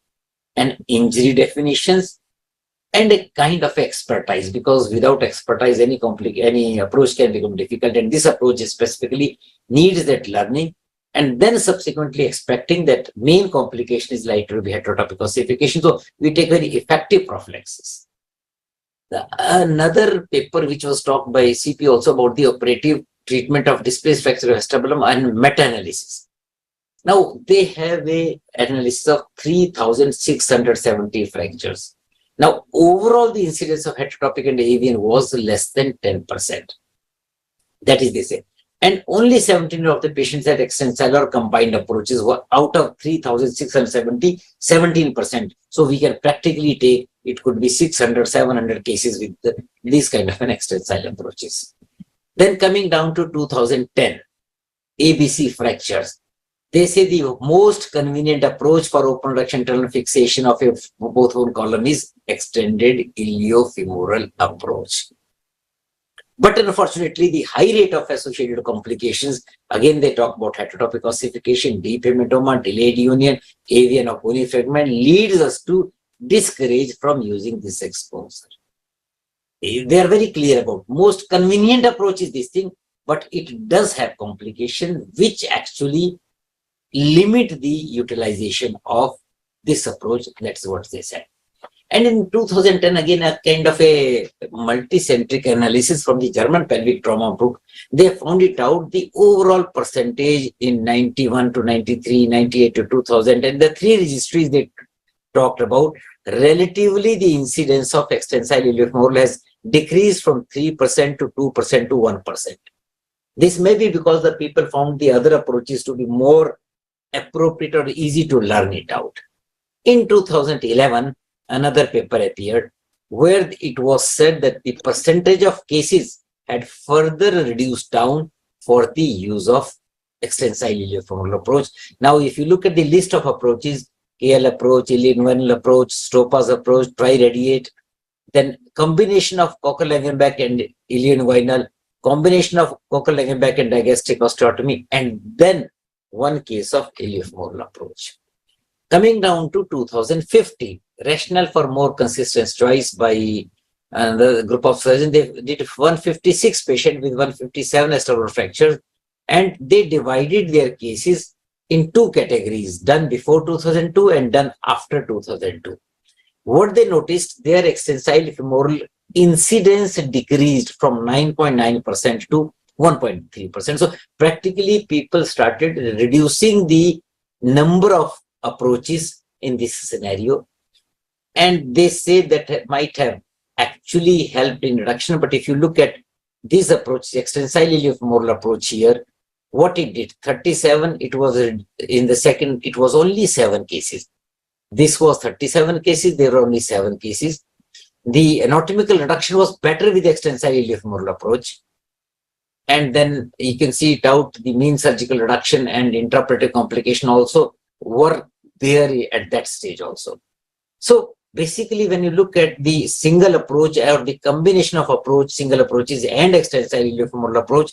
S7: and injury definitions and a kind of expertise, because without expertise, any approach can become difficult. And this approach specifically needs that learning, and then subsequently expecting that main complication is likely to be heterotopic ossification. So we take very effective prophylaxis. Another paper which was talked by CP also about the operative treatment of displaced fracture of acetabulum and meta-analysis. Now they have a analysis of 3,670 fractures. Now overall the incidence of heterotopic and avian was less than 10%. That is, they say. And only 17 of the patients had extensile or combined approaches were out of 3,670, 17%. So we can practically take, it could be 600, 700 cases with these kind of an extensile approaches. Then coming down to 2010, ABC fractures. They say the most convenient approach for open reduction internal fixation of a both bone column is extended iliofemoral approach. But unfortunately, the high rate of associated complications, again, they talk about heterotopic ossification, deep hematoma, delayed union, avian or bony fragment, leads us to discourage from using this exposure. They are very clear about most convenient approach is this thing, but it does have complication which actually limit the utilization of this approach. That's what they said. And in 2010, again, a kind of a multicentric analysis from the German pelvic trauma book, they found it out the overall percentage in 91 to 93, 98 to 2000, and the three registries they talked about, relatively the incidence of extensile iliofemoral has decreased from 3% to 2% to 1%. This may be because the people found the other approaches to be more appropriate or easy to learn it out. In 2011, another paper appeared where it was said that the percentage of cases had further reduced down for the use of extensile iliofemoral approach. Now, if you look at the list of approaches, KL approach, ilioinguinal approach, Stopa's approach, triradiate, then combination of cochlear Langenbeck and ilioinguinal, combination of cochlear Langenbeck and digastric osteotomy, and then one case of iliofemoral approach. Coming down to 2015, rationale for more consistent choice by the group of surgeons, they did 156 patients with 157 acetabulum fractures, and they divided their cases in two categories, done before 2002 and done after 2002. What they noticed, their extensile femoral incidence decreased from 9.9% to 1.3%. So practically people started reducing the number of approaches in this scenario. And they say that it might have actually helped in reduction. But if you look at this approach, the extensile iliofemoral approach here, what it did, 37, it was in the second, it was only 7 cases. This was 37 cases, there were only 7 cases. The anatomical reduction was better with the extensile iliofemoral approach. And then you can see it out, the mean surgical reduction and intraoperative complication also were there at that stage also. So basically, when you look at the single approach or the combination of approach, single approaches and extensile iliofemoral approach,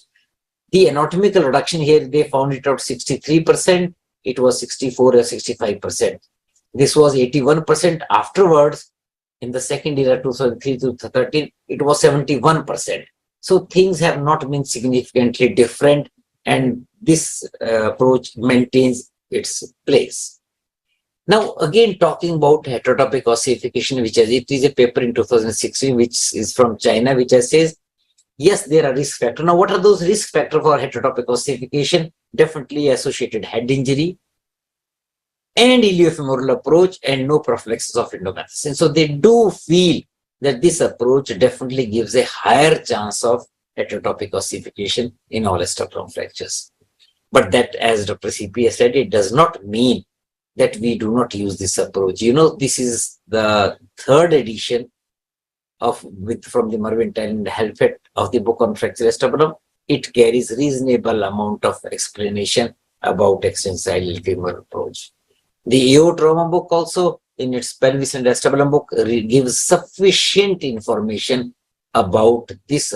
S7: the anatomical reduction here, they found it out 63%, it was 64 or 65%. This was 81% afterwards. In the second year, 2003 to 2013, it was 71%. So things have not been significantly different, and this approach maintains its place. Now, again, talking about heterotopic ossification, it is a paper in 2016, which is from China, which says, yes, there are risk factors. Now, what are those risk factors for heterotopic ossification? Definitely associated head injury and iliofemoral approach and no prophylaxis of endomycin. So they do feel that this approach definitely gives a higher chance of heterotopic ossification in all acetabular fractures. But that, as Dr. CP has said, it does not mean that we do not use this approach. You know, this is the third edition from the Merventine and Helfet of the book on fracture acetabular. It carries reasonable amount of explanation about extensile femur approach. The EO trauma book also, in its pelvis and acetabular book, gives sufficient information about this,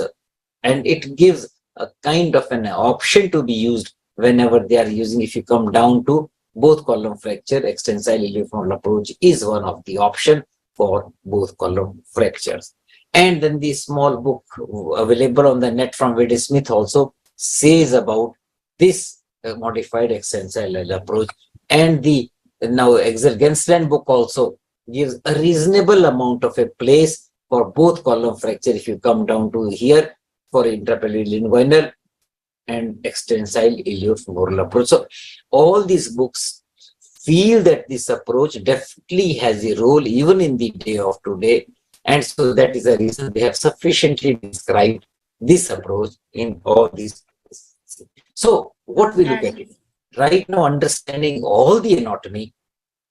S7: and it gives a kind of an option to be used whenever they are using. If you come down to both column fracture, extensile iliofemoral approach is one of the option for both column fractures. And then the small book available on the net from Wade Smith also says about this modified extensile approach. And the now Exel-Gensland book also gives a reasonable amount of a place for both column fracture if you come down to here for intrapelvic linguinal and extensile iliofemoral approach. So all these books feel that this approach definitely has a role even in the day of today. And so that is the reason they have sufficiently described this approach in all these. So what we look at it right now, understanding all the anatomy,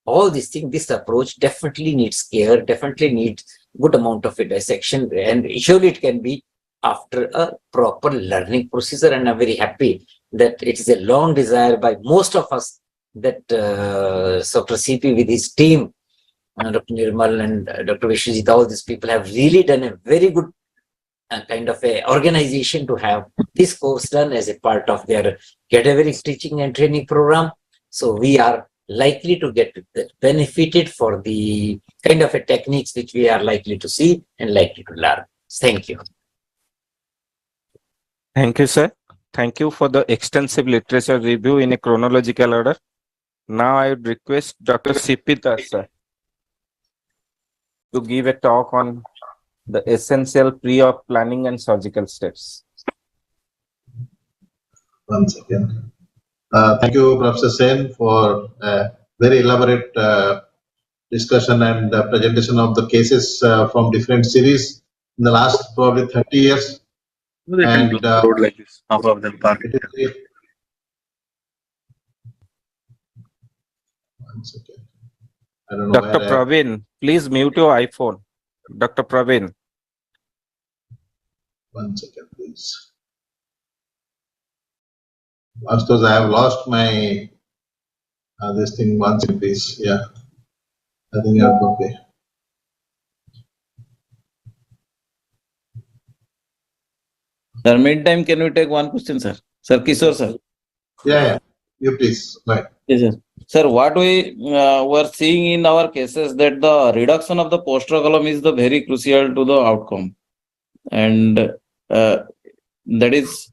S7: all these things, this approach definitely needs care, definitely needs good amount of a dissection, and surely it can be after a proper learning procedure. And I'm very happy that it is a long desire by most of us that Dr. CP with his team, Dr. Nirmal and Dr. Vishwajit, all these people have really done a very good kind of a organization to have this course done as a part of their cadaveric teaching and training program. So we are likely to get benefited for the kind of a techniques which we are likely to see and likely to learn. Thank you.
S20: Thank you, sir. Thank you for the extensive literature review in a chronological order. Now I would request Dr. Sipita, sir, to give a talk on the essential pre-op planning and surgical steps.
S2: One second. Thank you, Professor Sen, for a very elaborate discussion and presentation of the cases from different series in the last probably 30 years. And
S5: road like this, half of them park.
S2: One second. I don't know.
S20: Dr. Praveen, please mute your iPhone. Dr. Praveen.
S2: One second, please. Because I have lost my this thing. One second, please. Yeah, I think you're okay.
S12: Sir, meantime, can we take one question, sir? Sir Kishore, sir.
S2: Yeah, you please. Right.
S12: Yes, sir. Sir, what we were seeing in our cases that the reduction of the posterior column is the very crucial to the outcome, and that is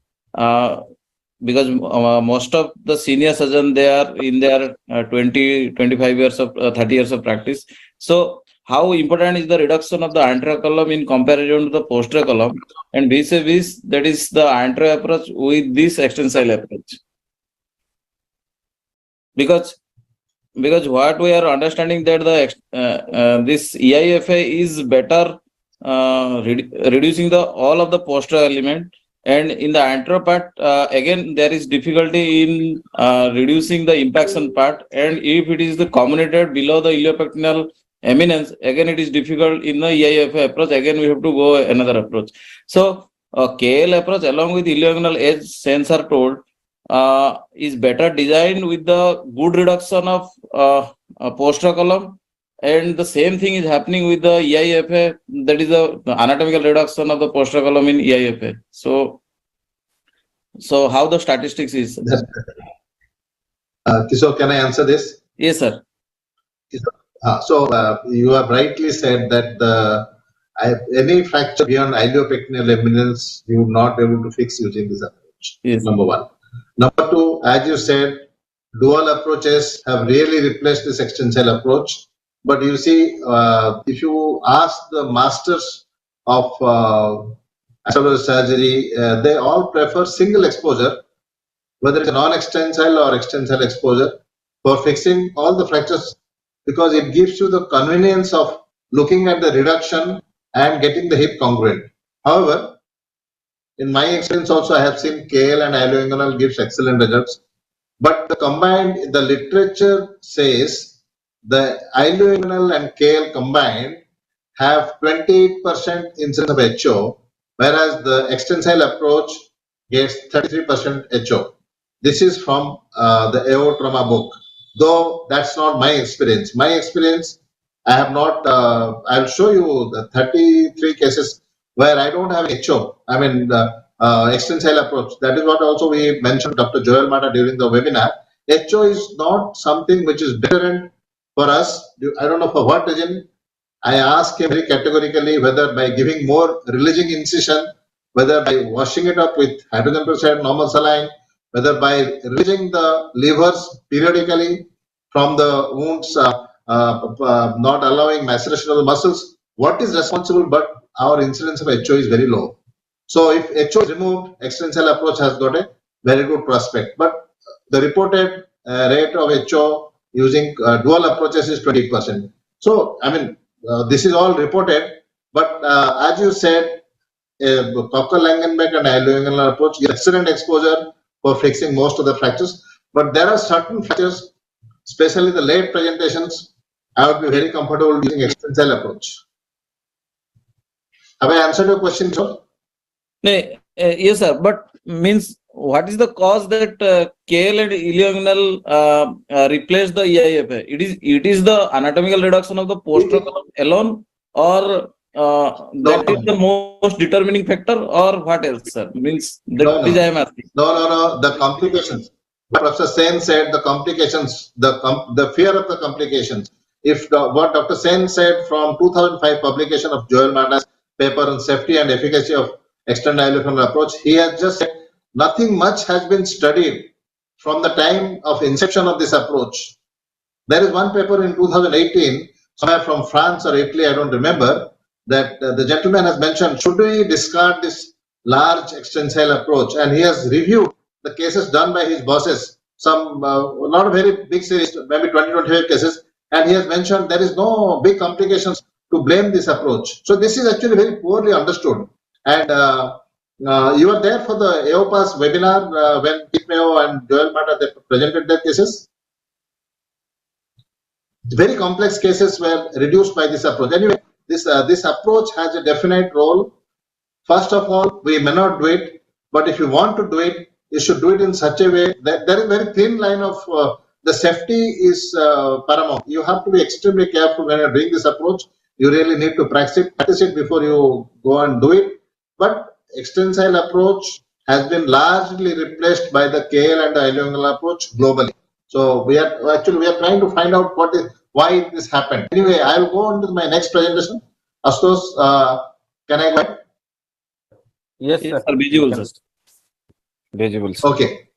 S12: because most of the senior surgeon, they are in their 20, 25 years of 30 years of practice. So how important is the reduction of the anterior column in comparison to the posterior column, and vis-a-vis that is the anterior approach with this extensile approach? Because what we are understanding that the this EIFA is better reducing the all of the posterior element, and in the anterior part again there is difficulty in reducing the impaction part, and if it is the comminuted below the iliopectineal eminence, again it is difficult in the EIFA approach. Again we have to go another approach. So KL approach along with ilioinguinal edge sensor told is better designed with the good reduction of posterior column, and the same thing is happening with the EIFA, that is the anatomical reduction of the posterior column in EIFA. So how the statistics is?
S2: Kishore, can I answer this?
S12: Yes, sir.
S2: So you have rightly said that the any fracture beyond iliopectineal eminence, you would not be able to fix using this approach.
S12: Yes.
S2: Number one. Number two, as you said, dual approaches have really replaced this extensile approach. But you see, if you ask the masters of accelerated surgery, they all prefer single exposure, whether it's a non-extensile or extensile exposure, for fixing all the fractures, because it gives you the convenience of looking at the reduction and getting the hip congruent. However, in my experience also, I have seen KL and ilioinguinal gives excellent results. But the literature says the ilioinguinal and KL combined have 28% incidence of HO, whereas the extensile approach gets 33% HO. This is from the AO trauma book, though that's not my experience. My experience, I have not, I'll show you the 33 cases where I don't have HO. I mean, the extensile approach. That is what also we mentioned, Dr. Joel Mata, during the webinar. HO is not something which is deterrent for us. I don't know for what reason. I asked him very categorically whether by giving more releasing incision, whether by washing it up with hydrogen peroxide, normal saline, whether by releasing the levers periodically from the wounds, not allowing maceration of the muscles, what is responsible, but our incidence of HO is very low. So if HO is removed, extensile approach has got a very good prospect. But the reported rate of HO using dual approaches is 20%. So, I mean, this is all reported, but as you said, Cocker Langenbeck and ilioinguinal approach, excellent exposure for fixing most of the fractures. But there are certain fractures, especially the late presentations, I would be very comfortable using extensile approach. Have I answered your question, sir?
S12: Yes, sir. But means what is the cause that KL and ilioinguinal replace the EIFA? It is the anatomical reduction of the posterior column alone, or that is the most determining factor, or what else, sir? Means that is I am asking.
S2: No. The complications. Professor Sen said the complications, the fear of the complications. If what Dr. Sen said from 2005 publication of Joel Mata's paper on safety and efficacy of extended ilioinguinal approach, he has just said nothing much has been studied from the time of inception of this approach. There is one paper in 2018, somewhere from France or Italy, I don't remember, that the gentleman has mentioned, should we discard this large extensile approach? And he has reviewed the cases done by his bosses, not a very big series, maybe 20-25 cases, and he has mentioned there is no big complications to blame this approach. So this is actually very poorly understood. And you were there for the AOPAS webinar when Keith Mayo and Joel Mata they presented their cases. Very complex cases were reduced by this approach. Anyway, this approach has a definite role. First of all, we may not do it, but if you want to do it, you should do it in such a way that there is a very thin line of the safety is paramount. You have to be extremely careful when you're doing this approach. You really need to practice it before you go and do it. But extensile approach has been largely replaced by the KL and the ilioinguinal approach globally. So we are trying to find out why this happened. Anyway, I will go on to my next presentation. Astos, can I go ahead?
S20: Yes, sir.
S12: Visual, sir.
S20: Visual, sir.
S2: Okay.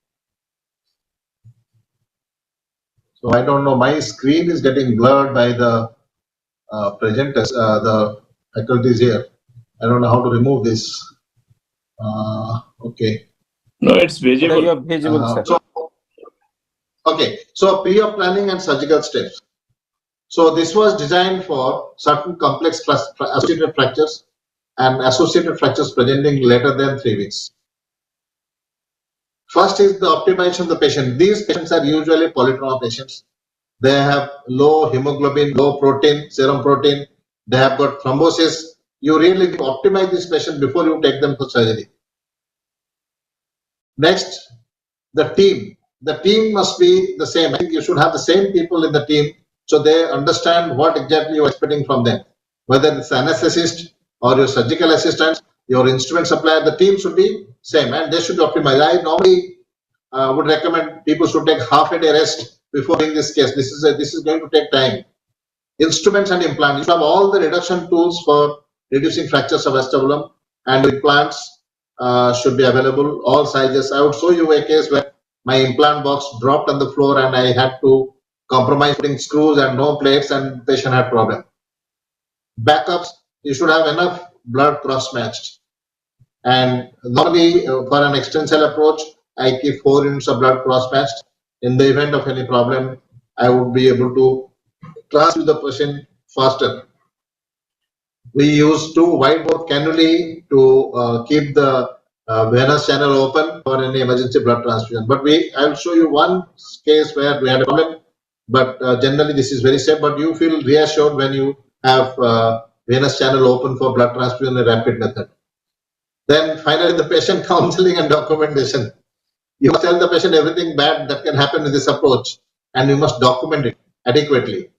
S2: So I don't know, my screen is getting blurred by the presenters, the faculties here. I don't know how to remove this. Okay.
S19: No, it's visible.
S20: Visual, sir.
S2: So pre-op planning and surgical steps. So this was designed for certain complex associated fractures and associated fractures presenting later than 3 weeks. First is the optimization of the patient. These patients are usually polytrauma patients. They have low hemoglobin, low protein, serum protein. They have got thrombosis. You really need to optimize this patient before you take them for surgery. Next, the team. The team must be the same. I think you should have the same people in the team so they understand what exactly you are expecting from them. Whether it's anesthetist or your surgical assistant, your instrument supplier, the team should be same and they should optimize. I normally would recommend people should take half a day rest before doing this case. This is going to take time. Instruments and implant. You have all the reduction tools for reducing fractures of acetabulum, and implants should be available, all sizes. I would show you a case where my implant box dropped on the floor and I had to compromise putting screws and no plates, and the patient had problem. Backups, you should have enough blood cross-matched. And normally for an extensile approach, I keep 4 units of blood cross-matched. In the event of any problem, I would be able to transfer the patient faster. We use 2 wide-bore cannulae to keep the venous channel open for any emergency blood transfusion. But I will show you one case where we had a problem, but generally this is very safe, but you feel reassured when you have venous channel open for blood transfusion in a rapid method. Then finally the patient counseling and documentation. You must tell the patient everything bad that can happen with this approach, and you must document it adequately,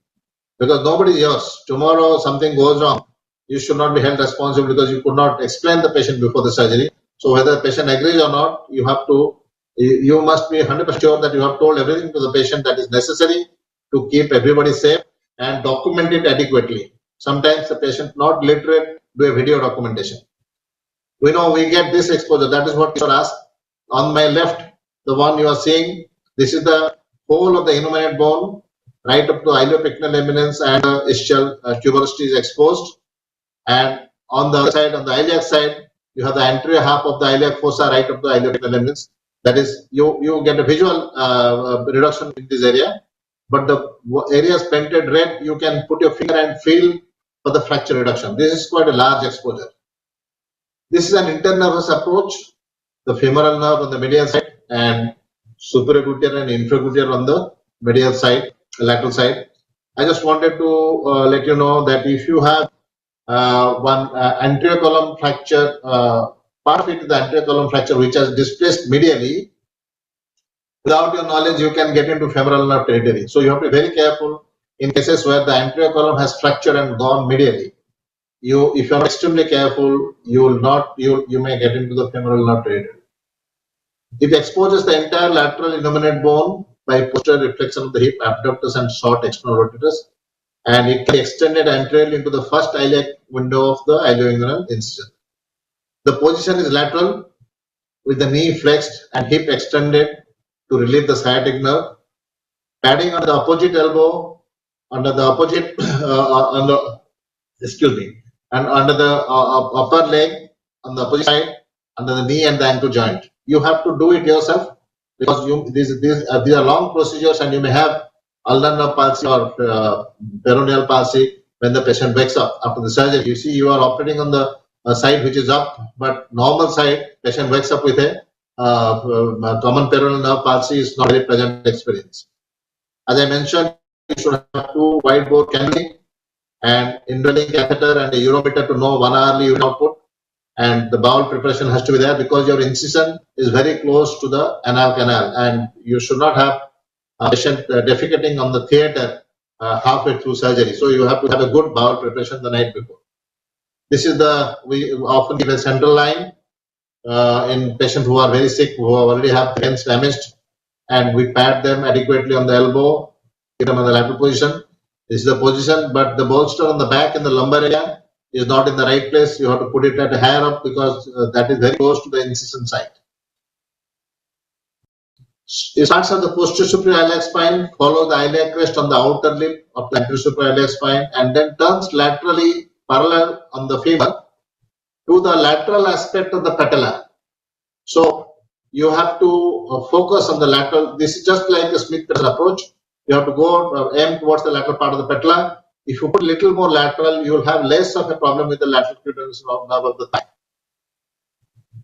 S2: because nobody is yours. Tomorrow something goes wrong, you should not be held responsible because you could not explain the patient before the surgery. So whether the patient agrees or not, you must be 100% sure that you have told everything to the patient that is necessary to keep everybody safe, and document it adequately. Sometimes the patient not literate do a video documentation. We know we get this exposure. That is what you are asked. On my left, the one you are seeing, this is the whole of the innominate bone, right up to iliopectinal eminence, and ischial tuberosity is exposed. And on the other side, on the iliac side, you have the anterior half of the iliac fossa right up to the iliopectinal eminence. That is, you get a visual reduction in this area. But the areas painted red, you can put your finger and feel for the fracture reduction. This is quite a large exposure. This is an internervous approach. The femoral nerve on the medial side and superior gluteal and inferior gluteal on the medial side, lateral side. I just wanted to let you know that if you have one anterior column fracture, part of it is the anterior column fracture which has displaced medially, without your knowledge you can get into femoral nerve territory. So you have to be very careful in cases where the anterior column has fractured and gone medially. If you are extremely careful, you may get into the femoral nerve territory. It exposes the entire lateral innominate bone by posterior reflection of the hip abductors and short external rotators, and it can be extended anteriorly into the first iliac window of the ilioinguinal incision. The position is lateral with the knee flexed and hip extended to relieve the sciatic nerve. Padding on the opposite elbow, under the opposite, and under the upper leg on the opposite side, under the knee and the ankle joint. You have to do it yourself because these are long procedures, and you may have ulnar nerve palsy or peroneal palsy when the patient wakes up after the surgery. You see, you are operating on the side which is up, but normal side, patient wakes up with a common peroneal nerve palsy is not a very pleasant experience. As I mentioned, you should have 2 wide bore cannulae and indwelling catheter and a urometer to know 1 hourly urine output, and the bowel preparation has to be there because your incision is very close to the anal canal, and you should not have a patient defecating on the theatre halfway through surgery. So you have to have a good bowel preparation the night before. This is we often give a central line in patients who are very sick, who already have veins damaged, and we pad them adequately on the elbow, get them in the lateral position. This is the position, but the bolster on the back in the lumbar area is not in the right place. You have to put it at higher up because that is very close to the incision site. It starts at the posterior superior iliac spine, follow the iliac crest on the outer lip of the anterior superior iliac spine, and then turns laterally parallel on the femur to the lateral aspect of the patella. So you have to focus on the lateral. This is just like a Smith-Peterson approach. You have to go aim towards the lateral part of the patella. If you put a little more lateral, you will have less of a problem with the lateral cutaneous nerve of the thigh.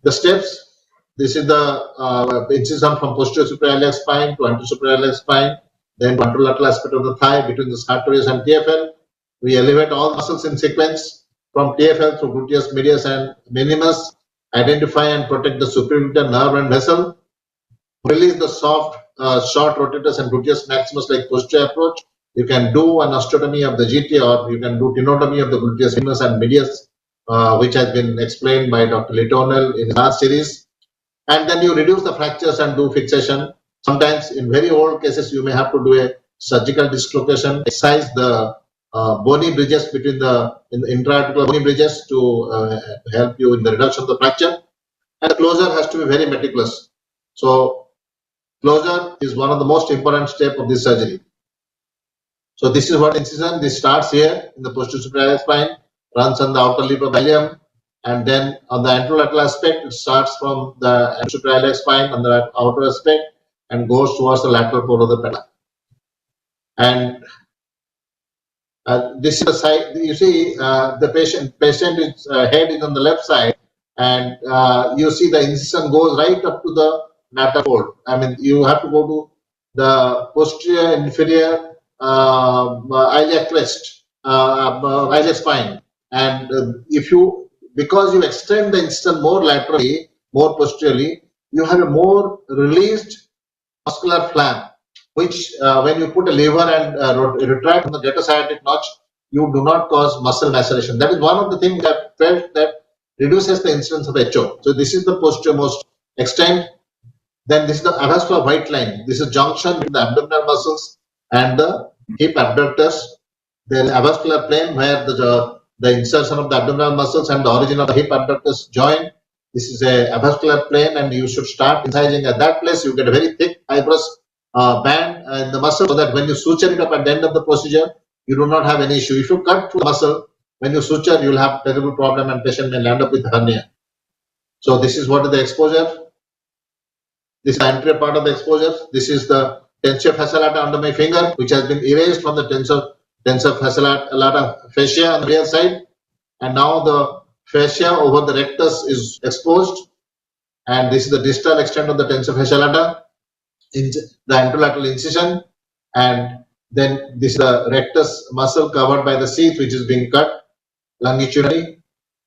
S2: The steps, this is the incision from posterior superior iliac spine to anterior superior iliac spine, then to anterolateral aspect of the thigh between the sartorius and TFL. We elevate all muscles in sequence from TFL through gluteus medius and minimus, identify and protect the superior gluteal nerve and vessel, release the soft short rotators and gluteus maximus like posterior approach. You can do an osteotomy of the GT, or you can do tenotomy of the gluteus minimus and medius, which has been explained by Dr. Litonel in his last series. And then you reduce the fractures and do fixation. Sometimes in very old cases, you may have to do a surgical dislocation, excise the bony bridges between the intra-articular bony bridges to help you in the reduction of the fracture. And the closure has to be very meticulous. So closure is one of the most important steps of this surgery. So this is what incision. This starts here in the posterior superior spine, runs on the outer lip of ilium, and then on the anterolateral aspect, it starts from the superior spine on the outer aspect and goes towards the lateral pole of the pedal. And this is the side. You see, the patient is head is on the left side, and you see the incision goes right up to the lateral pole. I mean, you have to go to the posterior inferior iliac crest, iliac spine, and because you extend the incision more laterally, more posteriorly, you have a more released muscular flap, which when you put a lever and retract from the gluteosciatic notch, you do not cause muscle maceration. That is one of the things that felt that reduces the incidence of HO. So this is the posteriormost extent. Then this is the avascular white line. This is junction between the abdominal muscles and the hip abductors. There is avascular plane where the insertion of the abdominal muscles and the origin of the hip abductors join. This is a avascular plane, and you should start incising at that place. You get a very thick fibrous band in the muscle, so that when you suture it up at the end of the procedure, you do not have any issue. If you cut through the muscle, when you suture, you will have terrible problem, and patient may land up with hernia. So this is what is the exposure. This is the anterior part of the exposure. This is the tensor fasciae lata under my finger, which has been erased from the tensor fasciae lata fascia on the rear side, and now the fascia over the rectus is exposed, and this is the distal extent of the tensor fasciae lata, the anterolateral incision, and then this is the rectus muscle covered by the sheath, which is being cut longitudinally,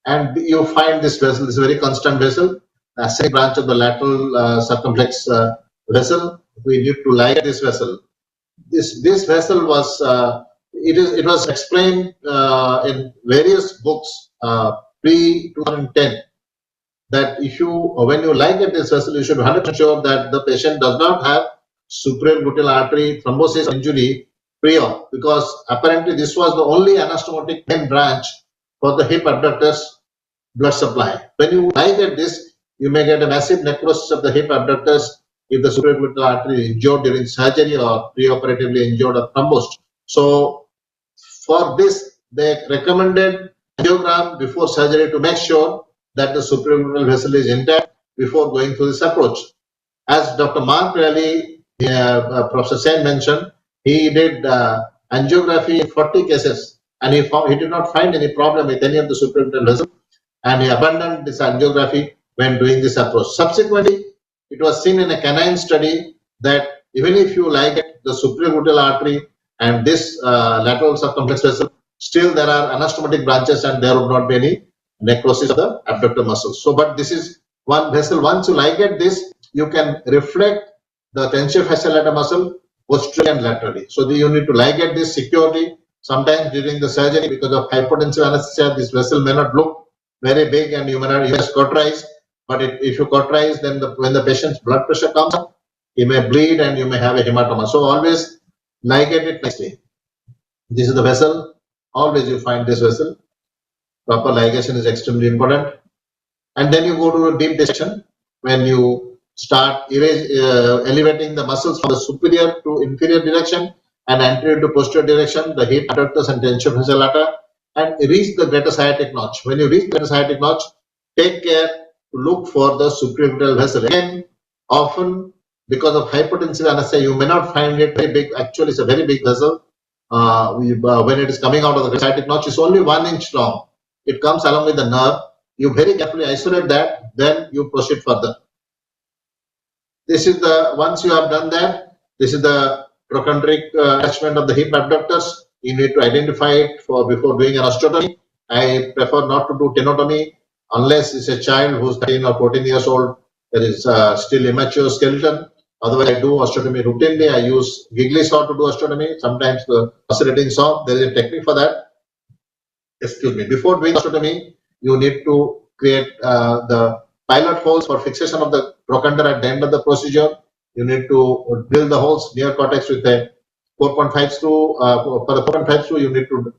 S2: and you find this vessel. This is a very constant vessel, a second branch of the lateral circumflex vessel. We need to ligate this vessel. This vessel was it was explained in various books pre-2010 that when you ligate this vessel, you should 100% sure that the patient does not have superior gluteal artery thrombosis injury pre-op, because apparently this was the only anastomotic main branch for the hip abductors blood supply. When you ligate this, you may get a massive necrosis of the hip abductors if the superior gluteal artery is injured during surgery or preoperatively injured or thrombosed. So for this, they recommended angiogram before surgery to make sure that the superior gluteal vessel is intact before going through this approach. As Dr. Mark Raleigh, Professor Sen mentioned, he did angiography in 40 cases, and he did not find any problem with any of the superior gluteal vessel, and he abandoned this angiography when doing this approach. Subsequently, it was seen in a canine study that even if you ligate the superior gluteal artery and this lateral circumflex vessel, still there are anastomotic branches and there would not be any necrosis of the abductor muscles. So, but this is one vessel. Once you ligate this, you can reflect the tensor fasciae lata muscle posteriorly and laterally. So you need to ligate this securely. Sometimes during the surgery, because of hypotensive anesthesia, this vessel may not look very big and you may not just cauterize. But if you cauterize, then when the patient's blood pressure comes up, he may bleed and you may have a hematoma. So always ligate it nicely. This is the vessel. Always you find this vessel. Proper ligation is extremely important. And then you go to a deep dissection when you start elevating the muscles from the superior to inferior direction and anterior to posterior direction, the hip abductors and tensor fasciae lata, and reach the gluteosciatic notch. When you reach the gluteosciatic notch, take care to look for the superior gluteal vessel. Again, often because of hypotensive anesthesia, you may not find it very big. Actually, it's a very big vessel. When it is coming out of the gluteosciatic notch, it's only 1 inch long. It comes along with the nerve. You very carefully isolate that, then you proceed further. This is once you have done that, this is the trochanteric attachment of the hip abductors. You need to identify it before doing an osteotomy. I prefer not to do tenotomy unless it's a child who's 13 or 14 years old. There is still immature skeleton. Otherwise, I do osteotomy routinely. I use giggly saw to do osteotomy. Sometimes the oscillating saw. There is a technique for that. Excuse me. Before doing osteotomy, you need to create the pilot holes for fixation of the trochanter at the end of the procedure. You need to drill the holes near cortex with a 4.5 screw. For the 4.5 screw, you need to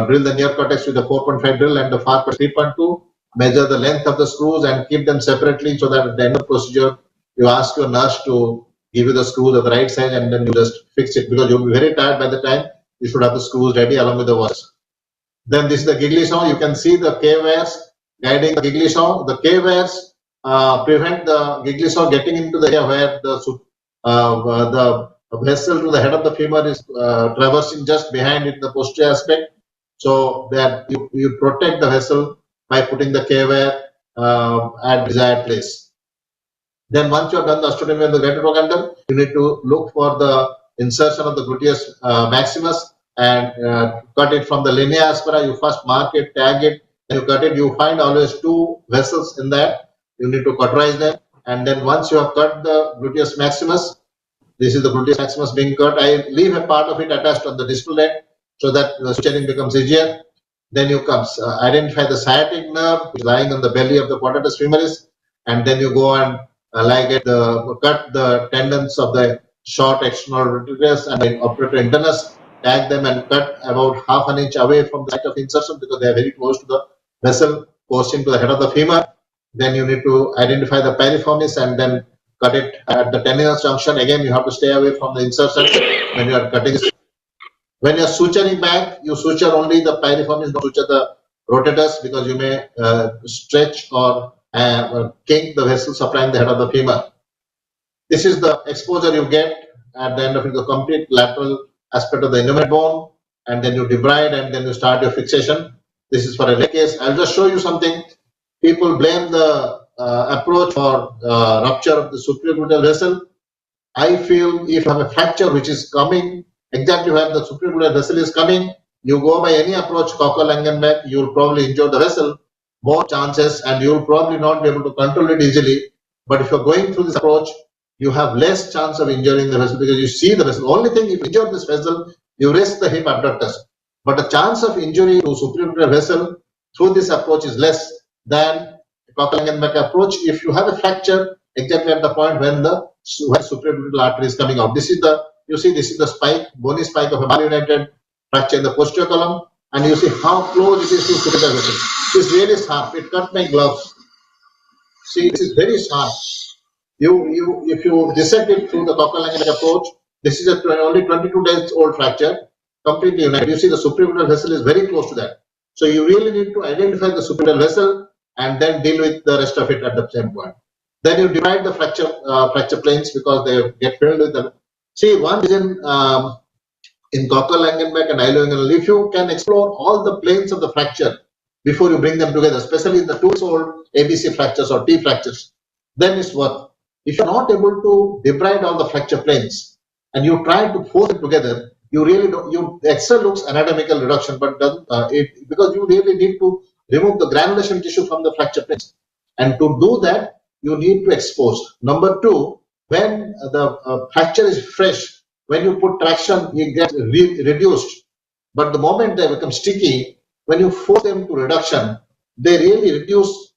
S2: drill the near cortex with the 4.5 drill and the far 3.2. Measure the length of the screws and keep them separately so that at the end of the procedure, you ask your nurse to give you the screws of the right size and then you just fix it because you'll be very tired by the time you should have the screws ready along with the washers. Then this is the giggly saw. You can see the K-wires guiding the giggly saw. The K-wires prevent the giggly saw getting into the area where the vessel to the head of the femur is traversing just behind it, the posterior aspect. So that you protect the vessel by putting the K-wire at desired place. Then once you have done the osteotomy of the greater trochanter, you need to look for the insertion of the gluteus maximus and cut it from the linea aspera. You first mark it, tag it, then you cut it. You find always two vessels in that. You need to cauterize them. And then once you have cut the gluteus maximus, this is the gluteus maximus being cut. I leave a part of it attached on the distal end so that the suturing becomes easier. Then you identify the sciatic nerve which is lying on the belly of the quadratus femoris, and then you go and cut the tendons of the short external rotatus and the operator internus, tag them and cut about half an inch away from the site of insertion because they are very close to the vessel coursing to the head of the femur. Then you need to identify the piriformis and then cut it at the tendinous junction. Again, you have to stay away from the insertion when you are cutting. When you are suturing back, you suture only the piriformis, don't suture the rotatus because you may stretch or kink the vessel supplying the head of the femur. This is the exposure you get at the end of it, the complete lateral aspect of the inguinal bone, and then you debride and then you start your fixation. This is for a leg case. I'll just show you something. People blame the approach for rupture of the supraglottal vessel. I feel if you have a fracture which is coming exactly where the supraglottal vessel is coming, you go by any approach, Cocker-Langenbeck, you will probably injure the vessel, more chances, and you will probably not be able to control it easily. But if you're going through this approach, you have less chance of injuring the vessel because you see the vessel. Only thing, if you injure this vessel, you risk the hip abductus. But the chance of injury to supraglottal vessel through this approach is less than Cocker-Langenbeck approach if you have a fracture exactly at the point when the supraglottal artery is coming out. This is the, you see, this is the spike, bony spike of a malunited fracture in the posterior column, and you see how close it is to supraglottal vessel. It's really sharp. It cut my gloves. See, this is very sharp. If you dissect it through the Cocker-Langenbeck approach, this is only 22 days old fracture, completely united. You see the supraglottal vessel is very close to that. So you really need to identify the supraglottal vessel and then deal with the rest of it at the same point. Then you divide the fracture planes because they get filled with them. See, one is in Cocker-Langenbeck and iliofemoral. If you can explore all the planes of the fracture before you bring them together, especially in the 2-year-old ABC fractures or T fractures, then it's worth. If you're not able to debride all the fracture planes and you try to force it together, you really don't. The X-ray looks anatomical reduction, but doesn't because you really need to remove the granulation tissue from the fracture planes, and to do that you need to expose. Number two, when the fracture is fresh, when you put traction, it gets reduced. But the moment they become sticky, when you force them to reduction, they really reduce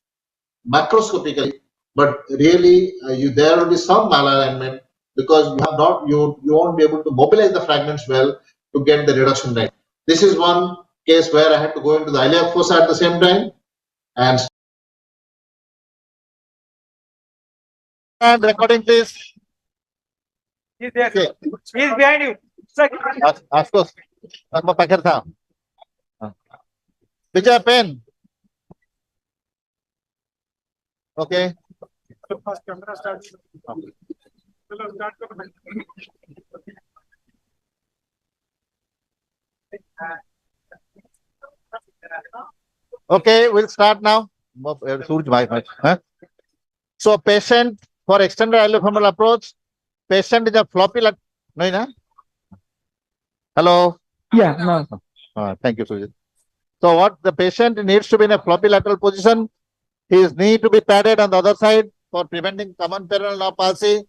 S2: macroscopically. But really, there will be some malalignment because you have not, you won't be able to mobilize the fragments well to get the reduction right. This is one case where I had to go into the iliac fossa at the same time and recording, please.
S9: He's there. Okay. He's behind you.
S2: Of course. Picture pen. Okay. Okay, we'll start now. So, patient for extended iliofemoral approach, patient is a floppy lateral. No, hello.
S14: Yeah, no.
S2: Thank you, Sujit. So, what the patient needs to be in a floppy lateral position. His knee to be padded on the other side for preventing common peroneal nerve palsy.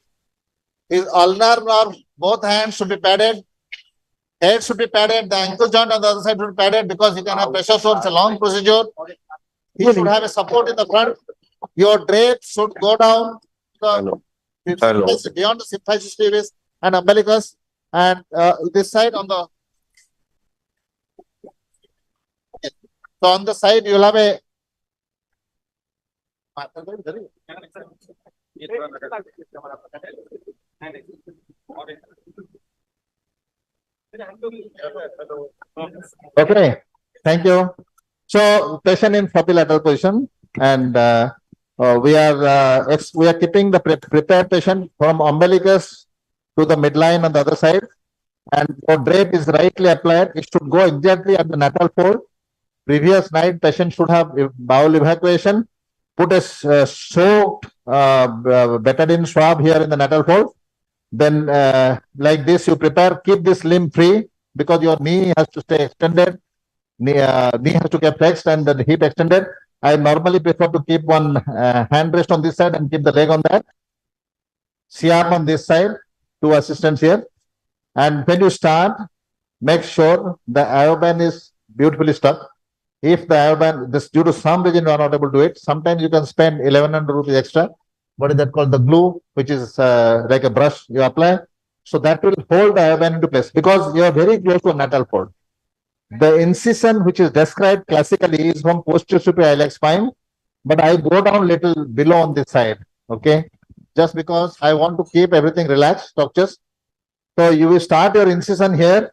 S2: His ulnar nerve, both hands should be padded. Head should be padded. The ankle joint on the other side should be padded because you can have pressure sore. It's a long procedure. He should have a support in the front. Your drape should go down beyond the symphysis brevis and umbilicus. And this side on the so on the side you'll have a okay. Thank you. So patient in lateral position, and we are keeping the prepared patient from umbilicus to the midline on the other side, and your drape is rightly applied. It should go exactly at the natal fold. Previous night, patient should have bowel evacuation. Put a soaked betadine swab here in the natal fold. Then, like this, you prepare. Keep this limb free because your knee has to stay extended. Knee has to get flexed and the hip extended. I normally prefer to keep one hand rest on this side and keep the leg on that. C-arm on this side, two assistants here. And when you start, make sure the ioband is beautifully stuck. If the ioband, this due to some reason you are not able to do it, sometimes you can spend 1100 rupees extra. What is that called? The glue, which is like a brush you apply. So that will hold the ioband into place because you are very close to a natal fold. The incision which is described classically is from posterior superior iliac spine, but I go down little below on this side, okay? Just because I want to keep everything relaxed, structures. So you will start your incision here,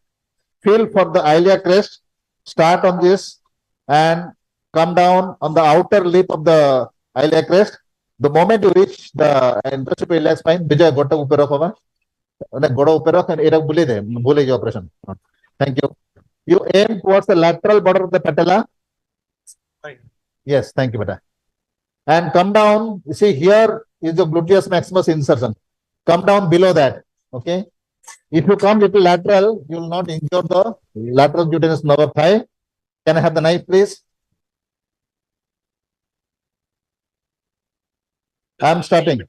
S2: feel for the iliac crest, start on this and come down on the outer lip of the iliac crest. The moment you reach the posterior superior iliac spine, Vijay, gotta upera kova. Goda upera and era bule de, bule jo operation. Thank you. You aim towards the lateral border of the patella. Yes, thank you, beta. And come down. You see, here is the gluteus maximus insertion. Come down below that. Okay. If you come little lateral, you will not injure the lateral cutaneous nerve of thigh. Can I have the knife, please? I'm stopping.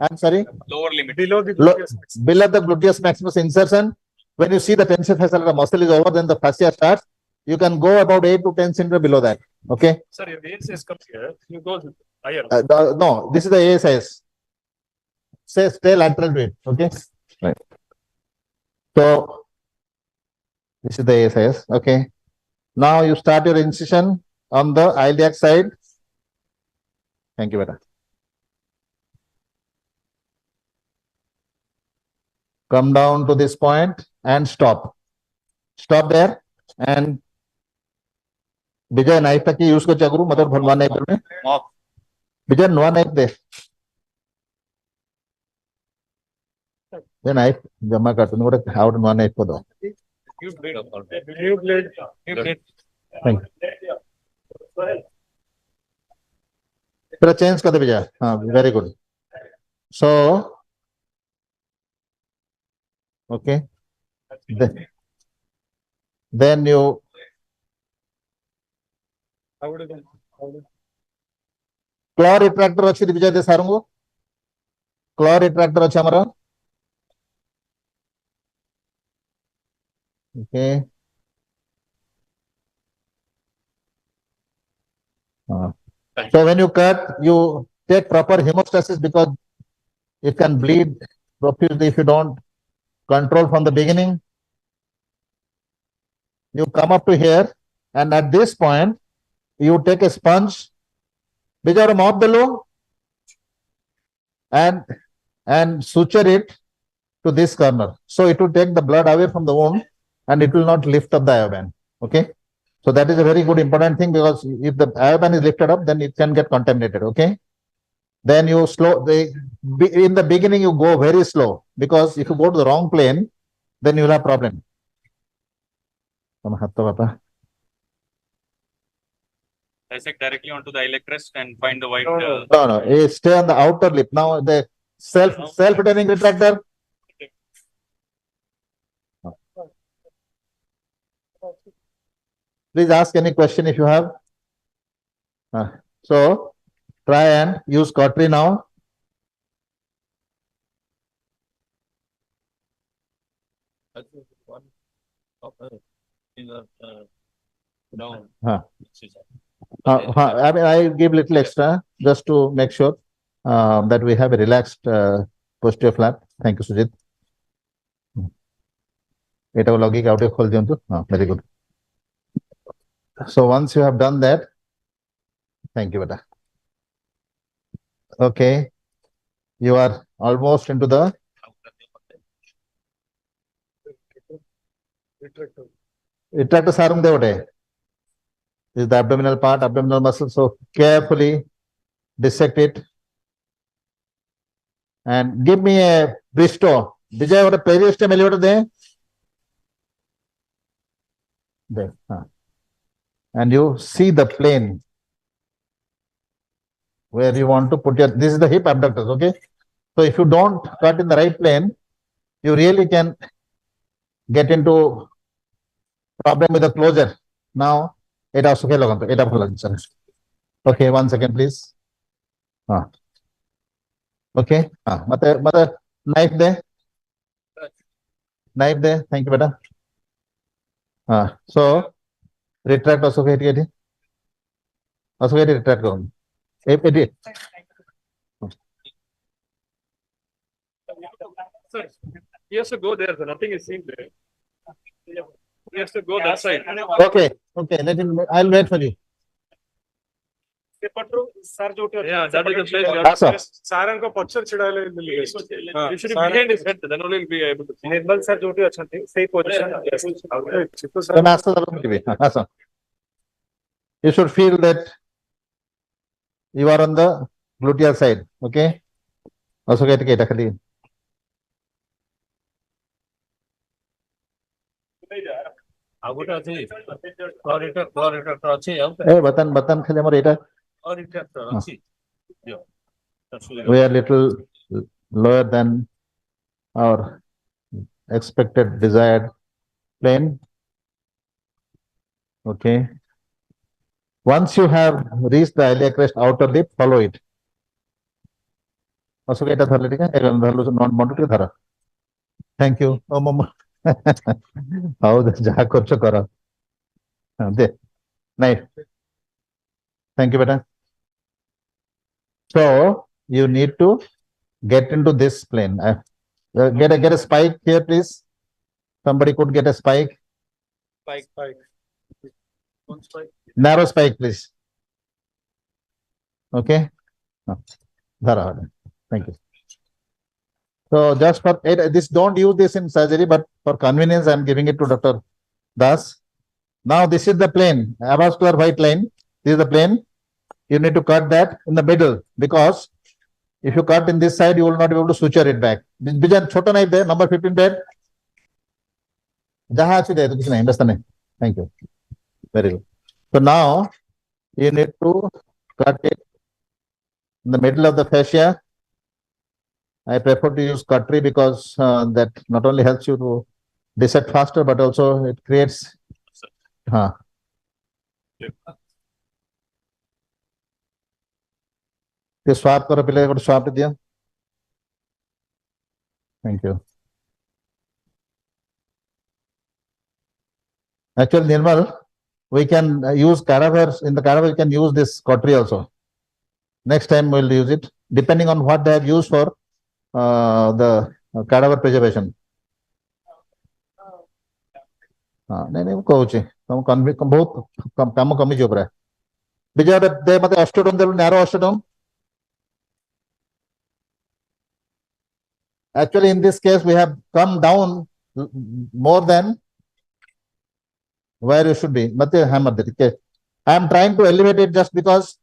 S2: I'm sorry.
S17: Lower limit. Below the
S2: gluteus maximus insertion. When you see the tensor fascial muscle is over, then the fascia starts. You can go about 8 to 10 centimeters below that. Okay.
S17: Sir, your ASIS comes here. You go higher.
S2: No, this is the ASIS. Stay lateral to it. Okay. Right. So this is the ASIS. Okay. Now you start your incision on the iliac side. Thank you, beta. Come down to this point and stop. Stop there and Vijay knife taki use ko chagru matlab bhalwa knife karne. Vijay noa knife de. The knife jama kar tune out noa knife ko do.
S17: New blade.
S2: Thank you. Pera change kar de Vijay. Very good. So okay. Then you claw retractor अच्छी दिविजय दे सारूंगो claw retractor अच्छा हमारा okay so when you cut you take proper hemostasis because it can bleed profusely if you don't control from the beginning. You come up to here and at this point you take a sponge which are mouth below and suture it to this corner. So it will take the blood away from the wound and it will not lift up the ioband. Okay. So that is a very good important thing because if the ioband is lifted up, then it can get contaminated. Okay. Then you in the beginning you go very slow because if you go to the wrong plane, then you will have problem.
S18: Dissect directly onto the iliac crest and find the white.
S2: No, stay on the outer lip. Now the self-retaining retractor. Please ask any question if you have. So try and use cautery now. I mean, I give little extra just to make sure that we have a relaxed posterior flap. Thank you, Sujit. Eta logic out of khol diyantu. Very good. So once you have done that, thank you, beta. Okay, you are almost into the retractor sarum devote. This is the abdominal part, abdominal muscle. So carefully dissect it and give me a bristo. Vijay, what a periosteum elevator there? There. And you see the plane where you want to put your, this is the hip abductors, okay? So if you don't cut in the right plane, you really can get into problem with the closure. Now, it also okay, 1 second, please. Okay. Mother, knife there. Knife there. Thank you, beta. So, retract also get it. Also get it, retract going.
S17: Sir, he has to go there. So nothing is seen there. He has to go that side.
S2: Okay. Let him. I'll wait for you.
S17: Yeah, that is the place.
S15: Saran ko pachar chidale.
S17: You should be behind his head. Then only will be able to see.
S15: Nirmal sir joti achanti. Same position.
S2: You should feel that you are on the gluteal side. Okay. Also get it. Button khale amar eta. We are little lower than our expected desired plane. Okay. Once you have reached the iliac crest outer lip, follow it. Also get a dhara. Thank you. Oh, mama. How the jack kara. Nice. Thank you, beta. So you need to get into this plane. Get a spike here, please. Somebody could get a spike.
S17: Spike. One spike.
S2: Narrow spike, please. Okay. Thank you. So just for this, don't use this in surgery, but for convenience, I'm giving it to Dr. Das. Now this is the plane, avascular white line. This is the plane. You need to cut that in the middle, because if you cut in this side, you will not be able to suture it back. Bijan, chota knife there, number 15 bed. Thank you. Very good. So now you need to cut it in the middle of the fascia. I prefer to use cutlery because that not only helps you to dissect faster, but also it creates. Swap karo pile got swap diya. Thank you. Actually, Nirmal, we can use cadavers. In the cadaver, we can use this cautery also. Next time we'll use it, depending on what they have used for the cadaver preservation. नहीं कौचे तुम बहुत काम कमी जो पड़ा बिजा दे मते ऑस्टोडोम दे narrow ऑस्टोडोम. Actually, in this case, we have come down more than where you should be. Mate hammer did. Okay, I am trying to elevate it just because.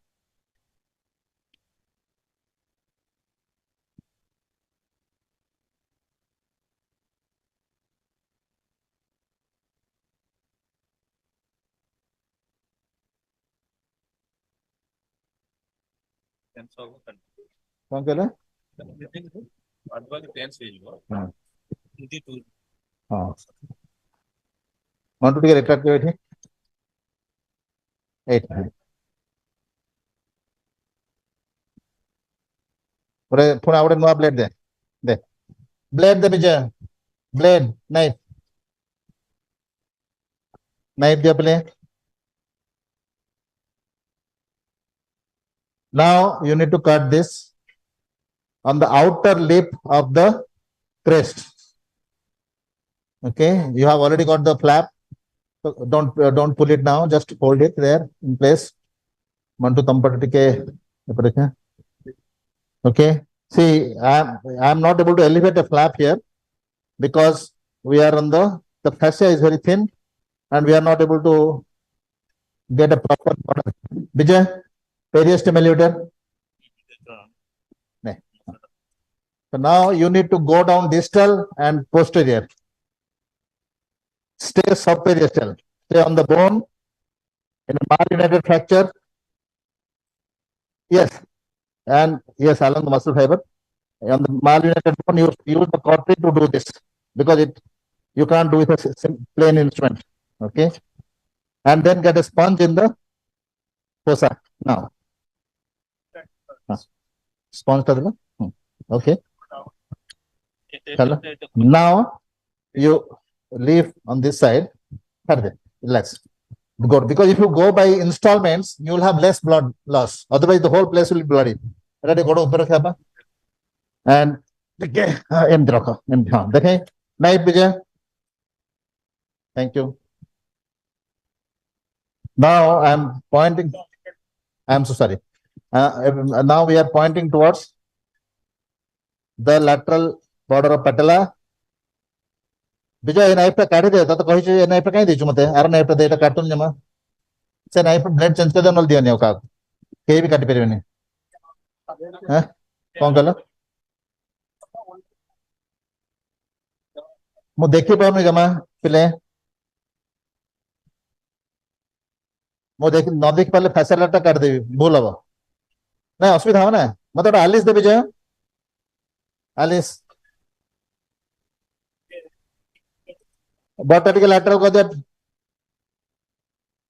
S2: कौन कह रहा है? हाँ. Want to get retracted here? 8. Put out a no blade there. There. Blade the picture. Blade. Knife. Knife the play. Now you need to cut this on the outer lip of the crest. Okay, you have already got the flap. So don't pull it now. Just hold it there in place. Mantu tampatike. Okay. See, I'm not able to elevate the flap here because we are on the fascia is very thin and we are not able to get a proper model. Vijay, peristimulator. So now you need to go down distal and posterior. Stay subperiosteal. Stay on the bone in a malunited fracture. Yes. And yes, along the muscle fiber. On the malunited bone, you use the corporate to do this because you can't do it with a plain instrument. Okay. And then get a sponge in the fossa. Now. Sponge. Okay. Now you leave on this side. Relax. Good. Because if you go by installments, you will have less blood loss. Otherwise, the whole place will be bloody. Ready? Go to and okay. Knife, Vijay. Thank you. Now I'm pointing. I'm so sorry. Now we are pointing towards the lateral border of patella. Vijay, knife pe kati de. Tato kahi che knife pe kahi de chumate. Aron knife pe de ta cartoon jama. Se knife pe blade change kada nol diya niya ka. Kehi bhi kati periwene. Huh? Kaun kala? Mo dekhi pauni jama pile. Mo dekhi no dekhi pale fascia ta kar devi. Bhul haba. Na asubidha haba na. Mato ta Alice de Vijay. Alice. Vertical lateral ko that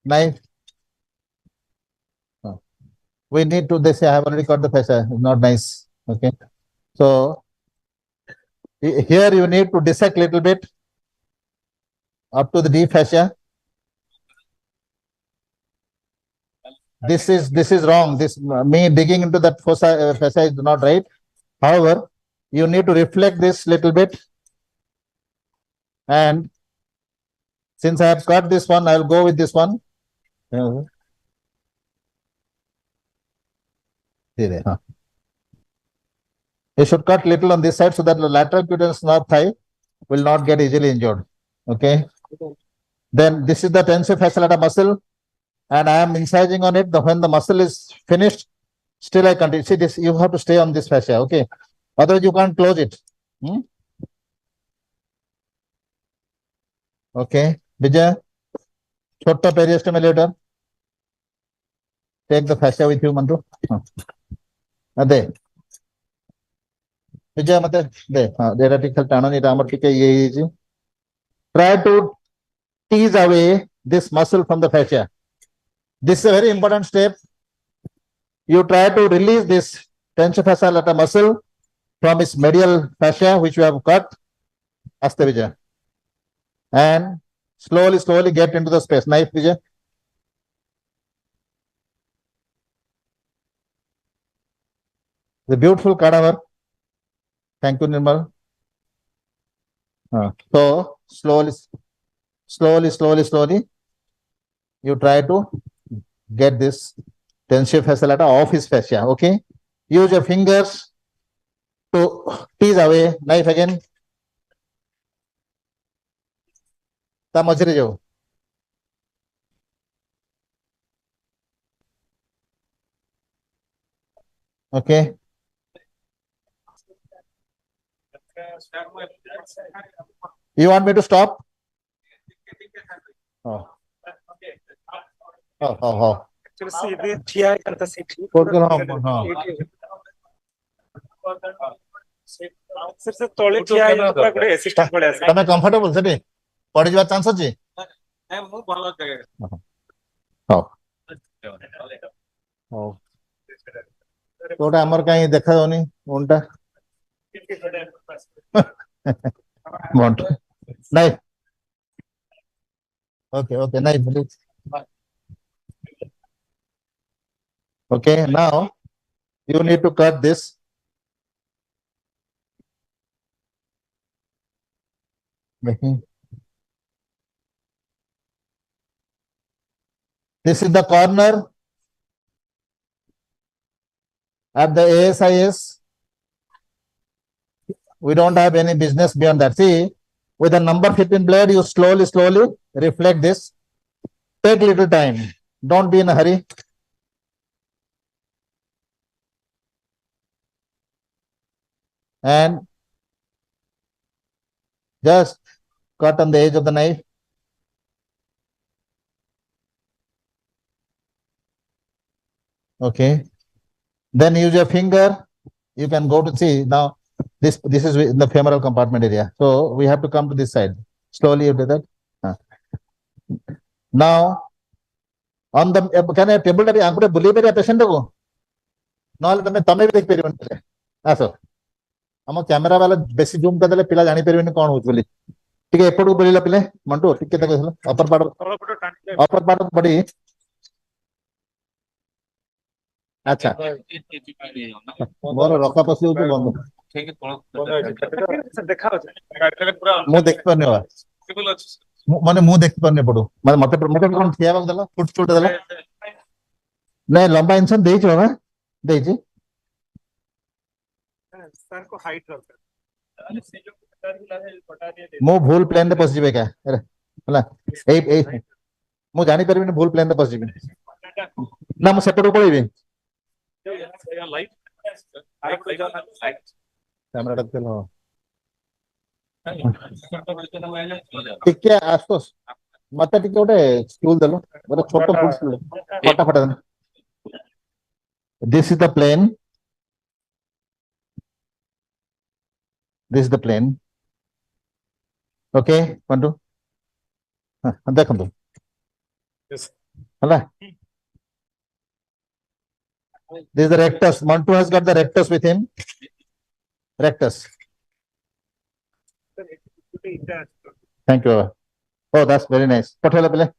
S2: knife. We need to, they say I have already got the fascia. It's not nice. Okay. So here you need to dissect little bit up to the deep fascia. This is wrong. This me digging into that fossa fascia is not right. However, you need to reflect this little bit. And since I have got this one, I will go with this one. You should cut little on this side so that the lateral cutaneous nerve thigh will not get easily injured. Okay. Then this is the tensor fasciolata muscle, and I am incising on it. When the muscle is finished, still I continue. See this, you have to stay on this fascia. Okay. Otherwise you can't close it. Okay. Vijay, छोटा peristimulator. Take the fascia with you, Mantu. Ade. Vijay, mate de. Theoretical tano ni ramar kike ye. Try to tease away this muscle from the fascia. This is a very important step. You try to release this tensor fasciolata muscle from its medial fascia, which you have cut. Aste Vijay. And slowly get into the space. Knife, Vijay. The beautiful cadaver. Thank you, Nirmal. So slowly, you try to get this tensor fasciolata off his fascia. Okay. Use your fingers to tease away. Knife again. Okay. You want me to stop? Oh. तमे comfortable सेठी पड़ी जवा chance अछि मु भलो जगह हो हो तोटा हमर काई देखा होनी उनटा want knife. Okay, knife, please. Okay, now you need to cut this. This is the corner at the ASIS. We don't have any business beyond that. See, with the number 15 blade, you slowly reflect this. Take little time. Don't be in a hurry. And just cut on the edge of the knife. Okay. Then use your finger. You can go to see now. This is in the femoral compartment area. So we have to come to this side. Slowly you do that. Now on the can I table that I'm bully patient go. No, tame experiment. Aso. ଆମ camera ବାଲା ବେଶୀ ଜୁମ କରିଦେଲେ ପିଲା ଜାଣିପାରିବେନି କଣ ହଉଛି ବୋଲି ଟିକେ ଏପଟକୁ ବୁଲିଲା ପିଲେ ମଣ୍ଟୁ ଟିକେ ତାକୁ ଅପର ପାର୍ଟ ବଡି ଆଚ୍ଛା ମୋର ରକା ପଶି ହଉଛି ବନ୍ଦ ମୁଁ ଦେଖିପାରୁନି ମାନେ ମୁଁ ଦେଖିପାରୁନି ଏପଟୁ ମାନେ ମତେ କଣ ଠିଆ ହେବାକୁ ଦେଲ ଫୁଟ ଫୁଟ ଦେଲ ନାଇଁ ଲମ୍ବା ଇନସନ୍ ଦେଇଛି ବାବା ଦେଇଛି ମୁଁ ଭୁଲ ପ୍ଲେନ ରେ ପଶିଯିବି ଏକା ହେଲା ଏଇ ମୁଁ ଜାଣିପାରିବିନି ଭୁଲ ପ୍ଲେନ ରେ ପଶିଯିବି ନା ମୁଁ ସେପଟକୁ ପଳେଇବି ଟିକେ ଆସୋସ ମତେ ଟିକେ ଗୋଟେ ଷ୍ଟୁଲ ଦେଲ ଗୋଟେ ଛୋଟ ଫଟା this is the plane This is the plane. Okay, Pandu. Dekhandu. Yes. Hala. This is the rectus. Mantu has got the rectus with him. Rectus. Thank you. Oh, that's very nice. Pathala pile.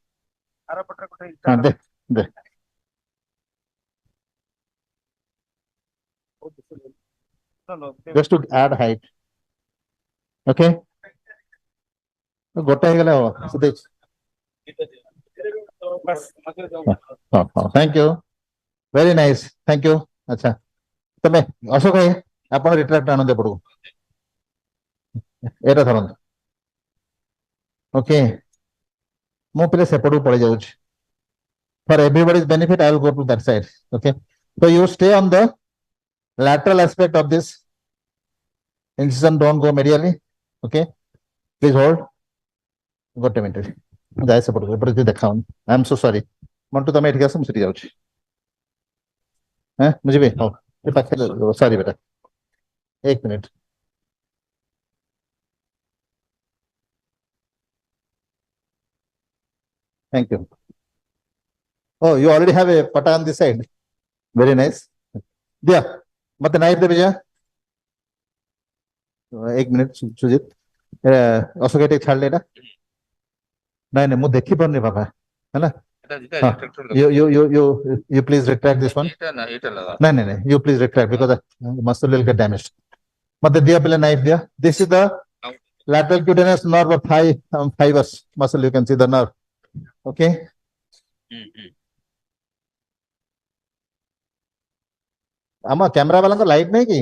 S2: Just to add height. Okay. Gota hegala ho. Thank you. Very nice. Thank you. Acha. Tame Ashok bhai ଆପଣ retract ଆଣନ୍ତୁ ଏପଟକୁ ଏଟା ଧରନ୍ତୁ okay ମୁଁ ପିଲେ ସେପଟକୁ ପଳେଇ ଯାଉଛି for everybody's benefit I will go to that side okay so you stay on the lateral aspect of this incision don't go medially okay please hold ଗୋଟେ ମିନିଟ ଯାଏ ସେପଟକୁ ଏପଟେ ଦେଖାଉନି I am so sorry Mantu ତମେ ଏଠିକି ଆସ ମୁଁ ସେଠି ଯାଉଛି ମୁଁ ଯିବି ହଉ ଏ ପାଖରେ ସରି ବେଟା एक minute thank you oh you already have a pata on this side very nice दिया मत नाइफ दे भैया एक मिनट सुजीत अशोक एटे छाड़ लेना नहीं नहीं मु देखी परनी बाबा है ना you please retract this one नहीं you please retract because the muscle will get damaged Mother diya pile knife diya. This is the lateral cutaneous nerve of fibers muscle. You can see the nerve. Okay. Ama camera वाला को light नहीं की.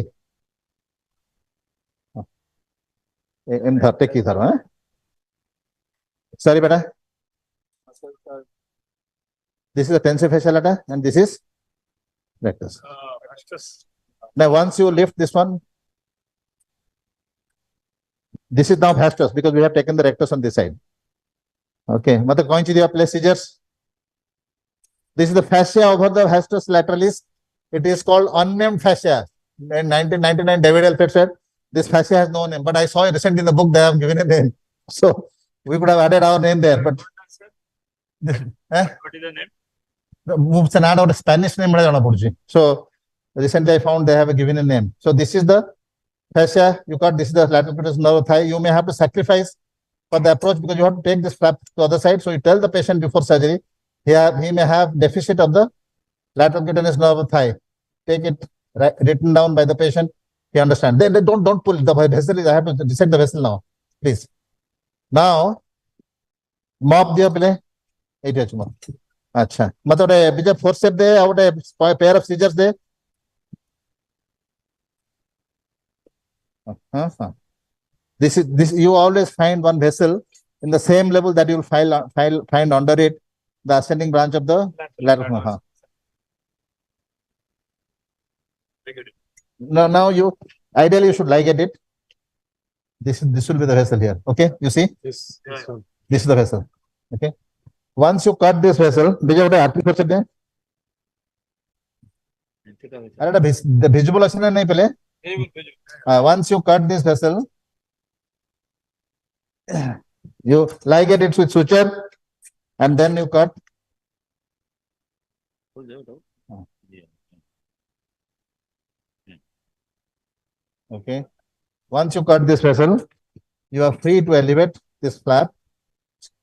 S2: इन धरते की धरो हैं. Sorry बेटा. This is the tensor fasciata and this is rectus. Now once you lift this one. This is now vastus because we have taken the rectus on this side. Okay. Mother coinchi diya place scissors. This is the fascia over the vastus lateralis. It is called unnamed fascia. In 1999, David Alfred said this fascia has no name. But I saw it recently in the book they have given a name. So we could have added our name there. But
S19: what is the name?
S2: It's an add out Spanish name. So recently I found they have given a name. So this is the fascia, you got this is the lateral cutaneous nerve of thigh. You may have to sacrifice for the approach because you have to take this flap to the other side. So you tell the patient before surgery, he may have deficit of the lateral cutaneous nerve of thigh. Take it written down by the patient. He understands. Then don't pull the vessel. I have to dissect the vessel now, please. Now, mop the pile. अच्छा मतलब बीजा forceps दे और pair of scissors they this you always find one vessel in the same level that you will find under it the ascending branch of the lateral. Now you ideally you should ligate it. This will be the vessel here. Okay, you see this is the vessel. Okay, once you cut this vessel, the visible once you cut this vessel, you ligate it with suture and then you cut. Okay, once you cut this vessel, you are free to elevate this flap.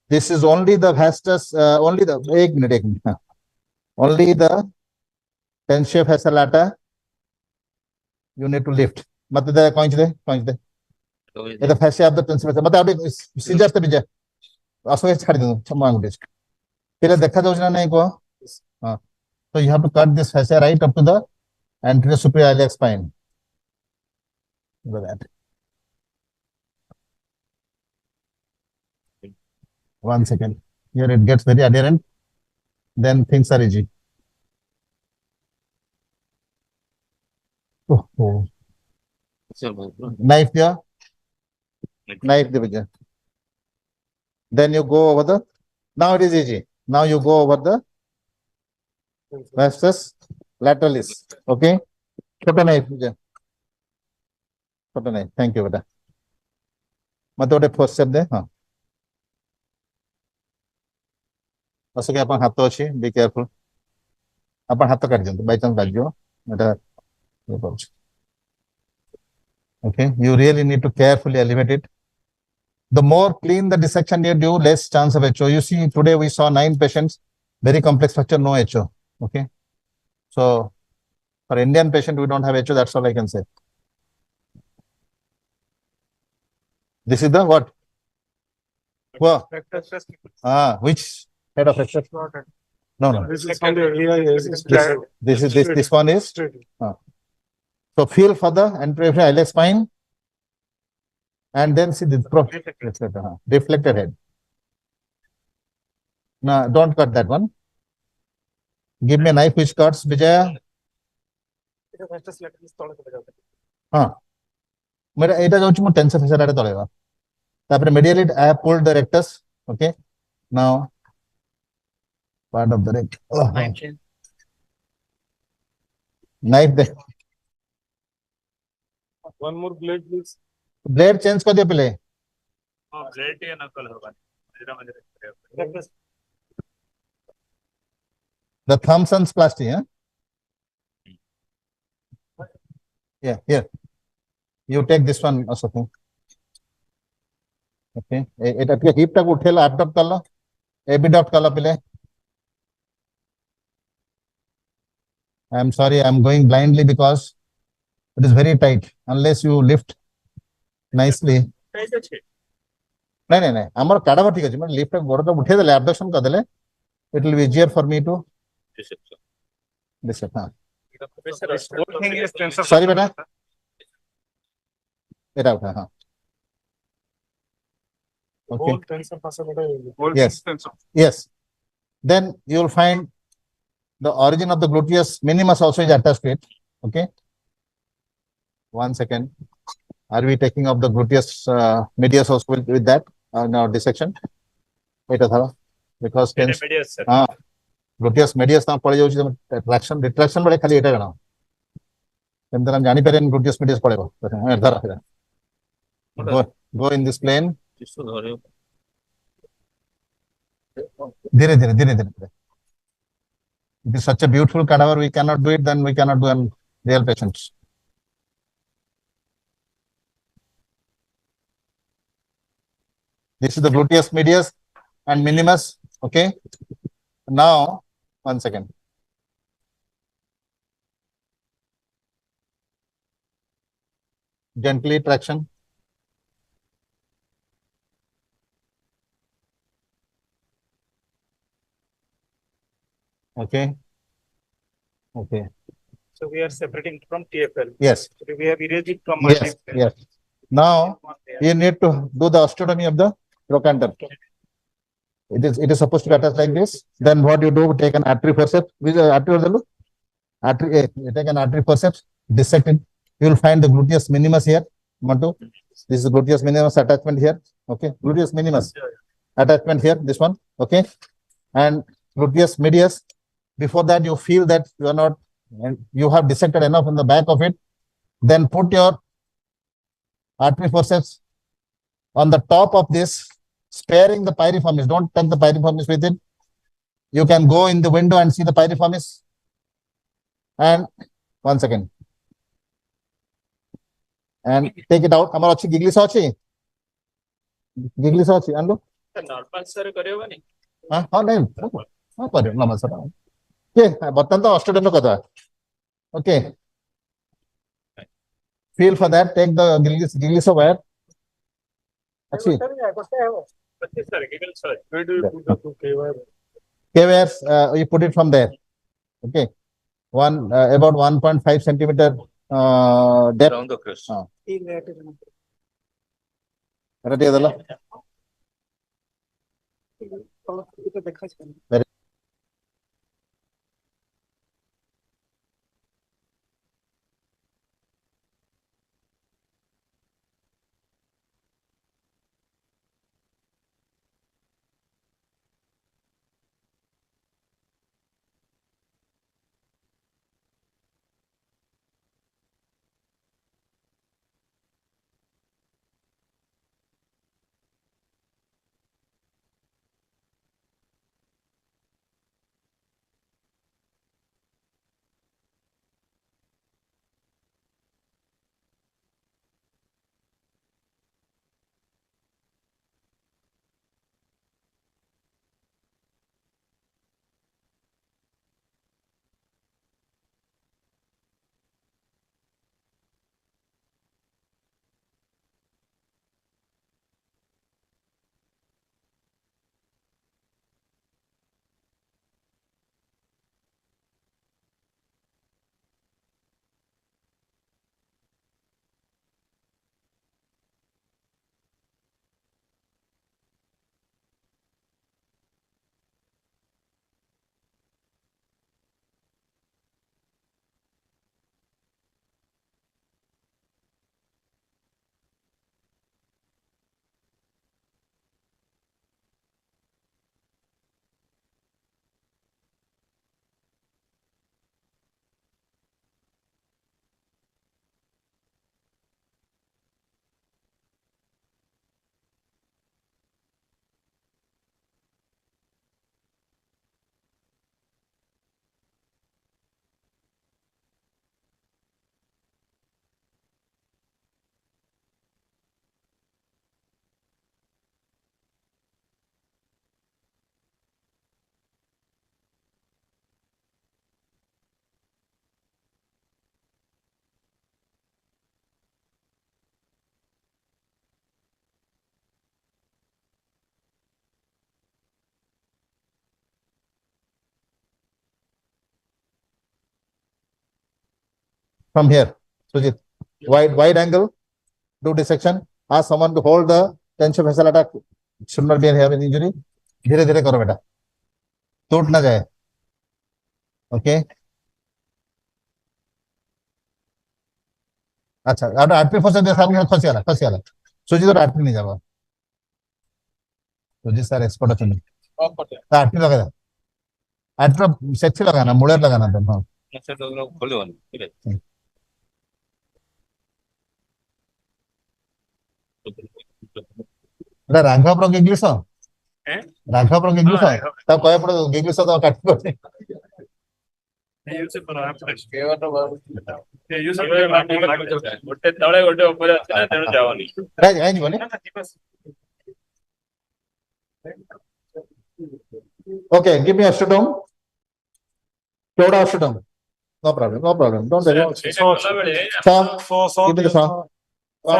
S2: This is only the vastus, only the only the tensio fascia lata you need to lift. मतलब कौन सी दे ये the fascia of the tensio fascia मतलब अभी scissors से बीजे असो छाड़ दो छम्मा गुटे फिर देखा जाऊँ ना नहीं को हाँ so you have to cut this fascia right up to the anterior superior iliac spine. Look at that. One second. Here it gets very adherent. Then things are easy. Oh. Knife there. Knife there. Then you go over the. Now it is easy. Now you go over the vastus lateralis. Okay. Photo knife. Photo knife. Thank you, beta. मतलब first step there. हाँ. असो के अपन हाथ तो अच्छी. Be careful. अपन हाथ तो कर दियो. By chance बाजियो. मेरा okay, you really need to carefully elevate it. The more clean the dissection you do, less chance of HO. You see, today we saw 9 patients, very complex fracture, no HO. Okay, so for Indian patient, we don't have HO. That's all I can say. This is the what? Wow. Which head of fracture? No.
S15: This is from the
S2: This one is. So feel for the anterior iliac spine and then see the deflected head. No, don't cut that one. Give me a knife which cuts, Vijaya. हाँ मेरा एटा जाऊँ चुम्मा tensor Fisher आड़े तोलेगा तापरे medially I have pulled the rectus. Okay, now part of the rectus. Knife there.
S19: One more blade, please.
S2: Blade change कर दिया पहले.
S19: Blade या नकल होगा.
S2: The Thompson's plasty, huh? Yeah, here. You take this one also. Okay. এটা কি হিপটা উঠেলা অ্যাবডক্ট করলো এবিডক্ট করলো পহলে I am sorry, I am going blindly because it is very tight unless you lift nicely. नहीं আমার কাটাবা ঠিক আছে মানে লিফটটা বড়টা উঠে দিলে অ্যাবডকশন করে দিলে it will be easier for me to dissect. Sorry बेटा এটা উঠা হ্যাঁ. Okay. Yes. Then you will find the origin of the gluteus minimus also is attached to it. Okay. 1 second. Are we taking up the gluteus medius also with that in our dissection? Wait a thought. Because gluteus medius now पड़े जाऊँ retraction बड़े खाली इटा करना. then हम जानी पड़े gluteus medius पड़ेगा. Go in this plane. धीरे धीरे. It is such a beautiful cadaver. We cannot do it. Then we cannot do in real patients. This is the gluteus medius and minimus. Okay. Now, 1 second. Gently traction. Okay. Okay.
S9: So we are separating from TFL.
S2: Yes.
S9: So we have erased it from
S2: Yes.
S9: multiple.
S2: Yes. Now you need to do the osteotomy of the trochanter. It is supposed to be attached like this. Then what you do? Take an artery forceps. Which artery was the look? Artery. You take an artery forceps. Dissect it. You will find the gluteus minimus here. Montu. This is gluteus minimus attachment here. Okay. Gluteus minimus attachment here. This one. Okay. And gluteus medius. Before that, you feel that you are not, and you have dissected enough in the back of it. Then put your artery forceps on the top of this, sparing the piriformis. Don't touch the piriformis with it. You can go in the window and see the piriformis. And 1 second. And take it out. Amar achi giggly sachi. Giggly sachi. And look.
S17: Normal sir करेगा नहीं?
S2: हाँ नहीं. हाँ करें normal sir. Okay. बत्तन तो osteotomy कथा. Okay. Feel for that. Take the giggly wire. Actually.
S17: Where do you put the two K-wires?
S2: K-wires, you put it from there. Okay. About 1.5 centimeter depth.
S17: Around the crest.
S2: Ready, Adala? Very from here. Sujit, wide angle, do dissection. Ask someone to hold the tension vessel attack. Should not be having injury. धीरे धीरे करो बेटा, टूट ना जाए. Okay. अच्छा, आपने artery force दे सामने खसी वाला. सुजीत और आर्टरी नहीं जावा. सुजीत सर एक्सपर्ट है तुम्हें. आर्टरी लगा था. आर्टरी सेक्सी लगाना, मुड़े लगाना तुम. हाँ.
S17: अच्छा तो लोग खोले वाले. ठीक है.
S2: राघव प्रो इंग्लिश हो. राघव प्रो इंग्लिश हो. तब कोई प्रो इंग्लिश हो तो काट को.
S17: यूज पर आप यूज पर गोटे तळे गोटे ऊपर আছে না তেনো যাওনি.
S2: রাইট বলে. Okay, give me osteotome. Pure osteotome. No problem. Don't worry. Give me the saw.
S17: You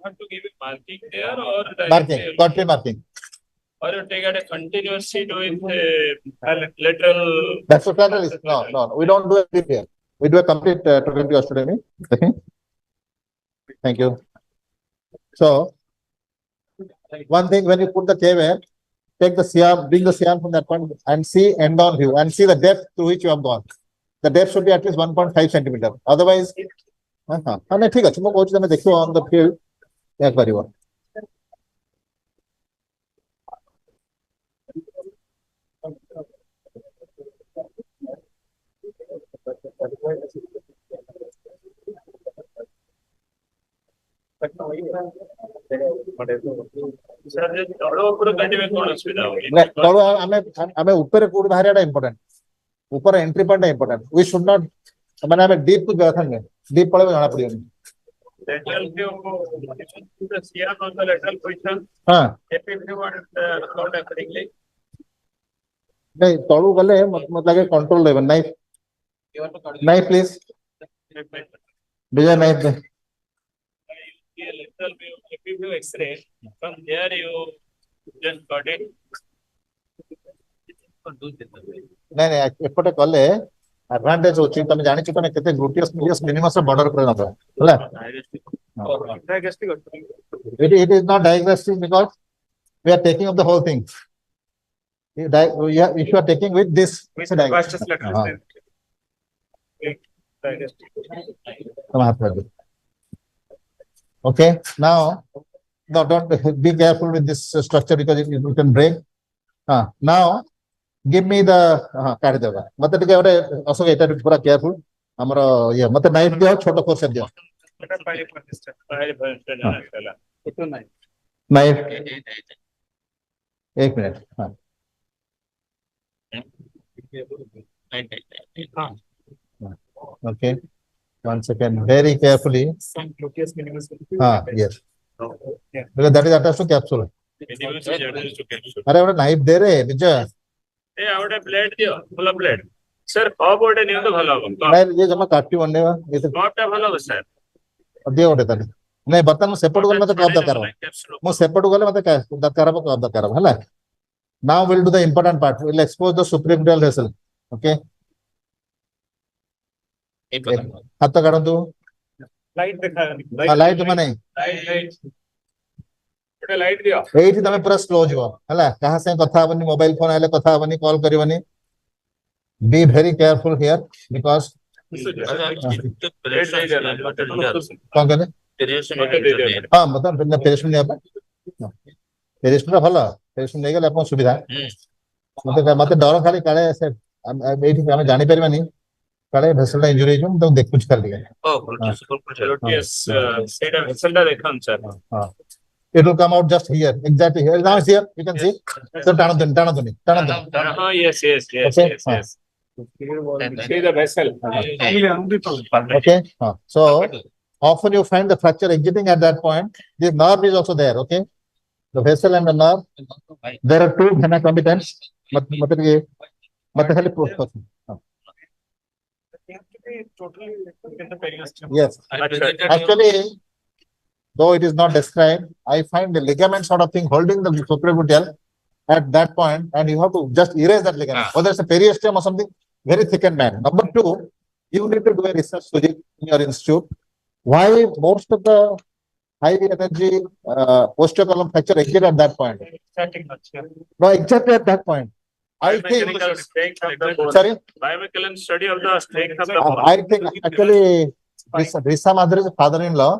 S17: have to give it marking there or
S2: Marking. Got marking.
S19: or you take at a continuous sheet with lateral.
S2: That's what lateral is. No. We don't do it here. We do a complete total osteotomy. Okay. Thank you. So, one thing, when you put the K-ware, take the CR, bring the CR from that point and see end on view and see the depth to which you have gone. The depth should be at least 1.5 centimeter. Otherwise, ठीक है, तुम coach तमे देखो on the field क्या करियो. हमें ऊपर कूड़ बाहर इम्पोर्टेंट ऊपर entry point important we should not मैंने हमें डीप कुछ व्यवस्था नहीं डीप पड़े जाना पड़ेगा हाँ नहीं तलू गले मतलब control level knife knife please Vijay knife
S19: X-ray. From there you just got it.
S2: नहीं एपटे कले एडवांटेज होची तमे जानि छु तमे केते ग्लूटियस मिलियस मिनिमस बॉर्डर करे नबा हला it is not diagnostic because we are taking up the whole thing if you are taking with this it's a diagnostic okay now no don't be careful with this structure because it can break now give me the काट देबा मते टिके ओटे असो एटा पूरा careful हमरो ये मते नाइफ दियो छोटो फोर्सेप दियो नाइफ एक मिनट हां okay one second very carefully yes because that is attached to capsule अरे ओटे नाइफ दे रे विजय
S19: ए आवडे ब्लेड दियो फुल ब्लेड सर ऑफ ओडे नियो तो भलो हो
S2: नहीं ये जमा काटी वने ये तो
S19: ऑफ भलो हो सर
S2: दियो ओटे तने नहीं बर्तन में सेपरेट गले मते कब दरकार मो सेपरेट गले मते दरकार हो कब दरकार हला now we'll do the important part we'll expose the supraepithelial vessel okay हाथ काढंतु
S19: लाइट देखा
S2: लाइट माने
S19: लाइट ओटे लाइट दियो
S2: एठी तमे पूरा स्लो जिवो हला कहां से कथा बनी मोबाइल फोन आले कथा बनी call करिवनी be very careful here because कौन कहले हां मतलब बिना पेशेंट ने अपन पेशेंट भलो पेशेंट नै गेले अपन सुविधा मते डर खाली काले से एठी हम जानि परबानी काले भेसल इंजुरी जो तो देख कुछ कर दिया
S19: सेटा भेसलटा देखन सर
S2: हां it will come out just here exactly here now it's here you can see so tanaduni
S19: yes see the vessel
S2: okay so often you find the fracture exiting at that point the nerve is also there okay the vessel and the nerve there are two vena comitants मतलब yes actually though it is not described, I find the ligament sort of thing holding the supraepithelial at that point, and you have to just erase that ligament. Whether it's a periosteum or something, very thickened man. Number two, you need to do a research in your institute. Why most of the high energy posterior column fracture exit at that point? No, exactly at that point. I think. Sorry.
S19: Biomechanical study of the strength of the bone.
S2: I think actually, Risa Madhuri's father-in-law.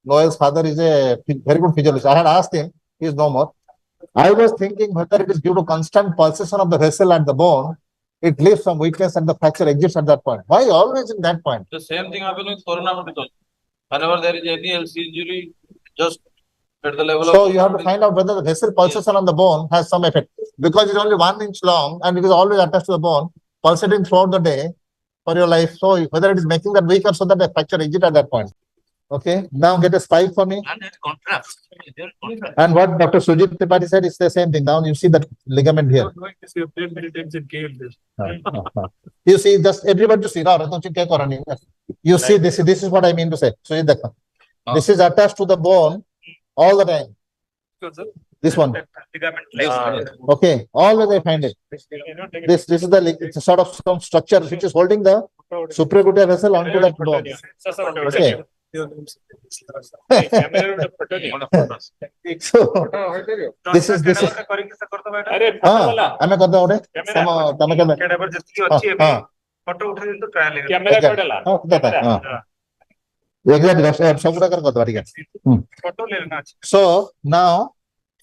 S2: Noel's father is a very good physiologist. I had asked him, he is no more. I was thinking whether it is due to constant pulsation of the vessel and the bone, it leaves some weakness and the fracture exits at that point. Why always in that point?
S19: The same thing happens with coronary. Whenever there is any LC injury, just at the level
S2: so you have to find out whether the vessel pulsation on the bone has some effect. Because it's only 1 inch long and it is always attached to the bone, pulsating throughout the day for your life. So whether it is making that weaker so that the fracture exit at that point. Okay, now get a spike for me.
S19: And contrast.
S2: And what Dr. Sujit Tripathi said is the same thing. Now you see that ligament here. You see, just everybody to see. You see, this is what I mean to say. This is attached to the bone all the time. This one. Okay, always I find it. This is the it's a sort of some structure which is holding the supragluteal vessel onto that bone. Okay. So this is ଆମେ କରିଦବା ଗୋଟେ ତମେ କେବେ exactly ସବୁଗୁଡାକର କରିଦବା ଟିକେ so now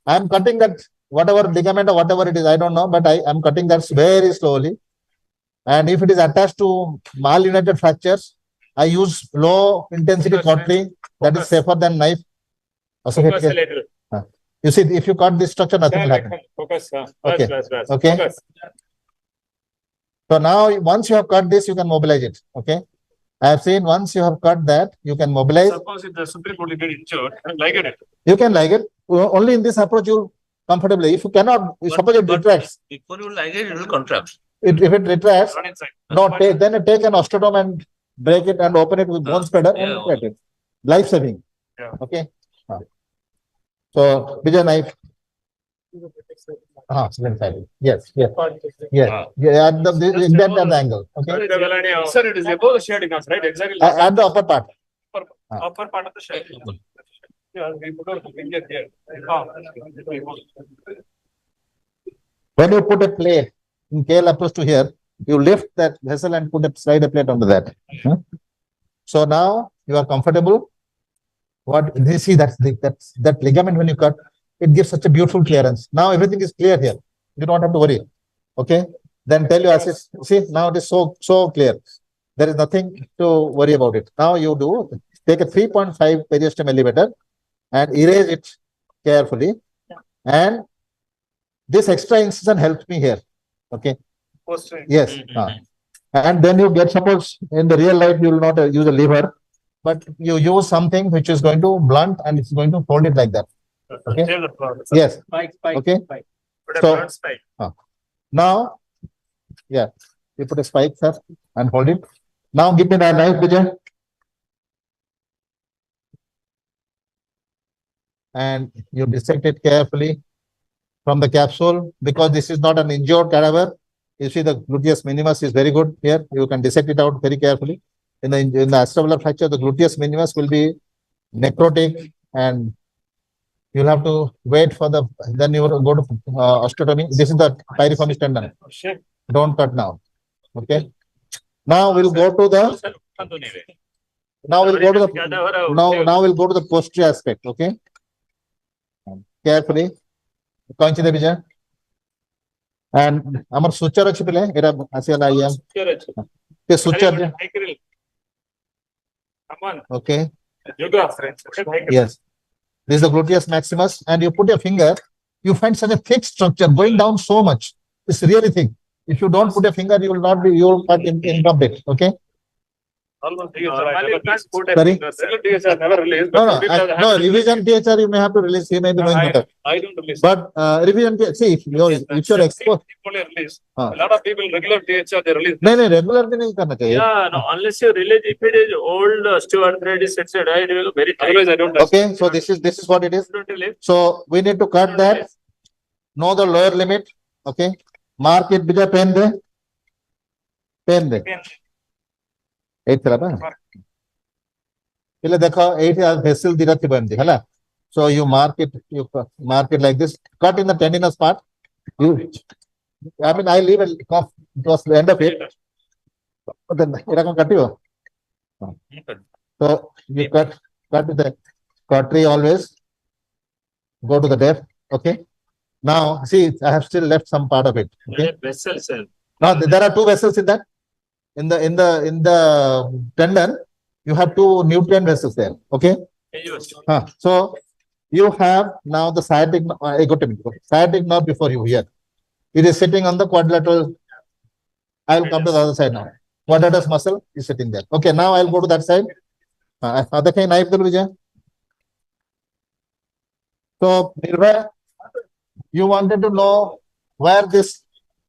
S2: I am cutting that whatever ligament or whatever it is, I don't know, but I am cutting that very slowly. And if it is attached to malunited fractures, I use low intensity cautery that is safer than knife. You see, if you cut this structure, nothing will happen. Okay. Okay. So now, once you have cut this, you can mobilize it. Okay. I have seen once you have cut that, you can mobilize.
S17: Suppose if the supraclavicular get injured, and like it.
S2: You can like it. Only in this approach, you comfortably. If you cannot, suppose it retracts.
S17: Before you like it, it will contract.
S2: If it retracts, then take an osteotome and break it and open it with bone spreader and cut it. Life saving.
S17: Yeah.
S2: Okay. So, Vijay knife. Yes, yes, yes. At the angle. Okay.
S17: Sir, it is above the shading, right? Exactly.
S2: At the upper part.
S17: Upper part of the shading. Yeah, we put our finger here.
S2: When you put a plate in KL approach to here, you lift that vessel and put a slide a plate onto that. So now you are comfortable. What you see that ligament when you cut, it gives such a beautiful clearance. Now everything is clear here. You don't have to worry. Okay. Then tell your assist. See, now it is so clear. There is nothing to worry about it. Now you do take a 3.5 periosteum elevator and erase it carefully. And this extra incision helps me here. Okay. Yes. And then you get, suppose in the real life, you will not use a lever, but you use something which is going to blunt and it's going to hold it like that. Okay. Yes. Okay. So now, yeah, you put a spike, sir, and hold it. Now give me that knife, Vijay. And you dissect it carefully from the capsule, because this is not an injured cadaver. You see the gluteus minimus is very good here. You can dissect it out very carefully. In the acetabular fracture, the gluteus minimus will be necrotic, and you'll have to wait for then you will go to osteotomy. This is the piriformis tendon. Don't cut now. Okay. Now we'll go to the posterior aspect. Okay. Carefully. And our suture ଅଛି ପିଲେ ଏଟା ଆସିଗଲା ଆଇଆ କେ suture okay yes, this is the gluteus maximus, and you put your finger, you find such a thick structure going down so much. It's really thick. If you don't put a finger, you will cut incomplete. Okay. Sorry? No, revision THR you may have to release. He may be knowing better.
S17: I don't release.
S2: But revision, see, if you're exposed.
S17: A lot of people regular THR they release.
S2: No, regular नहीं करना चाहिए.
S17: Yeah, no, unless you release, if it is old osteoarthritis, etc., it will very tight. Otherwise, I don't.
S2: Okay, so this is what it is. So we need to cut that. Know the lower limit. Okay, mark it. Bija pen de. Eight thera ba. Pile dekho eight vessel dira thi bandi hala. So you mark it like this. Cut in the tendinous part. I mean, I leave a cough towards the end of it. But then cut you. So you cut with the cautery always. Go to the depth. Okay. Now see, I have still left some part of it. Okay.
S17: Vessels.
S2: Now there are two vessels in that. In the tendon, you have two nutrient vessels there. Okay. So you have now the sciatic nerve before you here. It is sitting on the quadrilateral. I will come to the other side now. Quadratus muscle is sitting there. Okay, now I will go to that side. Other kind knife Vijay. So Nirbhay, you wanted to know where this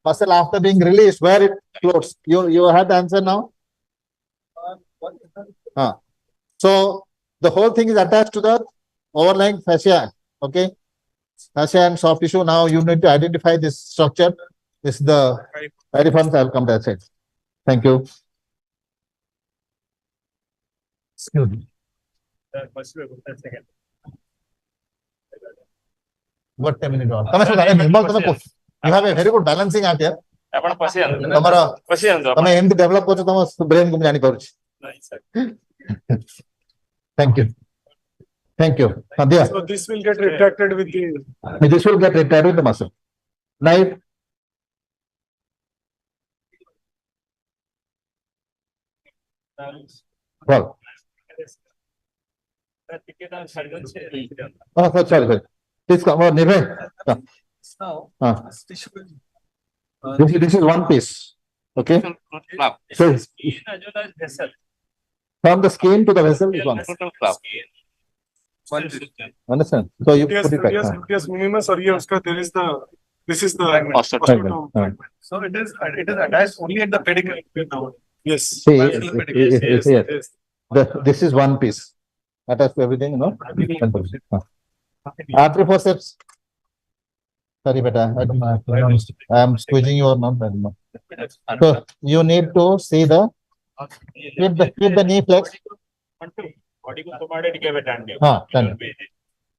S2: muscle after being released, where it floats. You have the answer now. So the whole thing is attached to the overlying fascia. Okay. fascia and soft tissue. Now you need to identify this structure. This is the piriforms. I will come to that side. Thank you. Excuse me. What 10 minutes on? You have a very good balancing act here. તમે એમ develop કરો છો તમારો brain ગુમ જાણી પાડું છે. Thank you. Thank you.
S8: So this will get retracted with the.
S2: This will get retracted with the muscle. Knife. Well. Oh, sorry. Please come on, Nirvay. This is one piece. Okay. So from the skin to the vessel is one. Understand? So you put it back.
S8: Yes, minimus or yes, there is the. This is the.
S4: So it is attached only at the pedicle.
S8: Yes.
S2: See, yes. This is one piece. Attached to everything, you know. Artery forceps. Sorry, beta. I am squeezing your mouth. So you need to see the keep the knee flex.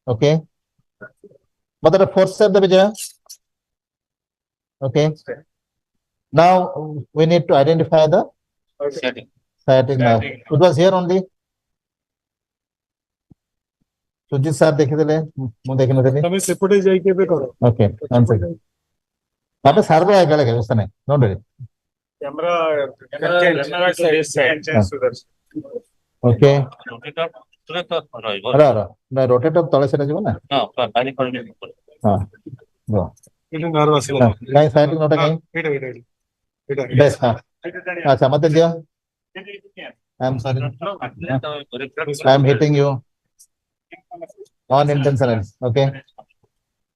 S2: Okay. But the forceps the vijaya. Okay. Now we need to identify the sciatic nerve. It was here only. Sujit sir देखे थे मु देखने थे
S8: हमें सेपटे जाई के पे करो
S2: ओके वन सेकंड आपे सार पे आएगा लगे उसने नो डरे
S8: कैमरा
S2: ओके अरे ना रोटेटर तले से जीवन ना हां वो
S8: ಇದು ನರ್ವಸ್
S2: नहीं साइड नोट कहीं बेस हां अच्छा मत दिया I am sorry I am hitting you unintentional.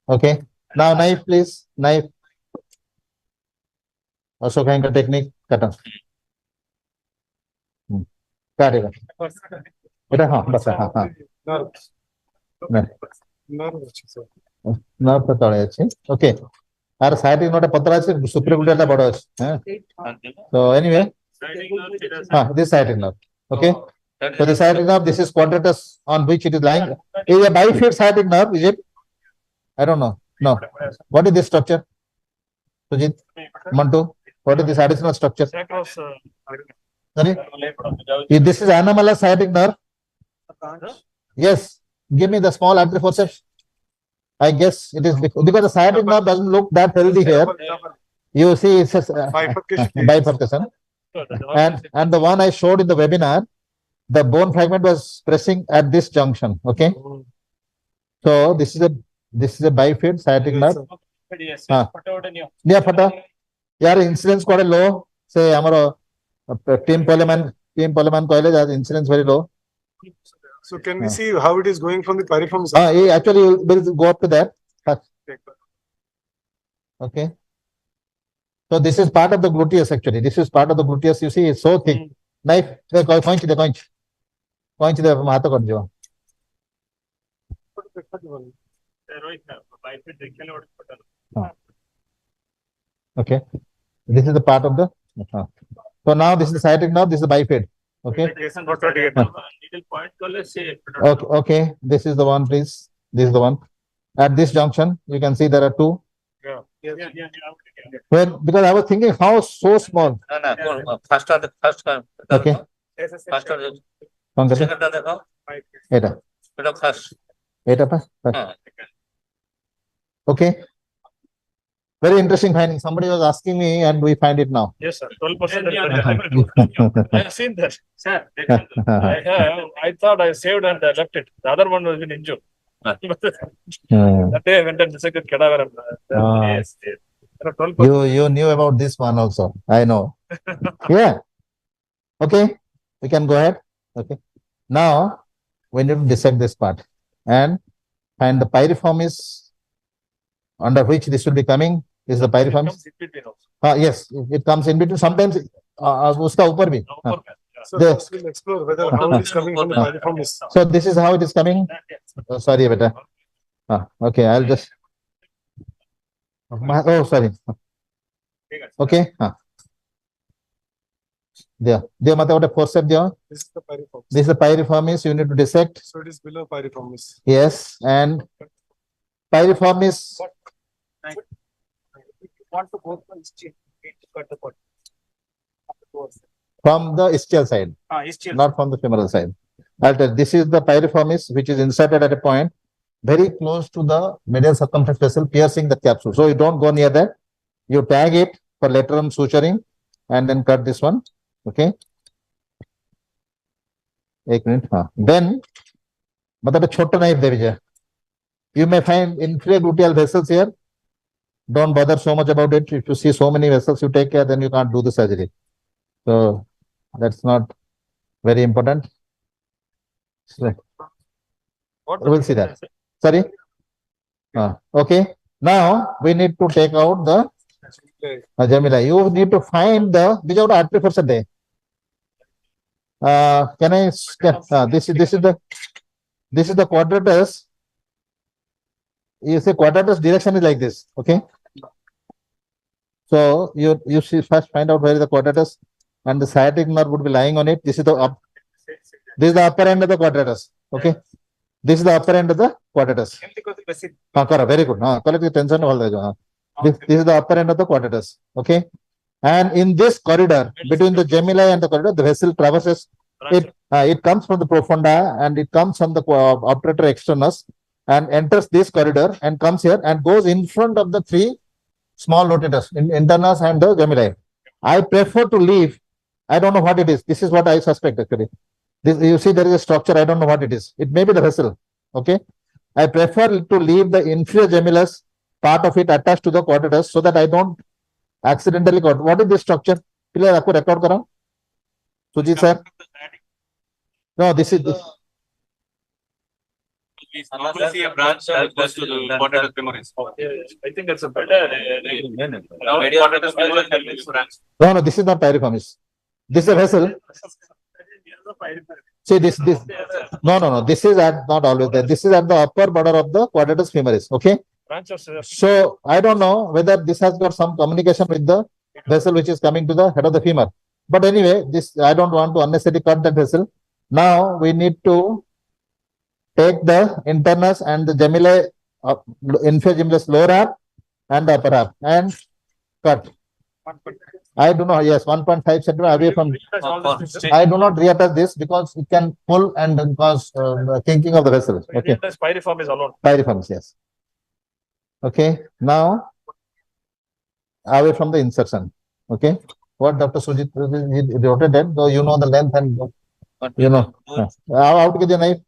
S2: Okay. Now knife, please. Knife. Also kind of technique. Cut off. Cut it. Beta, bas ha. Nerve to tole ache. Okay. Our sciatic nerve patla ache, supraglottis ta bada ache. So anyway, this sciatic nerve. Okay. So the sciatic nerve, this is quadratus on which it is lying. Is a bifid sciatic nerve, is it? I don't know. No. What is this structure? Sujit, Mantu, what is this additional structure? Sorry? If this is anomalous sciatic nerve. Yes. Give me the small artery forceps. I guess it is because the sciatic nerve doesn't look that healthy here. You see, it's a bifurcation. And the one I showed in the webinar, the bone fragment was pressing at this junction. Okay. So this is a bifid sciatic nerve. Yeah, pata. Yaar incidence quite low. Say amaro team polyman coil has incidence very low.
S8: So can we see how it is going from the piriform?
S2: Actually will go up to that. Okay. So this is part of the gluteus actually. This is part of the gluteus. You see, it's so thick. Knife, conch the mata kar jo. Okay. This is the part of the. So now this is the sciatic nerve. This is the bifid. Okay. Okay. This is the one, please. This is the one. At this junction, you can see there are two. Well, because I was thinking how so small.
S10: No. First.
S2: Okay.
S10: First.
S2: Okay. Very interesting finding. Somebody was asking me, and we find it now.
S19: Yes, sir. 12%. I have seen that, sir. I thought I saved and I left it. The other one was been injured. That day I went and dissected cadaver. Yes.
S2: You knew about this one also. I know. Yeah. Okay. We can go ahead. Okay. Now we need to dissect this part and find the piriform is under which this will be coming. Is the piriform? Yes, it comes in between. Sometimes uska upar bhi.
S8: So this will explore whether how it is coming from the piriform.
S2: So this is how it is coming. Oh, sorry, beta. Okay, I'll just. Oh, sorry. Okay. There. There, what a forceps there.
S8: This is the piriformis.
S2: This is the piriformis. You need to dissect.
S8: So it is below piriformis.
S2: Yes, and piriformis.
S9: Want to go from ischial, cut the cord.
S2: From the ischial side,
S9: Ischial.
S2: not from the femoral side. I'll tell. This is the piriformis, which is inserted at a point very close to the medial circumference vessel, piercing the capsule. So you don't go near that. You tag it for lateral suturing, and then cut this one. Okay. 1 minute. Then, but a छोटा knife दे दीजिए. You may find inferior gluteal vessels here. Don't bother so much about it. If you see so many vessels, you take care, then you can't do the surgery. So that's not very important. We'll see that. Sorry. Okay. Now we need to take out the Jamila. You need to find the without artery for day. Can I? This is the quadratus. You say quadratus direction is like this. Okay. So you see first find out where is the quadratus, and the sciatic nerve would be lying on it. This is the upper end of the quadratus. Okay. This is the upper end of the quadratus. Very good. Collect the tension. This is the upper end of the quadratus. Okay. And in this corridor, between the gemini and the corridor, the vessel traverses. It comes from the profunda and it comes from the obturator externus and enters this corridor and comes here and goes in front of the three small rotators, internus and the gemini. I prefer to leave. I don't know what it is. This is what I suspect actually. This, you see, there is a structure. I don't know what it is. It may be the vessel. Okay. I prefer to leave the inferior gemellus part of it attached to the quadratus so that I don't accidentally got. What is this structure? Record kara. Sujit sir. No, this is this.
S18: We normally see a branch that goes to the quadratus femoris. I think that's a better.
S2: No, this is not piriformis. This is a vessel. See this. No. This is at not always there. This is at the upper border of the quadratus femoris. Okay. So I don't know whether this has got some communication with the vessel which is coming to the head of the femur. But anyway, this I don't want to unnecessarily cut that vessel. Now we need to take the internus and the gemini, inferior gemellus lower half and the upper half and cut. I do not, yes, 1.5 centimeter away from. I do not reattach this because it can pull and cause kinking of the vessel. Okay.
S17: Piriformis alone.
S2: Piriformis, yes. Okay. Now, away from the insertion. Okay. What Dr. Sujit wrote it, so you know the length and you know. How to get the knife?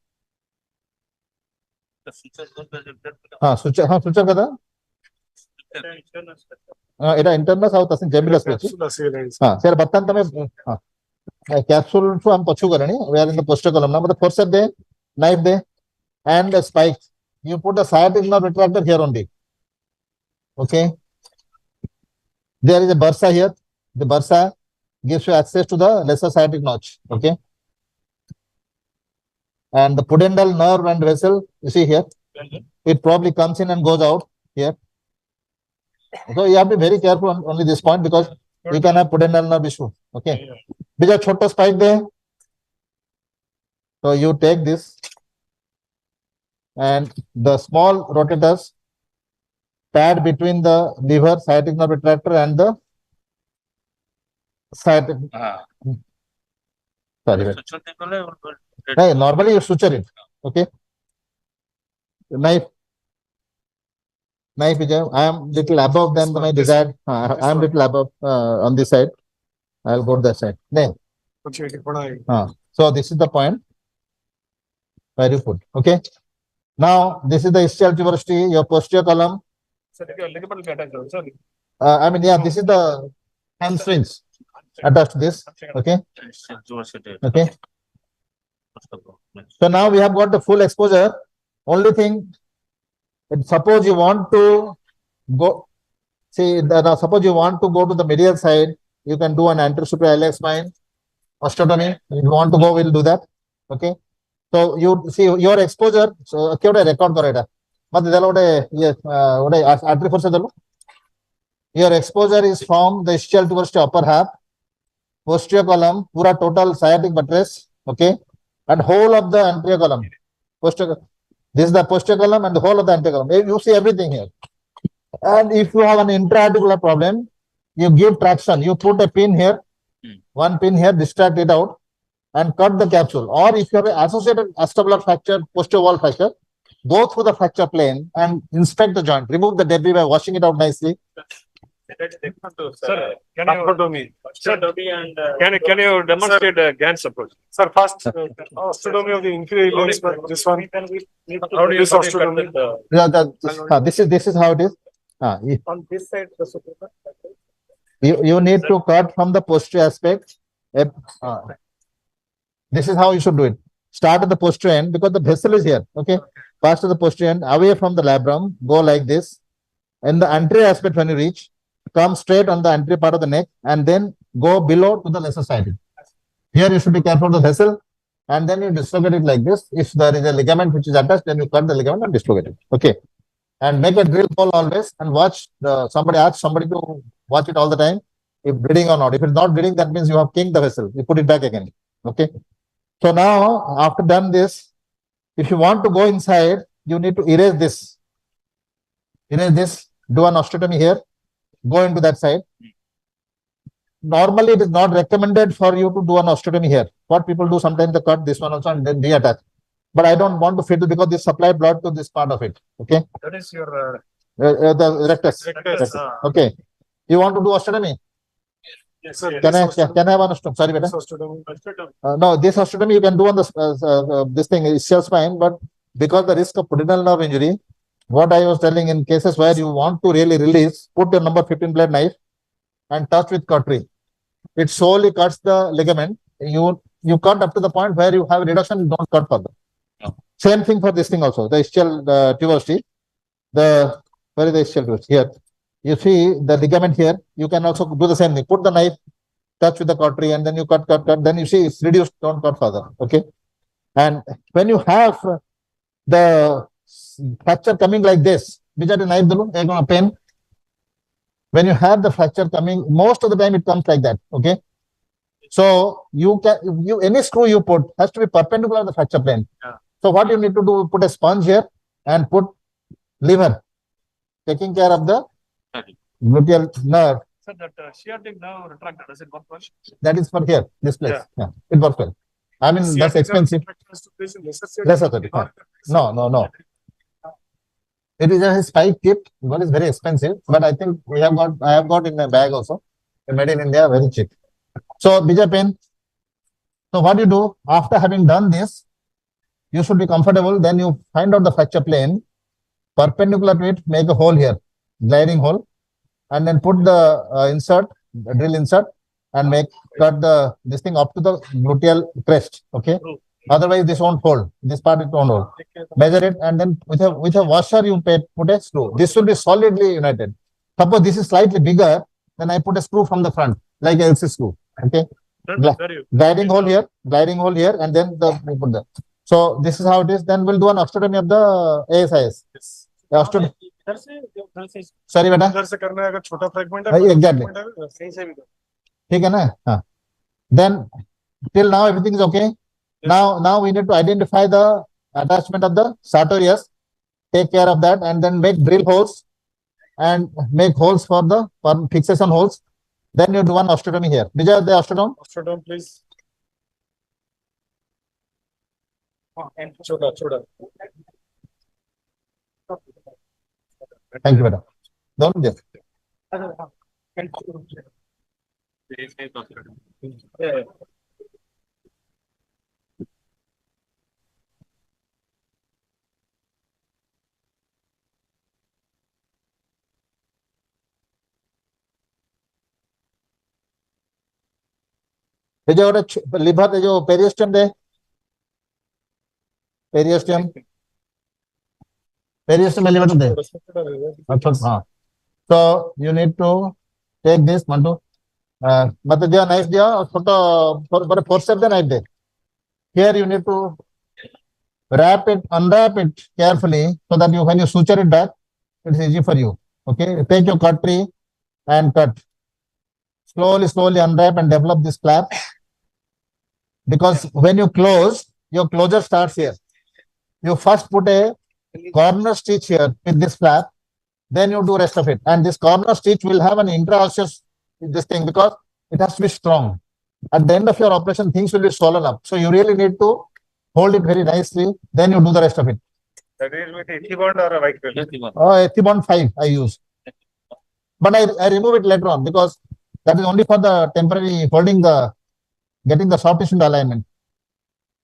S2: Suture kada? It internal south as in gemellus. Sir, Batan Tame capsule to Ampochugarani, we are in the posterior column. Now, the forceps there, knife there, and the spike. You put the sciatic nerve retractor here only. Okay. There is a bursa here. The bursa gives you access to the lesser sciatic notch. Okay. And the pudendal nerve and vessel, you see here, it probably comes in and goes out here. So you have to be very careful on only this point because you can have pudendal nerve issue. Okay. Which are chota spike there. So you take this and the small rotators pad between the liver, sciatic nerve retractor and the sciatic. Sorry. Hey, normally you suture it. Okay. Knife. I am little above than my desired. I am little above on this side. I'll go to that side. So this is the point where you put. Okay. Now this is the ischial tuberosity, your posterior column. I mean, yeah, this is the hamstrings attached to this. Okay. Okay. So now we have got the full exposure. Only thing, suppose you want to go, see, suppose you want to go to the medial side, you can do an anterosuperior iliac spine osteotomy. If you want to go, we'll do that. Okay. So you see your exposure. So, record ಮತ್ತೆ ಇದೆಲ್ಲ ಒಡೆ artery force ಅದಲ್ಲ. Your exposure is from the ischial towards the upper half, posterior column, pura total sciatic buttress, okay, and whole of the anterior column. Posterior, this is the posterior column and the whole of the anterior column. You see everything here. And if you have an intra-articular problem, you give traction. You put a pin here, one pin here, distract it out, and cut the capsule. Or if you have an associated acetabular fracture, posterior wall fracture, go through the fracture plane and inspect the joint. Remove the debris by washing it out nicely.
S17: Sir, can you demonstrate Gant's approach?
S8: Sir, first, osteotomy of the inferior limbs, but this one,
S17: How do you
S8: this osteotomy.
S2: This is how it is.
S8: On this side, the superior.
S2: You need to cut from the posterior aspect. This is how you should do it. Start at the posterior end because the vessel is here. Okay, pass to the posterior end, away from the labrum. Go like this. In the anterior aspect, when you reach, come straight on the anterior part of the neck, and then go below to the lesser side. Here you should be careful of the vessel, and then you dislocate it like this. If there is a ligament which is attached, then you cut the ligament and dislocate it. Okay, and make a drill hole always, and watch somebody ask somebody to watch it all the time. If bleeding or not. If it's not bleeding, that means you have kinked the vessel. You put it back again. Okay. So now, after done this, if you want to go inside, you need to erase this. Erase this. Do an osteotomy here. Go into that side. Normally, it is not recommended for you to do an osteotomy here. What people do, sometimes they cut this one also and then reattach. But I don't want to fit it because this supply blood to this part of it. Okay.
S17: That is your
S2: The rectus. Okay. You want to do osteotomy?
S8: Yes, sir.
S2: Can I have an osteotomy? Sorry, beta. No, this osteotomy you can do on the this thing is spine, but because the risk of pudendal nerve injury, what I was telling in cases where you want to really release, put your number 15 blade knife and touch with cautery. It solely cuts the ligament. You cut up to the point where you have reduction, you don't cut further. Same thing for this thing also. The ischial tuberosity. Where is the ischial tuberosity? Here. You see the ligament here. You can also do the same thing. Put the knife, touch with the cautery, and then you cut. Then you see it's reduced. Don't cut further. Okay. And when you have the fracture coming like this, which are the knife pen. When you have the fracture coming, most of the time it comes like that. Okay. So any screw you put has to be perpendicular to the fracture plane.
S17: Yeah.
S2: So what you need to do, put a sponge here and put lever, taking care of the gluteal nerve.
S17: Sir, that sciatic nerve retractor, does it work well?
S2: That is for here, this place. Yeah, it works well. I mean, that's expensive. Lesser 30. No. It is a spike tip. One is very expensive, but I think I have got in a bag also. Made in India, very cheap. So, bija pain. So, what you do after having done this, you should be comfortable. Then you find out the fracture plane, perpendicular to it, make a hole here, gliding hole, and then put the drill insert, and cut this thing up to the gluteal crest. Okay. Otherwise, this won't hold. This part it won't hold. Measure it, and then with a washer you put a screw. This will be solidly united. Suppose this is slightly bigger, then I put a screw from the front, like a LC screw. Okay. Gliding hole here, and then we put the. So this is how it is. Then we'll do an osteotomy of the ASIS. Osteotomy. Sorry, beta.
S8: छोटा fragment
S2: exactly. ठीक है ना? Then till now everything is okay. Now we need to identify the attachment of the sartorius. Take care of that, and then make drill holes and make holes for fixation holes. Then you do one osteotomy here. Vijay, the osteotomy.
S8: Osteotomy, please. छोटा.
S2: Thank you, madam. Don't just.
S17: Yeah.
S2: Liver जो periosteum दे periosteum liver दे अच्छा हाँ so you need to take this Mantu मतलब दिया knife दिया और छोटा for forceps they knife they here you need to Wrap it, unwrap it carefully so that when you suture it back, it's easy for you. Okay, take your cutlery and cut. Slowly unwrap and develop this flap. Because when you close, your closure starts here. You first put a corner stitch here with this flap, then you do rest of it. And this corner stitch will have an intraosseous this thing because it has to be strong. At the end of your operation, things will be swollen up. So you really need to hold it very nicely. Then you do the rest of it.
S8: That is with Ethibond or a white belt?
S2: Oh, Ethibond 5 I use. But I remove it later on because that is only for the temporary holding the, getting the soft tissue alignment.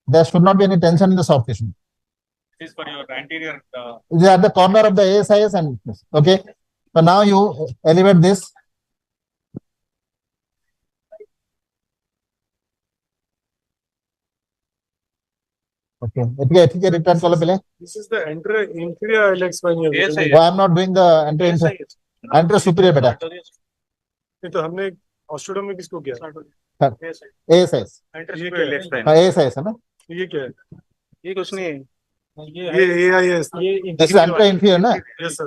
S2: There should not be any tension in the soft tissue.
S17: This is for your anterior.
S2: It is at the corner of the ASIS and okay. So now you elevate this. Okay.
S8: This is the inferior iliac spine.
S2: Yes, I am not doing the anterior superior beta.
S8: नहीं तो हमने ऑस्ट्रोडोम में किसको किया?
S2: ASIS. ASIS है ना?
S8: ये क्या है? ये कुछ नहीं है. ये AIS.
S2: This is anterior inferior ना?
S8: Yes sir.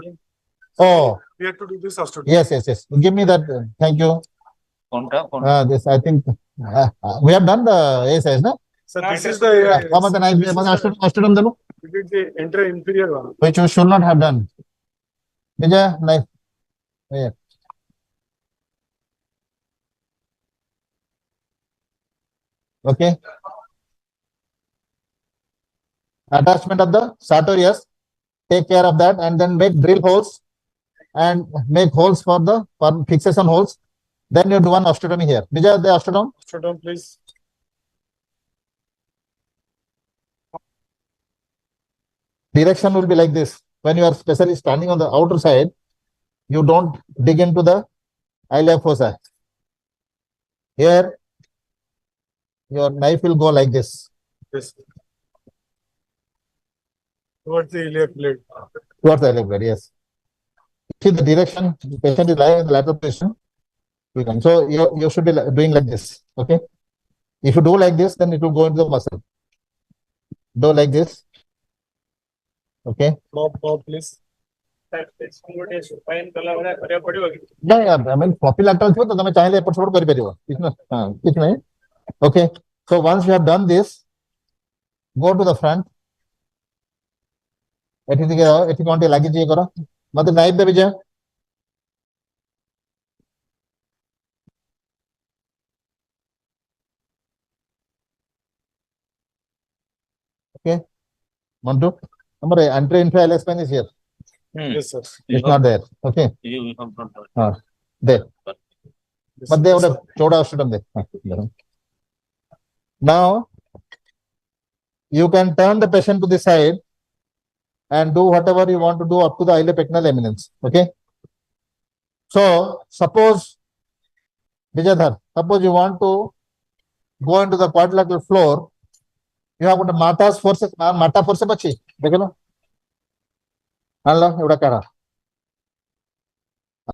S2: Oh.
S8: We have to do this osteotomy.
S2: Yes. Give me that. Thank you. This I think we have done the ASIS na?
S8: Sir, this is the AIS.
S2: How about the osteotomy demo?
S8: We did the anterior inferior one.
S2: Which you should not have done. Vijay, nice. Yeah. Okay. Attachment of the sartorius. Take care of that and then make drill holes and make holes for the fixation holes. Then you do one osteotomy here. Vijay, the osteotomy.
S8: Osteotomy, please.
S2: Direction will be like this. When you are especially standing on the outer side, you don't dig into the iliac fossa. Here, your knife will go like this.
S8: Yes. Towards the iliac blade.
S2: Towards the iliac blade, yes. See the direction, the patient is lying in the lateral position. So you should be doing like this. Okay. If you do like this, then it will go into the muscle. Do like this. Okay.
S8: Bob, please.
S2: Yeah, I mean, floppy lateral through, तो तुम्हें चाहिए एपट support कर परियो. कितना है? Okay. So once you have done this, go to the front. एठी कौन लागी चाहिए करो. मतलब knife they Vijay. Okay. Montu. Number anterior inferior iliac spine is here.
S8: Yes, sir.
S2: It's not there. Okay. There. But they would have choda osteotomy there. Now, you can turn the patient to the side and do whatever you want to do up to the iliopectinal eminence. Okay. So, suppose, Vijayadhar, suppose you want to go into the quadrilateral floor, you have got a Mata's forces, Mata force bachi. देखो ना, Allah, एवढा करा.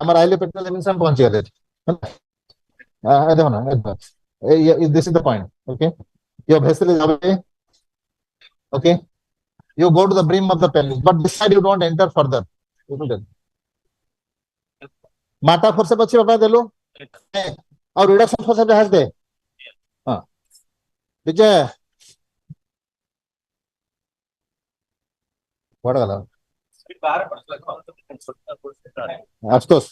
S2: हमारा iliopectinal eminence हम पहुंच गए थे. देखो ना, this is the point. Okay, your vessel is away. Okay, you go to the brim of the pelvis, but this side you don't enter further. Mata force bachi बता दे लो. और reduction force जहाज दे. हाँ. विजय. What Astos.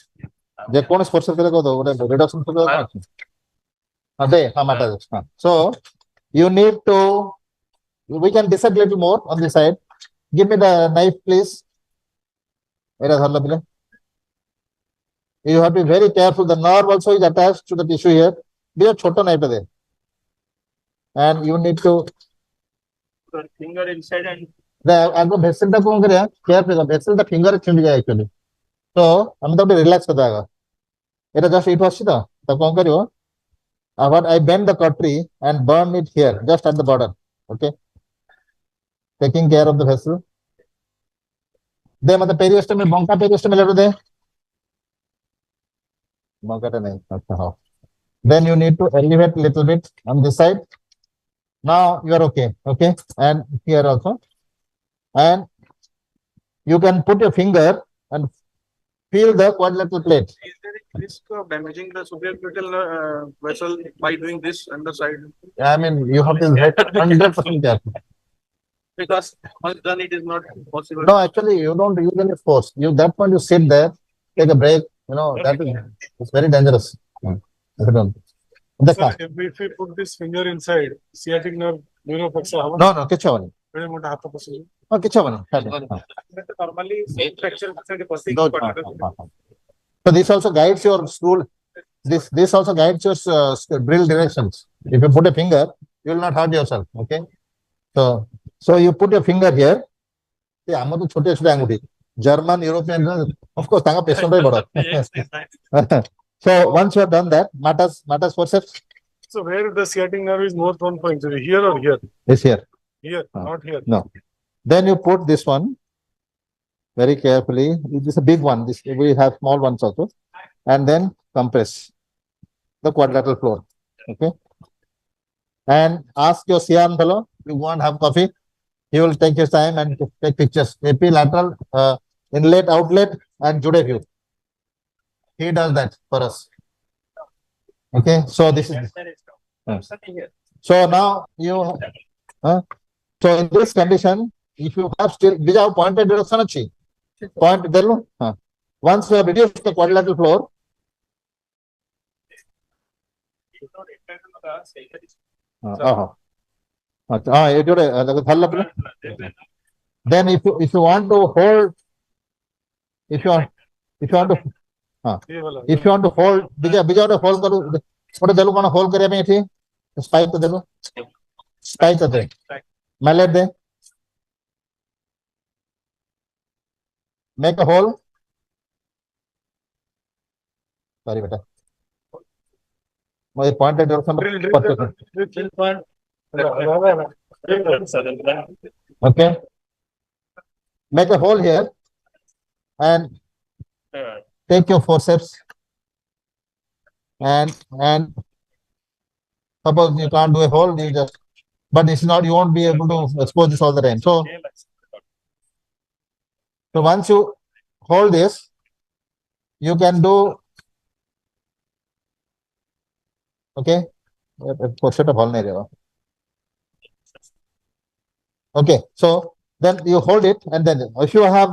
S2: They can't force reduction. So you need to, we can decide a little more on this side. Give me the knife, please. You have to be very careful. The nerve also is attached to the tissue here. Be a chota knife there. And you need to
S17: Finger inside and
S2: आपको vessel टा कौन करेगा careful vessel टा finger छिंड जाए actually तो हम तो relax कर जाएगा इधर just it was था तब कौन करियो what I bend the cautery and burn it here just at the border. Okay, taking care of the vessel. दे मतलब periosteum में bonka periosteum ले लो दे bonka टा नहीं अच्छा हाँ. Then you need to elevate little bit on this side. Now you are okay. Okay, and here also. and you can put your finger and feel the quadrilateral plate.
S4: Is there a risk of damaging the supraorbital vessel by doing this on the side?
S2: I mean, you have to hit 100% careful.
S4: Because once done, it is not possible.
S2: No, actually, you don't use any force. You that point you sit there, take a break. You know that is it's very dangerous.
S8: Sir, if we put this finger inside, sciatic nerve,
S2: No, kitchavani. No, kitchavani.
S4: Normally, fracture
S2: So this also guides your stool. This also guides your drill directions. If you put a finger, you will not hurt yourself. Okay. So you put your finger here. Yeah, I'm not छोटे German, European, of course, tanga patient So once you have done that, matters forceps.
S8: So where the sciatic nerve is more prone for injury, here or here?
S2: It's here.
S8: Here, not here.
S2: No. Then you put this one very carefully. This is a big one. This we have small ones also, and then compress the quadrilateral floor. Okay. And ask your CRM fellow. You go and have coffee. He will take his time and take pictures. AP lateral, inlet, outlet, and Jude view. He does that for us. Okay. So this is. So now you. So in this condition, if you have still, these are pointed direction achi. Point there. Once you have reduced the quadrilateral floor. Then if you want to hold, if you want to hold, bija hold karu. What delu kona hold kare mein thi? Spike to delu. Spike to de. Mallet de. Make a hole. Sorry, beta. My pointed direction. Okay. Make a hole here and take your forceps and suppose you can't do a hole, you just, but it's not, you won't be able to expose this all the time. So once you hold this, you can do, okay. Okay, so then you hold it, and then if you have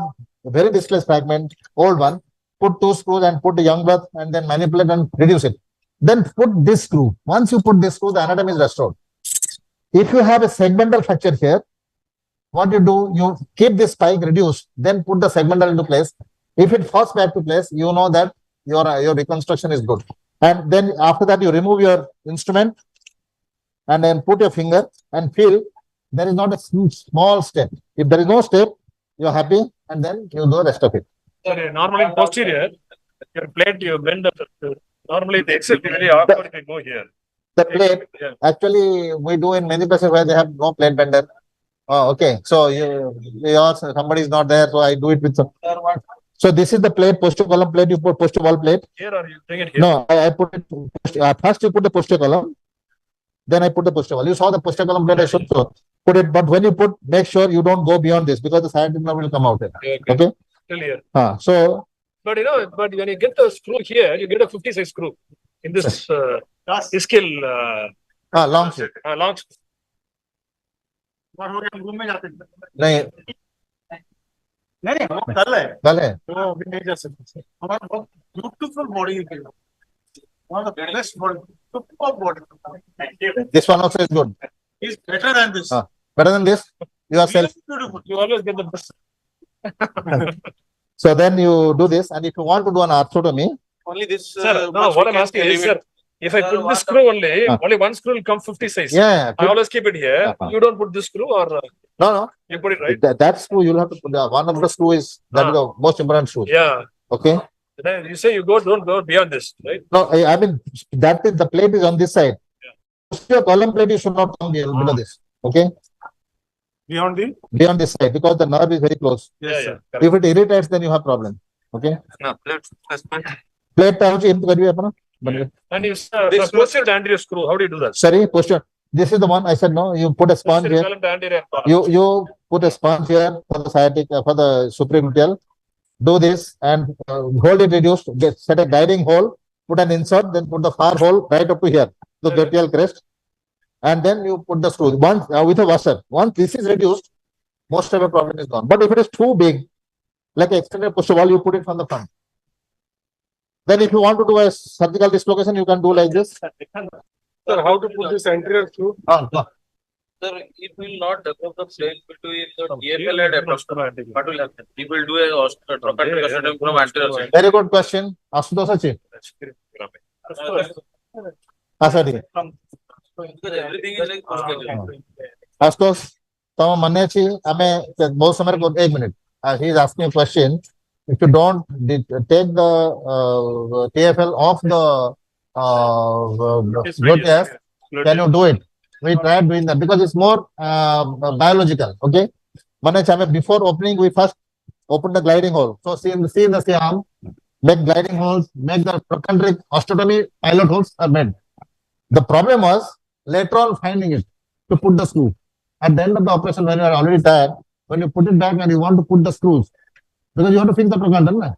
S2: a very displaced fragment, old one, put 2 screws and put the young blood and then manipulate and reduce it. Then put this screw. Once you put this screw, the anatomy is restored. If you have a segmental fracture here, what you do, you keep this spike reduced, then put the segmental into place. If it falls back to place, you know that your reconstruction is good. And then after that, you remove your instrument and then put your finger and feel there is not a small step. If there is no step, you're happy, and then you do the rest of it.
S17: Sorry, normally in posterior, your plate, you bend the, normally the exit is very awkward if you go here.
S2: The plate, actually, we do in many places where they have no plate bender. Oh, okay. So somebody is not there, so I do it with some. So this is the plate, posterior column plate. You put posterior wall plate.
S17: Here or you bring it here?
S2: No, I put it. First, you put the posterior column. Then I put the posterior wall. You saw the posterior column plate. I should put it, but when you put, make sure you don't go beyond this because the sciatic nerve will come out. Okay.
S17: Till here.
S2: So.
S17: But but when you get the screw here, you get a 56 screw in this skill.
S2: Long screw.
S17: Long screw.
S2: नहीं कल है
S8: beautiful body one of the best body, superb body.
S2: This one also is good.
S8: Is better than this.
S2: Better than this. You are self.
S8: Beautiful. You always get the best.
S2: So then you do this, and if you want to do an arthrotomy,
S8: only this.
S17: Sir, no, what I'm asking is, sir, if I put this screw only, only one screw will come 50 size.
S2: Yeah.
S17: I always keep it here. You don't put this screw or
S2: no.
S17: You put it right.
S2: That screw you'll have to put. One of the screw is that is the most important screw.
S17: Yeah.
S2: Okay.
S17: Then you say you don't go beyond this, right?
S2: No, I mean that is the plate is on this side. Your column plate you should not come below this. Okay. Beyond this side because the nerve is very close.
S17: Yes,
S2: If it irritates, then you have problem. Okay.
S17: No,
S2: Plate And
S17: you posterior anterior screw, how do you do that?
S2: Sorry, posterior. This is the one I said no. You put a sponge here. You put a sponge here for the sciatic for the supragluteal. Do this and hold it reduced. Set a guiding hole. Put an insert. Then put the far hole right up to here, the gluteal crest, and then you put the screw once with a washer. Once this is reduced, most of the problem is gone. But if it is too big, like extended push wall, you put it from the front. Then if you want to do a surgical dislocation, you can do like this.
S4: Sir, how to put this anterior screw?
S10: Sir, it will not develop the plane between the TFL and approximate. What will happen? It will do a traumatic osteotomy from anterior side.
S2: Very good question. Asutosachi. Asadi.
S10: Because everything is like posterior.
S2: Astos, Tama Manechi, Ame, most of them, 1 minute. He is asking a question. If you don't take the TFL off the gluteus, can you do it? We tried doing that because it's more biological. Okay. Manechi, before opening, we first open the gliding hole. So see the arm, make gliding holes, make the trochanteric osteotomy pilot holes are made. The problem was later on finding it to put the screw. At the end of the operation, when you are already tired, when you put it back and you want to put the screws, because you have to fix the trochanter.
S9: No,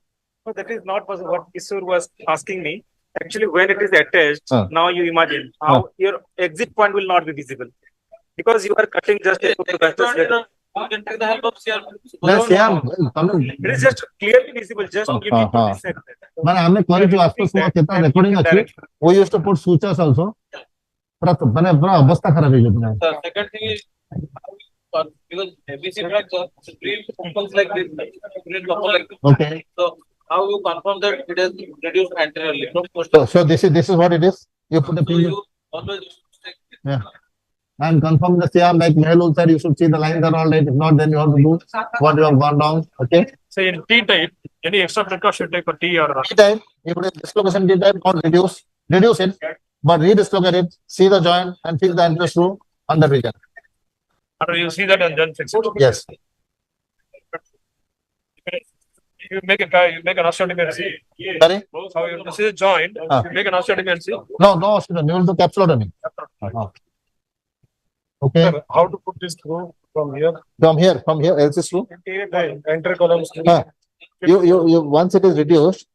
S9: that is not possible. What Kishore was asking me. Actually, when it is attached, now you imagine how your exit point will not be visible because you are cutting just.
S10: You can take the help of CR.
S9: It is just clearly visible. Just give me 20 seconds.
S2: We used to put sutures also.
S10: The second thing is because ABC drugs are opens like this.
S2: Okay.
S10: So how you confirm that it is reduced anteriorly from
S2: So this is what it is. You put the finger.
S10: always
S2: Yeah. And confirm the CR like Mehul said, you should see the lines are all right. If not, then you have to do what you have gone down. Okay.
S17: So in T type, any extra precaution take for T or
S2: T type, you put a dislocation T type, not reduce it, but redislocate it, see the joint and fix the anterior screw on the region.
S17: or you see that and then fix it.
S2: Yes.
S17: You make an osteotomy and see.
S2: Sorry?
S17: How you see the joint, you make an osteotomy and see.
S2: No osteotomy, you will do capsulotomy. Okay.
S4: Sir, how to put this through from here?
S2: From here, LC screw.
S4: Enter column screw.
S2: You once it is reduced,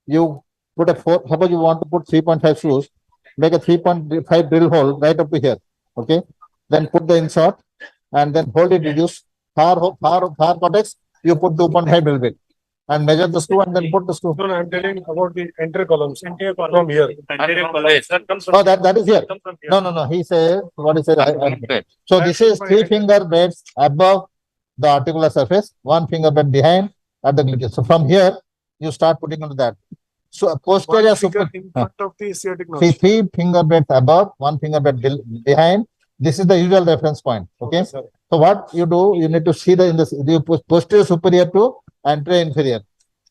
S2: you put a 4, suppose you want to put 3.5 screws, make a 3.5 drill hole right up to here. Okay. Then put the insert and then hold it reduced. Far cortex, you put 2.5 drill bit and measure the screw and then put the screw.
S4: No, I'm telling about the enter columns from here.
S2: Oh, that is here. No. He says, what he said. So this is 3 finger beds above the articular surface, 1 finger bed behind at the gluteus. So from here, you start putting into that. So posterior super.
S4: In front of the sciatic notch.
S2: See 3 finger beds above, 1 finger bed behind. This is the usual reference point. Okay. So what you do, you need to see the posterior superior to anterior inferior.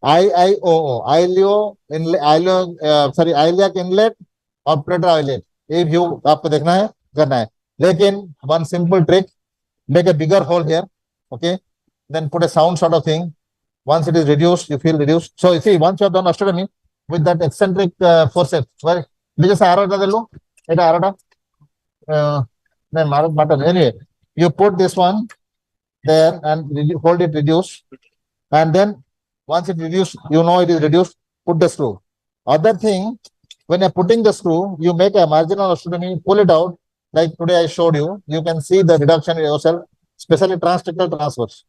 S2: IIOO, iliac inlet, operator outlet. If you आपको देखना है करना है. लेकिन one simple trick, make a bigger hole here. Okay. Then put a sound sort of thing. Once it is reduced, you feel reduced. So you see, once you have done osteotomy with that eccentric forceps, well, just arrow da delu. It arrow da. Anyway, you put this one there and hold it reduced, and then once it reduced, you know it is reduced, put the screw. Other thing, when you're putting the screw, you make a marginal osteotomy, pull it out, like today I showed you. You can see the reduction in yourself, especially transtectal transverse.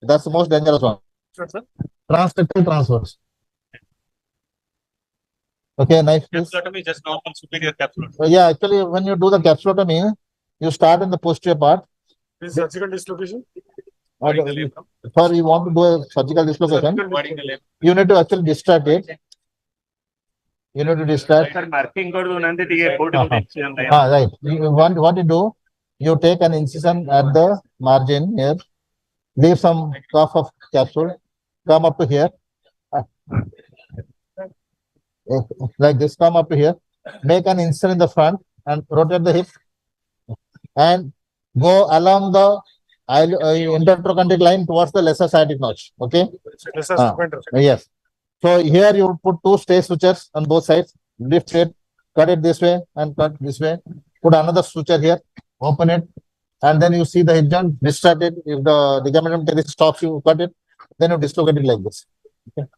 S2: That's the most dangerous one.
S17: Sure, sir.
S2: Transtectal transverse. Okay, nice.
S17: Capsulotomy is just normal superior capsulotomy.
S2: Yeah, actually, when you do the capsulotomy, you start in the posterior part.
S4: This surgical dislocation?
S2: For you want to do a surgical dislocation, you need to actually distract it. You need to distract.
S17: Right.
S2: What you do, you take an incision at the margin here, leave some cuff of capsule, come up to here, like this, come up to here, make an incision in the front and rotate the hip and go along the intertrochanteric line towards the lesser sciatic notch. Okay. Yes. So here you put 2 stay sutures on both sides. Lift it, cut it this way and cut this way. Put another suture here. open it, and then you see the hip joint, distract it. If the ligament teres stops, you cut it, then you dislocate it like this. Okay.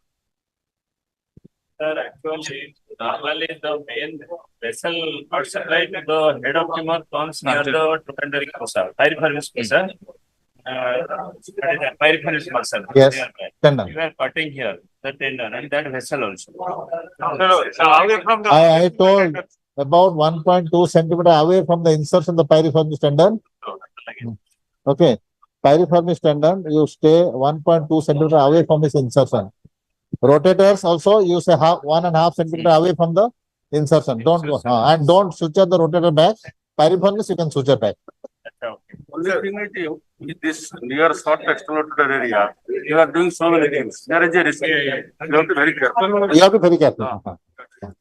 S19: Sir, actually, normally the main vessel outside, right, the head of tumor comes near the trochanteric fossa, piriformis fossa. Piriformis muscle.
S2: Yes,
S19: nearby.
S2: tendon.
S19: You are cutting here, the tendon, and that vessel also. So away from the.
S2: I told about 1.2 centimeter away from the insertion of the piriformis tendon. Okay. Piriformis tendon, you stay 1.2 centimeter away from this insertion. Rotators also, you say 1.5 centimeter away from the insertion. Don't go, and don't suture the rotator back. Piriformis, you can suture back.
S19: Only thing is you, with this near short external area, you are doing so many things. There is a risk. You have to be very careful.
S2: You have to be very careful.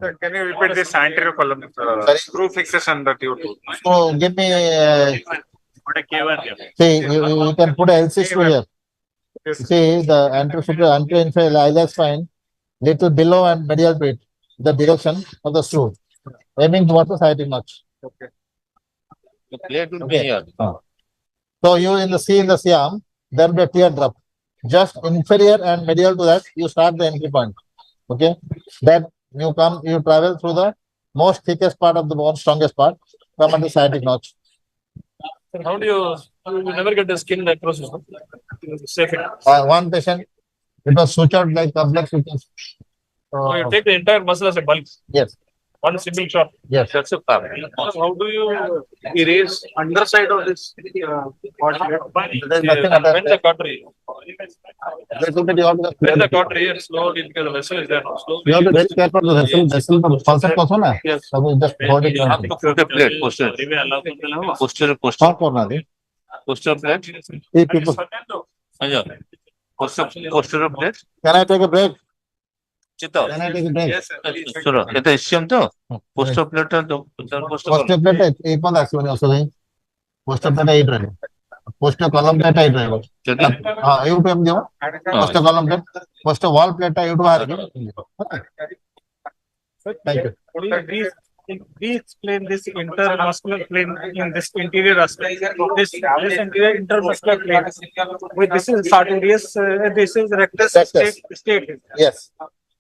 S19: Sir, can you repeat this anterior column? Screw fixation that you do.
S2: So give me.
S19: Put a K1 here.
S2: See, you can put a LC screw here. See the anterior iliac spine, little below and medial to it, the direction of the screw, aiming towards the sciatic notch.
S19: Okay. The plate will be here.
S2: So you in the C-arm, there will be a teardrop. Just inferior and medial to that, you start the entry point. Okay, that you travel through the most thickest part of the bone, strongest part, come at the sciatic notch.
S17: How do you never get the skin necrosis? Safe it.
S2: One patient, it was sutured like complex sutures.
S17: So you take the entire muscle as a bulk.
S2: Yes.
S17: One single shot.
S2: Yes.
S17: That's a power. How do you erase underside of this body?
S2: There's nothing attached.
S17: When the cautery.
S2: When
S17: the cautery slowly, because the vessel is there. Slowly.
S2: You have to be very careful the vessel concept also na.
S17: Yes.
S2: So we just hold it.
S19: You have to put the plate, posture. Posture plate.
S2: Hey, people.
S19: Posture plate.
S2: Can I take a break?
S19: Chito.
S2: Can I take a break?
S19: Yes, sir. Sure. It's ischium to. Posture plate
S2: Posture plate एक पद actually also नहीं. Posture plate eight रहेगा. Posture column plate eight रहेगा. हाँ, ये उठे हम दियो. Posture column plate. Posture wall plate ये उठे रहेगा. Thank you.
S9: We explain this intermuscular plane in this interior aspect. This interior intermuscular plane. With this is sartorius, this is rectus state.
S2: Yes.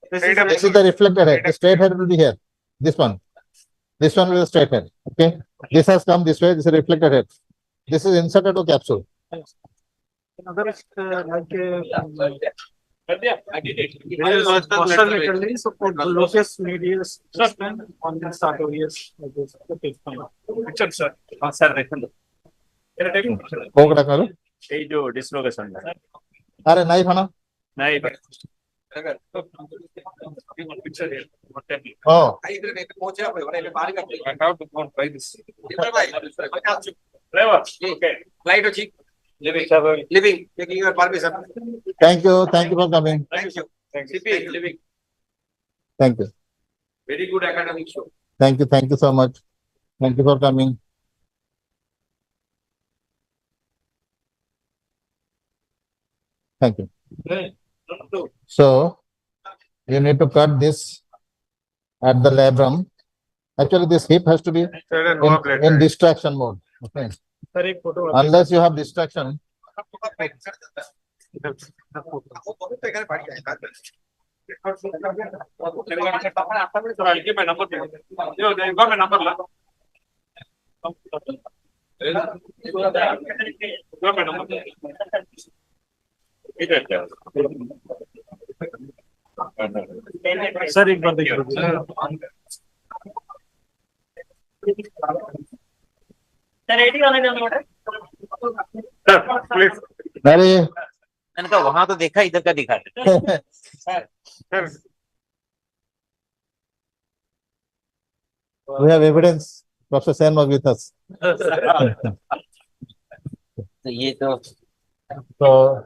S9: This
S2: is the reflected head. The straight head will be here. This one. This one will be the straight head. Okay. This has come this way. This is a reflected head. This is inserted to capsule.
S9: Another is there is posture laterally, so for the locus medius on the sartorius. Okay, fine.
S19: Richard sir. Sir, Richard. Can I take it?
S2: हो गया करो.
S19: ये जो dislocation है.
S2: अरे नहीं खाना.
S19: नहीं.
S2: Oh.
S19: I have to go and try this. Okay.
S10: Flight living, taking your permission.
S2: Thank you for coming.
S10: Thank you. CP, living.
S2: Thank you.
S10: Very good academic show.
S2: Thank you so much. Thank you for coming. Thank you. So you need to cut this at the labrum. Actually, this hip has to be in distraction mode. Okay. Unless you have distraction.
S17: I'll give my number to you. You got my number, la? Got my number.
S9: Sir, एक बार देखिए.
S2: अरे
S10: मैंने कहा वहां तो देखा इधर का दिखा.
S2: We have evidence. Professor Sen was with us.
S10: तो ये तो.
S2: So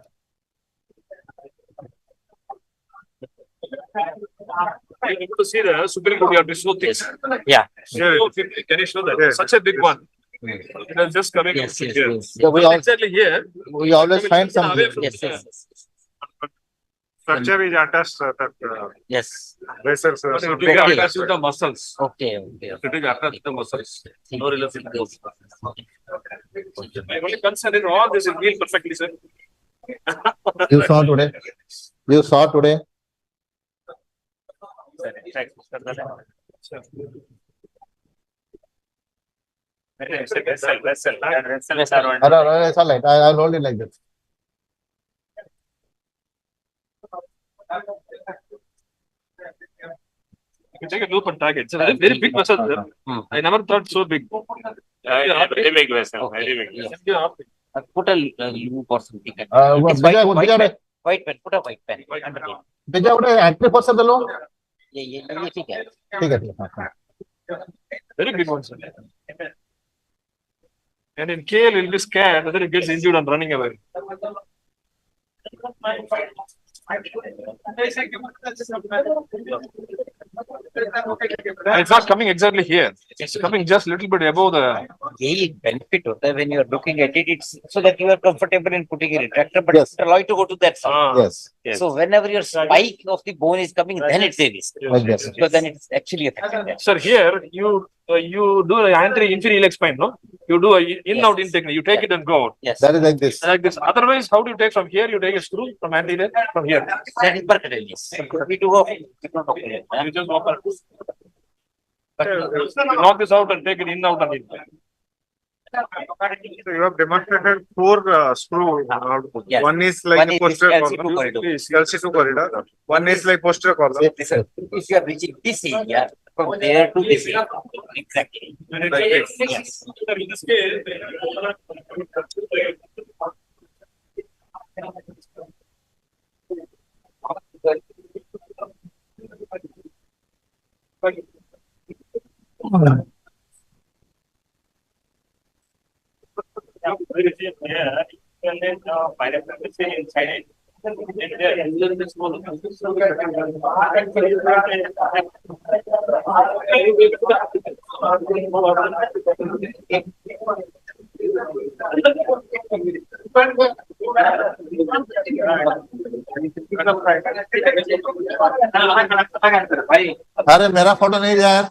S17: I'm able to see the Supreme Court is so thick.
S10: Yeah.
S17: Can you show that? Such a big one. It was just coming
S10: Yes,
S17: here.
S10: yes.
S2: Yeah, we
S17: Exactly here.
S2: we always find something.
S10: Yes.
S19: Structure is attached that.
S10: Yes.
S19: Vessels.
S17: But it will be attached to the muscles.
S10: Okay.
S17: It is attached to the muscles. No relation. My only concern is all this is real perfectly, sir.
S2: You saw today. You saw today. It's all right. I'll hold it like this.
S17: You take a loop and tag it. It's a very, very big vessel, sir. I never thought so big.
S10: Very big vessel. Very big vessel.
S7: Put a loop or something.
S2: White
S7: pen. Put a white pen.
S2: Bija, what active person the law?
S7: ये ठीक है.
S2: ठीक है.
S17: Very big one, sir. And in KL, he'll be scared whether he gets injured and running away. And it's not coming exactly here. It's coming just a little bit above the.
S7: यही benefit होता है when you are looking at it. It's so that you are comfortable in putting a retractor, but it's allowed to go to that side.
S2: Yes.
S7: So whenever your spike of the bone is coming, then it's a risk. Because then it's actually affecting that.
S17: Sir, here you do an inferior spine, no? You do a in-out intake. You take it and go out.
S7: Yes.
S2: That is like this.
S17: Like this. Otherwise, how do you take from here? You take a screw from anterior from here.
S7: That is perfect. Yes. We do hope.
S17: You just walk out. You knock this out and take it in, out, and in.
S11: So you have demonstrated 4 screw output.
S7: Yes.
S11: One is like
S7: One is
S11: posterior
S7: LC2 corridor.
S11: LC2 corridor. One is like posterior corridor.
S7: If you are reaching this area, from there to this area. Exactly. Yes.
S17: In this case,
S2: अरे मेरा photo नहीं यार.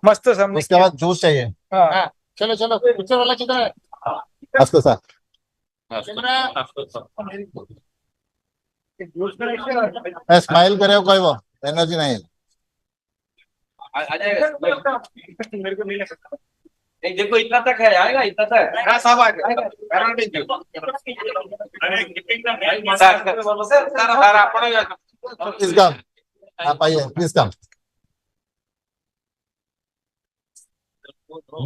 S14: मस्त सामने.
S2: उसके बाद juice चाहिए.
S14: हाँ.
S11: चलो चलो पिक्चर वाला किधर है?
S2: अस्तो सर. स्माइल करे कोई वो एनर्जी नहीं.
S17: मेरे को नहीं लगता.
S7: देखो इतना तक है, आएगा इतना तक.
S11: हाँ सब आएगा.
S2: Please come. आप आइए. Please come.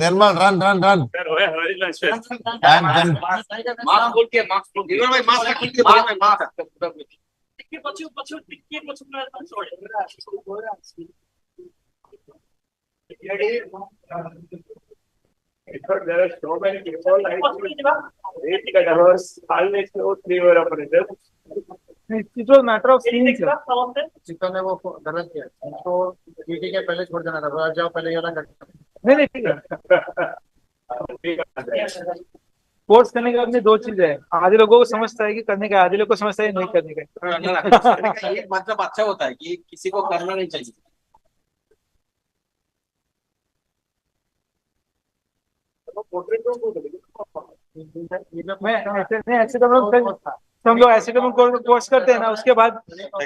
S2: Nirmal, run.
S17: Sir, very nice.
S2: And then
S7: mask खोल के
S11: इधर भाई मास्क खोल के बोलो भाई mask.
S17: Because there are so many people like 8 cadavers, always no 3 were operated.
S14: It was matter of seeing, sir.
S11: Chicken ने वो गलत किया. तो ड्यूटी के पहले छोड़ देना था. वो जाओ पहले ये वाला कर.
S14: नहीं नहीं ठीक है. कोर्स करने के बाद में 2 चीजें हैं. आधे लोगों को समझता है कि करने का, आधे लोगों को समझता है नहीं करने का.
S7: ये मतलब अच्छा होता है कि किसी को करना नहीं चाहिए.
S14: मैं ऐसे तो हम लोग ऐसे तो कोर्स करते हैं ना, उसके बाद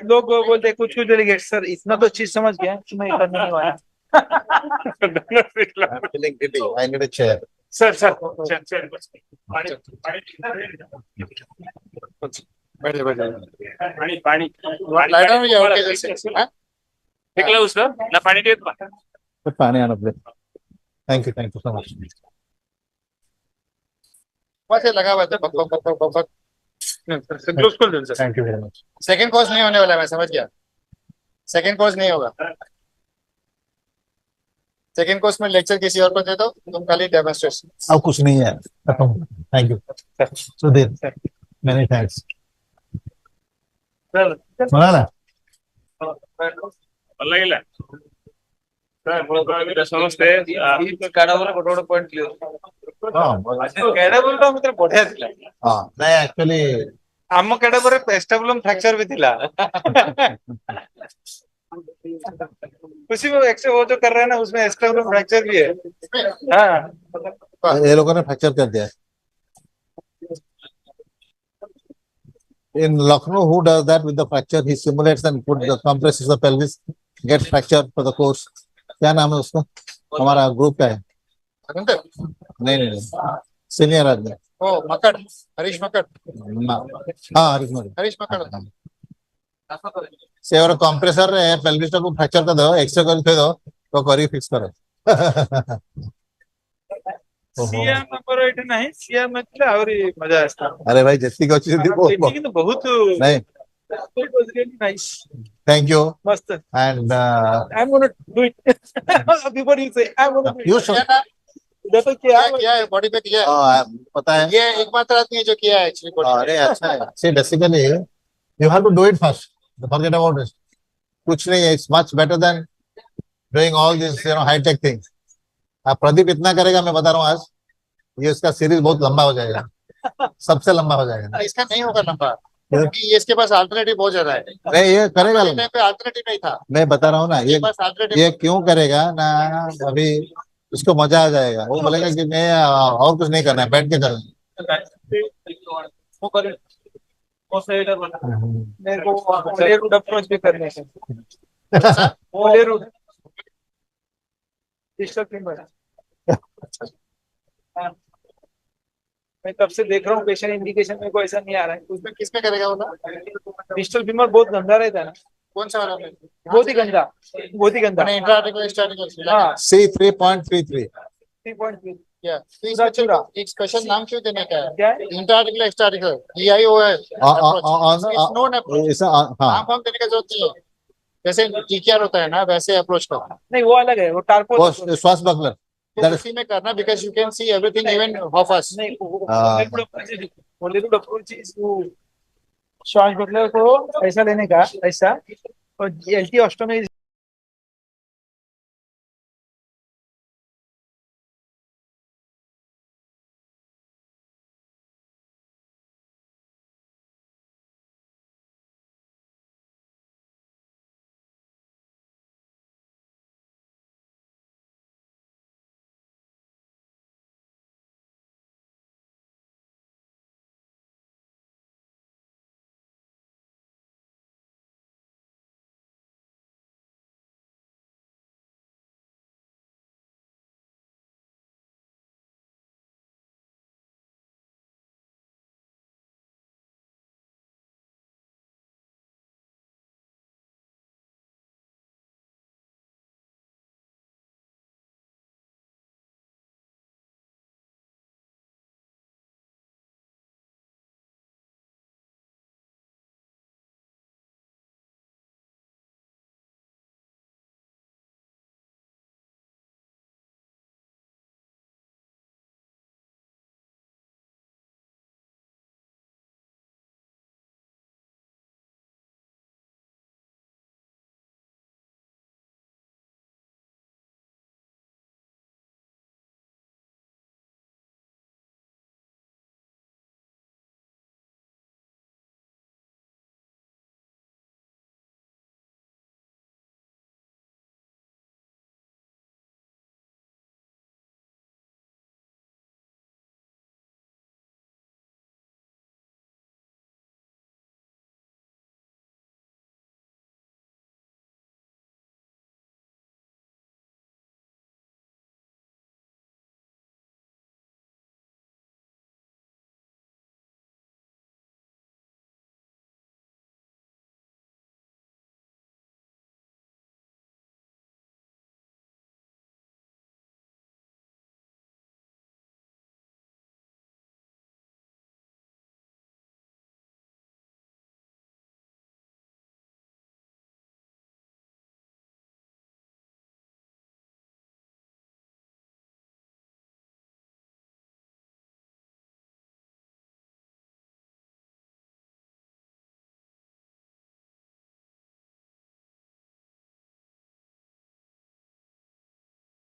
S14: लोग बोलते हैं कुछ डेलीगेट सर इतना तो चीज समझ गया कि मैं करने नहीं वाला.
S2: I'm feeling dizzy. I need a chair.
S17: Sir. पानी.
S11: Lie down या okay जैसे. हाँ?
S17: निकला उसका ना पानी दे दो.
S2: Put पानी on a plate. Thank you so much.
S11: वैसे लगा हुआ था बक.
S17: Close कर दो sir.
S2: Thank you very much.
S11: Second course नहीं होने वाला है, मैं समझ गया. सेकंड कोर्स नहीं होगा. सेकंड कोर्स में लेक्चर किसी और को दे दो, तुम खाली डेमोन्स्ट्रेशन.
S2: अब कुछ नहीं है. Thank you. Sudhir, many thanks. सुना ना?
S17: लगिला. सर समझते
S7: काढावर फोटो पॉइंट क्लियर.
S14: कैडाबल तो मित्र बढ़िया थिला.
S2: हां नहीं एक्चुअली
S14: ଆମ कैडाबर एस्टेबुलम फ्रैक्चर भी थिला.
S9: उसी में एक्चुअली वो जो कर रहे हैं ना उसमें एस्टेबुलम फ्रैक्चर भी है। हाँ
S2: ये लोगों ने फ्रैक्चर कर दिया है। In Lucknow, who does that with the fracture? He simulates and put the compresses the pelvis, gets fracture for the course. क्या नाम है उसका? हमारा ग्रुप का है। नहीं सीनियर आदमी।
S11: ओ मकड़, हरीश मकड़।
S2: हाँ हरीश मकड़। से और कंप्रेसर है पेल्विस को फ्रैक्चर कर दो, एक्सरे कर दो तो करी फिक्स करो।
S9: सीएम नंबर 8 नहीं, सीएम मतलब और मजा आता है।
S2: अरे भाई जैसी को अच्छी
S9: पेंटिंग तो बहुत
S2: नहीं।
S9: It was really nice.
S2: Thank you.
S9: मस्त।
S2: And
S9: I'm gonna do it. Before you say, I'm gonna do it.
S2: you should.
S9: देखो क्या
S11: है बॉडी पे किया
S2: है। पता है।
S11: ये एक मात्र आदमी है जो किया है एक्चुअली।
S2: अरे अच्छा है। See basically you have to do it first. Forget about it. कुछ नहीं है। It's much better than doing all these high tech things. अब प्रदीप इतना करेगा मैं बता रहा हूँ आज ये उसका सीरीज बहुत लंबा हो जाएगा, सबसे लंबा हो जाएगा।
S11: इसका नहीं होगा लंबा क्योंकि ये इसके पास अल्टरनेटिव बहुत ज्यादा है।
S2: नहीं ये करेगा
S11: टाइम पे अल्टरनेटिव नहीं था।
S2: मैं बता रहा हूँ ना ये क्यों करेगा ना, अभी उसको मजा आ जाएगा। वो बोलेगा कि मैं और कुछ नहीं करना है, बैठ के करना है।
S9: मेरे को ओले रूट अप्रोच भी करने हैं। ओले रूट डिजिटल फिंगर। मैं तब से देख रहा हूँ पेशेंट इंडिकेशन में कोई ऐसा नहीं आ रहा है।
S11: उसमें किसमें करेगा वो ना?
S9: डिजिटल फिंगर बहुत गंदा रहता है ना।
S11: कौन सा वाला में?
S9: बहुत ही गंदा, बहुत ही गंदा।
S11: इंट्राआर्टिकुलर स्टार्टिकुलर।
S9: हाँ
S2: C3.33
S11: 3.3 या एक स्पेशल नाम क्यों देने का है?
S9: क्या
S11: इंट्राआर्टिकुलर स्टार्टिकुलर EIO है। नाम देने का जरूरत नहीं है। जैसे TKR होता है ना वैसे अप्रोच का
S9: नहीं, वो अलग है। वो टार्पो
S2: श्वास बकलर
S11: उसी में करना because you can see everything even of us.
S9: नहीं ओले रूट अप्रोच इज श्वास बकलर को ऐसा लेने का ऐसा और LT ऑस्टो में